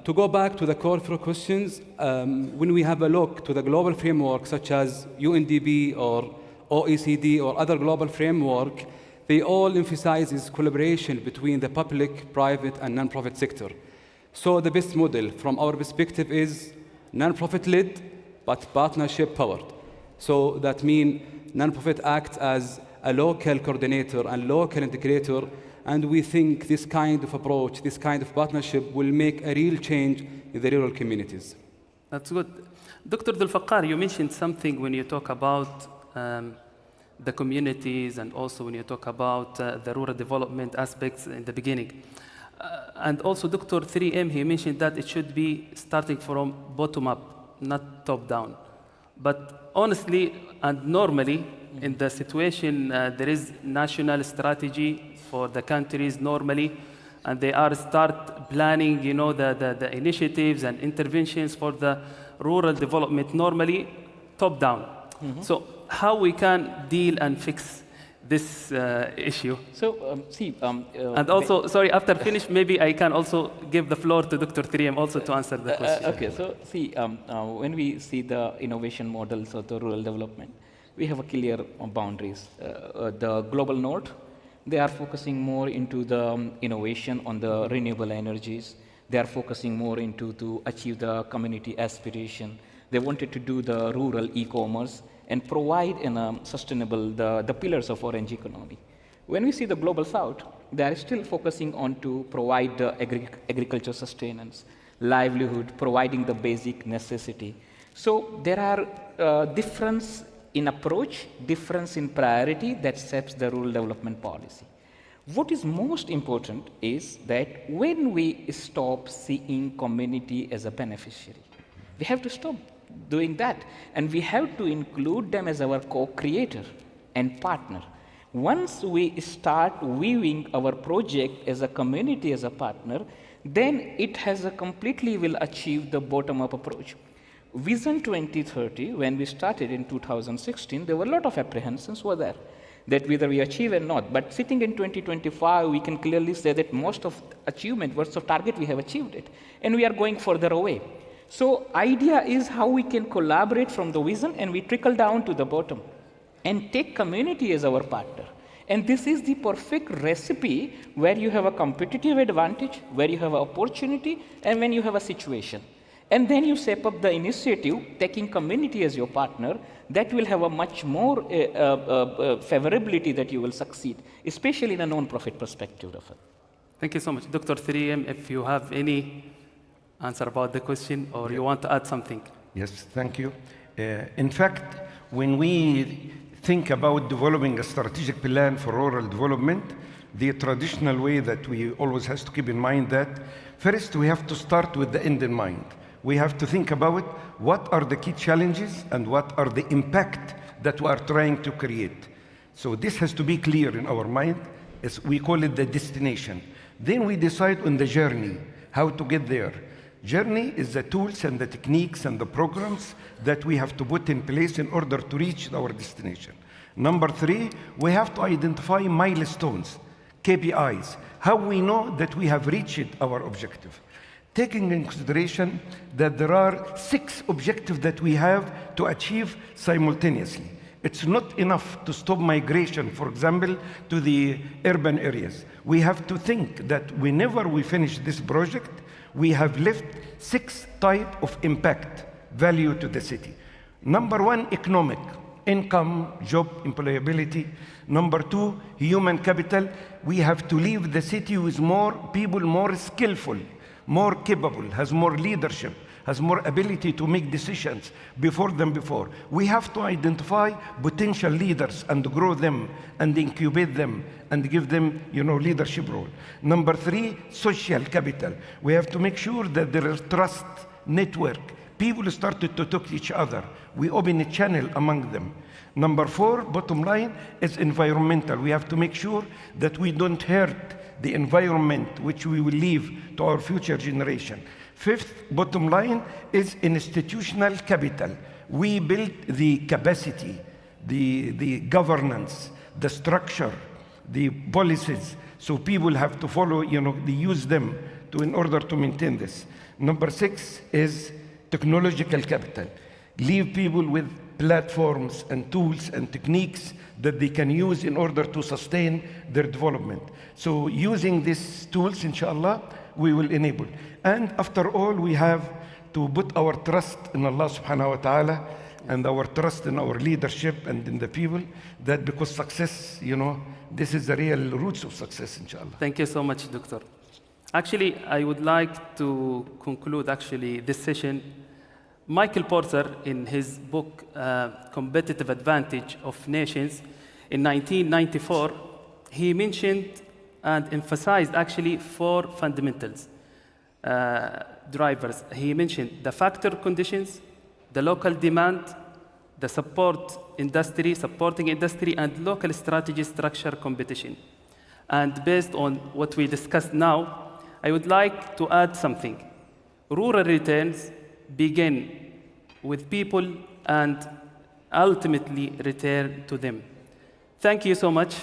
To go back to the core four questions, when we have a look to the global framework such as UNDP or OECD or other global framework, they all emphasize this collaboration between the public, private, and non-profit sector. So the best model from our perspective is non-profit-led, but partnership-powered. So that means non-profit acts as a local coordinator and local integrator, and we think this kind of approach, this kind of partnership will make a real change in the rural communities. That's good. Dr. Abdul Faqqar, you mentioned something when you talk about the communities and also when you talk about the rural development aspects in the beginning. And also Dr. 3M, he mentioned that it should be starting from bottom up, not top down. But honestly and normally in the situation, there is national strategy for the countries normally, and they are start planning, you know, the initiatives and interventions for the rural development normally top down. So how we can deal and fix this issue? So and also, sorry, after finish, maybe I can also give the floor to Dr. 3M also to answer the question. Okay, so see, when we see the innovation models of the rural development, we have a clear boundaries. The global north, they are focusing more into the innovation on the renewable energies. They are focusing more into to achieve the community aspiration. They wanted to do the rural e-commerce and provide in a sustainable the pillars of orange economy. When we see the global south, they are still focusing on to provide the agriculture sustenance, livelihood, providing the basic necessity. So there are difference in approach, difference in priority that sets the rural development policy. What is most important is that when we stop seeing community as a beneficiary, we have to stop doing that, and we have to include them as our co-creator and partner. Once we start viewing our project as a community as a partner, then it has a completely will achieve the bottom-up approach. Vision 2030, when we started in 2016, there were a lot of apprehensions were there that whether we achieve or not. But sitting in 2025, we can clearly say that most of achievement, what's the target, we have achieved it. And we are going further away. So idea is how we can collaborate from the vision and we trickle down to the bottom and take community as our partner. And this is the perfect recipe where you have a competitive advantage, where you have an opportunity, and when you have a situation. And then you step up the initiative, taking community as your partner, that will have a much more favorability that you will succeed, especially in a non-profit perspective of it. Thank you so much. Dr. 3M, if you have any answer about the question or you want to add something. Yes, thank you. In fact, when we think about developing a strategic plan for rural development, the traditional way that we always has to keep in mind that first we have to start with the end in mind. We have to think about what are the key challenges and what are the impact that we are trying to create. So this has to be clear in our mind, as we call it the destination. Then we decide on the journey, how to get there. Journey is the tools and the techniques and the programs that we have to put in place in order to reach our destination. Number 3, we have to identify milestones, KPIs, how we know that we have reached our objective. Taking in consideration that there are 6 objectives that we have to achieve simultaneously. It's not enough to stop migration, for example, to the urban areas. We have to think that whenever we finish this project, we have left 6 types of impact value to the city. Number 1, economic, income, job, employability. Number 2, human capital. We have to leave the city with more people, more skillful, more capable, has more leadership, has more ability to make decisions than before. We have to identify potential leaders and grow them and incubate them and give them, leadership role. Number 3, social capital. We have to make sure that there is trust network. People started to talk to each other. We open a channel among them. Number 4, bottom line, is environmental. We have to make sure that we don't hurt the environment which we will leave to our future generation. 5th, bottom line, is institutional capital. We build the capacity, the governance, the structure, the policies, so people have to follow, they use them in order to maintain this. Number 6 is technological capital. Leave people with platforms and tools and techniques that they can use in order to sustain their development. So using these tools, inshallah, we will enable. And after all, we have to put our trust in Allah subhanahu wa ta'ala and our trust in our leadership and in the people, that because success, this is the real roots of success, inshallah. Thank you so much, Doctor. Actually, I would like to conclude this session. Michael Porter, in his book, Competitive Advantage of Nations, in 1994, he mentioned and emphasized 4 fundamentals, drivers. He mentioned the factor conditions, the local demand, the supporting industry, and local strategy structure competition. And based on what we discussed now, I would like to add something. Rural returns begin with people and ultimately return to them. Thank you so much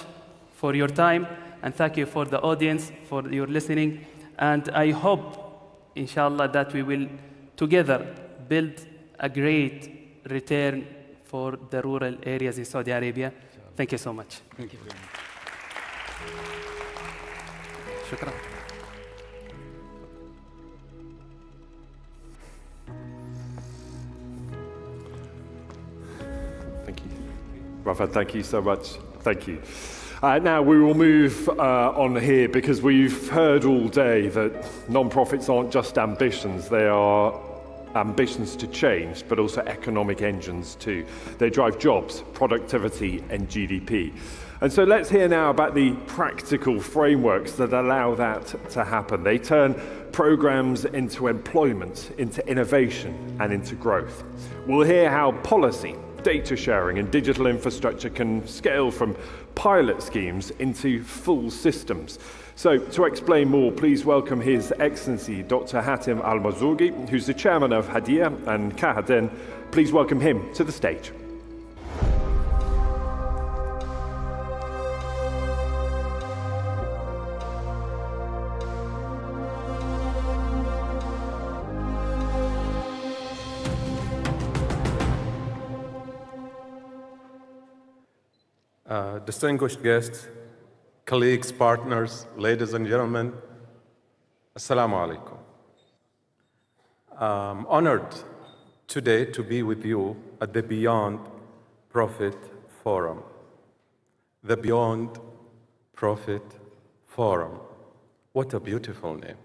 for your time, and thank you for the audience for your listening. And I hope, inshallah, that we will together build a great return for the rural areas in Saudi Arabia. Thank you so much. Thank you very much. Shukran. Thank you. Rafa, thank you so much. Thank you. Now we will move on here, because we've heard all day that non-profits aren't just ambitions, they are ambitions to change, but also economic engines too. They drive jobs, productivity, and GDP. And so let's hear now about the practical frameworks that allow that to happen. They turn programs into employment, into innovation, and into growth. We'll hear how policy, data sharing, and digital infrastructure can scale from pilot schemes into full systems. So to explain more, please welcome His Excellency Dr. Hatem Al-Marzouqi, who's the chairman of Hadia and Kahaden. Please welcome him to the stage. Distinguished guests, colleagues, partners, ladies and gentlemen, Assalamu alaikum. I'm honored today to be with you at the Beyond Profit Forum. The Beyond Profit Forum. What a beautiful name.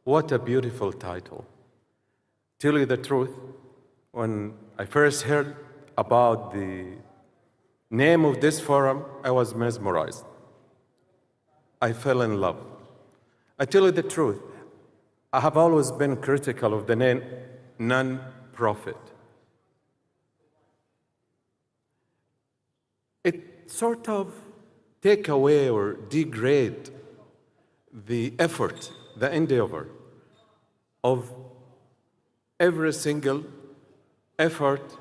What a beautiful title. Tell you the truth, when I first heard about the name of this forum, I was mesmerized. I fell in love. I tell you the truth, I have always been critical of the name non-profit. It sort of take away or degrade the effort, the endeavor of every single effort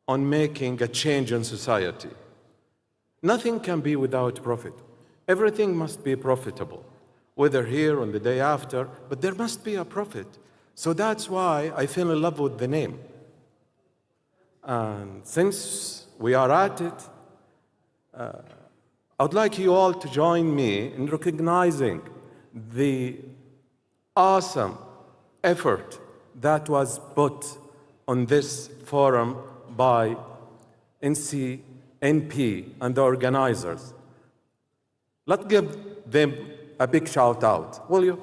on making a change in society. Nothing can be without profit. Everything must be profitable, whether here or the day after, but there must be a profit. So that's why I fell in love with the name. And since we are at it, I'd like you all to join me in recognizing the awesome effort that was put on this forum by NCNP and the organizers. Let's give them a big shout out, will you?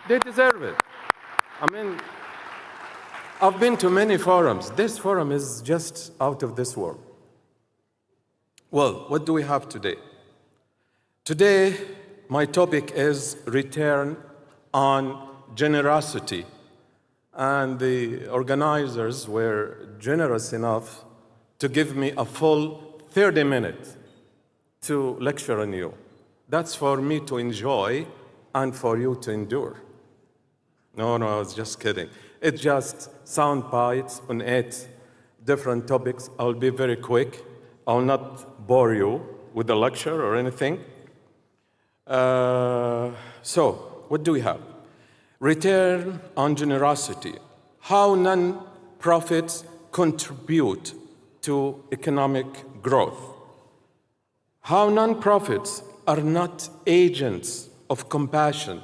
They deserve it. I mean, I've been to many forums. This forum is just out of this world. Well, what do we have today? Today, my topic is return on generosity. And the organizers were generous enough to give me a full 30 minutes to lecture on you. That's for me to enjoy and for you to endure. No, I was just kidding. It's just sound bites on 8 different topics. I'll be very quick. I'll not bore you with the lecture or anything. So, what do we have? Return on generosity. How non-profits contribute to economic growth. How non-profits are not agents of compassion,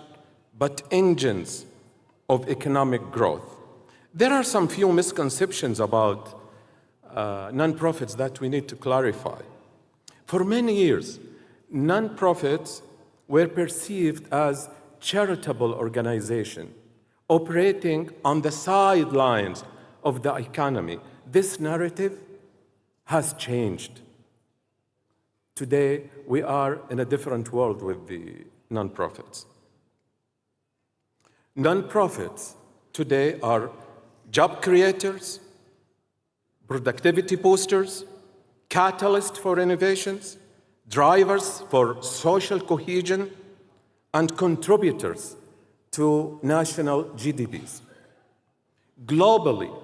but engines of economic growth. There are some few misconceptions about non-profits that we need to clarify. For many years, non-profits were perceived as charitable organizations operating on the sidelines of the economy. This narrative has changed. Today, we are in a different world with the non-profits. Non-profits today are job creators, productivity boosters, catalysts for innovations, drivers for social cohesion, and contributors to national GDPs. Globally,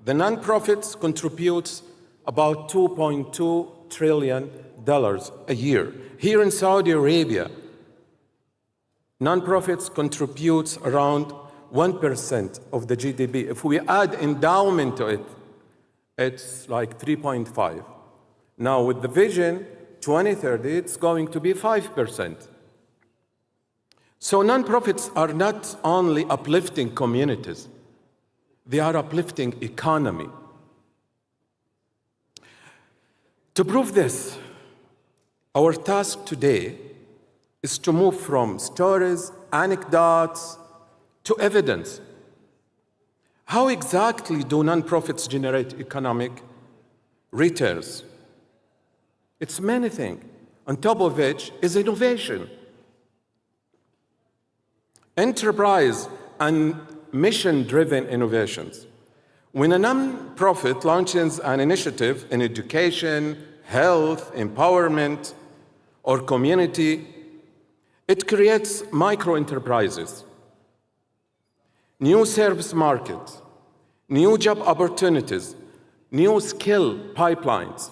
the non-profits contribute about $2.2 trillion a year. Here in Saudi Arabia, non-profits contribute around 1% of the GDP. If we add endowment to it, it's like 3.5. Now with the vision 2030, it's going to be 5%. So non-profits are not only uplifting communities, they are uplifting economy. To prove this, our task today is to move from stories, anecdotes, to evidence. How exactly do non-profits generate economic returns? It's many things, on top of which is innovation. Enterprise and mission-driven innovations. When a non-profit launches an initiative in education, health, empowerment, or community, it creates micro-enterprises, new service markets, new job opportunities, new skill pipelines.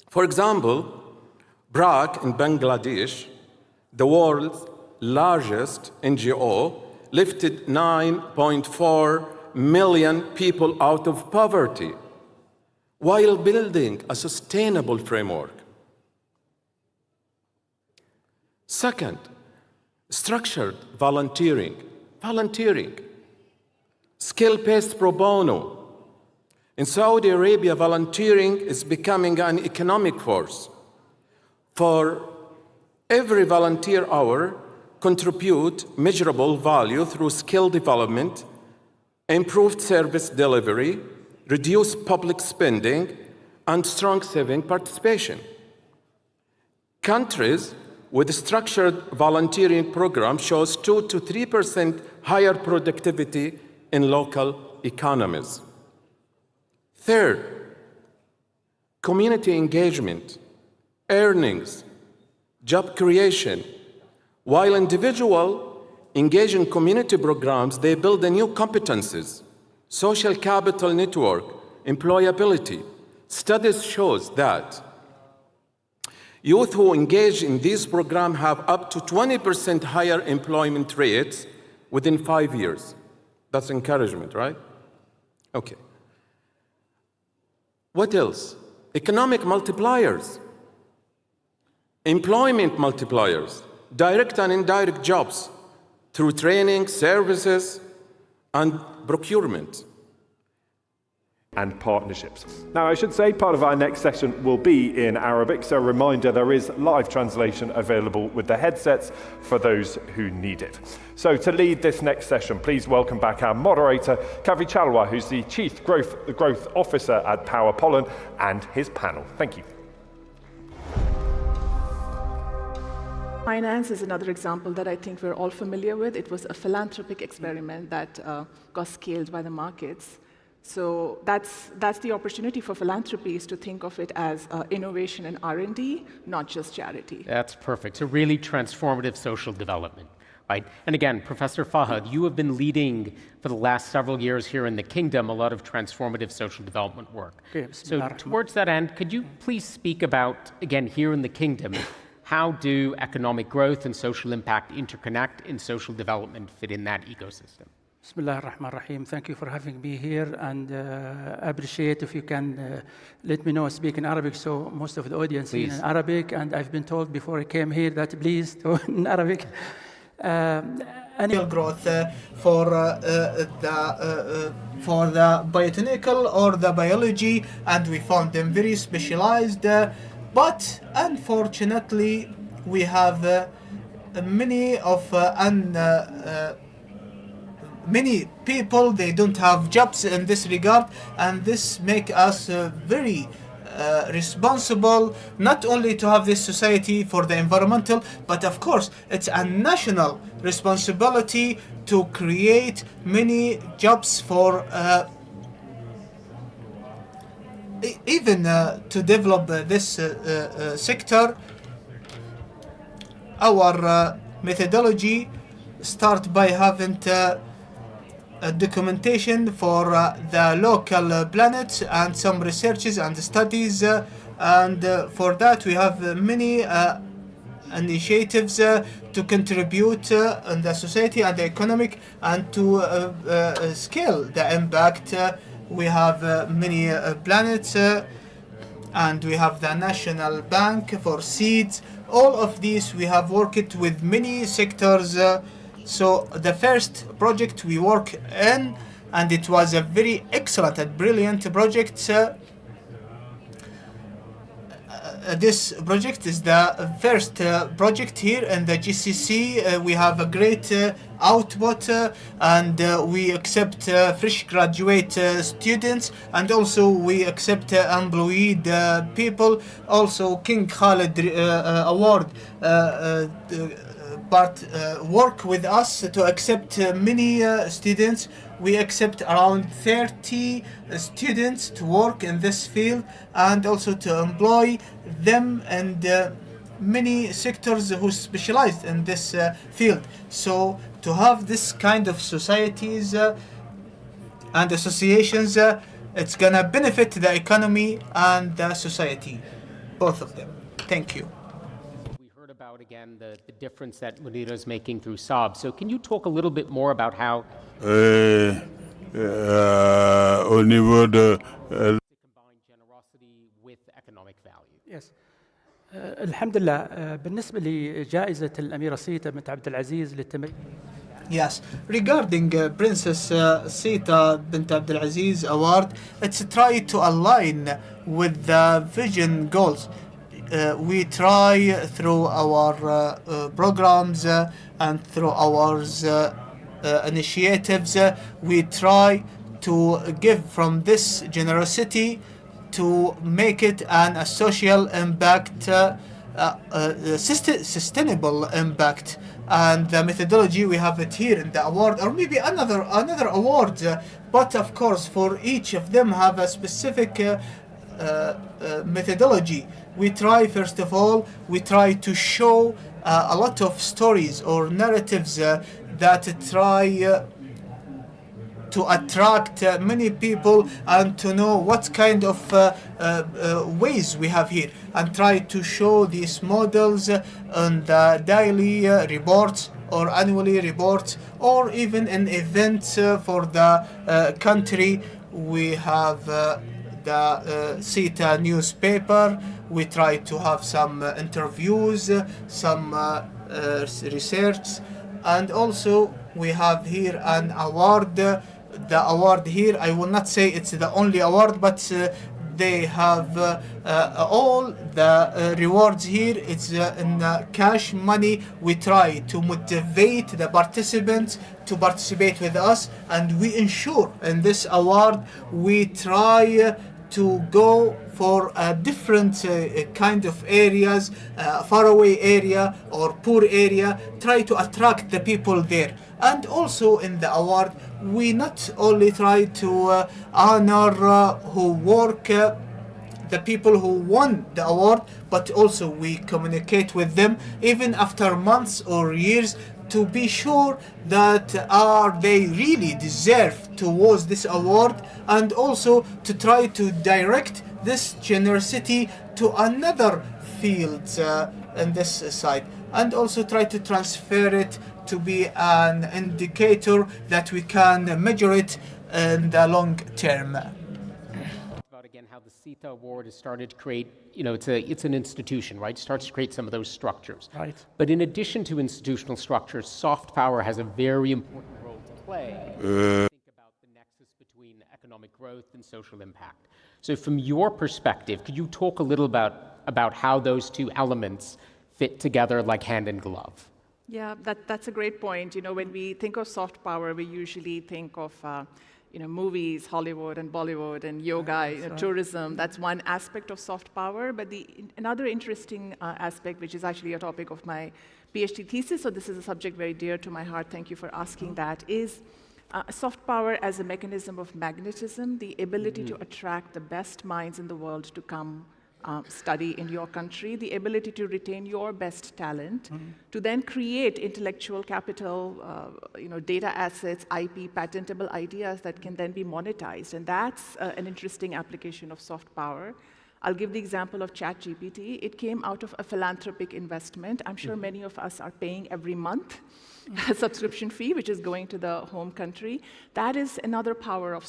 For example, BRAC in Bangladesh, the world's largest NGO, lifted 9.4 million people out of poverty while building a sustainable framework. Second, structured volunteering. Skill-based pro bono. In Saudi Arabia, volunteering is becoming an economic force. For every volunteer hour, contribute measurable value through skill development, improved service delivery, reduced public spending, and strong civic participation. Countries with structured volunteering programs shows 2 to 3% higher productivity in local economies. Third, community engagement, earnings, job creation. While individuals engage in community programs, they build the new competencies, social capital network, employability. Studies shows that youth who engage in these programs have up to 20% higher employment rates within 5 years. That's encouragement, right? Okay. What else? Economic multipliers, employment multipliers, direct and indirect jobs through training, services, and procurement. and partnerships. Now, I should say part of our next session will be in Arabic, so a reminder, there is live translation available with the headsets for those who need it. So to lead this next session, please welcome back our moderator, Kavi Chalwa, who's the Chief Growth Officer at Power Pollen, and his panel. Thank you. Finance is another example that I think we're all familiar with. It was a philanthropic experiment that got scaled by the markets. So that's the opportunity for philanthropy, is to think of it as innovation and R&D, not just charity. That's perfect. So really transformative social development, right? And again, Professor Fahad, you have been leading for the last several years here in the Kingdom a lot of transformative social development work. Okay, so towards that end, could you please speak about, again, here in the Kingdom, how do economic growth and social impact interconnect and social development fit in that ecosystem? Bismillah ar-Rahman ar-Rahim. Thank you for having me here, and I appreciate if you can let me know I speak in Arabic, so most of the audience is in Arabic, and I've been told before I came here that please do in Arabic. Growth for the botanical or the biology, and we found them very specialized. But unfortunately, we have many people, they don't have jobs in this regard, and this make us very responsible not only to have this society for the environmental, but of course it's a national responsibility to create many jobs for even to develop this sector. Our methodology start by having a documentation for the local planets and some researches and studies, and for that we have many initiatives to contribute in the society and the economic, and to scale the impact. We have many planets, and we have the National Bank for seeds. All of these we have worked with many sectors. So the first project we work in, and it was a very excellent and brilliant project. This project is the first project here in the GCC. We have a great output, and we accept fresh graduate students, and also we accept employed people. Also King Khalid Award work with us to accept many students. We accept around 30 students to work in this field, and also to employ them, and many sectors who specialized in this field. So to have this kind of societies and associations, it's gonna benefit the economy and the society, both of them. Thank you. About again the difference that Munira is making through SAB. So can you talk a little bit more about how au niveau de combine generosity with economic value? Yes. الحمد لله بالنسبة لجائزة الأميرة سيتا بنت عبد العزيز للتميز. Yes, regarding Princess Sita bint Abdul Aziz Award, it's try to align with the vision goals. We try through our programs and through our initiatives, we try to give from this generosity to make it a social impact, sustainable impact. And the methodology, we have it here in the award, or maybe another award, but of course for each of them have a specific methodology. We try, first of all, we try to show a lot of stories or narratives that try to attract many people and to know what kind of ways we have here, and try to show these models on the daily reports or annually reports, or even in events for the country. We have the Sita newspaper. We try to have some interviews, some research, and also we have here an award the award here. I will not say it's the only award, but they have all the rewards here. It's in cash money. We try to motivate the participants to participate with us, and we ensure in this award we try to go for a different kind of areas, faraway area or poor area, try to attract the people there. And also in the award, we not only try to honor who work, the people who won the award, but also we communicate with them even after months or years to be sure that are they really deserve towards this award, and also to try to direct this generosity to another field in this side, and also try to transfer it to be an indicator that we can measure it in the long term. About again how the CETA award has started to create, it's an institution, right? It starts to create some of those structures. Right. But in addition to institutional structures, soft power has a very important role to play. Think about the nexus between economic growth and social impact. So from your perspective, could you talk a little about how those two elements fit together like hand in glove? Yeah, that's a great point. When we think of soft power, we usually think of movies, Hollywood and Bollywood and yoga, tourism. That's one aspect of soft power. But another interesting aspect, which is actually a topic of my PhD thesis, so this is a subject very dear to my heart, thank you for asking that, is soft power as a mechanism of magnetism, the ability to attract the best minds in the world to come study in your country, the ability to retain your best talent, to then create intellectual capital, data assets, IP, patentable ideas that can then be monetized. And that's an interesting application of soft power. I'll give the example of ChatGPT. It came out of a philanthropic investment. I'm sure many of us are paying every month a subscription fee, which is going to the home country. That is another power of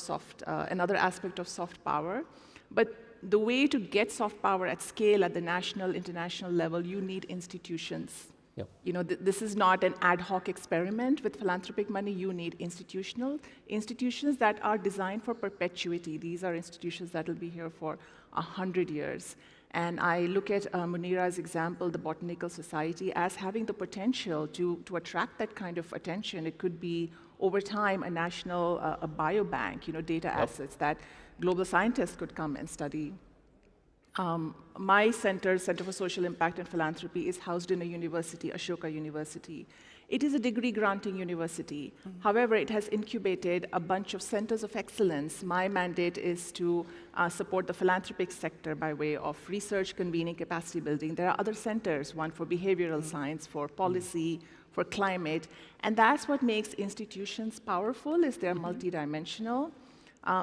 another aspect of soft power. But the way to get soft power at scale at the national, international level, you need institutions. Yep. This is not an ad hoc experiment with philanthropic money. You need institutions that are designed for perpetuity. These are institutions that will be here for 100 years. And I look at Munira's example, the Botanical Society, as having the potential to attract that kind of attention. It could be, over time, a national a biobank, data assets that global scientists could come and study. My Center for Social Impact and Philanthropy, is housed in a university, Ashoka University. It is a degree-granting university. However, it has incubated a bunch of centers of excellence. My mandate is to support the philanthropic sector by way of research, convening, capacity building. There are other centers, one for behavioral science, for policy, for climate, and that's what makes institutions powerful, is they're multidimensional.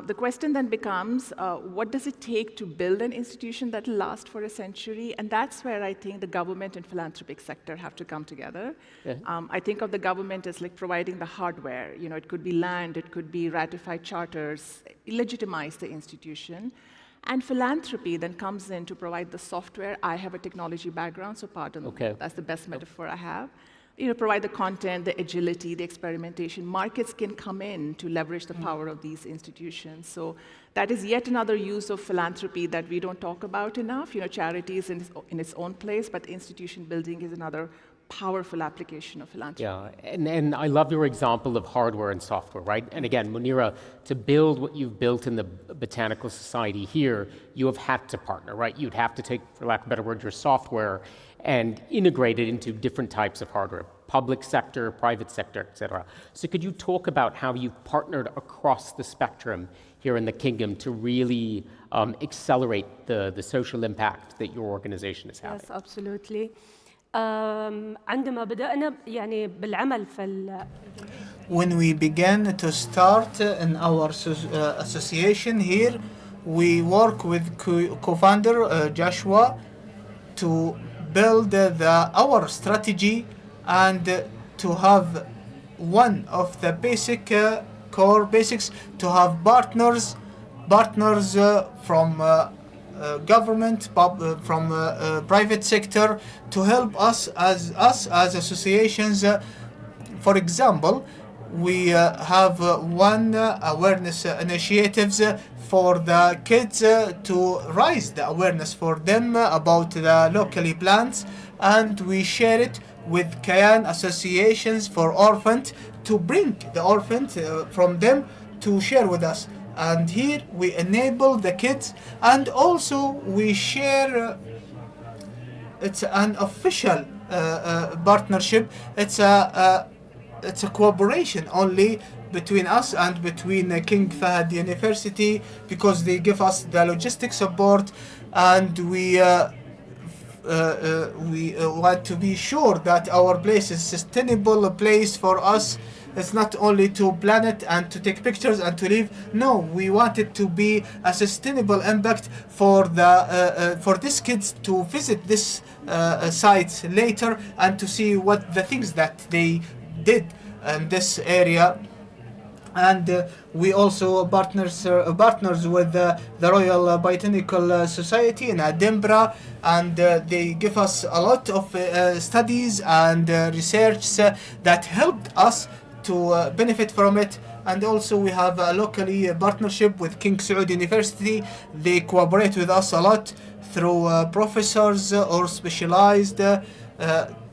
The question then becomes, what does it take to build an institution that will last for a century? And that's where I think the government and philanthropic sector have to come together. Yeah. I think of the government as like providing the hardware. It could be land, it could be ratified charters, legitimize the institution. And philanthropy then comes in to provide the software. I have a technology background, so pardon, that's the best metaphor I have. Provide the content, the agility, the experimentation. Markets can come in to leverage the power of these institutions. So that is yet another use of philanthropy that we don't talk about enough. Charity is in its own place, but institution building is another powerful application of philanthropy. Yeah, and I love your example of hardware and software, right? And again, Munira, to build what you've built in the Botanical Society here, you have had to partner, right? You'd have to take, for lack of a better word, your software and integrate it into different types of hardware, public sector, private sector, et cetera. So could you talk about how you've partnered across the spectrum here in the Kingdom to really accelerate the social impact that your organization is having? Yes, absolutely. عندما بدأنا يعني بالعمل في When we began to start in our association here, we work with co-founder Joshua to build our strategy and to have one of the basic core basics, to have partners from government, from private sector, to help us as associations. For example, we have one awareness initiatives for the kids to raise the awareness for them about the locally plants, and we share it with Kayan associations for orphans to bring the orphans from them to share with us. And here we enable the kids, and also we share. It's an official partnership. It's a cooperation only between us and between King Fahd University, because they give us the logistic support, and we want to be sure that our place is a sustainable place for us. It's not only to plan it and to take pictures and to leave. No, we want it to be a sustainable impact for the for these kids to visit this sites later and to see what the things that they did in this area. And we also partners with the Royal Botanical Society in Edinburgh, and they give us a lot of studies and research that helped us to benefit from it. And also we have a locally partnership with King Saud University. They cooperate with us a lot through professors or specialized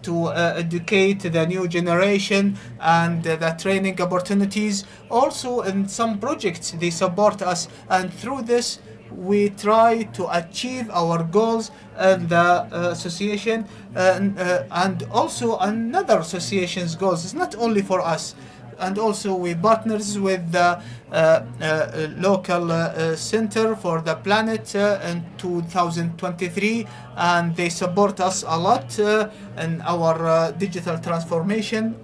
to educate the new generation and the training opportunities. Also in some projects they support us, and through this we try to achieve our goals and the association and also another association's goals. It's not only for us. And also we partners with the local Center for the Planet in 2023, and they support us a lot in our digital transformation.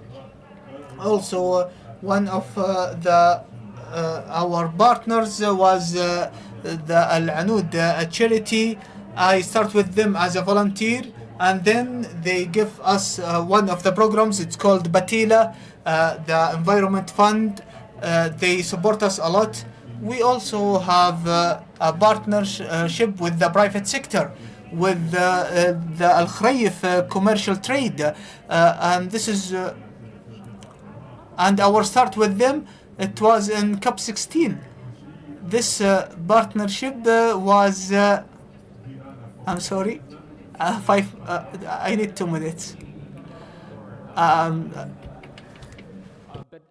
Also, one of our partners was the Al Anud charity. I start with them as a volunteer, and then they give us one of the programs. It's called Batila, the Environment Fund. They support us a lot. We also have a partnership with the private sector, with the Al Khrayf commercial trade, and this is and our start with them, it was in COP 16. This partnership was I'm sorry, I need 2 minutes. But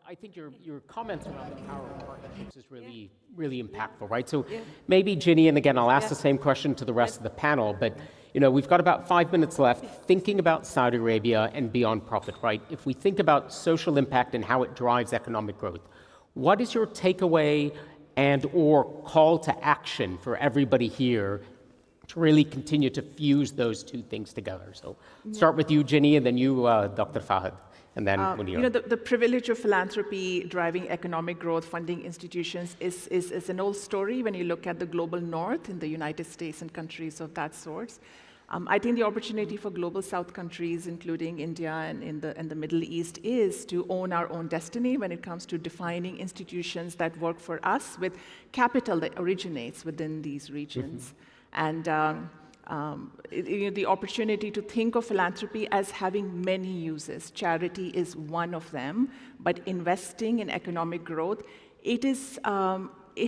I think your comments around the power of partnerships is really impactful, right? So maybe Ginny, and again, I'll ask the same question to the rest of the panel, but we've got about 5 minutes left thinking about Saudi Arabia and beyond profit, right? If we think about social impact and how it drives economic growth, what is your takeaway and or call to action for everybody here to really continue to fuse those two things together? So start with you, Ginny, and then you, Dr. Fahd. And then Munira. The privilege of philanthropy driving economic growth, funding institutions is an old story when you look at the global north in the United States and countries of that sort. I think the opportunity for global south countries, including India and in the Middle East, is to own our own destiny when it comes to defining institutions that work for us with capital that originates within these regions. And the opportunity to think of philanthropy as having many uses. Charity is one of them, but investing in economic growth, it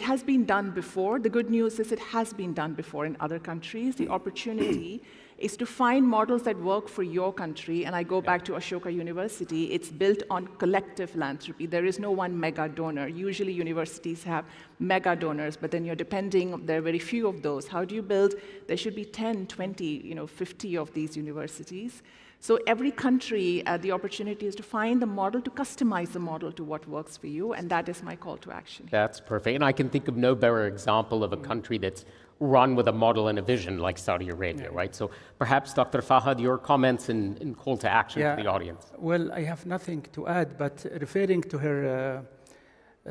has been done before. The good news is it has been done before in other countries. The opportunity is to find models that work for your country. And I go back to Ashoka University. It's built on collective philanthropy. There is no one mega donor. Usually universities have mega donors, but then there are very few of those. How do you build? There should be 10, 20, 50 of these universities. So every country, the opportunity is to find the model, to customize the model to what works for you, and that is my call to action. That's perfect. And I can think of no better example of a country that's run with a model and a vision like Saudi Arabia, right? So perhaps, Dr. Fahd, your comments and call to action to the audience. Well, I have nothing to add, but referring to her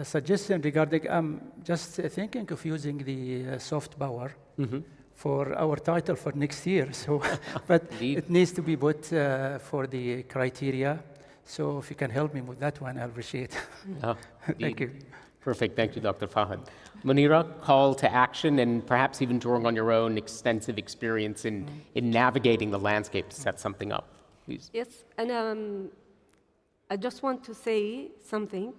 suggestion regarding, just thinking of using the soft power for our title for next year. So, but it needs to be put for the criteria. So if you can help me with that one, I'll appreciate it. Thank you. Perfect. Thank you, Dr. Fahd. Munira, call to action and perhaps even drawing on your own extensive experience in navigating the landscape to set something up, please. Yes, أنا I just want to say something.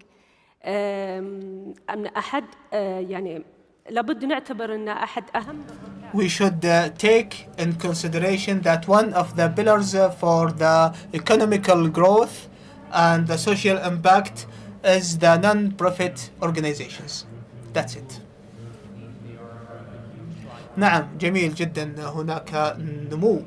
أن أحد يعني لابد نعتبر أن أحد أهم. We should take in consideration that one of the pillars for the economical growth and the social impact is the non-profit organizations. That's it. نعم جميل جدا هناك نمو.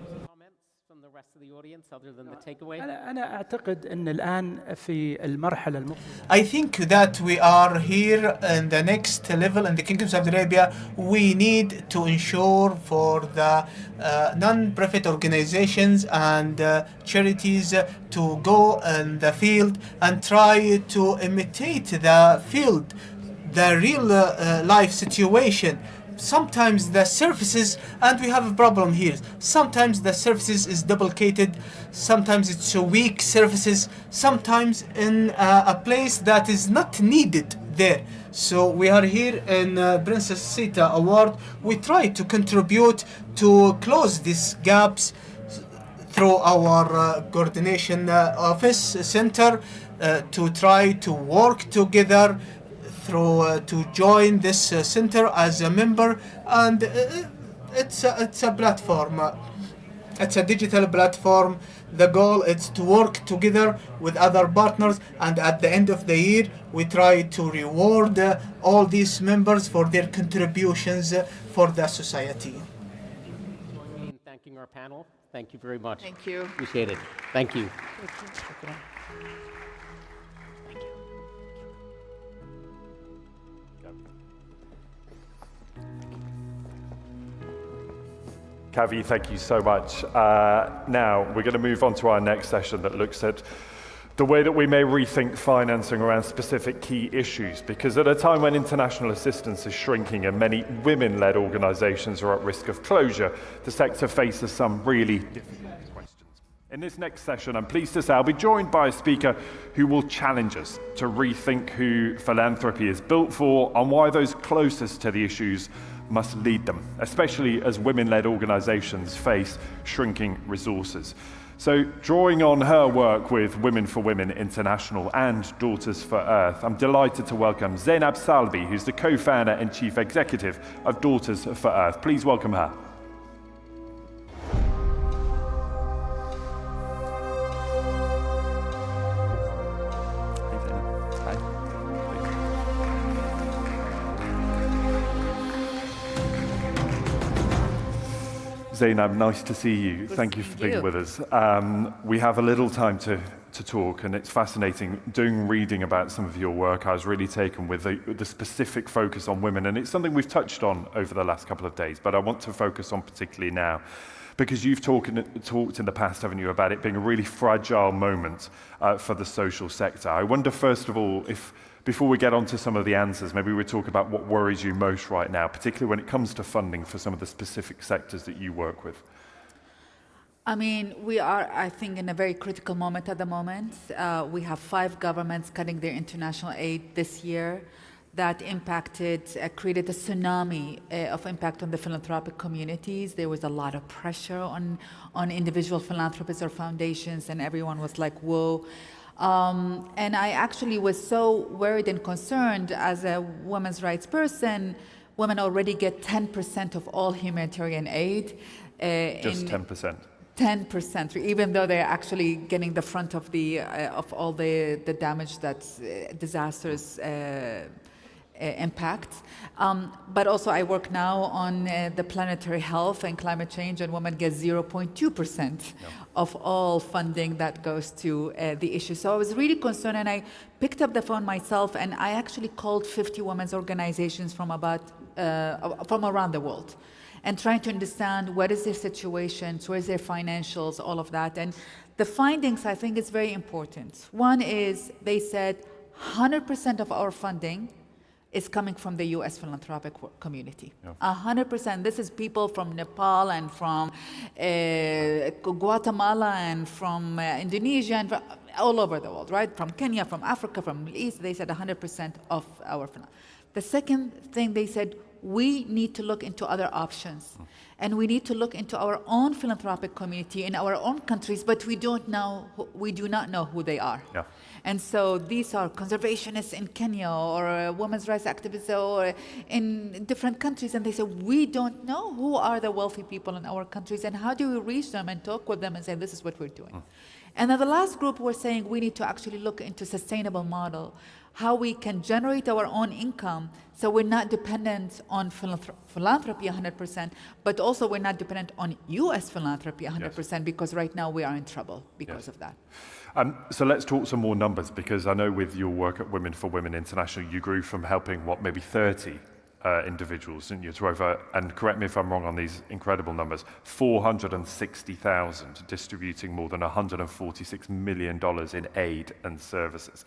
أنا أعتقد أن الآن في المرحلة المقبلة. I think that we are here in the next level in the Kingdom of Saudi Arabia. We need to ensure for the non-profit organizations and charities to go in the field and try to imitate the field, the real life situation. Sometimes the services, and we have a problem here, sometimes the services is duplicated, sometimes it's a weak services, sometimes in a place that is not needed there. So we are here in Princess Sita Award. We try to contribute to close these gaps through our coordination office center to try to work together to join this center as a member, and it's a platform. It's a digital platform. The goal is to work together with other partners, and at the end of the year, we try to reward all these members for their contributions for the society. Thanking our panel. Thank you very much. Thank you. Appreciate it. Thank you. Kavi, thank you so much. Now, we're going to move on to our next session that looks at the way that we may rethink financing around specific key issues, because at a time when international assistance is shrinking and many women-led organizations are at risk of closure, the sector faces some really difficult questions. In this next session, I'm pleased to say I'll be joined by a speaker who will challenge us to rethink who philanthropy is built for and why those closest to the issues must lead them, especially as women-led organizations face shrinking resources. So, drawing on her work with Women for Women International and Daughters for Earth, I'm delighted to welcome Zainab Salbi, who's the co-founder and chief executive of Daughters for Earth. Please welcome her. Zainab, nice to see you. Thank you for being with us. We have a little time to talk, and it's fascinating. Reading about some of your work, I was really taken with the specific focus on women, and it's something we've touched on over the last couple of days, but I want to focus on particularly now, because you've talked in the past, haven't you, about it being a really fragile moment for the social sector. I wonder, first of all, if before we get on to some of the answers, maybe we talk about what worries you most right now, particularly when it comes to funding for some of the specific sectors that you work with. I mean, we are, I think, in a very critical moment at the moment. We have 5 governments cutting their international aid this year. That created a tsunami of impact on the philanthropic communities. There was a lot of pressure on individual philanthropists or foundations, and everyone was like, whoa. And I actually was so worried and concerned as a women's rights person. Women already get 10% of all humanitarian aid. Just 10%. 10%, even though they're actually getting the front of of all the damage that disasters impact. But also I work now on the planetary health and climate change, and women get 0.2% of all funding that goes to the issue. So I was really concerned, and I picked up the phone myself, and I actually called 50 women's organizations from around the world, and trying to understand what is their situation, where is their financials, all of that. And the findings, I think, is very important. One is they said 100% of our funding is coming from the U.S. philanthropic community. 100%. This is people from Nepal and from Guatemala and from Indonesia and from all over the world, right? From Kenya, from Africa, from the Middle East. They said 100% of our philanthropy. The second thing they said, we need to look into other options. And we need to look into our own philanthropic community in our own countries, but we do not know who they are. And so these are conservationists in Kenya or women's rights activists or in different countries, and they say, we don't know who are the wealthy people in our countries and how do we reach them and talk with them and say, this is what we're doing. And then the last group were saying we need to actually look into sustainable model, how we can generate our own income so we're not dependent on philanthropy 100%, but also we're not dependent on US philanthropy 100% because right now we are in trouble because of that. So let's talk some more numbers, because I know with your work at Women for Women International, you grew from helping, maybe 30 individuals, didn't you, to over, and correct me if I'm wrong on these incredible numbers, 460,000, distributing more than $146 million in aid and services.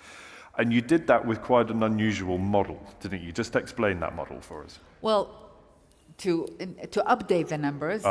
And you did that with quite an unusual model, didn't you? Just explain that model for us. Well, to update the numbers,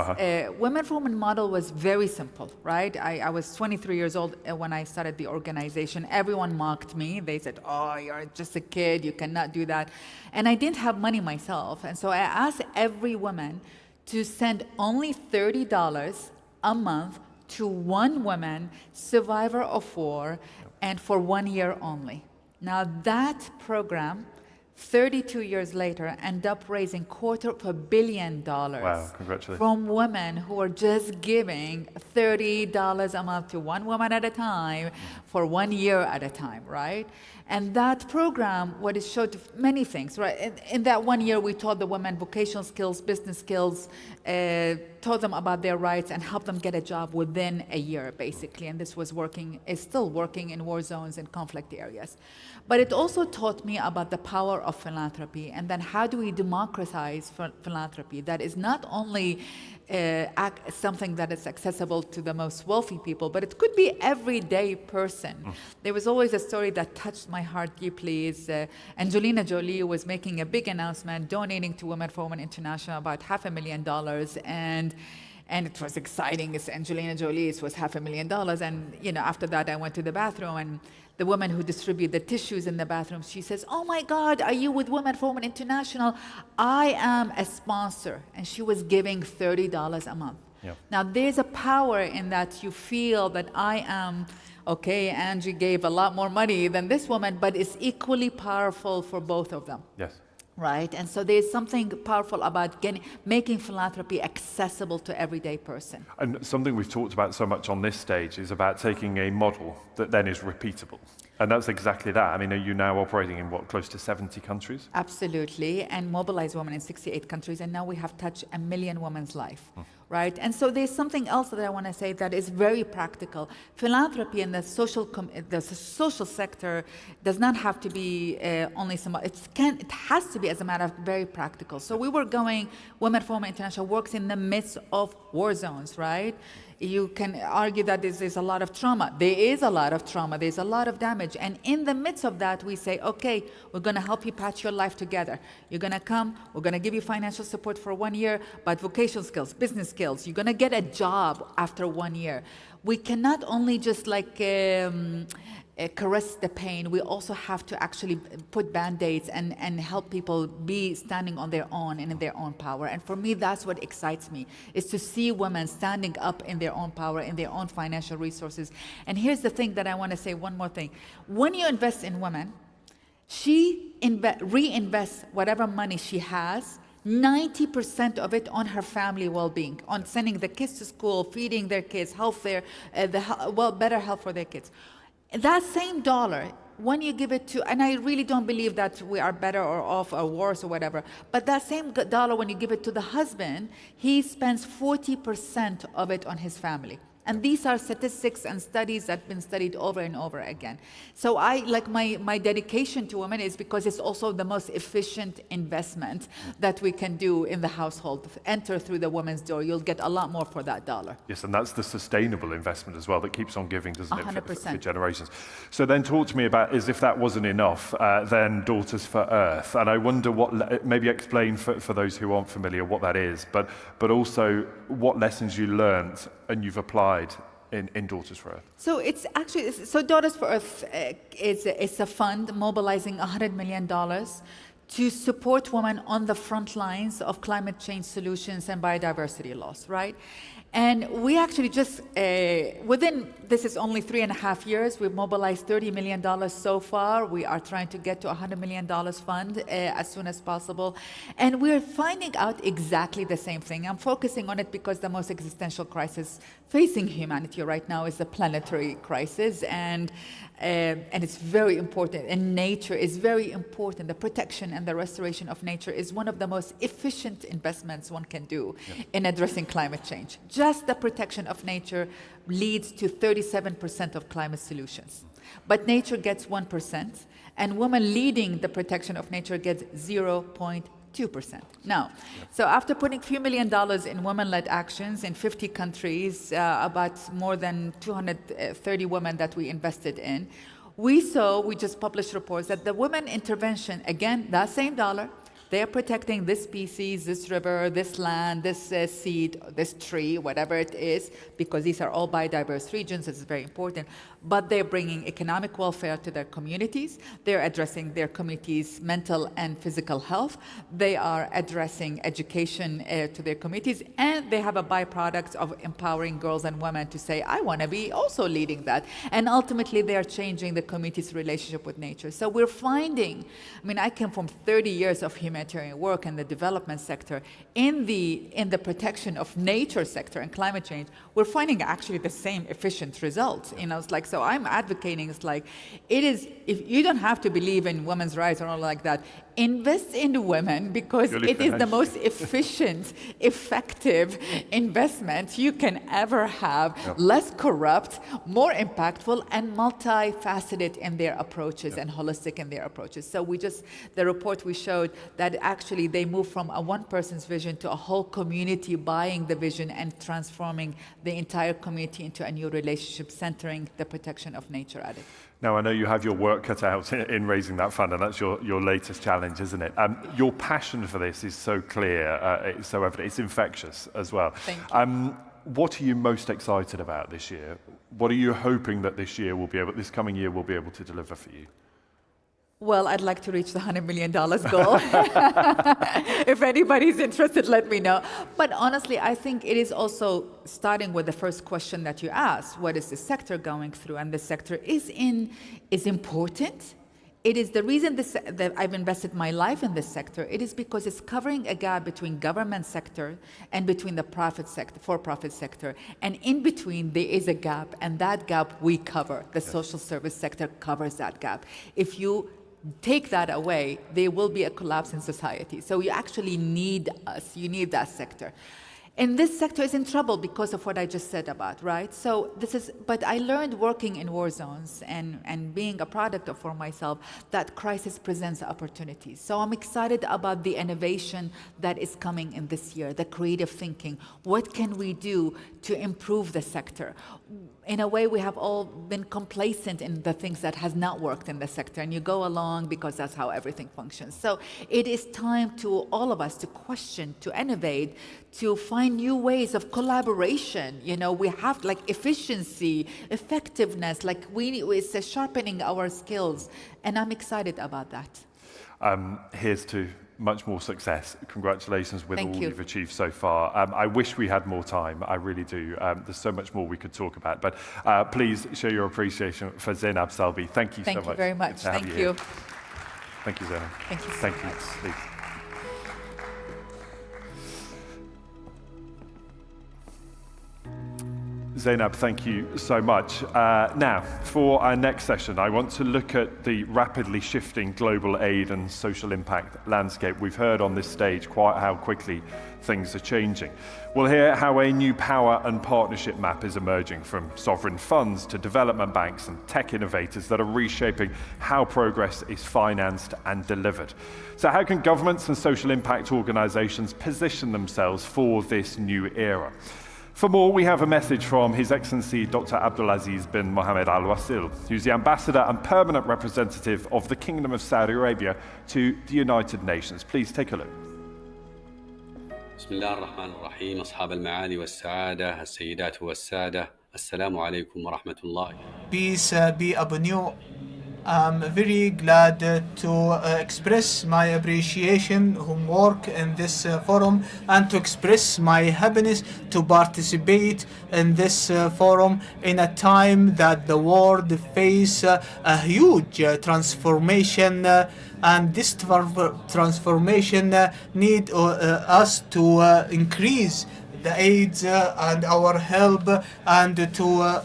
Women for Women model was very simple, right? I was 23 years old when I started the organization. Everyone mocked me. They said, oh, you're just a kid, you cannot do that. And I didn't have money myself. And so I asked every woman to send only $30 a month to one woman, survivor of war, and for 1 year only. Now that program, 32 years later, ended up raising $250 million. Wow, congratulations. From women who are just giving $30 a month to one woman at a time for 1 year at a time, right? And that program, what it showed many things, right? In that 1 year, we taught the women vocational skills, business skills, taught them about their rights and helped them get a job within a year, basically. And this was working, is still working in war zones and conflict areas. But it also taught me about the power of philanthropy, and then how do we democratize philanthropy that is not only something that is accessible to the most wealthy people, but it could be everyday person. There was always a story that touched my heart deeply. Is Angelina Jolie was making a big announcement donating to Women for Women International about $500,000, and it was exciting. It's Angelina Jolie, it was $500,000, and after that I went to the bathroom, and the woman who distributed the tissues in the bathroom, she says, oh my God, are you with Women for Women International? I am a sponsor. And she was giving $30 a month. Yep. Now there's a power in that you feel that I am, okay, Angie gave a lot more money than this woman, but it's equally powerful for both of them. Yes. Right, and so there's something powerful about making philanthropy accessible to everyday person. And something we've talked about so much on this stage is about taking a model that then is repeatable. And that's exactly that. I mean, are you now operating in close to 70 countries? Absolutely, and mobilize women in 68 countries, and now we have touched 1 million women's life, right? And so there's something else that I want to say that is very practical. Philanthropy in the social sector does not have to be only some. It has to be, as a matter of very practical. So we were going. Women for Women International works in the midst of war zones, right? You can argue that there's a lot of trauma. There is a lot of trauma. There's a lot of damage. And in the midst of that, we say, okay, we're going to help you patch your life together. You're going to come. We're going to give you financial support for 1 year, but vocational skills, business skills. You're going to get a job after 1 year. We cannot only just caress the pain. We also have to actually put band-aids and help people be standing on their own and in their own power. And for me, that's what excites me, is to see women standing up in their own power, in their own financial resources. And here's the thing that I want to say, one more thing. When you invest in women, she reinvests whatever money she has, 90% of it on her family well-being, on sending the kids to school, feeding their kids, better health for their kids. That same dollar, when you give it to, and I really don't believe that we are better or off or worse or whatever, but that same dollar, when you give it to the husband, he spends 40% of it on his family. And these are statistics and studies that have been studied over and over again. So my dedication to women is because it's also the most efficient investment that we can do in the household. Enter through the woman's door, you'll get a lot more for that dollar. Yes, and that's the sustainable investment as well that keeps on giving, doesn't it, 100%. for generations. So then talk to me about, as if that wasn't enough, then Daughters for Earth. And I wonder maybe explain for those who aren't familiar what that is, but also what lessons you learned and you've applied in Daughters for Earth. So it's actually, Daughters for Earth it's a fund mobilizing $100 million to support women on the front lines of climate change solutions and biodiversity loss, right? And we actually just, this is only 3.5 years, we've mobilized $30 million so far. We are trying to get to $100 million fund as soon as possible. And we're finding out exactly the same thing. I'm focusing on it because the most existential crisis facing humanity right now is the planetary crisis. And it's very important, and nature is very important. The protection and the restoration of nature is one of the most efficient investments one can do in addressing climate change. Just the protection of nature leads to 37% of climate solutions. But nature gets 1%, and women leading the protection of nature gets 0.2%. Now, so after putting a few $1 million in women-led actions in 50 countries, about more than 230 women that we invested in, we just published reports that the women intervention, again, that same dollar, they're protecting this species, this river, this land, this seed, this tree, whatever it is, because these are all biodiverse regions, it's very important. But they're bringing economic welfare to their communities. They're addressing their communities' mental and physical health. They are addressing education to their communities. And they have a byproduct of empowering girls and women to say, I want to be also leading that. And ultimately, they are changing the community's relationship with nature. So we're finding, I came from 30 years of humanitarian work in the development sector. In the protection of nature sector and climate change, we're finding actually the same efficient results. It's like, so I'm advocating, it's like, if you don't have to believe in women's rights or all like that, invest in women because it is the most efficient, effective investment you can ever have, less corrupt, more impactful, and multifaceted in their approaches and holistic in their approaches. So the report we showed that actually they move from a one person's vision to a whole community buying the vision and transforming the entire community into a new relationship centering the protection of nature at it. Now, I know you have your work cut out in raising that fund, and that's your latest challenge, isn't it? Your passion for this is so clear, it's so evident, it's infectious as well. Thank you. What are you most excited about this year? What are you hoping that this coming year will be able to deliver for you? Well, I'd like to reach the $100 million goal. If anybody's interested, let me know. But honestly, I think it is also starting with the first question that you asked. What is the sector going through? And the sector is important. It is the reason that I've invested my life in this sector. It is because it's covering a gap between government sector and between the private sector, for-profit sector. And in between, there is a gap, and that gap we cover. The social service sector covers that gap. If you take that away, there will be a collapse in society. So you actually need us. You need that sector. And this sector is in trouble because of what I just said about, right? So but I learned working in war zones and being a product of for myself that crisis presents opportunities. So I'm excited about the innovation that is coming in this year, the creative thinking. What can we do to improve the sector? In a way, we have all been complacent in the things that has not worked in the sector, and you go along because that's how everything functions. So it is time to all of us to question, to innovate, to find new ways of collaboration. We have efficiency, effectiveness, it's sharpening our skills, and I'm excited about that. Here's to much more success. Congratulations with Thank all you. you've achieved so far. I wish we had more time. I really do. There's so much more we could talk about. But please show your appreciation for Zainab Salbi. Thank you so much. Thank you very much. Good to have Thank here. you. Thank you, Zainab. Thank you so Thank much. Please. Zainab, thank you so much. Now, for our next session, I want to look at the rapidly shifting global aid and social impact landscape. We've heard on this stage quite how quickly things are changing. We'll hear how a new power and partnership map is emerging from sovereign funds to development banks and tech innovators that are reshaping how progress is financed and delivered. So how can governments and social impact organizations position themselves for this new era? For more, we have a message from His Excellency Dr. Abdulaziz bin Mohammed Al Wasil, who's the ambassador and permanent representative of the Kingdom of Saudi Arabia to the United Nations. Please take a look. بسم الله الرحمن الرحيم أصحاب المعالي والسعادة السيدات والسادة السلام عليكم ورحمة الله. Peace be upon you, I'm very glad to express my appreciation whom work in this forum and to express my happiness to participate in this forum in a time that the world face a huge transformation and this transformation need us to increase the aids and our help and to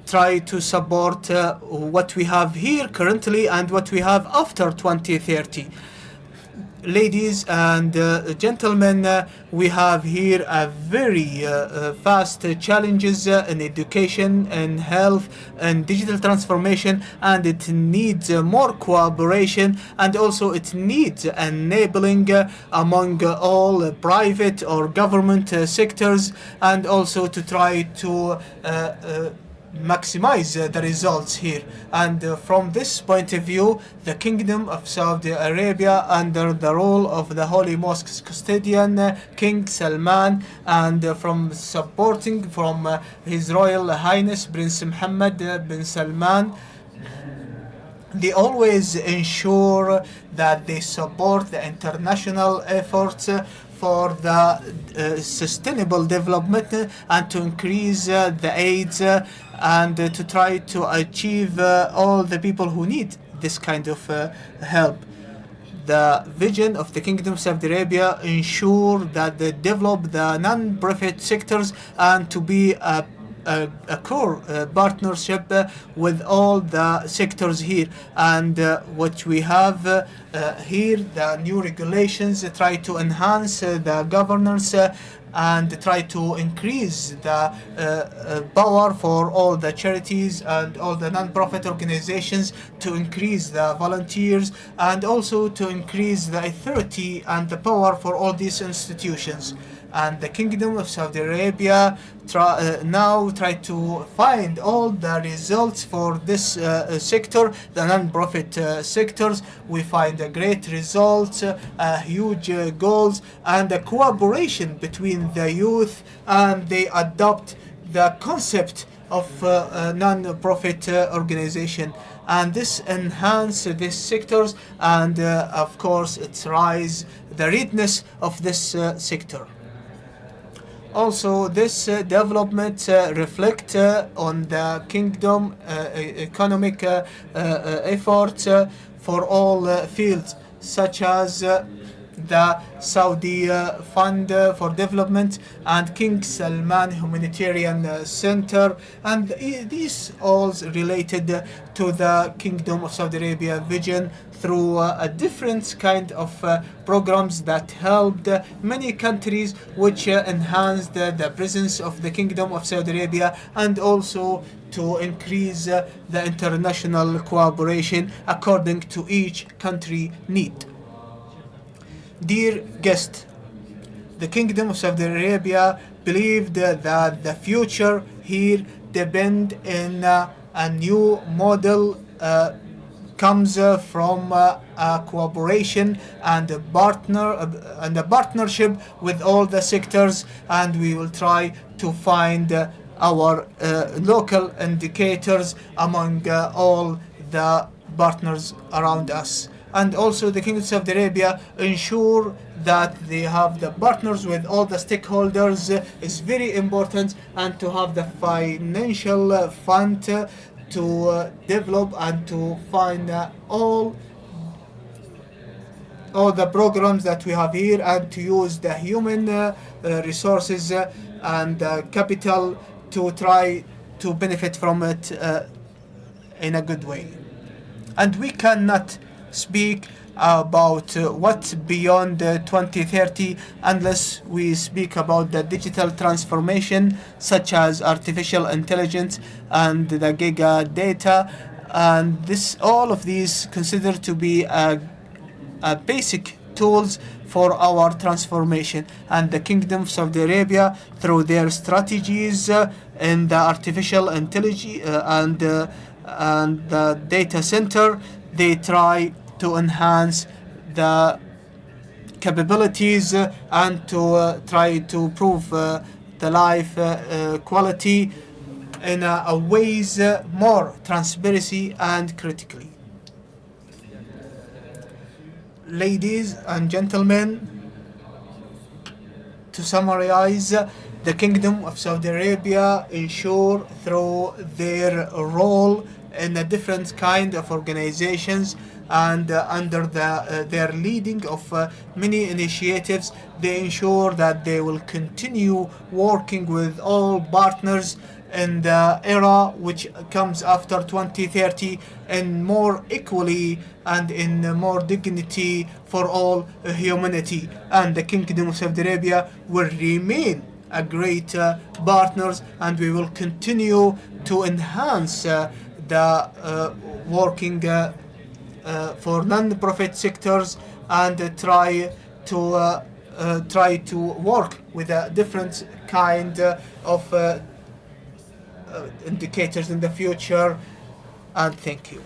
try to support what we have here currently and what we have after 2030. Ladies and gentlemen, we have here a very fast challenges in education and health and digital transformation, and it needs more cooperation, and also it needs enabling among all private or government sectors, and also to try to maximize the results here. And from this point of view, the Kingdom of Saudi Arabia, under the role of the Holy Mosque's custodian, King Salman, and from supporting from His Royal Highness Prince Mohammed bin Salman, they always ensure that they support the international efforts for the sustainable development and to increase the aids and to try to achieve all the people who need this kind of help. The vision of the Kingdom of Saudi Arabia ensure that they develop the non-profit sectors and to be a core partnership with all the sectors here. And what we have here, the new regulations try to enhance the governance and try to increase the power for all the charities and all the non-profit organizations, to increase the volunteers and also to increase the authority and the power for all these institutions. And the Kingdom of Saudi Arabia now try to find all the results for this sector, the non-profit sectors. We find a great results, huge goals, and a cooperation between the youth, and they adopt the concept of non-profit organization. And this enhance these sectors, and of course it's rise the readiness of this sector. Also, this development reflect on the kingdom economic efforts for all fields, such as the Saudi Fund for Development and King Salman Humanitarian Center, and these all related to the Kingdom of Saudi Arabia vision through a different kind of programs that helped many countries, which enhanced the presence of the Kingdom of Saudi Arabia, and also to increase the international cooperation according to each country need. Dear guest, the Kingdom of Saudi Arabia believed that the future here depend in a new model comes from a cooperation and a partnership with all the sectors, and we will try to find our local indicators among all the partners around us. And also the Kingdom of Saudi Arabia ensure that they have the partners with all the stakeholders is very important, and to have the financial fund to develop and to find all the programs that we have here, and to use the human resources and capital to try to benefit from it in a good way. And we cannot speak about what's beyond 2030 unless we speak about the digital transformation, such as artificial intelligence and the giga data, and this all of these considered to be a basic tools for our transformation. And the Kingdom of Saudi Arabia, through their strategies in the artificial intelligence and the data center, they try to enhance the capabilities and to try to improve the life quality in a ways more transparency and critically. Ladies and gentlemen, to summarize, the Kingdom of Saudi Arabia ensure through their role in a different kind of organizations and under their leading of many initiatives, they ensure that they will continue working with all partners in the era which comes after 2030 in more equally and in more dignity for all humanity. And the Kingdom of Saudi Arabia will remain a great partners, and we will continue to enhance the working for non-profit sectors and try to work with a different kind of indicators in the future. And thank you.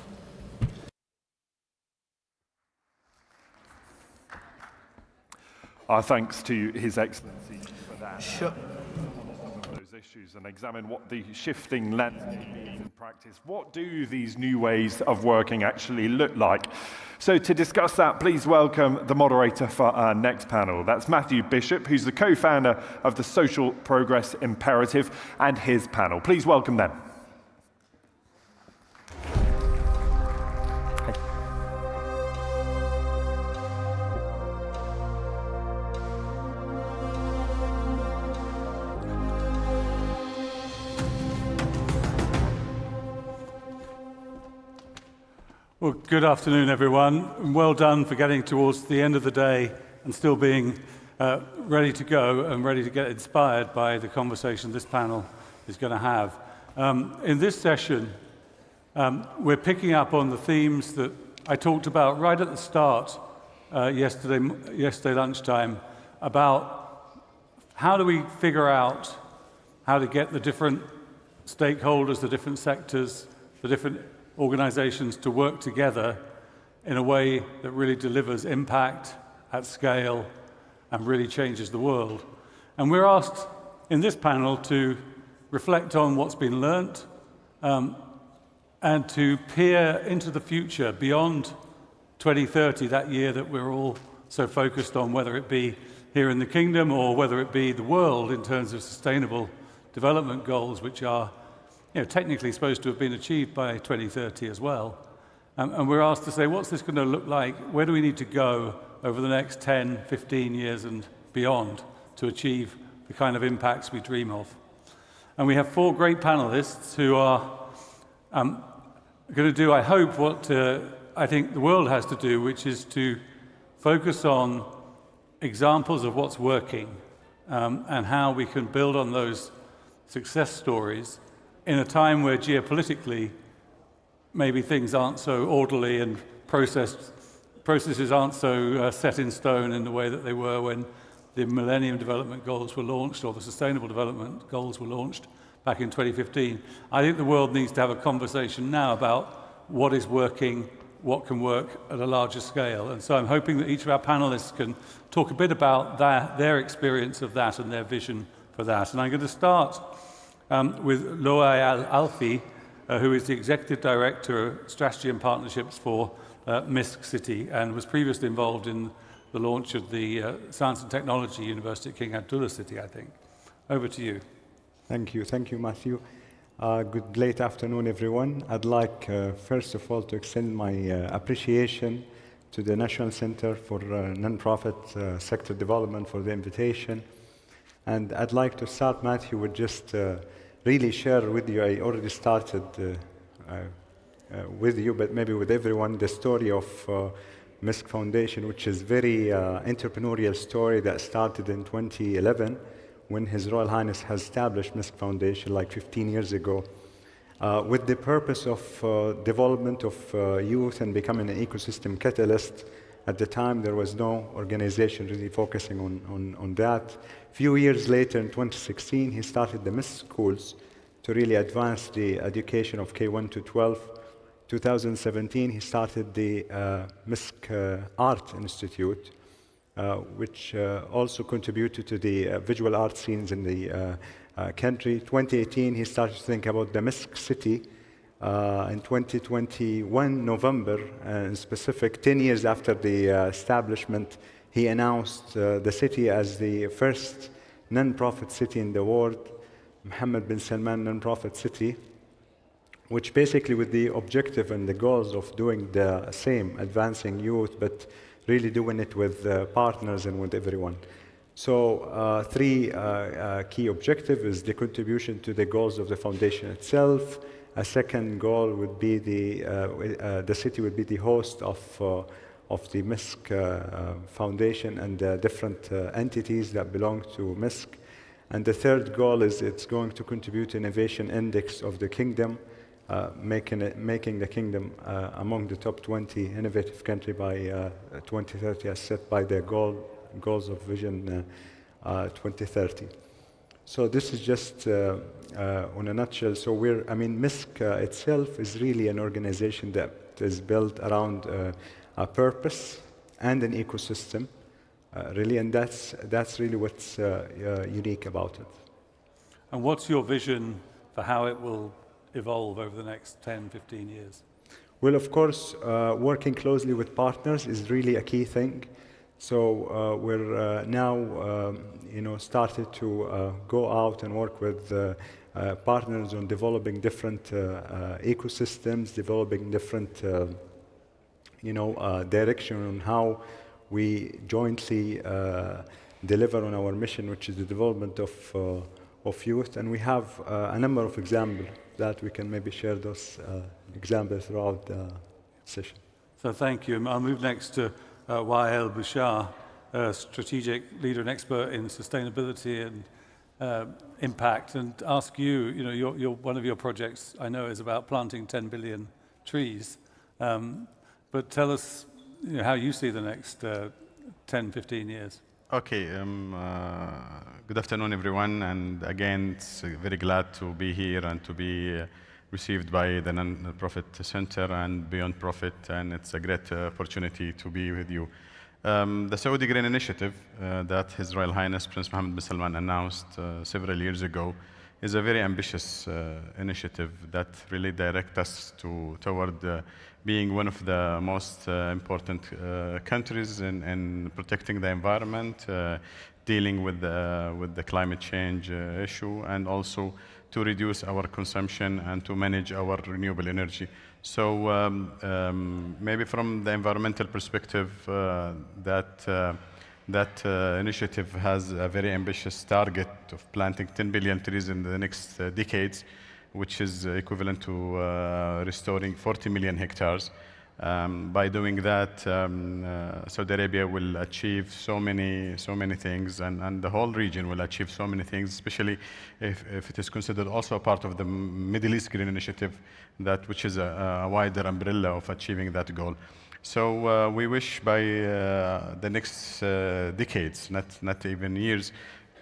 Our thanks to His Excellency for that. Sure. Those issues and examine what the shifting landscape means in practice. What do these new ways of working actually look like? So to discuss that, please welcome the moderator for our next panel. That's Matthew Bishop, who's the co-founder of the Social Progress Imperative, and his panel. Please welcome them. Well, good afternoon, everyone, and well done for getting towards the end of the day and still being ready to go and ready to get inspired by the conversation this panel is going to have. In this session, we're picking up on the themes that I talked about right at the start yesterday lunchtime, about how do we figure out how to get the different stakeholders, the different sectors, the different organizations to work together in a way that really delivers impact at scale and really changes the world. And we're asked in this panel to reflect on what's been learnt and to peer into the future beyond 2030, that year that we're all so focused on, whether it be here in the Kingdom or whether it be the world in terms of sustainable development goals, which are technically supposed to have been achieved by 2030 as well. And we're asked to say, what's this going to look like? Where do we need to go over the next 10, 15 years and beyond to achieve the kind of impacts we dream of? And we have four great panelists who are going to do, I hope, what I think the world has to do, which is to focus on examples of what's working and how we can build on those success stories in a time where geopolitically maybe things aren't so orderly and processes aren't so set in stone in the way that they were when the Millennium Development Goals were launched or the Sustainable Development Goals were launched back in 2015. I think the world needs to have a conversation now about what is working, what can work at a larger scale. And so I'm hoping that each of our panelists can talk a bit about their experience of that and their vision for that. And I'm going to start with Loay Al-Alfi, who is the Executive Director of Strategy and Partnerships for MISC City and was previously involved in the launch of the Science and Technology University at King Abdullah City, I think. Over to you. Thank you, Matthew. Good late afternoon, everyone. I'd like, first of all, to extend my appreciation to the National Center for Nonprofit Sector Development for the invitation. And I'd like to start, Matthew, with just really share with you, I already started with you, but maybe with everyone, the story of MISC Foundation, which is very entrepreneurial story that started in 2011 when His Royal Highness has established MISC Foundation like 15 years ago with the purpose of development of youth and becoming an ecosystem catalyst. At the time, there was no organization really focusing on that. A few years later, in 2016, he started the MISC schools to really advance the education of K1 to 12. 2017, he started the MISC Art Institute. which also contributed to the visual art scenes in the country. 2018, he started to think about the Misk City. In 2021, November, in specific, 10 years after the establishment, he announced the city as the first non-profit city in the world, Mohammed bin Salman non-profit city, which basically with the objective and the goals of doing the same, advancing youth, but really doing it with partners and with everyone. So three key objectives is the contribution to the goals of the foundation itself. A second goal would be the city would be the host of the Misk Foundation and the different entities that belong to Misk. And the third goal is it's going to contribute to innovation index of the kingdom, making the kingdom among the top 20 innovative country by 2030 as set by their goals of Vision 2030. So this is just on a nutshell. So Misk itself is really an organization that is built around a purpose and an ecosystem, really, and that's really what's unique about it. And what's your vision for how it will evolve over the next 10, 15 years? Well, of course, working closely with partners is really a key thing. So we're now, started to go out and work with partners on developing different ecosystems, developing different, direction on how we jointly deliver on our mission, which is the development of youth. And we have a number of examples that we can maybe share those examples throughout the session. So thank you. I'll move next to Wael Bouchard, a strategic leader and expert in sustainability and impact, and ask you, one of your projects I know is about planting 10 billion trees. But tell us how you see the next 10, 15 years. Okay, good afternoon, everyone. And again, it's very glad to be here and to be received by the Non-Profit Center and Beyond Profit. And it's a great opportunity to be with you. The Saudi Green Initiative that His Royal Highness Prince Mohammed bin Salman announced several years ago is a very ambitious initiative that really directs us toward being one of the most important countries in protecting the environment, dealing with the climate change issue, and also to reduce our consumption and to manage our renewable energy. So maybe from the environmental perspective, that initiative has a very ambitious target of planting 10 billion trees in the next decades, which is equivalent to restoring 40 million hectares. By doing that, Saudi Arabia will achieve so many things, and the whole region will achieve so many things, especially if it is considered also a part of the Middle East Green Initiative, which is a wider umbrella of achieving that goal. So we wish by the next decades, not even years,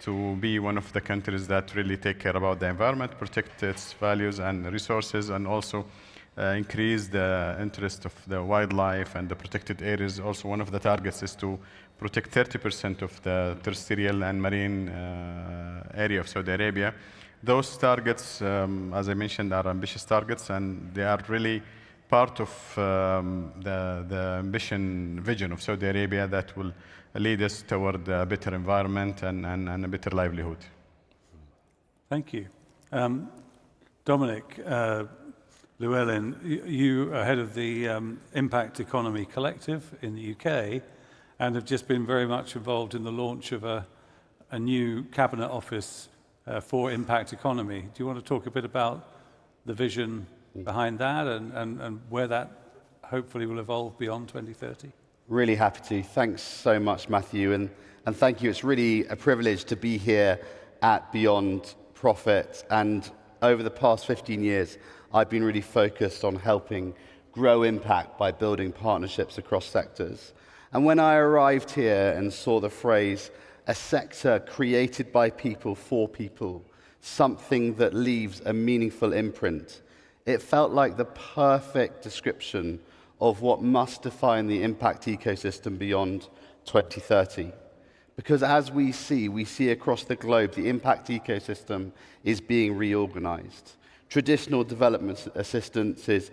to be one of the countries that really take care about the environment, protect its values and resources, and also increase the interest of the wildlife and the protected areas. Also, one of the targets is to protect 30% of the terrestrial and marine area of Saudi Arabia. Those targets, as I mentioned, are ambitious targets, and they are really part of the ambition vision of Saudi Arabia that will lead us toward a better environment and a better livelihood. Thank you. Dominic Llewellyn, you are head of the Impact Economy Collective in the UK and have just been very much involved in the launch of a new cabinet office for impact economy. Do you want to talk a bit about the vision behind that and where that hopefully will evolve beyond 2030? Really happy to. Thanks so much, Matthew, and thank you. It's really a privilege to be here at Beyond Profit, and over the past 15 years, I've been really focused on helping grow impact by building partnerships across sectors. And when I arrived here and saw the phrase, a sector created by people for people, something that leaves a meaningful imprint, it felt like the perfect description of what must define the impact ecosystem beyond 2030. Because as we see across the globe, the impact ecosystem is being reorganized. Traditional development assistance is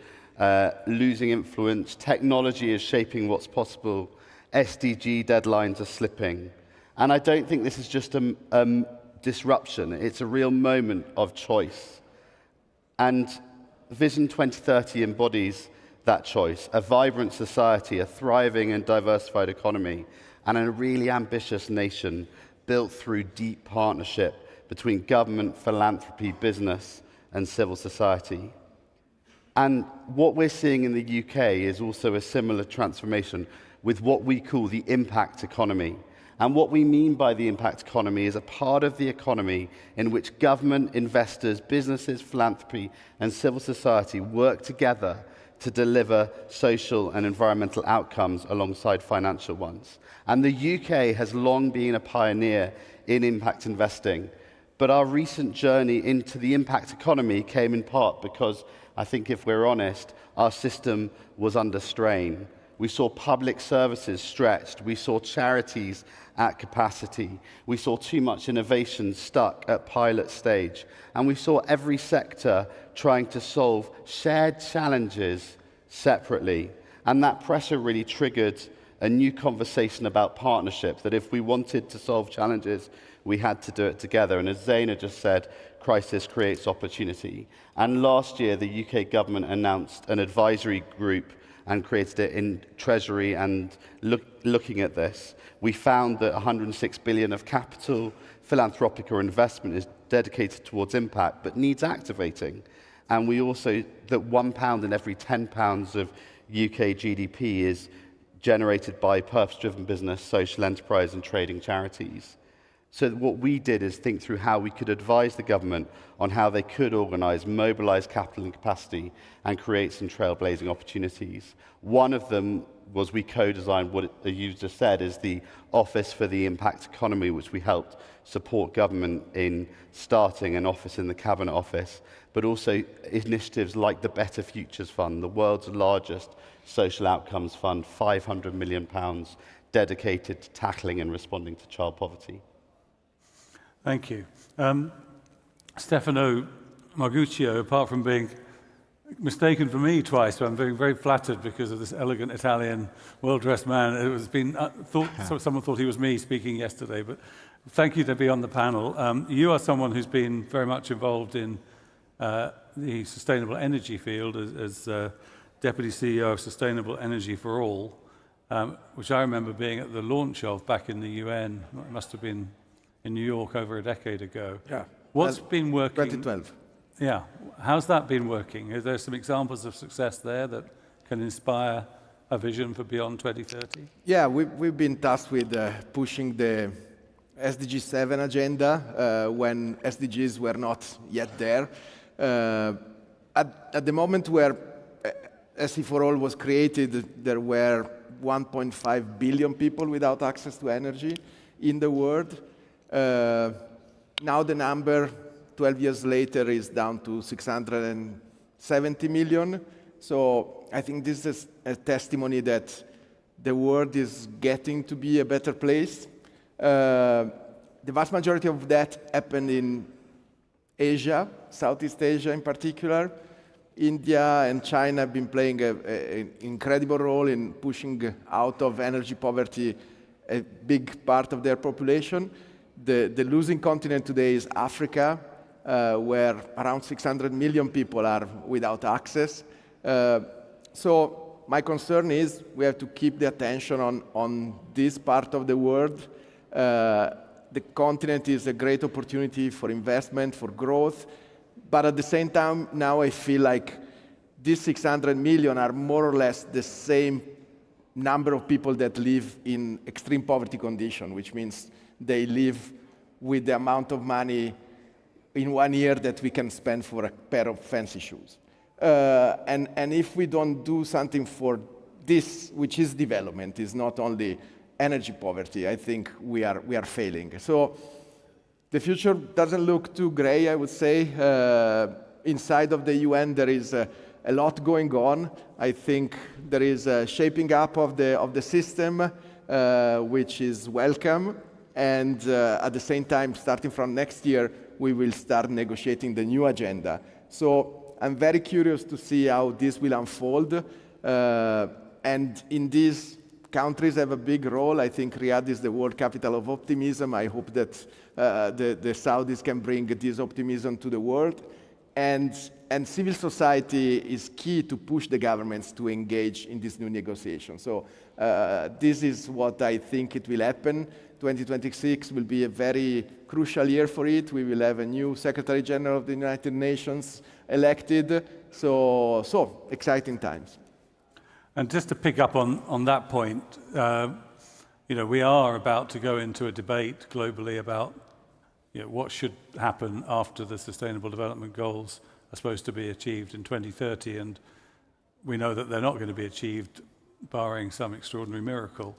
losing influence, technology is shaping what's possible, SDG deadlines are slipping. And I don't think this is just a disruption, it's a real moment of choice. And Vision 2030 embodies that choice, a vibrant society, a thriving and diversified economy, and a really ambitious nation built through deep partnership between government, philanthropy, business, and civil society. And what we're seeing in the UK is also a similar transformation with what we call the impact economy. And what we mean by the impact economy is a part of the economy in which government, investors, businesses, philanthropy, and civil society work together to deliver social and environmental outcomes alongside financial ones. And the UK has long been a pioneer in impact investing. But our recent journey into the impact economy came in part because, I think if we're honest, our system was under strain. We saw public services stretched. We saw charities at capacity. We saw too much innovation stuck at pilot stage. And we saw every sector trying to solve shared challenges separately. And that pressure really triggered a new conversation about partnership, that if we wanted to solve challenges, we had to do it together. And as Zaina just said, crisis creates opportunity. And last year, the UK government announced an advisory group and created it in Treasury. And looking at this, we found that 106 billion of capital, philanthropic or investment is dedicated towards impact, but needs activating. And we also, that £1 in every £10 of UK GDP is generated by purpose-driven business, social enterprise and trading charities. So what we did is think through how we could advise the government on how they could organise, mobilise capital and capacity and create some trailblazing opportunities. One of them was we co-designed what you just said is the Office for the Impact Economy, which we helped support government in starting an office in the Cabinet Office, but also initiatives like the Better Futures Fund, the world's largest social outcomes fund, £500 million dedicated to tackling and responding to child poverty. Thank you. Stefano Marguccio, apart from being mistaken for me twice, so I'm very, very flattered because of this elegant Italian, well-dressed man. It was been someone thought he was me speaking yesterday, but thank you to be on the panel. You are someone who's been very much involved in the sustainable energy field as Deputy CEO of Sustainable Energy for All, which I remember being at the launch of back in the UN. It must have been in New York over a decade ago. Yeah. What's been working? 2012. Yeah. How's that been working? Are there some examples of success there that can inspire a vision for beyond 2030? Yeah, we've been tasked with pushing the SDG 7 agenda when SDGs were not yet there. At the moment where SE4All was created, there were 1.5 billion people without access to energy in the world. Now the number, 12 years later, is down to 670 million. So I think this is a testimony that the world is getting to be a better place. The vast majority of that happened in Asia, Southeast Asia in particular. India and China have been playing an incredible role in pushing out of energy poverty a big part of their population. The losing continent today is Africa, where around 600 million people are without access. So my concern is we have to keep the attention on this part of the world. The continent is a great opportunity for investment, for growth. But at the same time, now I feel like these 600 million are more or less the same number of people that live in extreme poverty condition, which means they live with the amount of money in 1 year that we can spend for a pair of fancy shoes. And if we don't do something for this, which is development, is not only energy poverty, I think we are failing. So the future doesn't look too gray, I would say. Inside of the UN, there is a lot going on. I think there is a shaping up of the system. which is welcome. And at the same time, starting from next year, we will start negotiating the new agenda. So I'm very curious to see how this will unfold. And in these countries have a big role. I think Riyadh is the world capital of optimism. I hope that the Saudis can bring this optimism to the world. And civil society is key to push the governments to engage in this new negotiation. So this is what I think it will happen. 2026 will be a very crucial year for it. We will have a new Secretary General of the United Nations elected. So exciting times. And just to pick up on that point, we are about to go into a debate globally about what should happen after the Sustainable Development Goals are supposed to be achieved in 2030, and we know that they're not going to be achieved barring some extraordinary miracle.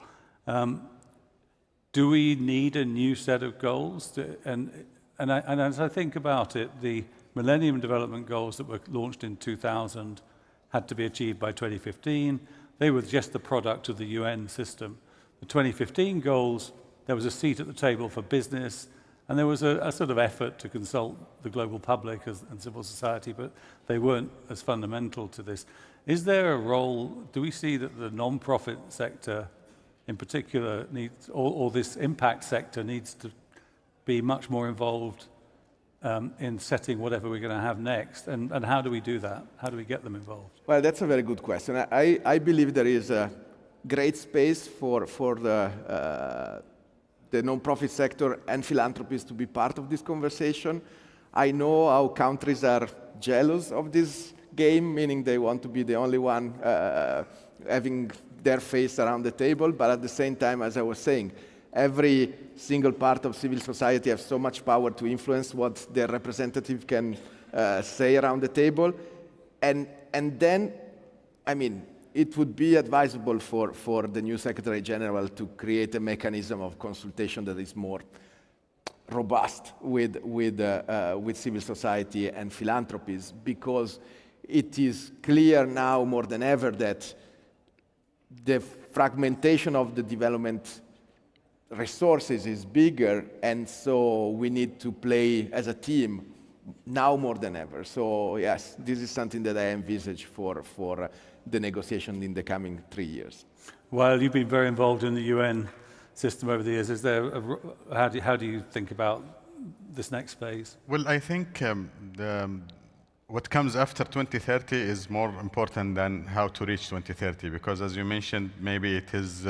Do we need a new set of goals? And as I think about it, the Millennium Development Goals that were launched in 2000 had to be achieved by 2015. They were just the product of the UN system. The 2015 goals, there was a seat at the table for business, and there was a sort of effort to consult the global public and civil society, but they weren't as fundamental to this. Is there a role, do we see that the non-profit sector in particular needs, or this impact sector needs to be much more involved in setting whatever we're going to have next? And how do we do that? How do we get them involved? Well, that's a very good question. I believe there is a great space for the non-profit sector and philanthropists to be part of this conversation. I know how countries are jealous of this game, meaning they want to be the only one having their face around the table, but at the same time, as I was saying, every single part of civil society has so much power to influence what their representative can say around the table. And then, I mean, it would be advisable for the new Secretary General to create a mechanism of consultation that is more robust with civil society and philanthropies, because it is clear now more than ever that the fragmentation of the development resources is bigger, and so we need to play as a team now more than ever. So yes, this is something that I envisage for the negotiation in the coming 3 years. Well, you've been very involved in the UN system over the years. Is there how do you think about this next phase? Well, I think what comes after 2030 is more important than how to reach 2030, because as you mentioned, maybe it is,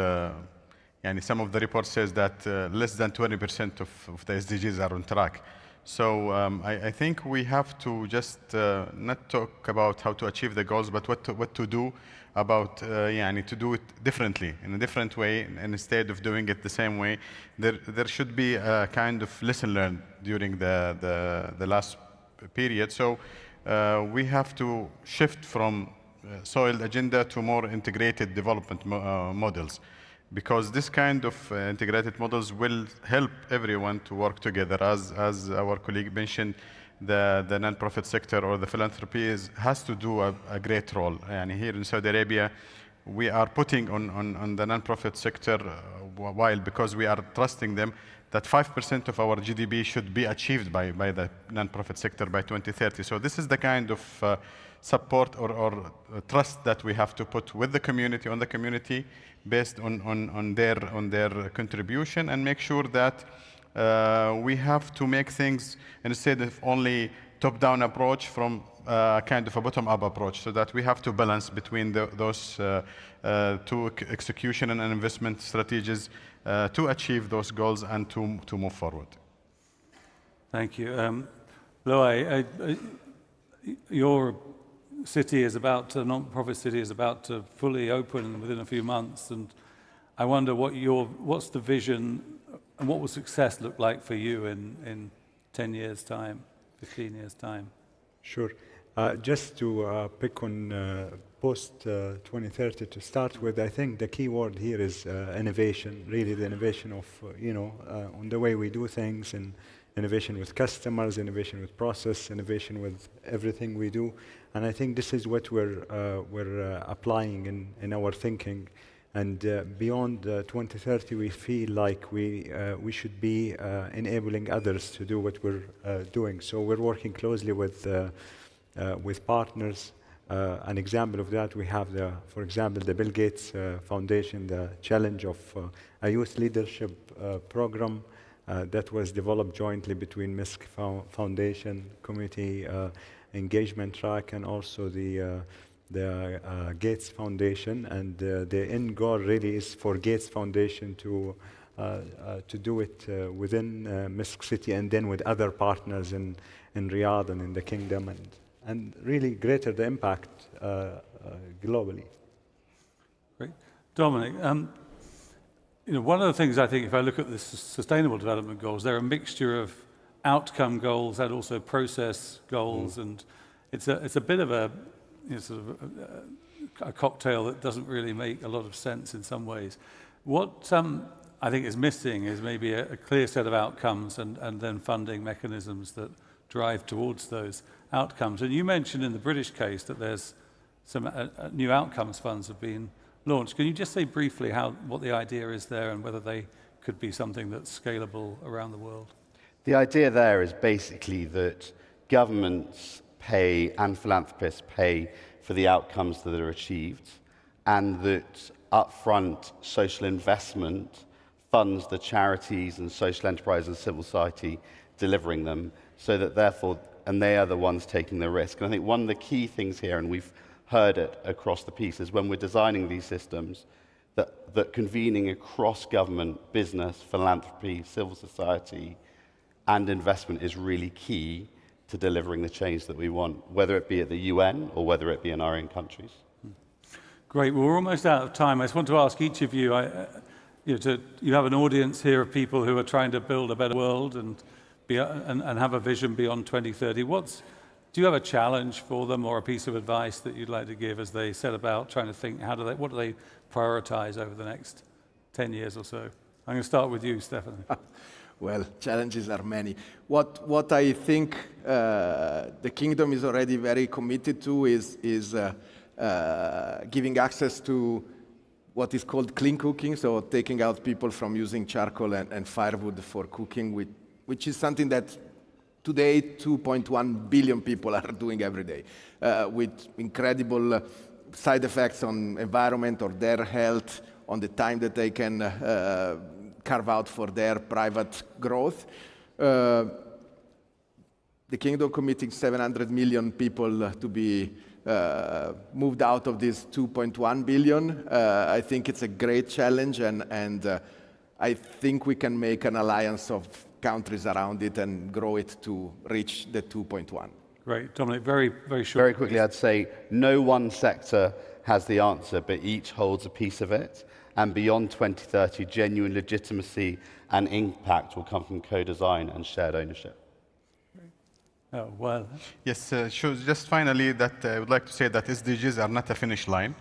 some of the reports says that less than 20% of the SDGs are on track. So I think we have to just not talk about how to achieve the goals, but what to do about, to do it differently, in a different way, and instead of doing it the same way. There should be a kind of lesson learned during the last period. So we have to shift from soil agenda to more integrated development models, because this kind of integrated models will help everyone to work together. As our colleague mentioned, the non-profit sector or the philanthropy has to do a great role. And here in Saudi Arabia, we are putting on the non-profit sector, because we are trusting them, that 5% of our GDP should be achieved by the non-profit sector by 2030. So this is the kind of support or trust that we have to put with the community, on the community, based on their contribution, and make sure that we have to make things instead of only top-down approach from kind of a bottom-up approach, so that we have to balance between those two execution and investment strategies to achieve those goals and to move forward. Thank you. Loay, your city is about to, non-profit city is about to fully open within a few months, and I wonder what's the vision and what will success look like for you in 10 years' time, 15 years' time? Sure. Just to pick on post-2030 to start with, I think the key word here is innovation, really the innovation of, on the way we do things, and innovation with customers, innovation with process, innovation with everything we do. And I think this is what we're applying in our thinking. And beyond 2030, we feel like we should be enabling others to do what we're doing. So we're working closely with partners. An example of that, we have, for example, the Bill Gates Foundation, the challenge of a youth leadership program that was developed jointly between MISC Foundation, Community Engagement Track, and also the Gates Foundation. And the end goal really is for Gates Foundation to do it within MISC City and then with other partners in Riyadh and in the Kingdom, and really greater the impact globally. Great. Dominic, one of the things I think, if I look at the Sustainable Development Goals, they're a mixture of outcome goals and also process goals, and it's a bit of a sort of a cocktail that doesn't really make a lot of sense in some ways. What I think is missing is maybe a clear set of outcomes and then funding mechanisms that drive towards those outcomes. And you mentioned in the British case that there's some new outcomes funds have been launched. Can you just say briefly what the idea is there and whether they could be something that's scalable around the world? The idea there is basically that governments pay and philanthropists pay for the outcomes that are achieved, and that upfront social investment funds the charities and social enterprise and civil society delivering them, so that therefore, and they are the ones taking the risk. And I think one of the key things here, and we've heard it across the piece, is when we're designing these systems, that convening across government, business, philanthropy, civil society, and investment is really key to delivering the change that we want, whether it be at the UN or whether it be in our own countries. Great. Well, we're almost out of time. I just want to ask each of you, you have an audience here of people who are trying to build a better world and have a vision beyond 2030. Do you have a challenge for them or a piece of advice that you'd like to give as they set about trying to think, what do they prioritize over the next 10 years or so? I'm going to start with you, Stefan. Well, challenges are many. What I think the Kingdom is already very committed to is giving access to what is called clean cooking, so taking out people from using charcoal and firewood for cooking, which is something that today 2.1 billion people are doing every day, with incredible side effects on environment or their health, on the time that they can carve out for their private growth. The Kingdom committing 700 million people to be moved out of this 2.1 billion. I think it's a great challenge, and I think we can make an alliance of countries around it and grow it to reach the 2.1. Great. Dominic, very, very short. Very quickly, I'd say no one sector has the answer, but each holds a piece of it. And beyond 2030, genuine legitimacy and impact will come from co-design and shared ownership. Oh, well. Yes, sure. Just finally, that I would like to say that SDGs are not a finish line.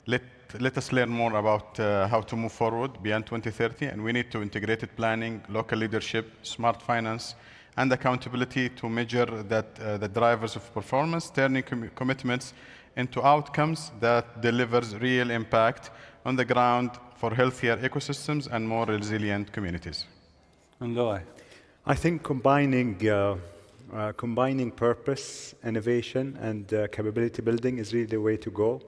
Let us learn more about how to move forward beyond 2030, and we need to integrated planning, local leadership, smart finance, and accountability to measure that the drivers of performance, turning commitments into outcomes that delivers real impact on the ground for healthier ecosystems and more resilient communities. And Loai? I think combining purpose, innovation, and capability building is really the way to go.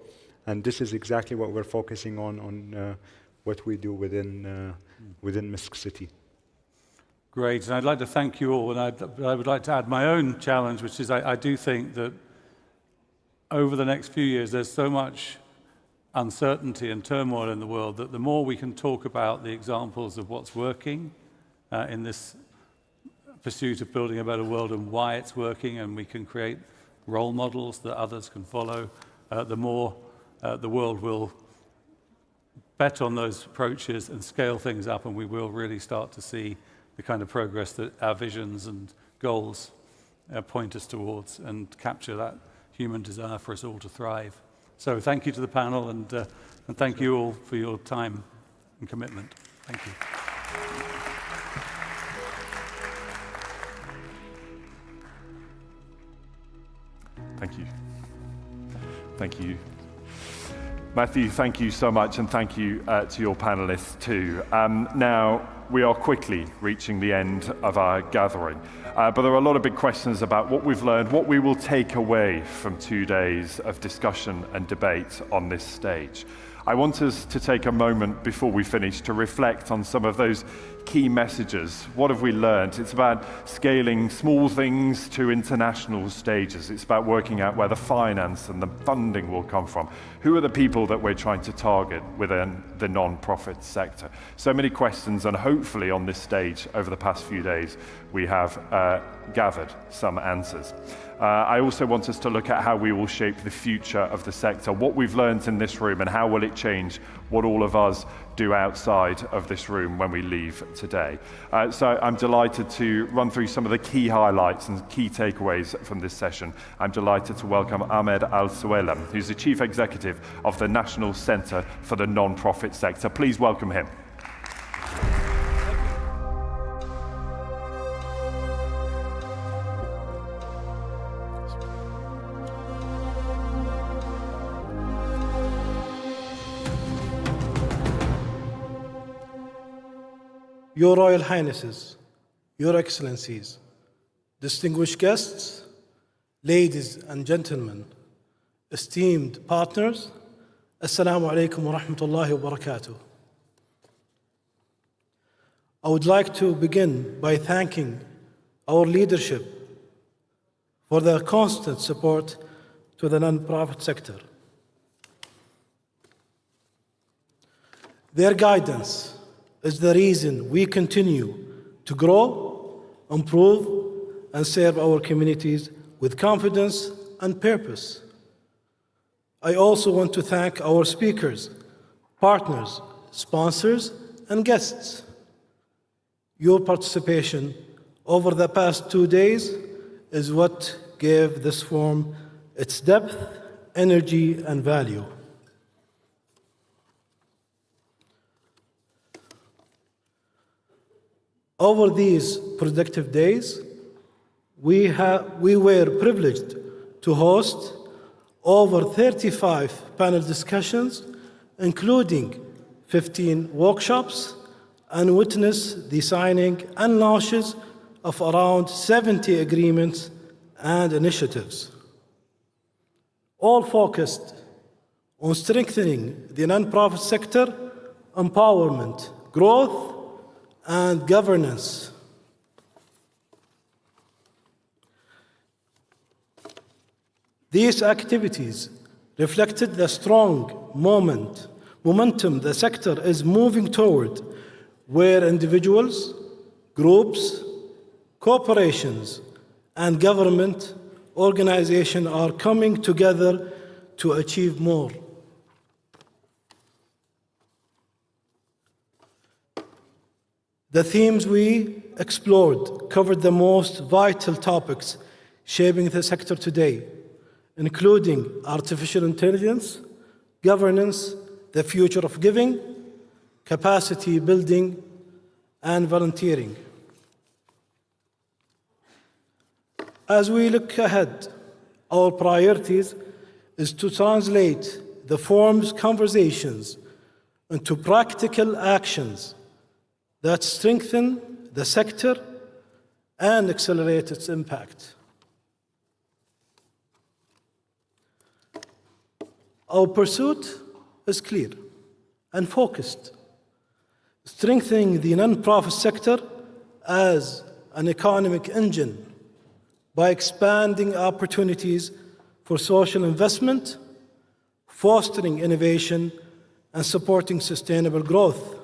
And this is exactly what we're focusing on what we do within MISC City. Great, and I'd like to thank you all, and I would like to add my own challenge, which is I do think that over the next few years there's so much uncertainty and turmoil in the world that the more we can talk about the examples of what's working in this pursuit of building a better world and why it's working, and we can create role models that others can follow, the more the world will bet on those approaches and scale things up, and we will really start to see the kind of progress that our visions and goals point us towards and capture that human desire for us all to thrive. So thank you to the panel, and thank you all for your time and commitment. Thank you. Thank you. Thank you. Matthew, thank you so much, and thank you to your panelists too. Now, we are quickly reaching the end of our gathering, but there are a lot of big questions about what we've learned, what we will take away from 2 days of discussion and debate on this stage. I want us to take a moment before we finish to reflect on some of those key messages. What have we learned? It's about scaling small things to international stages. It's about working out where the finance and the funding will come from. Who are the people that we're trying to target within the non-profit sector? So many questions, and hopefully on this stage over the past few days, we have gathered some answers. I also want us to look at how we will shape the future of the sector, what we've learned in this room, and how will it change what all of us do outside of this room when we leave today. So I'm delighted to run through some of the key highlights and key takeaways from this session. I'm delighted to welcome Ahmed Al-Suwailem, who's the Chief Executive of the National Centre for the Non-Profit Sector. Please welcome him. Your Royal Highnesses, Your Excellencies, distinguished guests, ladies and gentlemen, esteemed partners, Assalamu alaikum wa rahmatullahi wa barakatuh. I would like to begin by thanking our leadership for their constant support to the non-profit sector. Their guidance is the reason we continue to grow, improve, and serve our communities with confidence and purpose. I also want to thank our speakers, partners, sponsors, and guests. Your participation over the past 2 days is what gave this forum its depth, energy, and value. Over these productive days, we were privileged to host over 35 panel discussions, including 15 workshops, and witness the signing and launches of around 70 agreements and initiatives, all focused on strengthening the nonprofit sector, empowerment, growth, and governance. These activities reflected the strong momentum the sector is moving toward, where individuals, groups, corporations, and government organizations are coming together to achieve more. The themes we explored covered the most vital topics shaping the sector today, including artificial intelligence, governance, the future of giving, capacity building, and volunteering. As we look ahead, our priorities is to translate the forum's conversations into practical actions that strengthen the sector and accelerate its impact. Our pursuit is clear and focused, strengthening the non-profit sector as an economic engine by expanding opportunities for social investment, fostering innovation, and supporting sustainable growth.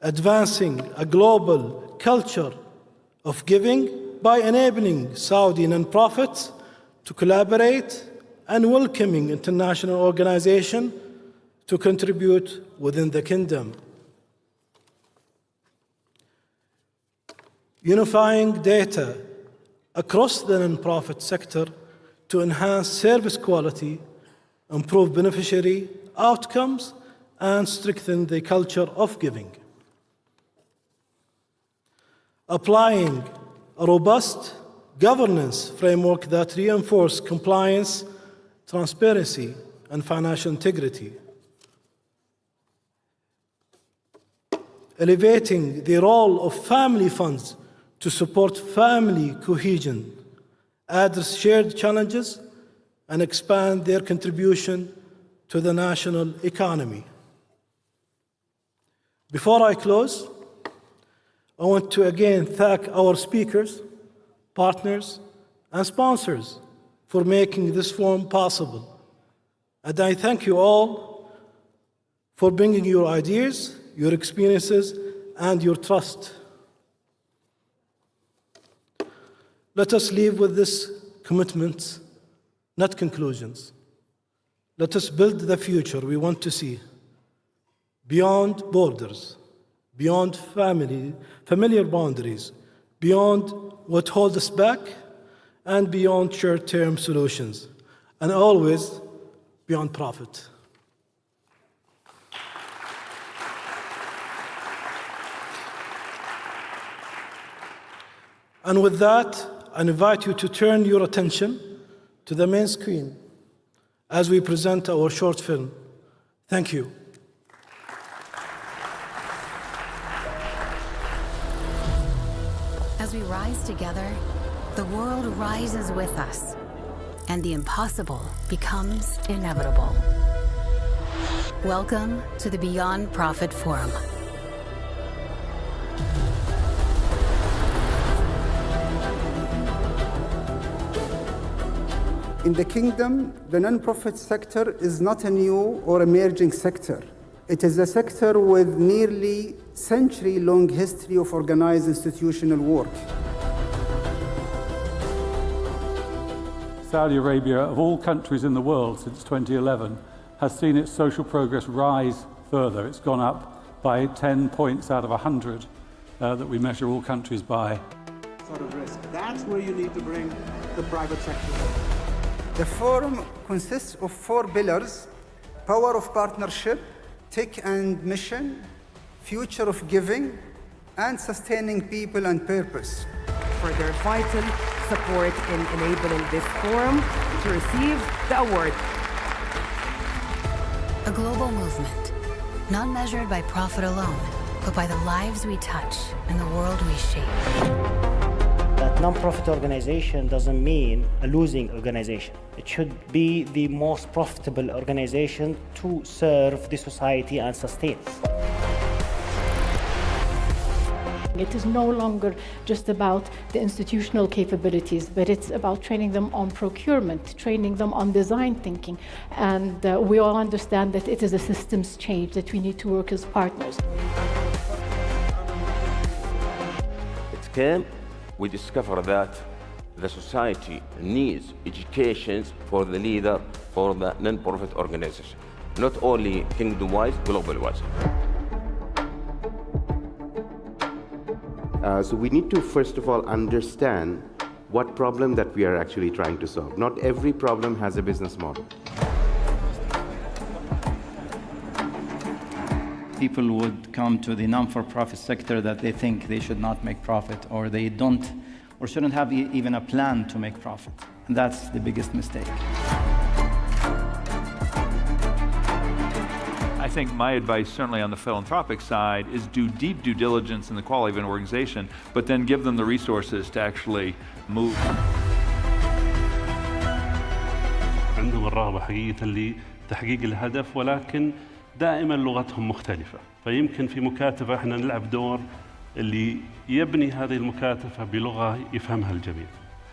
Advancing a global culture of giving by enabling Saudi nonprofits to collaborate and welcoming international organizations to contribute within the kingdom. Unifying data across the nonprofit sector to enhance service quality, improve beneficiary outcomes, and strengthen the culture of giving. Applying a robust governance framework that reinforces compliance, transparency, and financial integrity. Elevating the role of family funds to support family cohesion, address shared challenges, and expand their contribution to the national economy. Before I close, I want to again thank our speakers, partners, and sponsors for making this forum possible. And I thank you all for bringing your ideas, your experiences, and your trust. Let us leave with this commitment, not conclusions. Let us build the future we want to see, beyond borders, beyond familiar boundaries, beyond what holds us back, and beyond short-term solutions, and always beyond profit. And with that, I invite you to turn your attention to the main screen as we present our short film. Thank you. As we rise together, the world rises with us, and the impossible becomes inevitable. Welcome to the Beyond Profit Forum. In the kingdom, the non-profit sector is not a new or emerging sector. It is a sector with nearly century-long history of organized institutional work. Saudi Arabia, of all countries in the world since 2011, has seen its social progress rise further. It's gone up by 10 points out of 100 that we measure all countries by. Sort of risk. That's where you need to bring the private sector. The forum consists of 4 pillars: power of partnership, tech and mission, future of giving, and sustaining people and purpose. For their vital support in enabling this forum to receive the award. A global movement, not measured by profit alone, but by the lives we touch and the world we shape. That non-profit organization doesn't mean a losing organization. It should be the most profitable organization to serve the society and sustain. It is no longer just about the institutional capabilities, but it's about training them on procurement, training them on design thinking. And we all understand that it is a systems change, that we need to work as partners. It came, we discovered that the society needs education for the leader, for the non-profit organization, not only kingdom-wise, global-wise. So we need to, first of all, understand what problem that we are actually trying to solve. Not every problem has a business model. People would come to the non-for-profit sector that they think they should not make profit, or they don't, or shouldn't have even a plan to make profit. And that's the biggest mistake. I think my advice, certainly on the philanthropic side, is do deep due diligence in the quality of an organization, but then give them the resources to actually move. عندهم الرغبة حقيقة لتحقيق الهدف، ولكن دائما لغتهم مختلفة. فيمكن في مكاتبة احنا نلعب دور اللي يبني هذه المكاتبة بلغة يفهمها الجميع.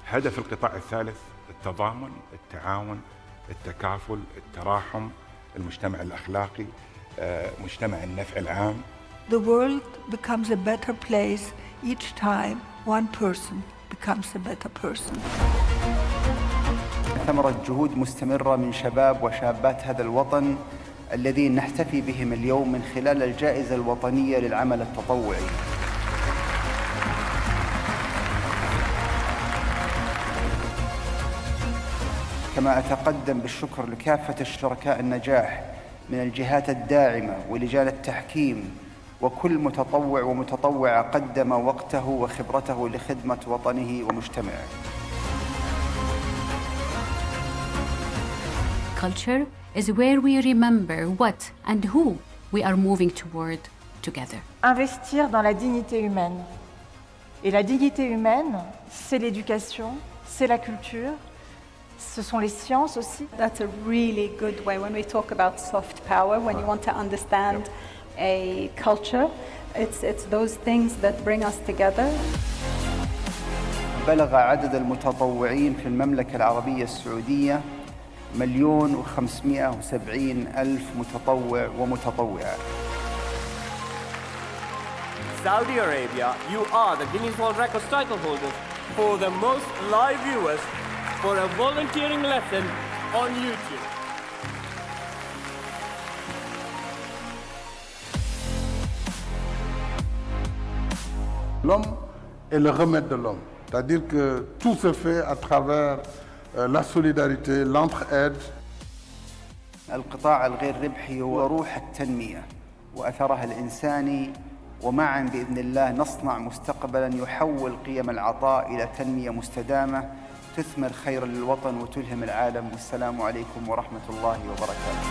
هدف القطاع الثالث التضامن، التعاون، التكافل، التراحم، المجتمع الأخلاقي، مجتمع النفع العام. The world becomes a better place each time one person becomes a better person. ثمرة جهود مستمرة من شباب وشابات هذا الوطن الذين نحتفي بهم اليوم من خلال الجائزة الوطنية للعمل التطوعي. كما أتقدم بالشكر لكافة الشركاء النجاح من الجهات الداعمة ولجان التحكيم وكل متطوع ومتطوعة قدم وقته وخبرته لخدمة وطنه ومجتمعه. culture is where we remember what and who we are moving toward together. Investir dans la dignité humaine. Et la dignité humaine, c'est l'éducation, c'est la culture, ce sont les sciences aussi. That's a really good way when we talk about soft power, when you want to understand a culture, it's those things that bring us together. بلغ عدد المتطوعين في المملكة العربية السعودية 1,570,000 متطوع ومتطوعة. Saudi Arabia, you are the Guinness World Records title holders for the most live viewers for a volunteering lesson on YouTube. L'homme est le remède de l'homme. C'est-à-dire que tout se fait à travers la solidarité, l'entraide. القطاع الغير ربحي هو روح التنمية وأثرها الإنساني، ومعا بإذن الله نصنع مستقبلا يحول قيم العطاء إلى تنمية مستدامة تثمر خير للوطن وتلهم العالم. والسلام عليكم ورحمة الله وبركاته.